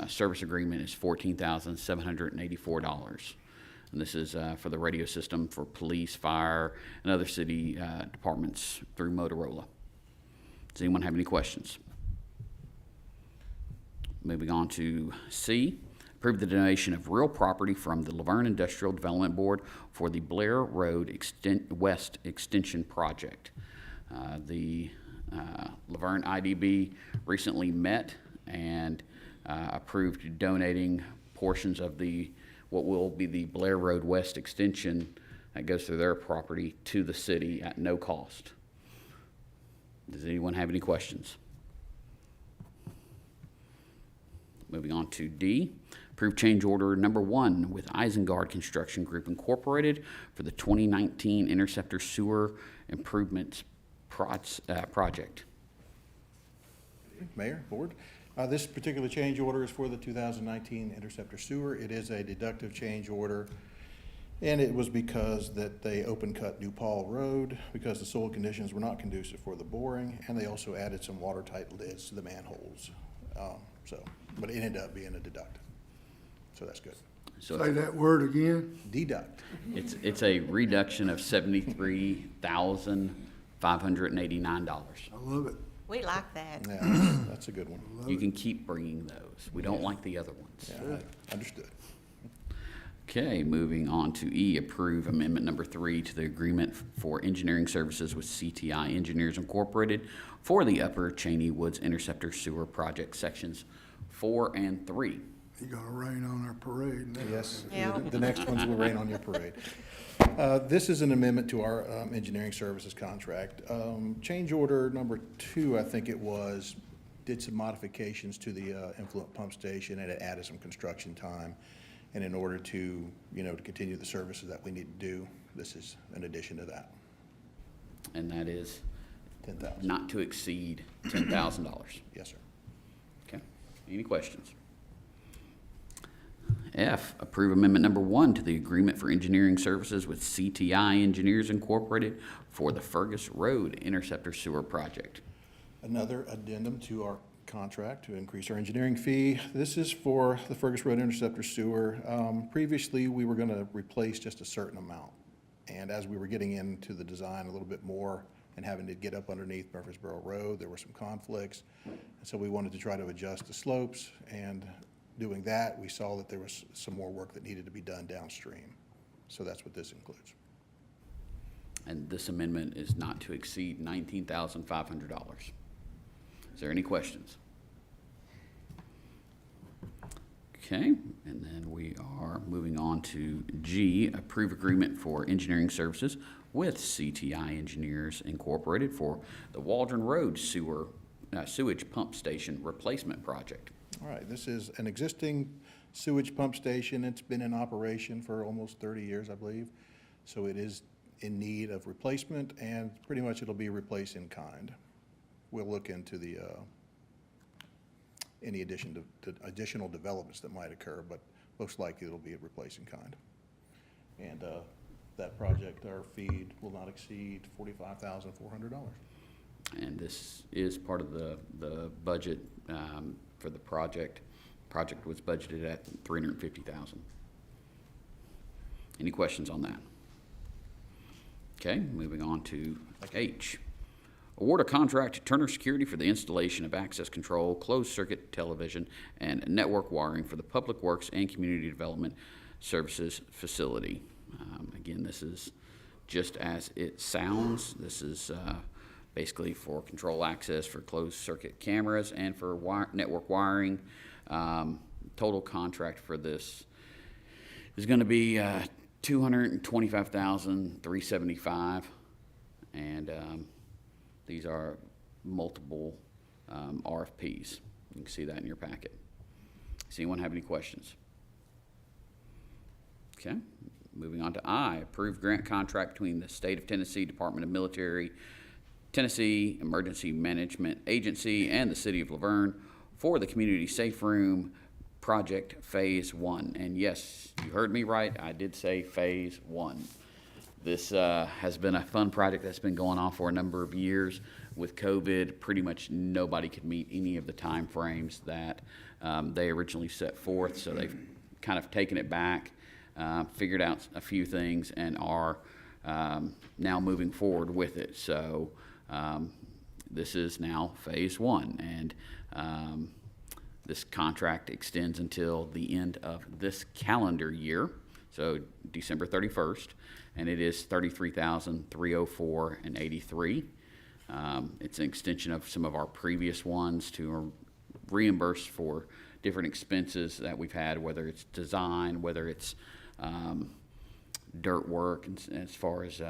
service agreement is $14,784. And this is for the radio system for police, fire, and other city departments through Motorola. Does anyone have any questions? Moving on to C, approve the donation of real property from the LaVergne Industrial Development Board for the Blair Road West Extension Project. The LaVergne IDB recently met and approved donating portions of what will be the Blair Road West Extension that goes through their property to the city at no cost. Does anyone have any questions? Moving on to D, approve change order number 1 with Isengard Construction Group Incorporated for the 2019 Interceptor Sewer Improvements Project. Mayor, Board. This particular change order is for the 2019 Interceptor Sewer. It is a deductive change order, and it was because that they open cut New Paul Road because the soil conditions were not conducive for the boring, and they also added some watertight lids to the manholes. But it ended up being a deductive, so that's good. So Say that word again. Deduct. It's a reduction of $73,589. I love it. We like that. Yeah, that's a good one. You can keep bringing those. We don't like the other ones. Yeah, understood. Okay, moving on to E, approve amendment number 3 to the agreement for engineering services with CTI Engineers Incorporated for the Upper Cheney Woods Interceptor Sewer Project sections 4 and 3. You're gonna rain on our parade now. Yes, Yeah. the next ones will rain on your parade. This is an amendment to our engineering services contract. Change order number 2, I think it was, did some modifications to the influent pump station, and it added some construction time. And in order to, to continue the services that we need to do, this is an addition to that. And that is $10,000. not to exceed $10,000. Yes, sir. Okay, any questions? F, approve amendment number 1 to the agreement for engineering services with CTI Engineers Incorporated for the Fergus Road Interceptor Sewer Project. Another addendum to our contract to increase our engineering fee. This is for the Fergus Road Interceptor Sewer. Previously, we were going to replace just a certain amount. And as we were getting into the design a little bit more and having to get up underneath Murfreesboro Road, there were some conflicts. And so we wanted to try to adjust the slopes, and doing that, we saw that there was some more work that needed to be done downstream. So that's what this includes. And this amendment is not to exceed $19,500. Is there any questions? Okay, and then we are moving on to G, approve agreement for engineering services with CTI Engineers Incorporated for the Waldron Road sewage pump station replacement project. All right, this is an existing sewage pump station. It's been in operation for almost 30 years, I believe. So it is in need of replacement, and pretty much it'll be replaced in kind. We'll look into the any additional developments that might occur, but most likely it'll be a replace in kind. And that project, our fee will not exceed $45,400. And this is part of the budget for the project. Project was budgeted at $350,000. Any questions on that? Okay, moving on to H. Award a contract to Turner Security for the installation of access control, closed-circuit television, and network wiring for the Public Works and Community Development Services facility. Again, this is just as it sounds. This is basically for control access for closed-circuit cameras and for network wiring. Total contract for this is going to be $225,375, and these are multiple RFPs. You can see that in your packet. Does anyone have any questions? Okay, moving on to I, approved grant contract between the State of Tennessee Department of Military, Tennessee Emergency Management Agency, and the City of LaVergne for the Community Safe Room project Phase 1. And yes, you heard me right, I did say Phase 1. This has been a fun project that's been going on for a number of years. With COVID, pretty much nobody could meet any of the time frames that they originally set forth, so they've kind of taken it back, figured out a few things, and are now moving forward with it. So this is now Phase 1, and this contract extends until the end of this calendar year, so December 31st, and it is $33,304.83. It's an extension of some of our previous ones to reimburse for different expenses that we've had, whether it's design, whether it's dirt work, and as far as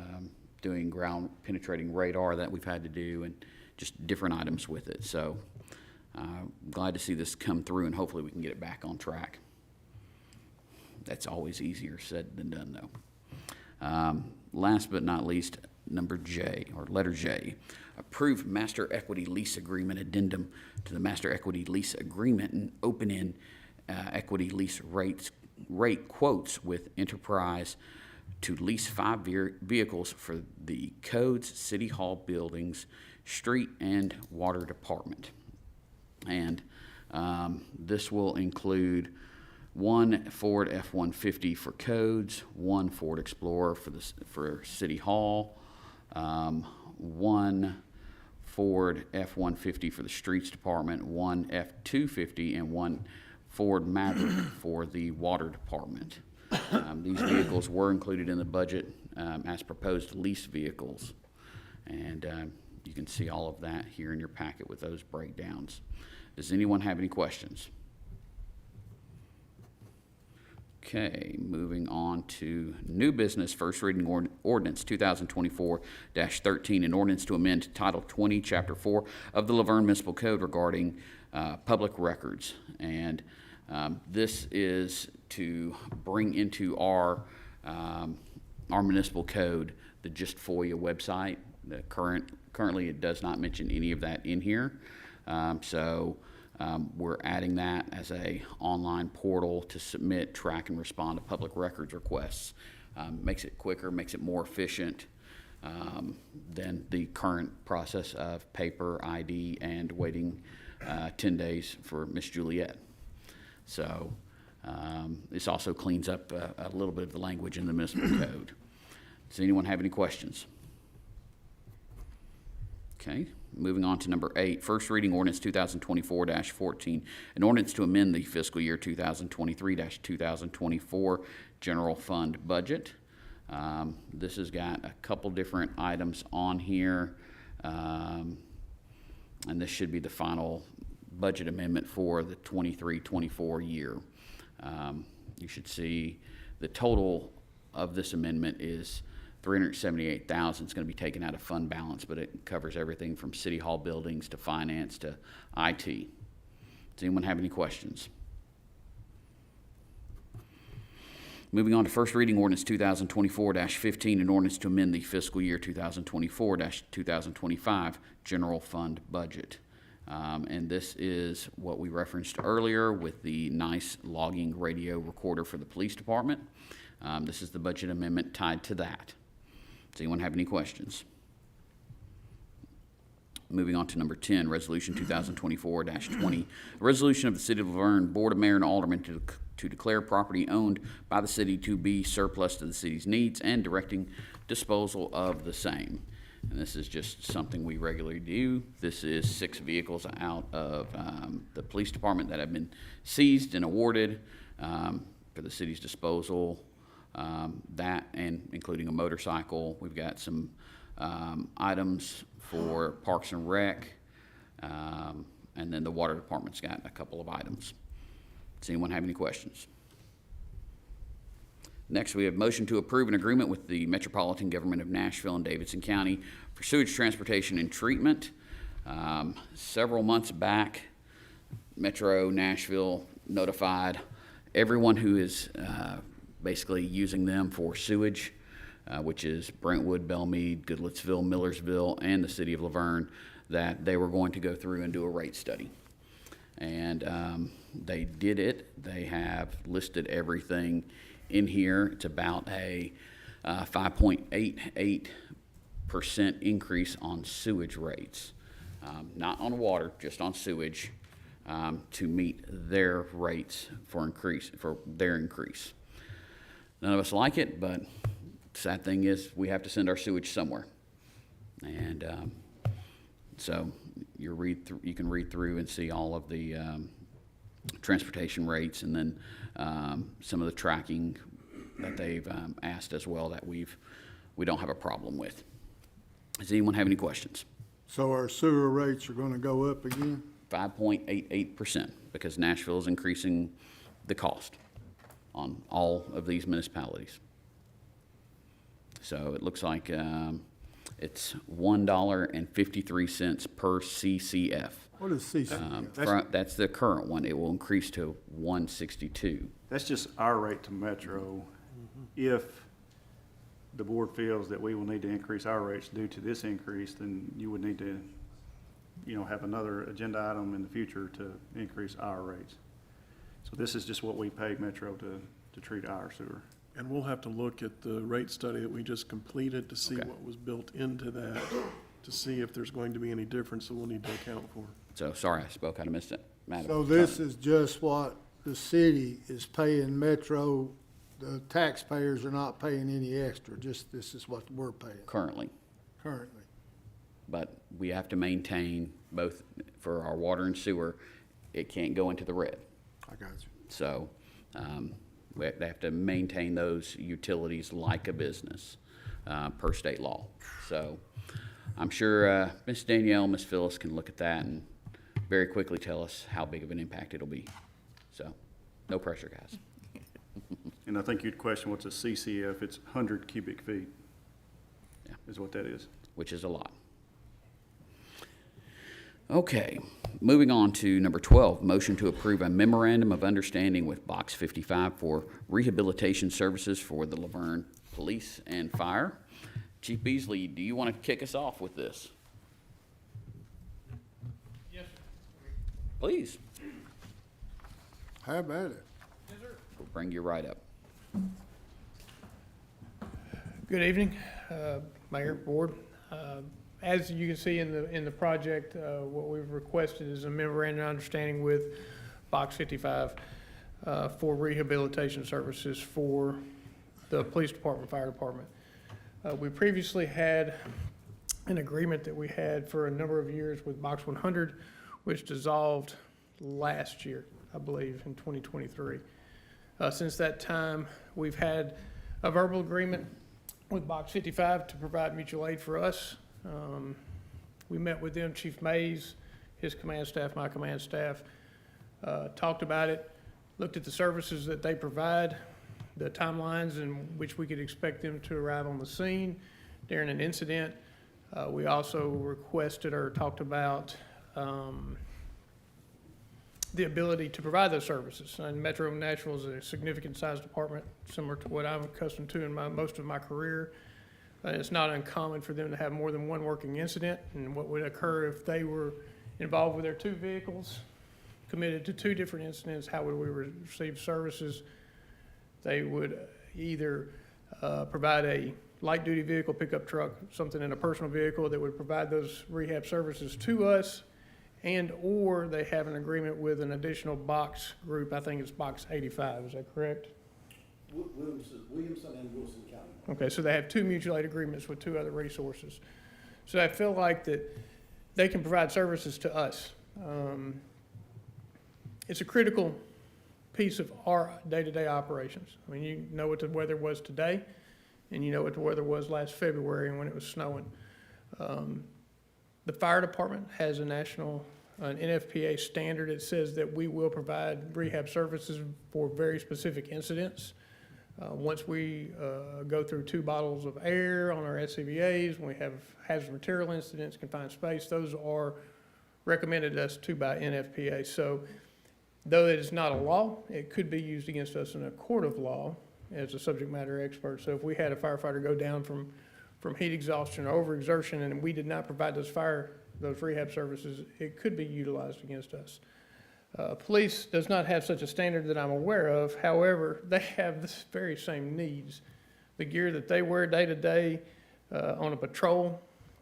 doing ground penetrating radar that we've had to do, and just different items with it. So glad to see this come through, and hopefully we can get it back on track. That's always easier said than done, though. Last but not least, number J, or letter J, approve master equity lease agreement addendum to the master equity lease agreement and open-end equity lease rate quotes with Enterprise to lease 5 vehicles for the Codes, City Hall buildings, street and water department. And this will include 1 Ford F-150 for Codes, 1 Ford Explorer for City Hall, 1 Ford F-150 for the Streets Department, 1 F-250, and 1 Ford Maverick for the Water Department. These vehicles were included in the budget as proposed lease vehicles, and you can see all of that here in your packet with those breakdowns. Does anyone have any questions? Okay, moving on to new business, first reading ordinance 2024-13, an ordinance to amend Title 20, Chapter 4 of the LaVergne Municipal Code regarding public records. And this is to bring into our municipal code the Just FOIA website. Currently, it does not mention any of that in here. We're adding that as a online portal to submit, track, and respond to public records requests. Makes it quicker, makes it more efficient than the current process of paper ID and waiting 10 days for Miss Juliet. So this also cleans up a little bit of the language in the municipal code. Does anyone have any questions? Okay. Moving on to number 8, first reading ordinance 2024-14, an ordinance to amend the fiscal year 2023-2024 general fund budget. This has got a couple different items on here, and this should be the final budget amendment for the 23-24 year. You should see the total of this amendment is $378,000 is going to be taken out of fund balance, but it covers everything from City Hall buildings to finance to IT. Does anyone have any questions? Moving on to first reading ordinance 2024-15, an ordinance to amend the fiscal year 2024-2025 general fund budget. And this is what we referenced earlier with the nice logging radio recorder for the police department. This is the budget amendment tied to that. Does anyone have any questions? Moving on to number 10, Resolution 2024-20, a resolution of the City of LaVergne Board of Mayor and Aldermen to declare property owned by the city to be surplus to the city's needs and directing disposal of the same. And this is just something we regularly do. This is 6 vehicles out of the police department that have been seized and awarded for the city's disposal. That and including a motorcycle. We've got some items for Parks and Rec, and then the water department's got a couple of items. Does anyone have any questions? Next, we have motion to approve an agreement with the Metropolitan Government of Nashville and Davidson County for sewage transportation and treatment. Several months back, Metro Nashville notified everyone who is basically using them for sewage, which is Brentwood, Belmead, Goodlettsville, Millersville, and the city of LaVergne, that they were going to go through and do a rate study. And they did it. They have listed everything in here. It's about a 5.88% increase on sewage rates. Not on water, just on sewage, to meet their rates for their increase. None of us like it, but sad thing is we have to send our sewage somewhere. And so you can read through and see all of the transportation rates, and then some of the tracking that they've asked as well that we don't have a problem with. Does anyone have any questions? So our sewer rates are gonna go up again? 5.88%, because Nashville is increasing the cost on all of these municipalities. So it looks like it's $1.53 per CCF. What is CCF? That's the current one. It will increase to $1.62. That's just our rate to Metro. If the board feels that we will need to increase our rates due to this increase, then you would need to, have another agenda item in the future to increase our rates. So this is just what we pay Metro to treat our sewer. And we'll have to look at the rate study that we just completed to see what was built into that, to see if there's going to be any difference that we'll need to account for. So, sorry, I spoke out of missed it. Madam. So this is just what the city is paying Metro, the taxpayers are not paying any extra, just this is what we're paying Currently. currently. But we have to maintain both for our water and sewer. It can't go into the red. I got you. So they have to maintain those utilities like a business per state law. So I'm sure Ms. Danielle, Ms. Phyllis can look at that and very quickly tell us how big of an impact it'll be. So no pressure, guys. And I think you'd question what's a CCF. It's 100 cubic feet. Yeah. Is what that is. Which is a lot. Okay, moving on to number 12, motion to approve a memorandum of understanding with Box 55 for rehabilitation services for the LaVergne Police and Fire. Chief Beasley, do you want to kick us off with this? Yes, sir. Please. How about it? Yes, sir. We'll bring you right up. Good evening, Mayor, Board. As you can see in the project, what we've requested is a memorandum of understanding with Box 55 for rehabilitation services for the police department, fire department. We previously had an agreement that we had for a number of years with Box 100, which dissolved last year, I believe, in 2023. Since that time, we've had a verbal agreement with Box 55 to provide mutual aid for us. We met with them, Chief Mays, his command staff, my command staff, talked about it, looked at the services that they provide, the timelines in which we could expect them to arrive on the scene during an incident. We also requested or talked about the ability to provide those services. And Metro Nashville is a significant sized department, similar to what I'm accustomed to in most of my career. It's not uncommon for them to have more than one working incident, and what would occur if they were involved with their two vehicles, committed to two different incidents, how would we receive services? They would either provide a light-duty vehicle, pickup truck, something in a personal vehicle that would provide those rehab services to us, and or they have an agreement with an additional box group. I think it's Box 85, is that correct? Williamson and Wilson County. Okay, so they have two mutual aid agreements with two other resources. So I feel like that they can provide services to us. It's a critical piece of our day-to-day operations. I mean, you know what the weather was today, and you know what the weather was last February and when it was snowing. The fire department has an NFPA standard. It says that we will provide rehab services for very specific incidents. Once we go through 2 bottles of air on our SCBAs, when we have hazardous material incidents, confined space, those are recommended to us by NFPA. So though it is not a law, it could be used against us in a court of law as a subject matter expert. So if we had a firefighter go down from heat exhaustion or overexertion and we did not provide those rehab services, it could be utilized against us. Police does not have such a standard that I'm aware of. However, they have the very same needs. The gear that they wear day to day on a patrol,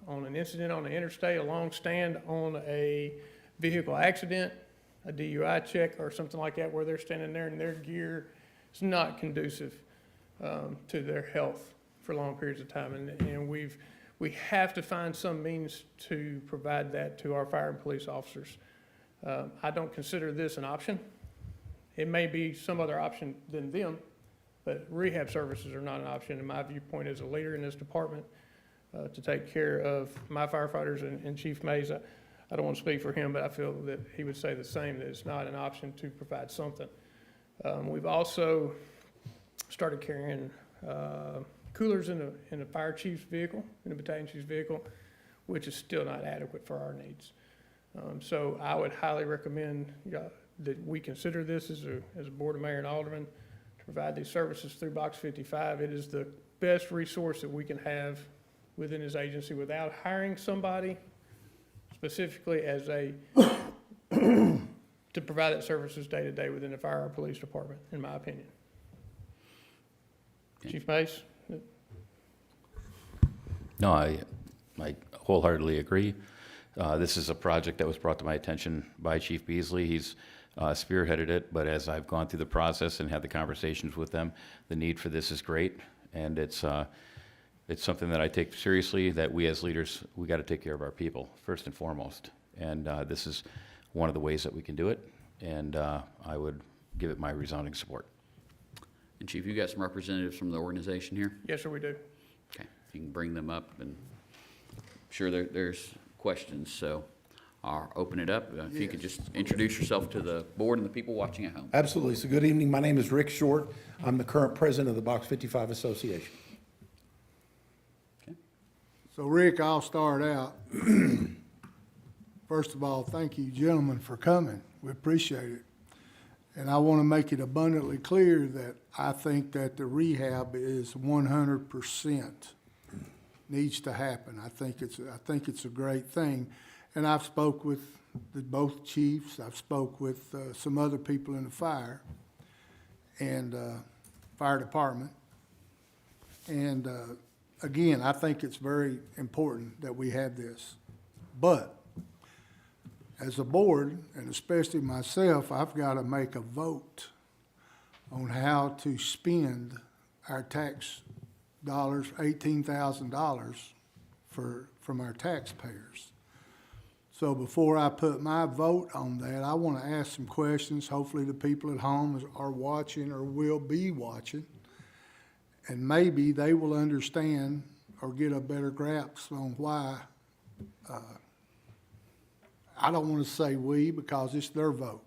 on an incident on the interstate, a long stand, on a vehicle accident, a DUI check or something like that, where they're standing there and their gear is not conducive to their health for long periods of time. And we have to find some means to provide that to our fire and police officers. I don't consider this an option. It may be some other option than them, but rehab services are not an option in my viewpoint as a leader in this department to take care of my firefighters and Chief Mays. I don't want to speak for him, but I feel that he would say the same, that it's not an option to provide something. We've also started carrying coolers in the fire chief's vehicle, in the battalion chief's vehicle, which is still not adequate for our needs. So I would highly recommend that we consider this as a board of mayor and aldermen to provide these services through Box 55. It is the best resource that we can have within this agency without hiring somebody specifically as to provide that services day to day within the fire or police department, in my opinion. Okay. Chief Mace? No, I wholeheartedly agree. This is a project that was brought to my attention by Chief Beasley. He's spearheaded it, but as I've gone through the process and had the conversations with them, the need for this is great, and it's something that I take seriously, that we as leaders, we got to take care of our people, first and foremost. And this is one of the ways that we can do it, and I would give it my resounding support. And Chief, you got some representatives from the organization here? Yes, sir, we do. Okay, if you can bring them up, and I'm sure there's questions, so I'll open it up. If you could just introduce yourself to the board and the people watching at home. Absolutely. So good evening. My name is Rick Short. I'm the current president of the Box 55 Association. So Rick, I'll start out. First of all, thank you gentlemen for coming. We appreciate it. And I want to make it abundantly clear that I think that the rehab is 100% needs to happen. I think it's a great thing. And I've spoke with both chiefs. I've spoke with some other people in the fire and fire department. And again, I think it's very important that we have this. But as a board, and especially myself, I've got to make a vote on how to spend our tax dollars, $18,000 from our taxpayers. So before I put my vote on that, I want to ask some questions. Hopefully the people at home are watching or will be watching, and maybe they will understand or get a better grasp on why. I don't want to say we, because it's their vote.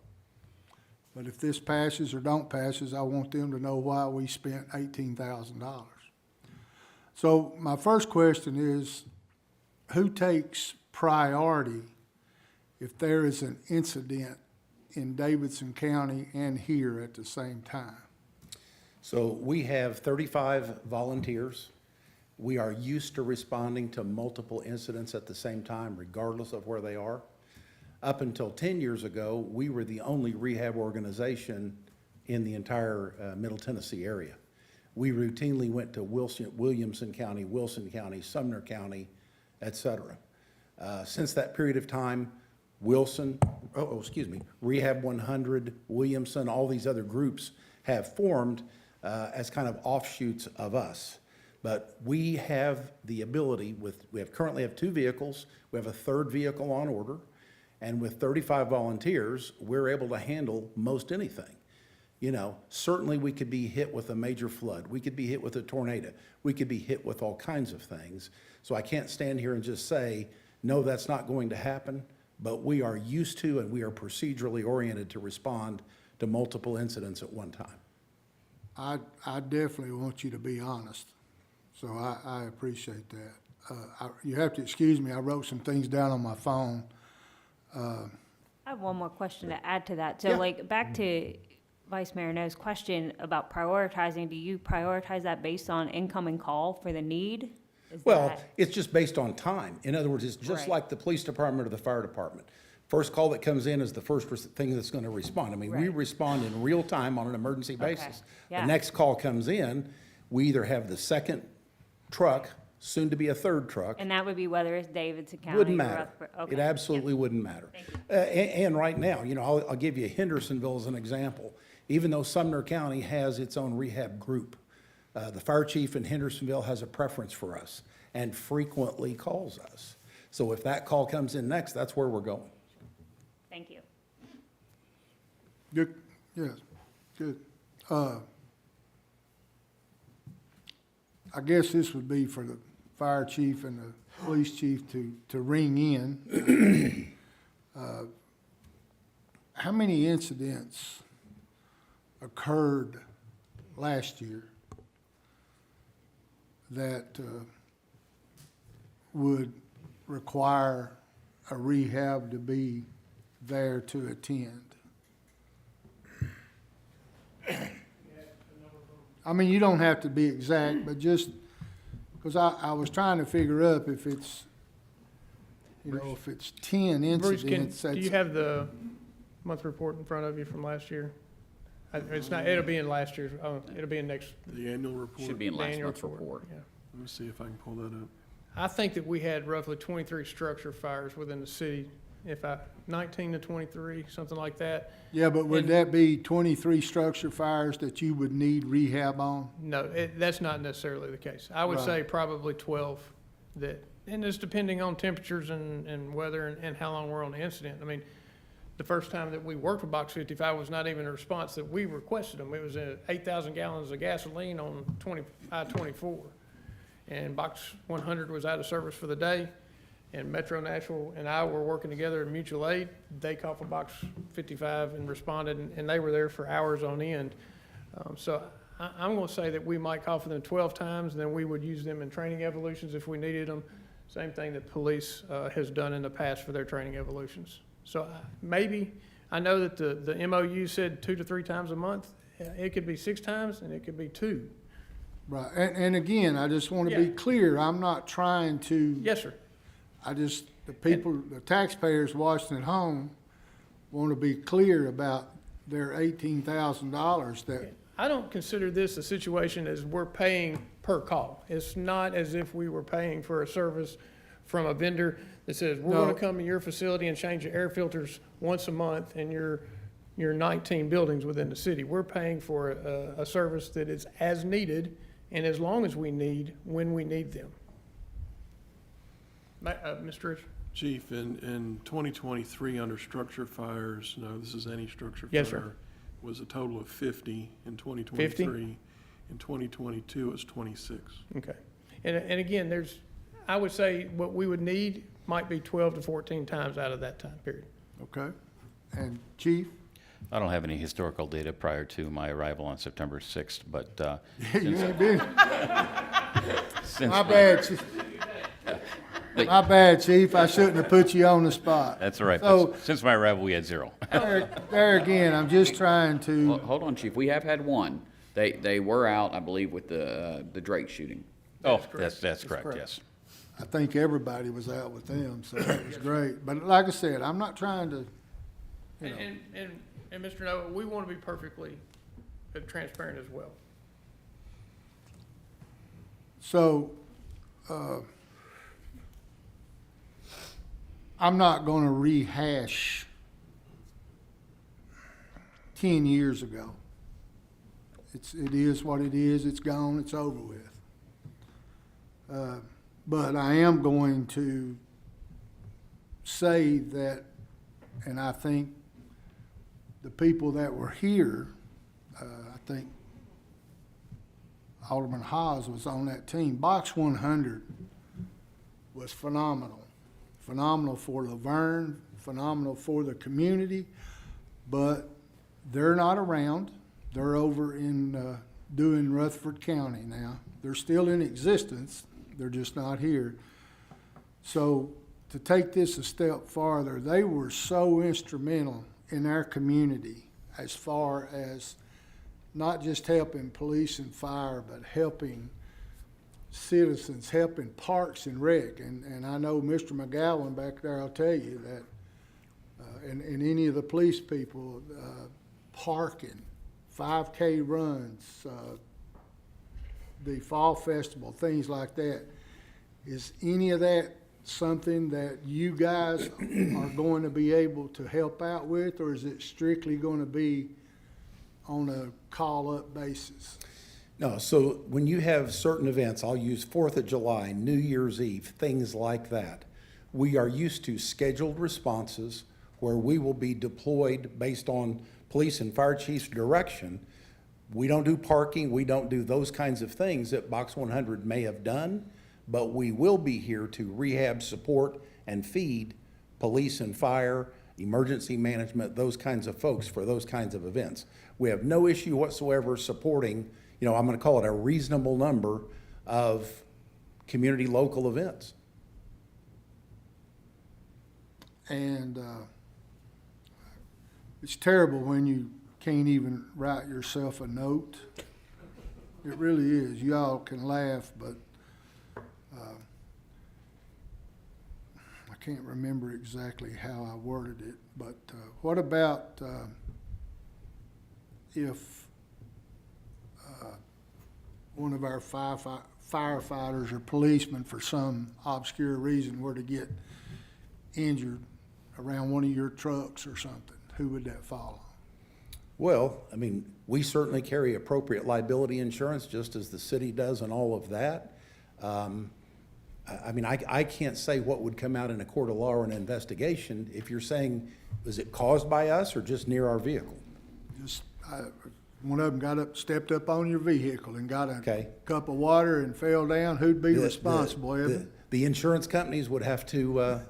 But if this passes or don't passes, I want them to know why we spent $18,000. So my first question is, who takes priority if there is an incident in Davidson County and here at the same time? So we have 35 volunteers. We are used to responding to multiple incidents at the same time, regardless of where they are. Up until 10 years ago, we were the only rehab organization in the entire Middle Tennessee area. We routinely went to Williamson County, Wilson County, Sumner County, et cetera. Since that period of time, Rehab 100, Williamson, all these other groups have formed as kind of offshoots of us. But we have the ability we currently have 2 vehicles. We have a 3rd vehicle on order. And with 35 volunteers, we're able to handle most anything. You know, certainly we could be hit with a major flood. We could be hit with a tornado. We could be hit with all kinds of things. So I can't stand here and just say, no, that's not going to happen. But we are used to and we are procedurally oriented to respond to multiple incidents at one time. I definitely want you to be honest. So I appreciate that. You have to excuse me. I wrote some things down on my phone. I have one more question to add to that. So Yeah. like back to Vice Mayor No's question about prioritizing, do you prioritize that based on incoming call for the need? Well, it's just based on time. In other words, it's just Right. like the police department or the fire department. First call that comes in is the first thing that's going to respond. I mean, we Right. respond in real time on an emergency basis. yeah. The next call comes in, we either have the second truck, soon to be a third truck. And that would be whether it's Davidson County. Wouldn't or matter. Rutherford. Okay. It absolutely wouldn't matter. And right now, you know, I'll give you Hendersonville as an example. Even though Sumner County has its own rehab group, the fire chief in Hendersonville has a preference for us and frequently calls us. So if that call comes in next, that's where we're going. Thank you. Good, yes, good. I guess this would be for the fire chief and the police chief to ring in. How many incidents occurred last year that would require a rehab to be there to attend? I mean, you don't have to be exact, but just, because I was trying to figure up if it's, you know, if it's 10 Bruce, incidents. do you that's- have the month report in front of you from last year? It's not, it'll be in last year's, it'll be in next. The annual report. Should be in the last annual month's report. Yeah. Let me see if I can pull that up. I think that we had roughly 23 structure fires within the city, 19 to 23, something like that. Yeah, but would And- that be 23 structure fires that you would need rehab on? No, that's not necessarily the case. I would Right. say probably 12 that, and it's depending on temperatures and weather and how long we're on the incident. I mean, the first time that we worked with Box 55 was not even a response that we requested them. It was 8,000 gallons of gasoline on I-24. And Box 100 was out of service for the day. And Metro Nashville and I were working together in mutual aid. They called for Box 55 and responded, and they were there for hours on end. So I'm going to say that we might call for them 12 times, and then we would use them in training evolutions if we needed them. Same thing that police has done in the past for their training evolutions. So maybe, I know that the MOU said 2 to 3 times a month. It could be 6 times, and it could be 2. Right, and again, I just want to be Yeah. clear, I'm not trying to. Yes, sir. I just, the taxpayers watching at home want to be clear about their $18,000 that. I don't consider this a situation as we're paying per call. It's not as if we were paying for a service from a vendor that says, we're going No. to come to your facility and change your air filters once a month in your 19 buildings within the city. We're paying for a service that is as needed and as long as we need, when we need them. Mr. Rich? Chief, in 2023, under structure fires, no, this is any structure Yes, sir. fire, was a total of 50 in 2023. In 2022, it was 26. Okay. And again, I would say what we would need might be 12 to 14 times out of that time period. Okay, and Chief? I don't have any historical data prior to my arrival on September 6th, but You ain't been. since My bad, Chief. My bad, Chief, I shouldn't have put you on the spot. That's all right. So, But since my arrival, we had 0. there again, I'm just trying to. Well, hold on, Chief. We have had one. They were out, I believe, with the Drake shooting. Oh, that's correct, yes. I think everybody was out with them, so that was great. But like I said, I'm not trying to, you know. And Mr. Noah, we want to be perfectly transparent as well. So, I'm not gonna rehash 10 years ago. It is what it is, it's gone, it's over with. But I am going to say that, and I think the people that were here, I think Alderman Haas was on that team. Box 100 was phenomenal. Phenomenal for LaVergne, phenomenal for the community, but they're not around. They're over in doing Rutherford County now. They're still in existence, they're just not here. So to take this a step farther, they were so instrumental in our community as far as not just helping police and fire, but helping citizens, helping parks and rec. And I know Mr. McGowan back there, I'll tell you that and any of the police people, parking, 5K runs, the fall festival, things like that. Is any of that something that you guys are going to be able to help out with, or is it strictly going to be on a call-up basis? No, so when you have certain events, I'll use 4th of July, New Year's Eve, things like that, we are used to scheduled responses where we will be deployed based on police and fire chief's direction. We don't do parking, we don't do those kinds of things that Box 100 may have done, but we will be here to rehab, support, and feed police and fire, emergency management, those kinds of folks for those kinds of events. We have no issue whatsoever supporting, I'm gonna call it a reasonable number of community local events. And it's terrible when you can't even write yourself a note. It really is. Y'all can laugh, but I can't remember exactly how I worded it. But what about if one of our firefighters or policemen, for some obscure reason, were to get injured around one of your trucks or something? Who would that fall on? Well, I mean, we certainly carry appropriate liability insurance, just as the city does and all of that. I can't say what would come out in a court of law or an investigation. If you're saying, was it caused by us or just near our vehicle? Just, one of them stepped up on your vehicle and got a cup of water and fell down, who'd be responsible, Evan? The insurance companies would have to,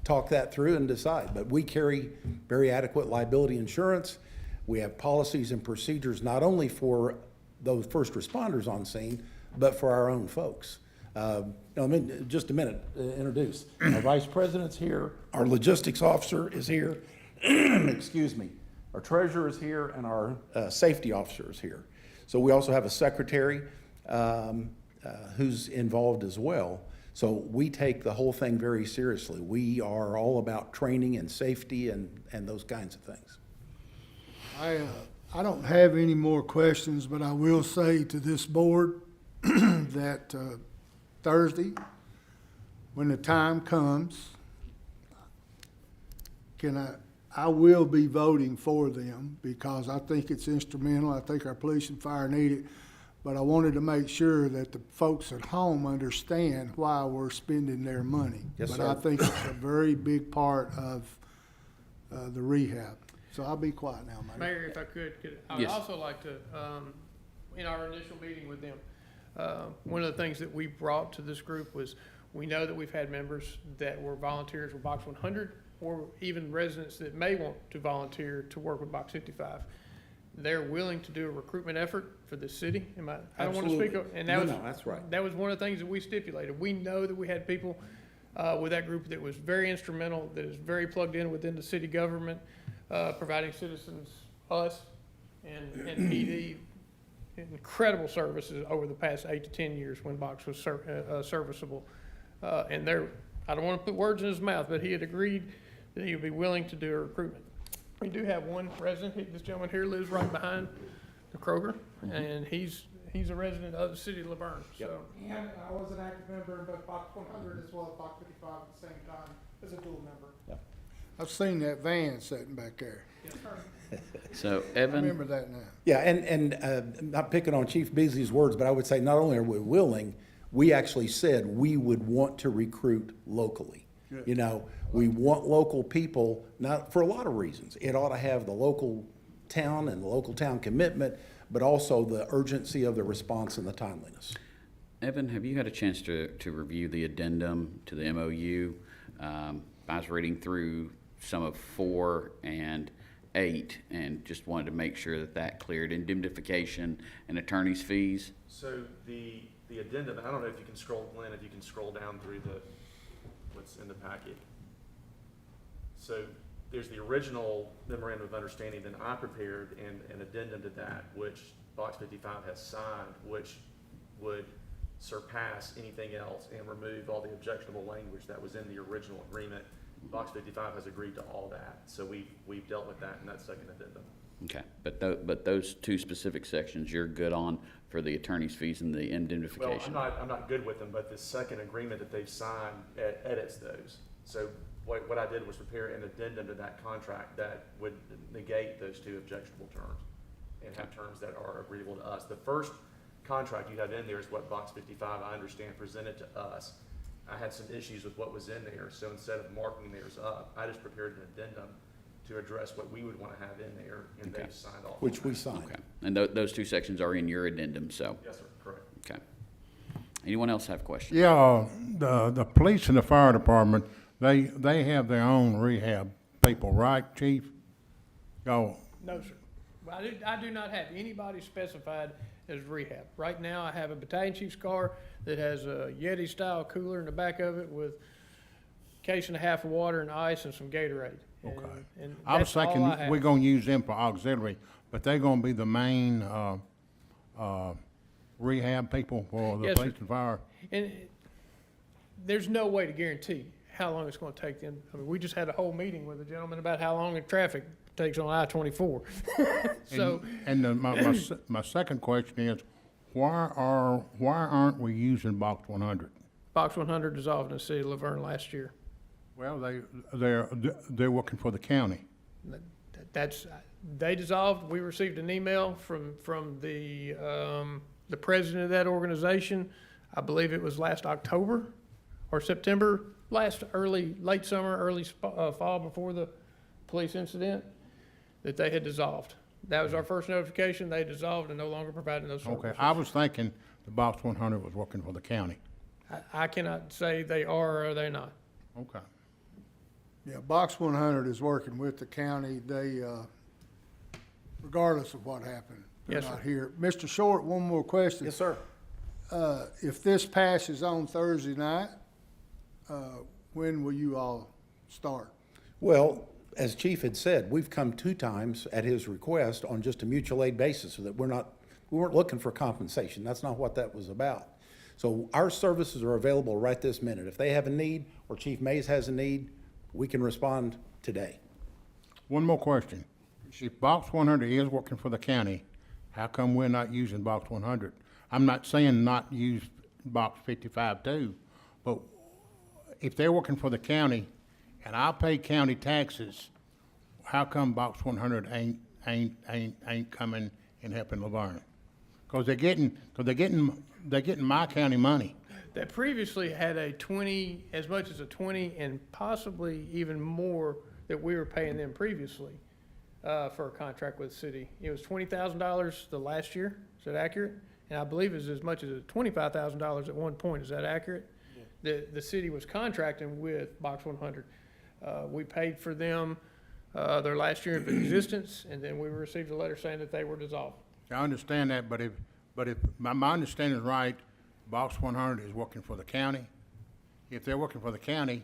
talk that through and decide. But we carry very adequate liability insurance. We have policies and procedures not only for those first responders on scene, but for our own folks. Just a minute, introduce. Our vice president's here, our logistics officer is here, excuse me. Our treasurer is here, and our safety officer is here. So we also have a secretary who's involved as well. So we take the whole thing very seriously. We are all about training and safety and those kinds of things. I don't have any more questions, but I will say to this board that Thursday, when the time comes, I will be voting for them because I think it's instrumental. I think our police and fire need it. But I wanted to make sure that the folks at home understand why we're spending their money. Yes, but sir. I think it's a very big part of the rehab. So I'll be quiet now, Mayor. Mayor, if I could I would Yes. also like to, in our initial meeting with them, one of the things that we brought to this group was, we know that we've had members that were volunteers with Box 100, or even residents that may want to volunteer to work with Box 55. They're willing to do a recruitment effort for the city. I don't want to speak, Absolutely. and No, that's right. that was one of the things that we stipulated. We know that we had people with that group that was very instrumental, that is very plugged in within the city government, providing citizens, us, and PD, incredible services over the past 8 to 10 years when Box was serviceable. And I don't want to put words in his mouth, but he had agreed that he would be willing to do a recruitment. We do have one resident, this gentleman here lives right behind the Kroger, and he's a resident of the city of LaVergne, so. And I was an active member in both Box 100 as well as Box 55 at the same time as a dual member. I've seen that van sitting back there. Yes, sir. So, I Evan, remember that now. Yeah, and not picking on Chief Beasley's words, but I would say not only are we willing, we actually said we would want to recruit locally. Good. We want local people, not for a lot of reasons. It ought to have the local town and the local town commitment, but also the urgency of the response and the timeliness. Evan, have you had a chance to review the addendum to the MOU? I was reading through some of 4 and 8 and just wanted to make sure that cleared indemnification and attorney's fees. So the addendum, I don't know if you can scroll, Glenn, if you can scroll down through what's in the packet. So there's the original memorandum of understanding, then I prepared an addendum to that, which Box 55 has signed, which would surpass anything else and remove all the objectionable language that was in the original agreement Box 55 has agreed to all that, so we've dealt with that in that second addendum. Okay, but those two specific sections you're good on for the attorney's fees and the Well, indemnification? I'm not good with them, but the second agreement that they've signed edits those. So what I did was prepare an addendum to that contract that would negate those two objectionable terms and have terms that are agreeable to us. The first contract you have in there is what Box 55, I understand, presented to us. I had some issues with what was in there, so instead of marking theirs up, I just prepared an addendum to address what we would want to have in there, and Okay. they've signed off. Which on we that. signed. Okay, and those two sections are in your addendum, so, Yes, sir, correct. okay. Anyone else have questions? Yeah, the police and the fire department, they have their own rehab people, right, chief? Y'all, No, sir. Well, I do not have anybody specified as rehab. Right now, I have a battalion chief's car that has a Yeti-style cooler in the back of it with a case and a half of water and ice and some Gatorade. And- Okay. and I was that's all thinking I have. we're gonna use them for auxiliary, but they're gonna be the main, rehab people for the Yes, police sir. and fire. And there's no way to guarantee how long it's gonna take them. I mean, we just had a whole meeting with a gentleman about how long the traffic takes on I-24. So, My second question is, why aren't we using Box 100? Box 100 dissolved in the city of LaVergne last year. Well, they're working for the county. They dissolved. We received an email from the president of that organization. I believe it was last October or September, late summer, early fall before the police incident, that they had dissolved. That was our first notification. They dissolved and no longer providing those services. Okay, I was thinking the Box 100 was working for the county. I cannot say they are or they're not. Okay. Yeah, Box 100 is working with the county. They, regardless of what happened, they're Yes, not sir. here. Mr. Short, one more question. Yes, sir. If this passes on Thursday night, when will you all start? Well, as Chief had said, we've come 2 times at his request on just a mutual aid basis, so that we weren't looking for compensation. That's not what that was about. So our services are available right this minute. If they have a need, or Chief Mays has a need, we can respond today. One more question. If Box 100 is working for the county, how come we're not using Box 100? I'm not saying not use Box 55 too, but if they're working for the county and I pay county taxes, how come Box 100 ain't coming and helping LaVergne? Because they're getting my county money. That previously had as much as a 20 and possibly even more that we were paying them previously for a contract with the city. It was $20,000 the last year. Is that accurate? And I believe it was as much as $25,000 at one point. Is that accurate? Yeah. The city was contracting with Box 100. We paid for them their last year of existence, and then we received a letter saying that they were dissolved. I understand that, but if my understanding is right, Box 100 is working for the county. If they're working for the county,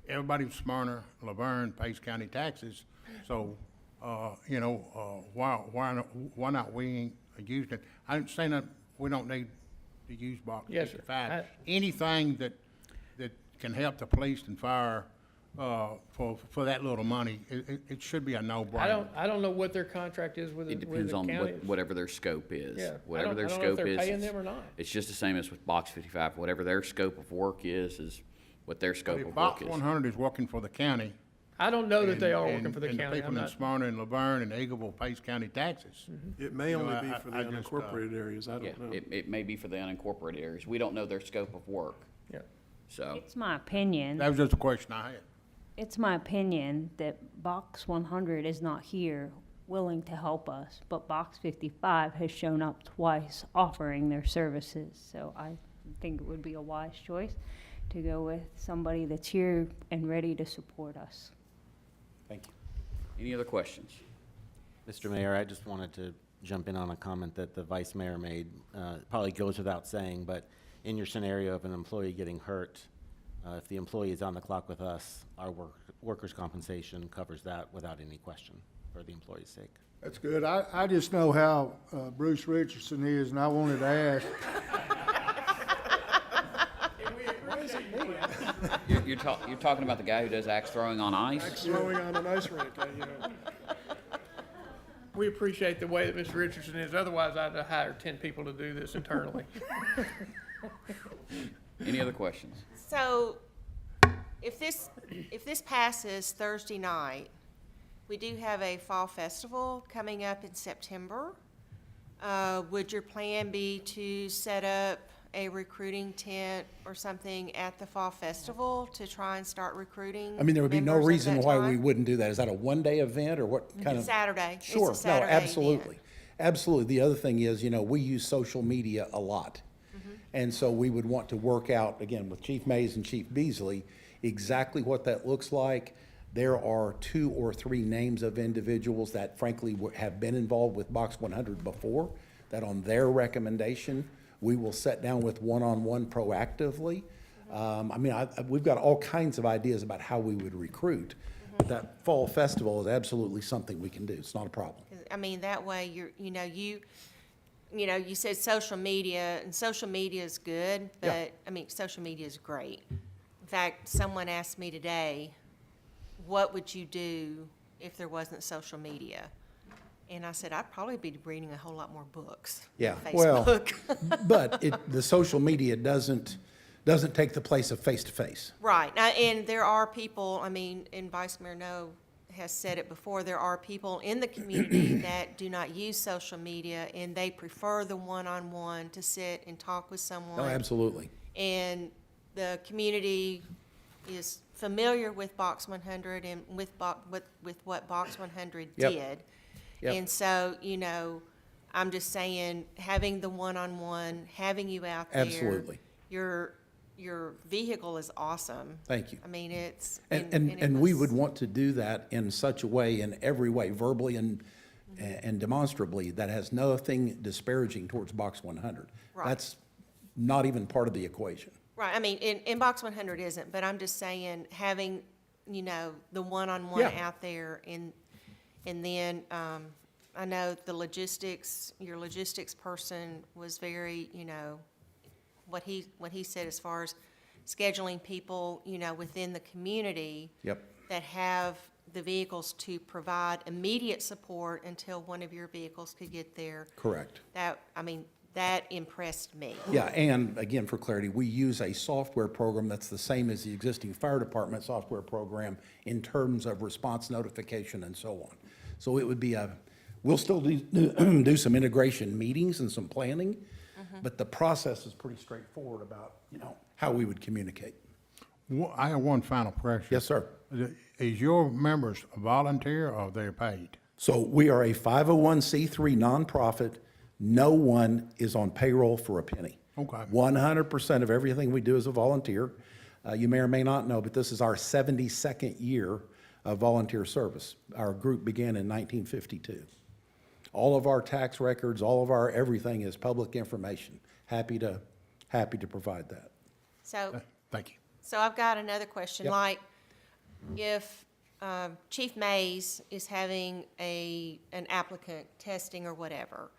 everybody in Smyrna, LaVergne pays county taxes. So, why not we ain't using it? I didn't say that we don't need to use Box Yes, sir. 55. Anything that can help the police and fire for that little money, it should be a no-brainer. I don't know what their contract is with the It county. depends on whatever their scope is. Yeah, Whatever their I don't know scope if they're is. paying them or not. It's just the same as with Box 55. Whatever their scope of work is what their But scope if of work Box is. 100 is working for the county. I don't know that they are and- working for the and county. the people in Smyrna and LaVergne and Eagleville pays county taxes. It may You know, only be for the I just, unincorporated areas, I Yeah, don't know. it may be for the unincorporated areas. We don't know their scope of work. Yeah. So, It's my opinion. That was just a question I had. It's my opinion that Box 100 is not here willing to help us, but Box 55 has shown up twice offering their services. So I think it would be a wise choice to go with somebody that's here and ready to support us. Thank you. any other questions? Mr. Mayor, I just wanted to jump in on a comment that the Vice Mayor made. Probably goes without saying, but in your scenario of an employee getting hurt, if the employee is on the clock with us, our workers' compensation covers that without any question for the employee's sake. That's good. I just know how Bruce Richardson is, and I wanted to ask. criticizing me. You're talking about the guy who does axe throwing on ice? Axe throwing on an ice rink, We appreciate the way that Mr. Richardson is, otherwise I'd have hired 10 people to do this internally. Any other questions? So, if this passes Thursday night, we do have a fall festival coming up in September. Would your plan be to set up a recruiting tent or something at the fall festival to try and start recruiting? I mean, there would be no members at reason that why time? we wouldn't do that. Is that a one-day event or what kind of? It's Saturday. It's a Sure, no, Saturday absolutely. event. Absolutely. The other thing is, we use social media a lot. Mm-hmm. And so we would want to work out, again, with Chief Mays and Chief Beasley, exactly what that looks like. There are 2 or 3 names of individuals that frankly have been involved with Box 100 before, that on their recommendation, we will sit down with one-on-one proactively. We've got all kinds of ideas about how we would recruit. But that fall festival is absolutely something we can do. It's not a problem. I mean, that way you said social media, and social media is good, but, Yeah. I mean, social media is great. In fact, someone asked me today, what would you do if there wasn't social media? And I said, I'd probably be reading a whole lot more books. Yeah, on well, Facebook. but the social media doesn't take the place of face-to-face. Right, now, and there are people, I mean, and Vice Mayor No has said it before, there are people in the community that do not use social media, and they prefer the one-on-one to sit and talk with someone. Oh, absolutely. And the community is familiar with Box 100 and with what Box 100 Yep. did. Yep. And so, I'm just saying, having the one-on-one, having you out there. Absolutely. Your vehicle is awesome. Thank you. I mean, it's. And we would want to do that in such a way, in every way, verbally and demonstrably, that has nothing disparaging towards Box 100. Right. That's not even part of the equation. Right, I mean, in Box 100 isn't, but I'm just saying, having, the one-on-one Yeah. out there, and then, I know your logistics person was very, what he said as far as scheduling people, within the community. Yep. That have the vehicles to provide immediate support until one of your vehicles could get there. Correct. That impressed me. Yeah, and again, for clarity, we use a software program that's the same as the existing fire department software program in terms of response notification and so on. So it would be we'll still do some integration meetings and some planning, but the process is pretty straightforward about, how we would communicate. I have one final question. Yes, sir. Is your members volunteer or they're paid? So we are a 501c3 nonprofit. No one is on payroll for a penny. Okay. 100% of everything we do is a volunteer. You may or may not know, but this is our 72nd year of volunteer service. Our group began in 1952. All of our tax records, all of our everything is public information. Happy to provide that. So. Thank you. So I've got another question, Yep. like, if Chief Mays is having an applicant testing or whatever,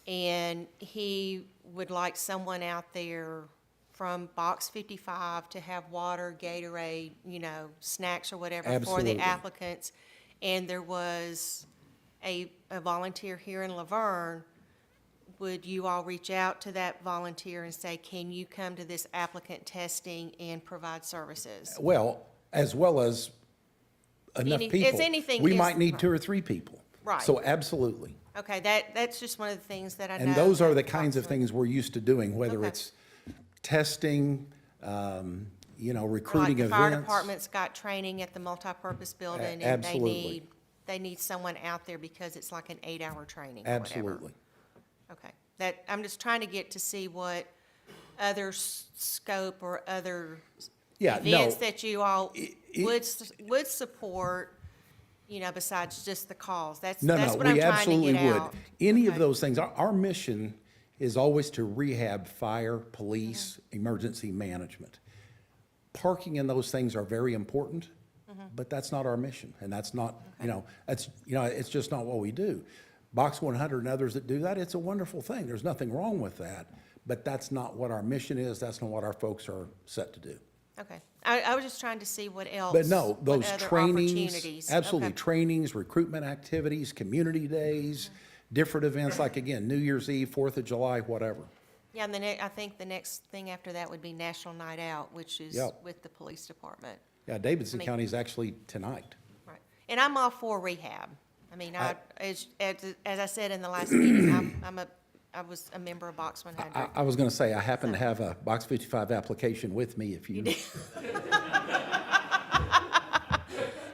and he would like someone out there from Box 55 to have water, Gatorade, snacks or whatever for Absolutely. the applicants, and there was a volunteer here in LaVergne, would you all reach out to that volunteer and say, can you come to this applicant testing and provide services? Well as enough people. It's anything We is- might need 2 or 3 people. Right. So absolutely. Okay, that's just one of the things that I know. And those are the that kinds of Box things we're used to doing, whether Okay. it's testing, Like recruiting the events. fire department's got training at the multipurpose building, and absolutely. they need someone out there because it's like an 8-hour training or whatever. Absolutely. Okay, I'm just trying to get to see what other scope or other Yeah, events no, that you all would support, besides just the calls. That's what I'm we trying to absolutely get would. out. Any of Okay. those things, our mission is always to rehab fire, police, emergency management. Parking and those things are very important, but that's not our mission, and that's not, it's just not what we do. Box 100 and others that do that, it's a wonderful thing. There's nothing wrong with that, but that's not what our mission is. That's not what our folks are set to do. Okay. I was just trying to see what else. But no, what those other trainings, opportunities. absolutely, Okay. trainings, recruitment activities, community days, different events, like again, New Year's Eve, 4th of July, whatever. Yeah, and I think the next thing after that would be National Night Out, which is Yep. with the police department. Yeah, Davidson I mean- County is actually tonight. Right. And I'm all for rehab. I mean, as I said in the last meeting, I was a member of Box 100. I was gonna say, I happen to have a Box 55 application with me if you.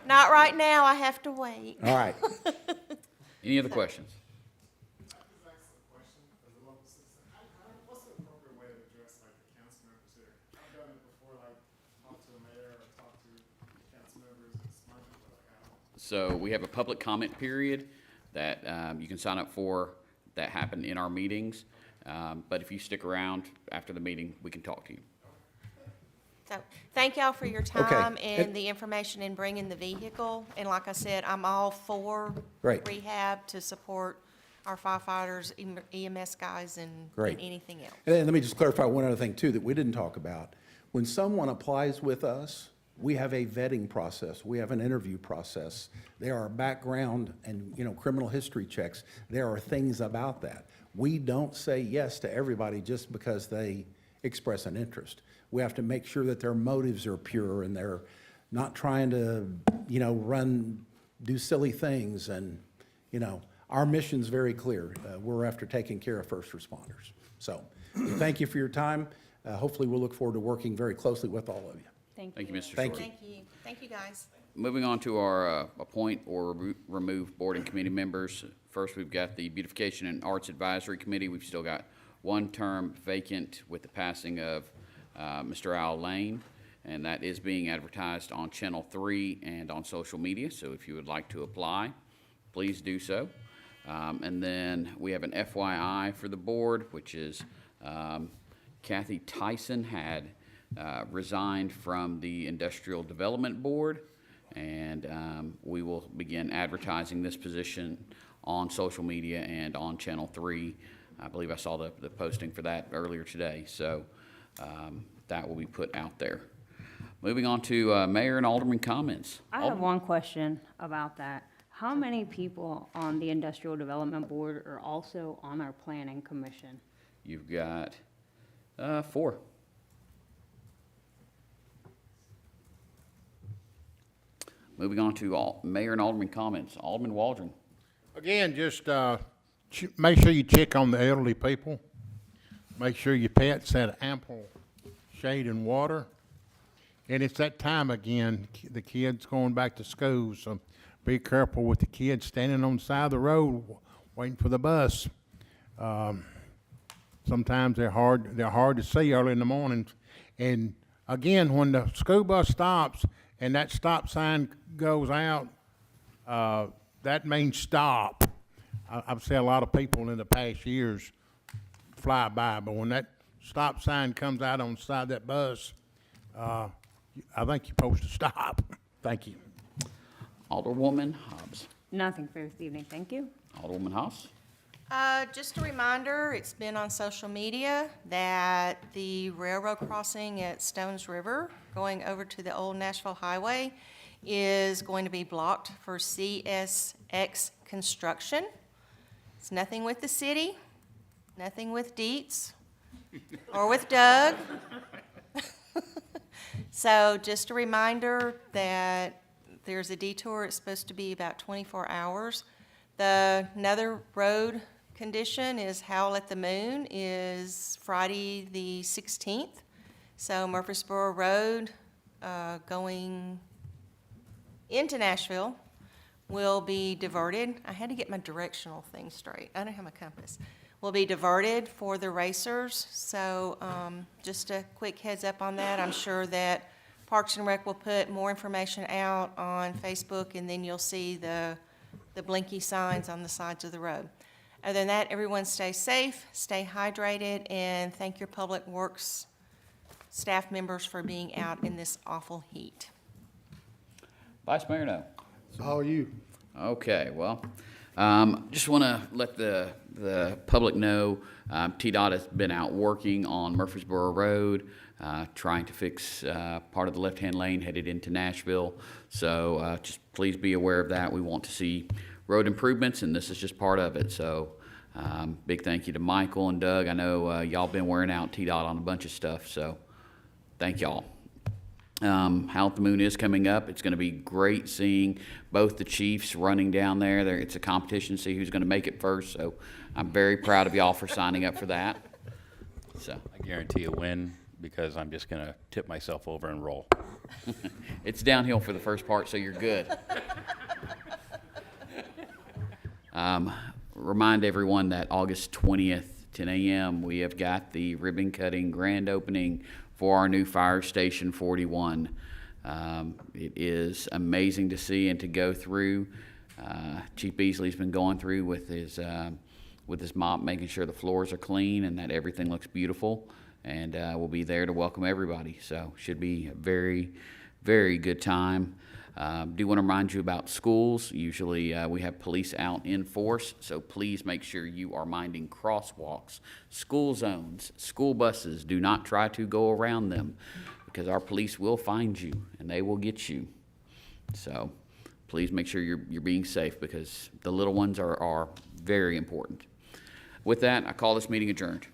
Not right now, I have to wait. All right. Any other questions? What's the appropriate way to address like the council members here? I've done it before, like talk to the mayor or talk to council members and smart people like I don't. So we have a public comment period that you can sign up for that happen in our meetings. But if you stick around after the meeting, we can talk to you. So, thank y'all for your time and the information in bringing the vehicle. And like I said, I'm all for Great. rehab to support our firefighters, EMS guys, and Great. anything else. And let me just clarify one other thing too that we didn't talk about. When someone applies with us, we have a vetting process. We have an interview process. There are background and, criminal history checks. There are things about that. We don't say yes to everybody just because they express an interest. We have to make sure that their motives are pure and they're not trying to, do silly things. And, our mission's very clear. We're after taking care of first responders. So thank you for your time. Hopefully we'll look forward to working very closely with all of you. Thank you, Mr. Thank Short. you. Thank you. Thank you, guys. Moving on to our appoint or remove board and committee members. First, we've got the Beautification and Arts Advisory Committee. We've still got one term vacant with the passing of Mr. Al Lane, and that is being advertised on Channel 3 and on social media. So if you would like to apply, please do so. And then we have an FYI for the board, which is Kathy Tyson had resigned from the Industrial Development Board, and we will begin advertising this position on social media and on Channel 3. I believe I saw the posting for that earlier today, so that will be put out there. Moving on to mayor and alderman comments. I have one question about that. How many people on the Industrial Development Board are also on our Planning Commission? You've got 4. Moving on to mayor and alderman comments. Alderman Waldron. Again, just make sure you check on the elderly people. Make sure your pets had ample shade and water. And it's that time again, the kids going back to school, so be careful with the kids standing on the side of the road waiting for the bus. Sometimes they're hard to see early in the morning. And again, when the school bus stops and that stop sign goes out, that means stop. I've seen a lot of people in the past years fly by, but when that stop sign comes out on the side of that bus, I think you're supposed to stop. Thank you. Alderwoman Hobbs. Nothing for this evening, thank you. Alderwoman Haas. Just a reminder, it's been on social media that the railroad crossing at Stones River going over to the old Nashville Highway is going to be blocked for CSX construction. It's nothing with the city, nothing with Dietz or with Doug. So just a reminder that there's a detour. It's supposed to be about 24 hours. Another road condition is Howl at the Moon is Friday the 16th. So Murfreesboro Road going into Nashville will be diverted. I had to get my directional thing straight. I don't have my compass. Will be diverted for the racers. So just a quick heads up on that. I'm sure that Parks and Rec will put more information out on Facebook, and then you'll see the blinky signs on the sides of the road. Other than that, everyone stay safe, stay hydrated, and thank your Public Works staff members for being out in this awful heat. Vice Mayor, no. It's all you. Okay, well, Just want to let the public know, TDOT has been out working on Murfreesboro Road, trying to fix part of the left-hand lane headed into Nashville. So just please be aware of that. We want to see road improvements, and this is just part of it. So big thank you to Michael and Doug. I know y'all been wearing out TDOT on a bunch of stuff, so thank y'all. Howl at the Moon is coming up. It's going to be great seeing both the Chiefs running down there. It's a competition to see who's going to make it first. So I'm very proud of y'all for signing up for that. So I guarantee a win because I'm just going to tip myself over and roll. it's downhill for the first part, so you're good. Remind everyone that August 20th, 10 a.m., we have got the ribbon cutting grand opening for our new Fire Station 41. It is amazing to see and to go through. Chief Beasley's been going through with his mop, making sure the floors are clean and that everything looks beautiful. And we'll be there to welcome everybody. So should be a very, very good time. Do want to remind you about schools. Usually we have police out in force, so please make sure you are minding crosswalks, school zones, school buses. Do not try to go around them because our police will find you and they will get you. So please make sure you're being safe because the little ones are very important. With that, I call this meeting adjourned.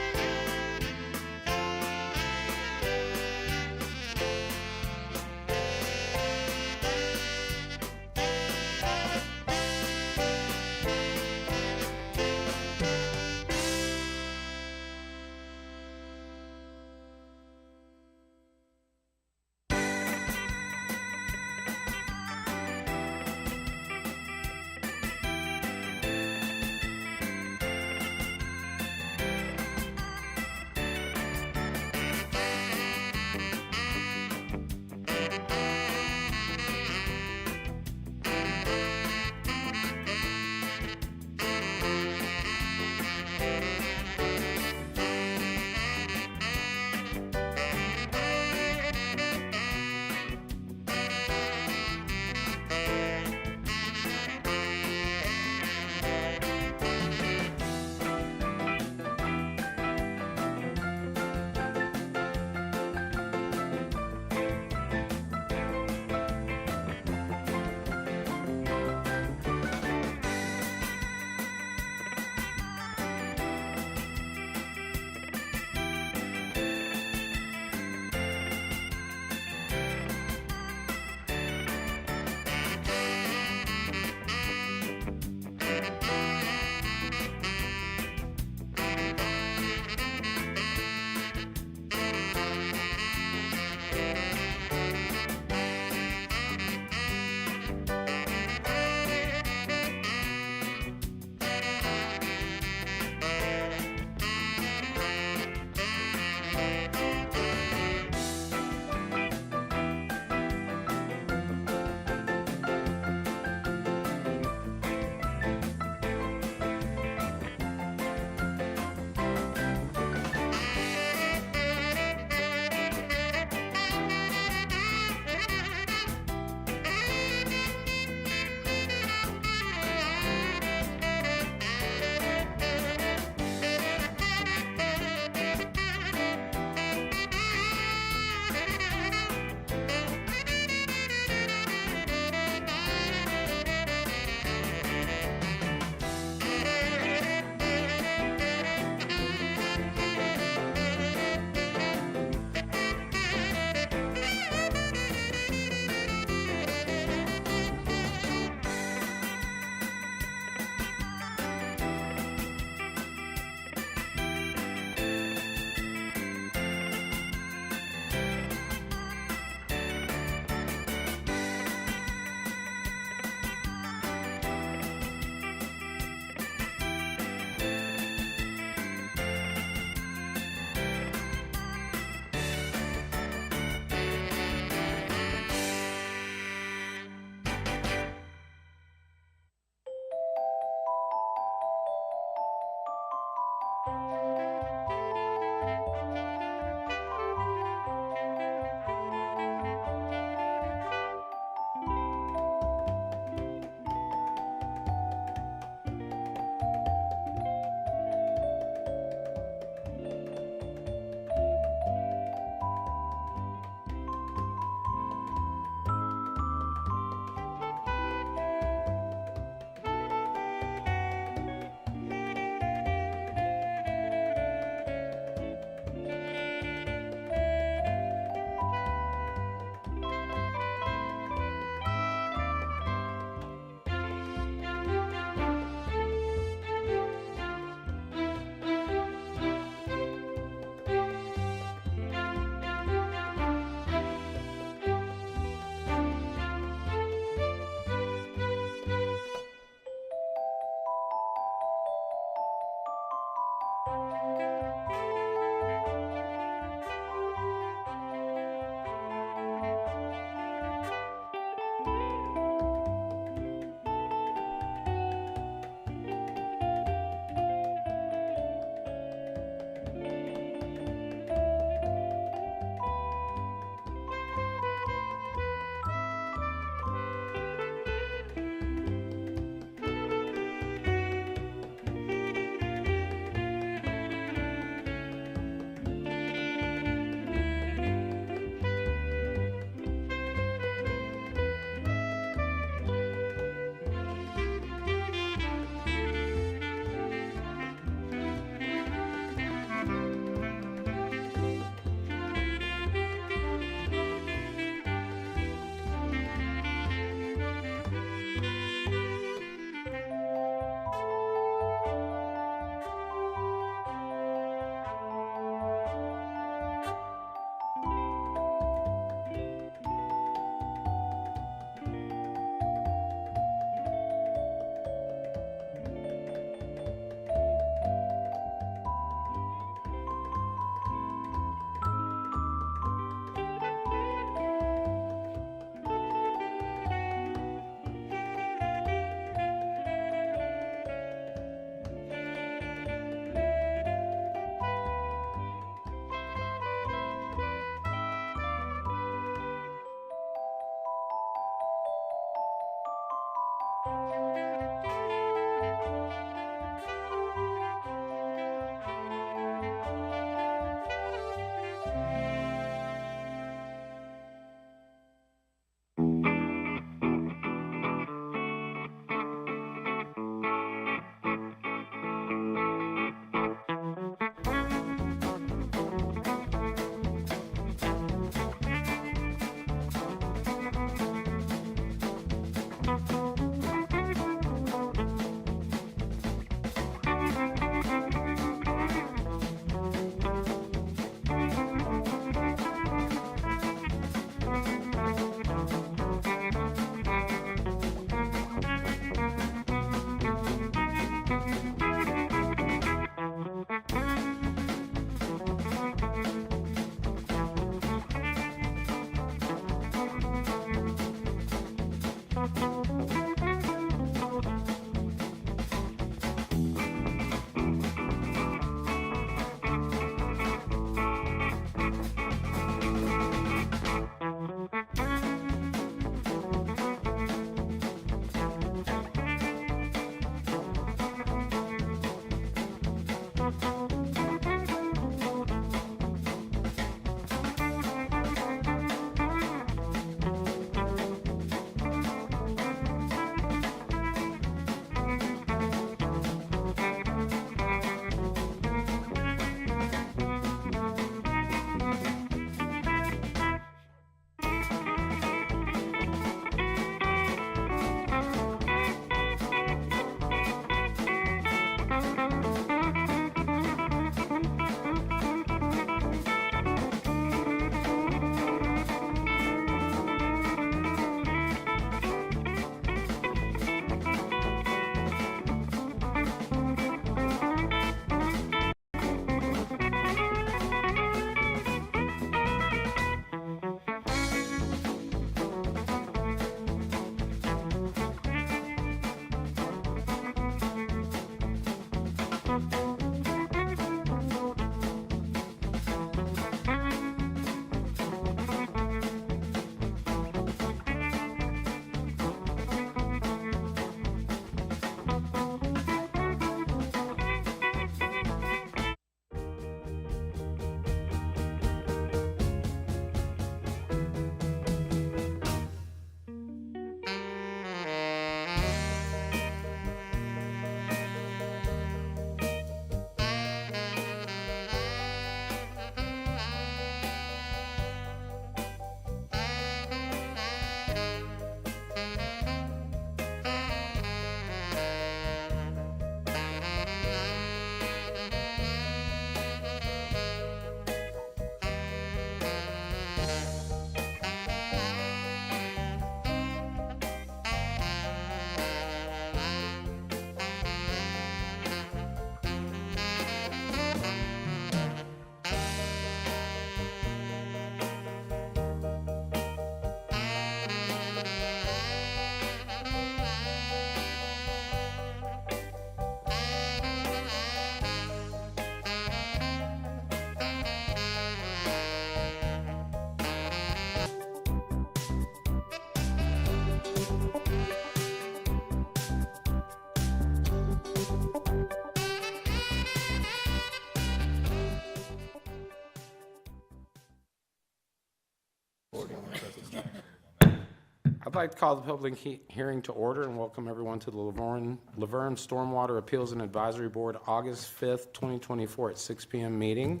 like to call the public hearing to order and welcome everyone to the LaVergne Stormwater Appeals and Advisory Board, August 5th, 2024 at 6 p.m. meeting.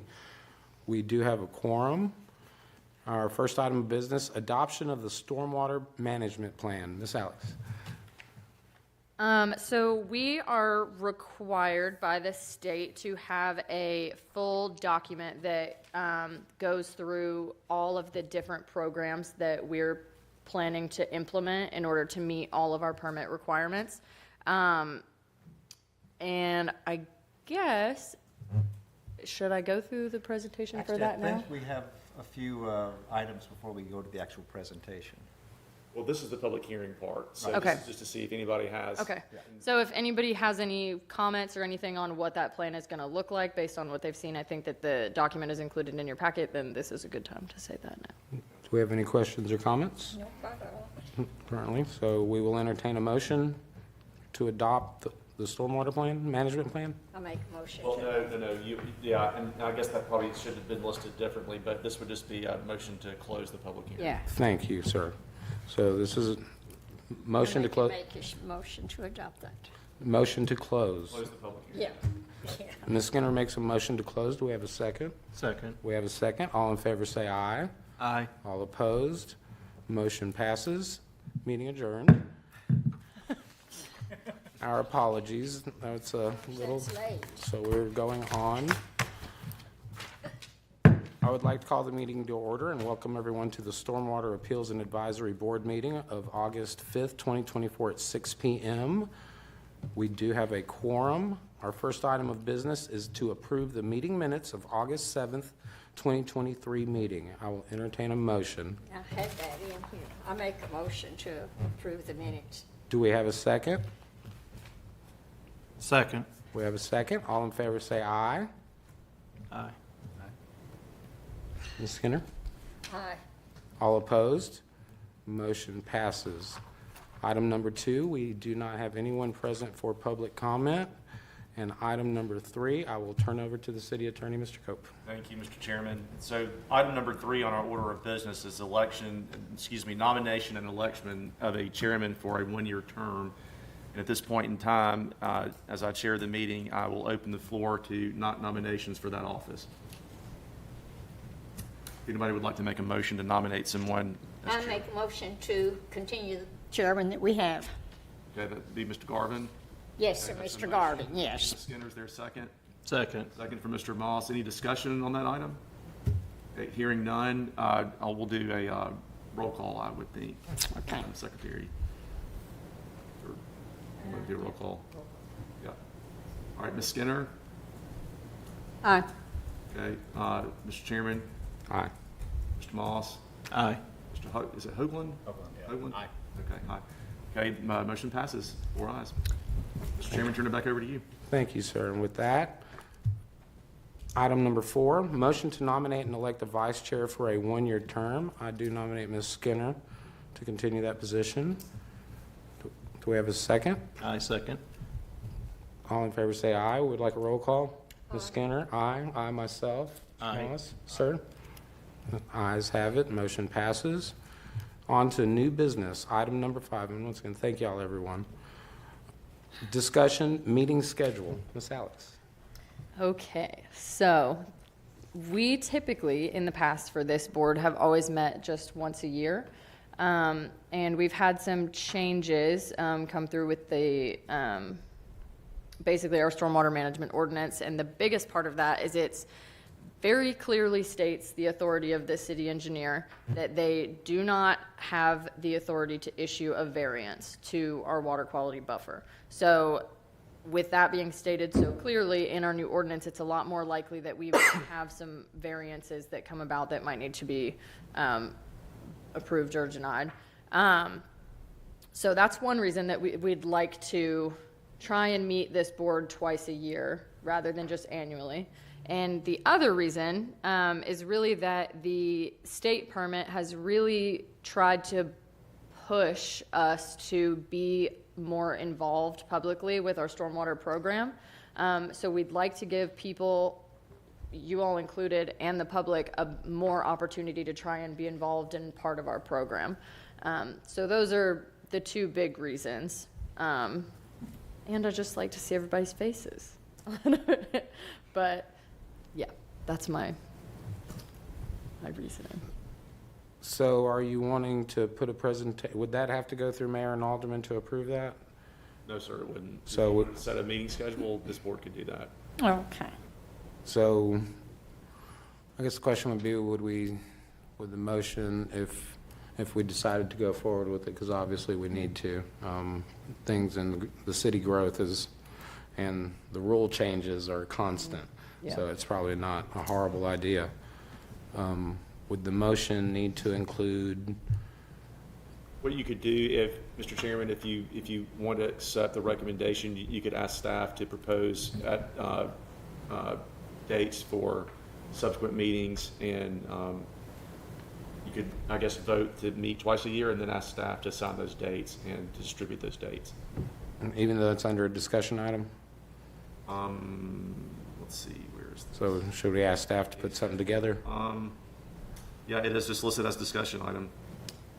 We do have a quorum. Our first item of business, adoption of the Stormwater Management Plan. Ms. Alex. So we are required by the state to have a full document that goes through all of the different programs that we're planning to implement in order to meet all of our permit requirements. And I guess, should I go through the presentation for that now? I think we have a few items before we go to the actual presentation. Well, this is the public hearing part, so Okay. this is just to see if anybody has. Okay, so if anybody has any comments or anything on what that plan is going to look like based on what they've seen, I think that the document is included in your packet, then this is a good time to say that now. Do we have any questions or comments? No, not at all. Currently, so we will entertain a motion to adopt the stormwater plan, management plan? I'll make a motion. Well, no, yeah, and I guess that probably should have been listed differently, but this would just be a motion to close the public hearing. Yeah. Thank you, sir. So this is a motion to close. Make a motion to adopt that. Motion to close. Close the public hearing. Yeah. Ms. Skinner makes a motion to close. Do we have a second? Second. We have a second. All in favor say aye. Aye. All opposed? Motion passes. Meeting adjourned. Our apologies. That's a little, That's late. so we're going on. I would like to call the meeting to order and welcome everyone to the Stormwater Appeals and Advisory Board meeting of August 5th, 2024 at 6 p.m. We do have a quorum. Our first item of business is to approve the meeting minutes of August 7th, 2023 meeting. I will entertain a motion. I have that in here. I make a motion to approve the minutes. Do we have a second? Second. We have a second. All in favor say aye. Aye. Ms. Skinner? Aye. All opposed? Motion passes. Item number 2, we do not have anyone present for public comment. And item number 3, I will turn over to the city attorney, Mr. Cope. Thank you, Mr. Chairman. So item number 3 on our order of business is nomination and election of a chairman for a one-year term. And at this point in time, as I chair the meeting, I will open the floor to nominations for that office. If anybody would like to make a motion to nominate someone as I chairman. make a motion to continue the chairman that we have. Okay, that'd be Mr. Garvin. Yes, sir, Okay, that's a Mr. motion. Garvin, yes. Ms. Skinner, is there a second? Second. Second for Mr. Moss. Any discussion on that item? Okay, hearing none, we'll do a roll call, I would think. Okay. Madam Secretary. Or, want to do a roll call? Yeah. All right, Ms. Skinner? Aye. Okay, Mr. Chairman? Aye. Mr. Moss? Aye. Mr. Is it Hoagland? Hoagland? Aye. Okay, aye. Okay, motion passes, 4 ayes. Mr. Chairman, turn it back over to you. Thank you, sir. And with that, item number 4, motion to nominate and elect a vice chair for a one-year term. I do nominate Ms. Skinner to continue that position. Do we have a second? Aye, second. All in favor say aye. We'd like a roll call. Ms. Skinner, aye. Aye myself. Aye. Moss, sir? Ayes have it. Motion passes. On to new business, item number 5. And once again, thank y'all, everyone. Discussion, meeting schedule. Ms. Alex. Okay, so we typically, in the past for this board, have always met just once a year. And we've had some changes come through with the, basically our stormwater management ordinance. And the biggest part of that is it's very clearly states the authority of the city engineer that they do not have the authority to issue a variance to our water quality buffer. So with that being stated so clearly in our new ordinance, it's a lot more likely that we might have some variances that come about that might need to be approved or denied. So that's one reason that we'd like to try and meet this board twice a year rather than just annually. And the other reason is really that the state permit has really tried to push us to be more involved publicly with our stormwater program. So we'd like to give people, you all included, and the public a more opportunity to try and be involved in part of our program. So those are the two big reasons. And I just like to see everybody's faces. But yeah, that's my reasoning. So are you wanting to put a would that have to go through mayor and alderman to approve that? No, sir, it wouldn't. So If you wanted to set a meeting schedule, this board could do that. Okay. So I guess the question would be, would the motion, if we decided to go forward with it, because obviously we need to, things in the city growth and the rule changes are constant. Yeah. So it's probably not a horrible idea. Would the motion need to include, What you could do if, Mr. Chairman, if you want to accept the recommendation, you could ask staff to propose dates for subsequent meetings, and you could, I guess, vote to meet twice a year and then ask staff to assign those dates and to distribute those dates. even though it's under a discussion item? Let's see, where is this? So should we ask staff to put something together? Yeah, it is just listed as discussion item.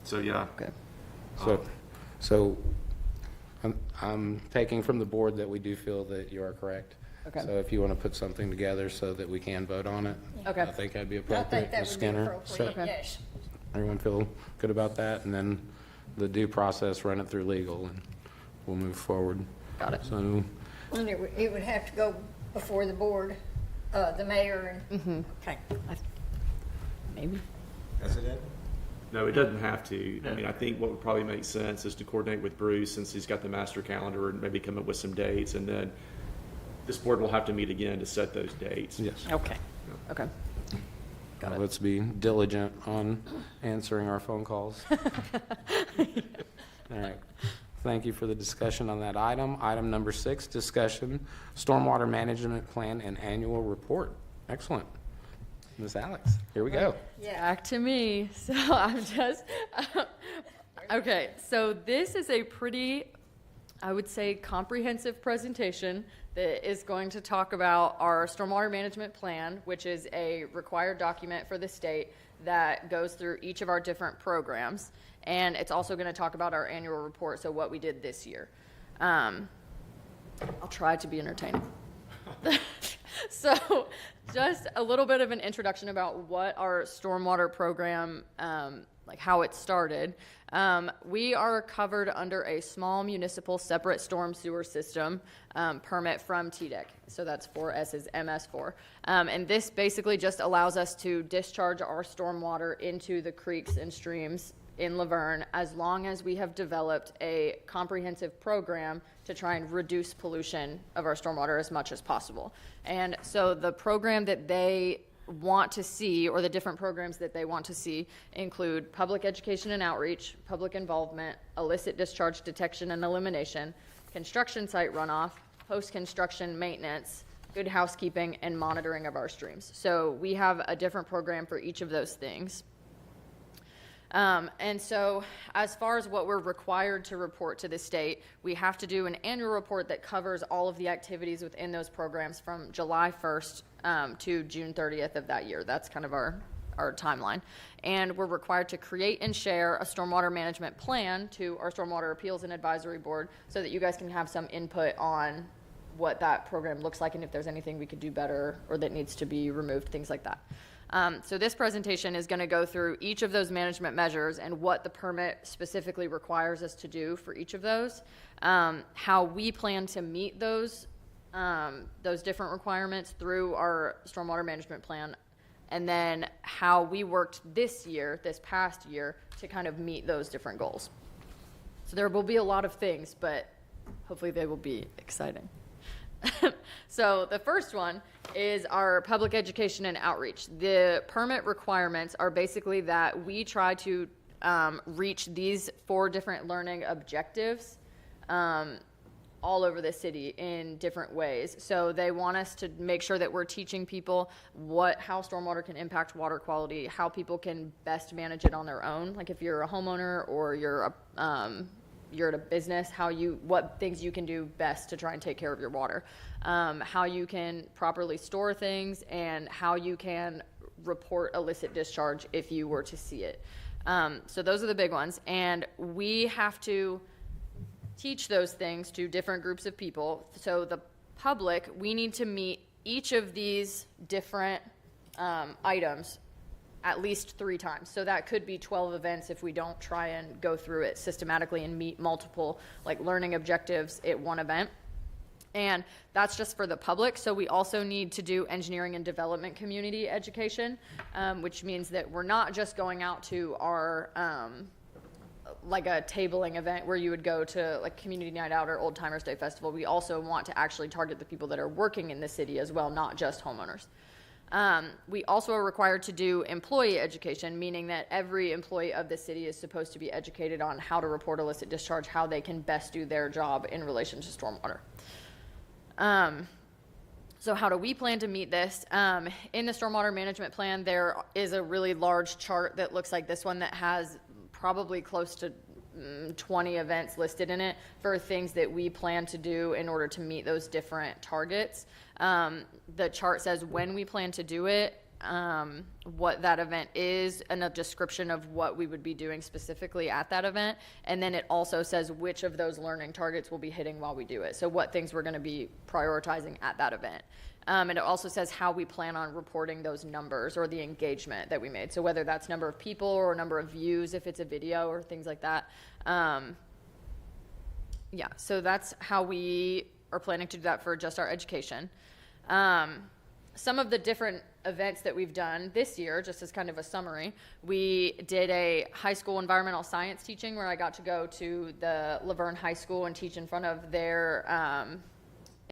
So, yeah. Okay. So I'm taking from the board that we do feel that you are correct. Okay. So if you want to put something together so that we can vote on it, Okay. I think that'd be I appropriate. think that Ms. would be Skinner, appropriate, so yes. everyone feel good about that? And then the due process, run it through legal, and we'll move forward. Got it. So, And it would have to go before the board, the mayor and, okay. Maybe. Has it, Ed? No, it doesn't have to. I mean, I think what would probably make sense is to coordinate with Bruce, since he's got the master calendar, and maybe come up with some dates, and then this board will have to meet again to set those dates. yes. Okay. Okay. Got it. Let's be diligent on answering our phone calls. All right. Thank you for the discussion on that item. Item number 6, discussion, stormwater management plan and annual report. Excellent. Ms. Alex, here we go. Back to me. So I'm just, okay, so this is a pretty, I would say, comprehensive presentation that is going to talk about our stormwater management plan, which is a required document for the state that goes through each of our different programs. And it's also going to talk about our annual report, so what we did this year. I'll try to be entertaining. So just a little bit of an introduction about what our stormwater program, like how it started. We are covered under a small municipal separate storm sewer system permit from TDEC. So that's 4S is MS4. And this basically just allows us to discharge our stormwater into the creeks and streams in LaVergne, as long as we have developed a comprehensive program to try and reduce pollution of our stormwater as much as possible. And so the program that they want to see, or the different programs that they want to see, include public education and outreach, public involvement, illicit discharge detection and elimination, construction site runoff, post-construction maintenance, good housekeeping, and monitoring of our streams. So we have a different program for each of those things. And so as far as what we're required to report to the state, we have to do an annual report that covers all of the activities within those programs from July 1st to June 30th of that year. That's kind of our timeline. And we're required to create and share a stormwater management plan to our Stormwater Appeals and Advisory Board so that you guys can have some input on what that program looks like and if there's anything we could do better or that needs to be removed, things like that. So this presentation is going to go through each of those management measures and what the permit specifically requires us to do for each of those, how we plan to meet those different requirements through our stormwater management plan, and then how we worked this past year, to kind of meet those different goals. So there will be a lot of things, but hopefully they will be exciting. So the first one is our public education and outreach. The permit requirements are basically that we try to reach these 4 different learning objectives all over the city in different ways. So they want us to make sure that we're teaching people how stormwater can impact water quality, how people can best manage it on their own. Like if you're a homeowner or you're at a business, what things you can do best to try and take care of your water, how you can properly store things, and how you can report illicit discharge if you were to see it. So those are the big ones. And we have to teach those things to different groups of people. So the public, we need to meet each of these different items at least 3 times. So that could be 12 events if we don't try and go through it systematically and meet multiple like learning objectives at one event. And that's just for the public. So we also need to do engineering and development community education, which means that we're not just going out to our like a tabling event where you would go to like Community Night Out or Old Timers Day Festival. We also want to actually target the people that are working in the city as well, not just homeowners. We also are required to do employee education, meaning that every employee of the city is supposed to be educated on how to report illicit discharge, how they can best do their job in relation to stormwater. So how do we plan to meet this? In the stormwater management plan, there is a really large chart that looks like this one that has probably close to 20 events listed in it for things that we plan to do in order to meet those different targets. The chart says when we plan to do it, what that event is, and a description of what we would be doing specifically at that event. And then it also says which of those learning targets we'll be hitting while we do it. So what things we're going to be prioritizing at that event. And it also says how we plan on reporting those numbers or the engagement that we made. So whether that's number of people or number of views, if it's a video or things like that. Yeah, so that's how we are planning to do that for just our education. Some of the different events that we've done this year, just as kind of a summary, we did a high school environmental science teaching where I got to go to the LaVergne High School and teach in front of their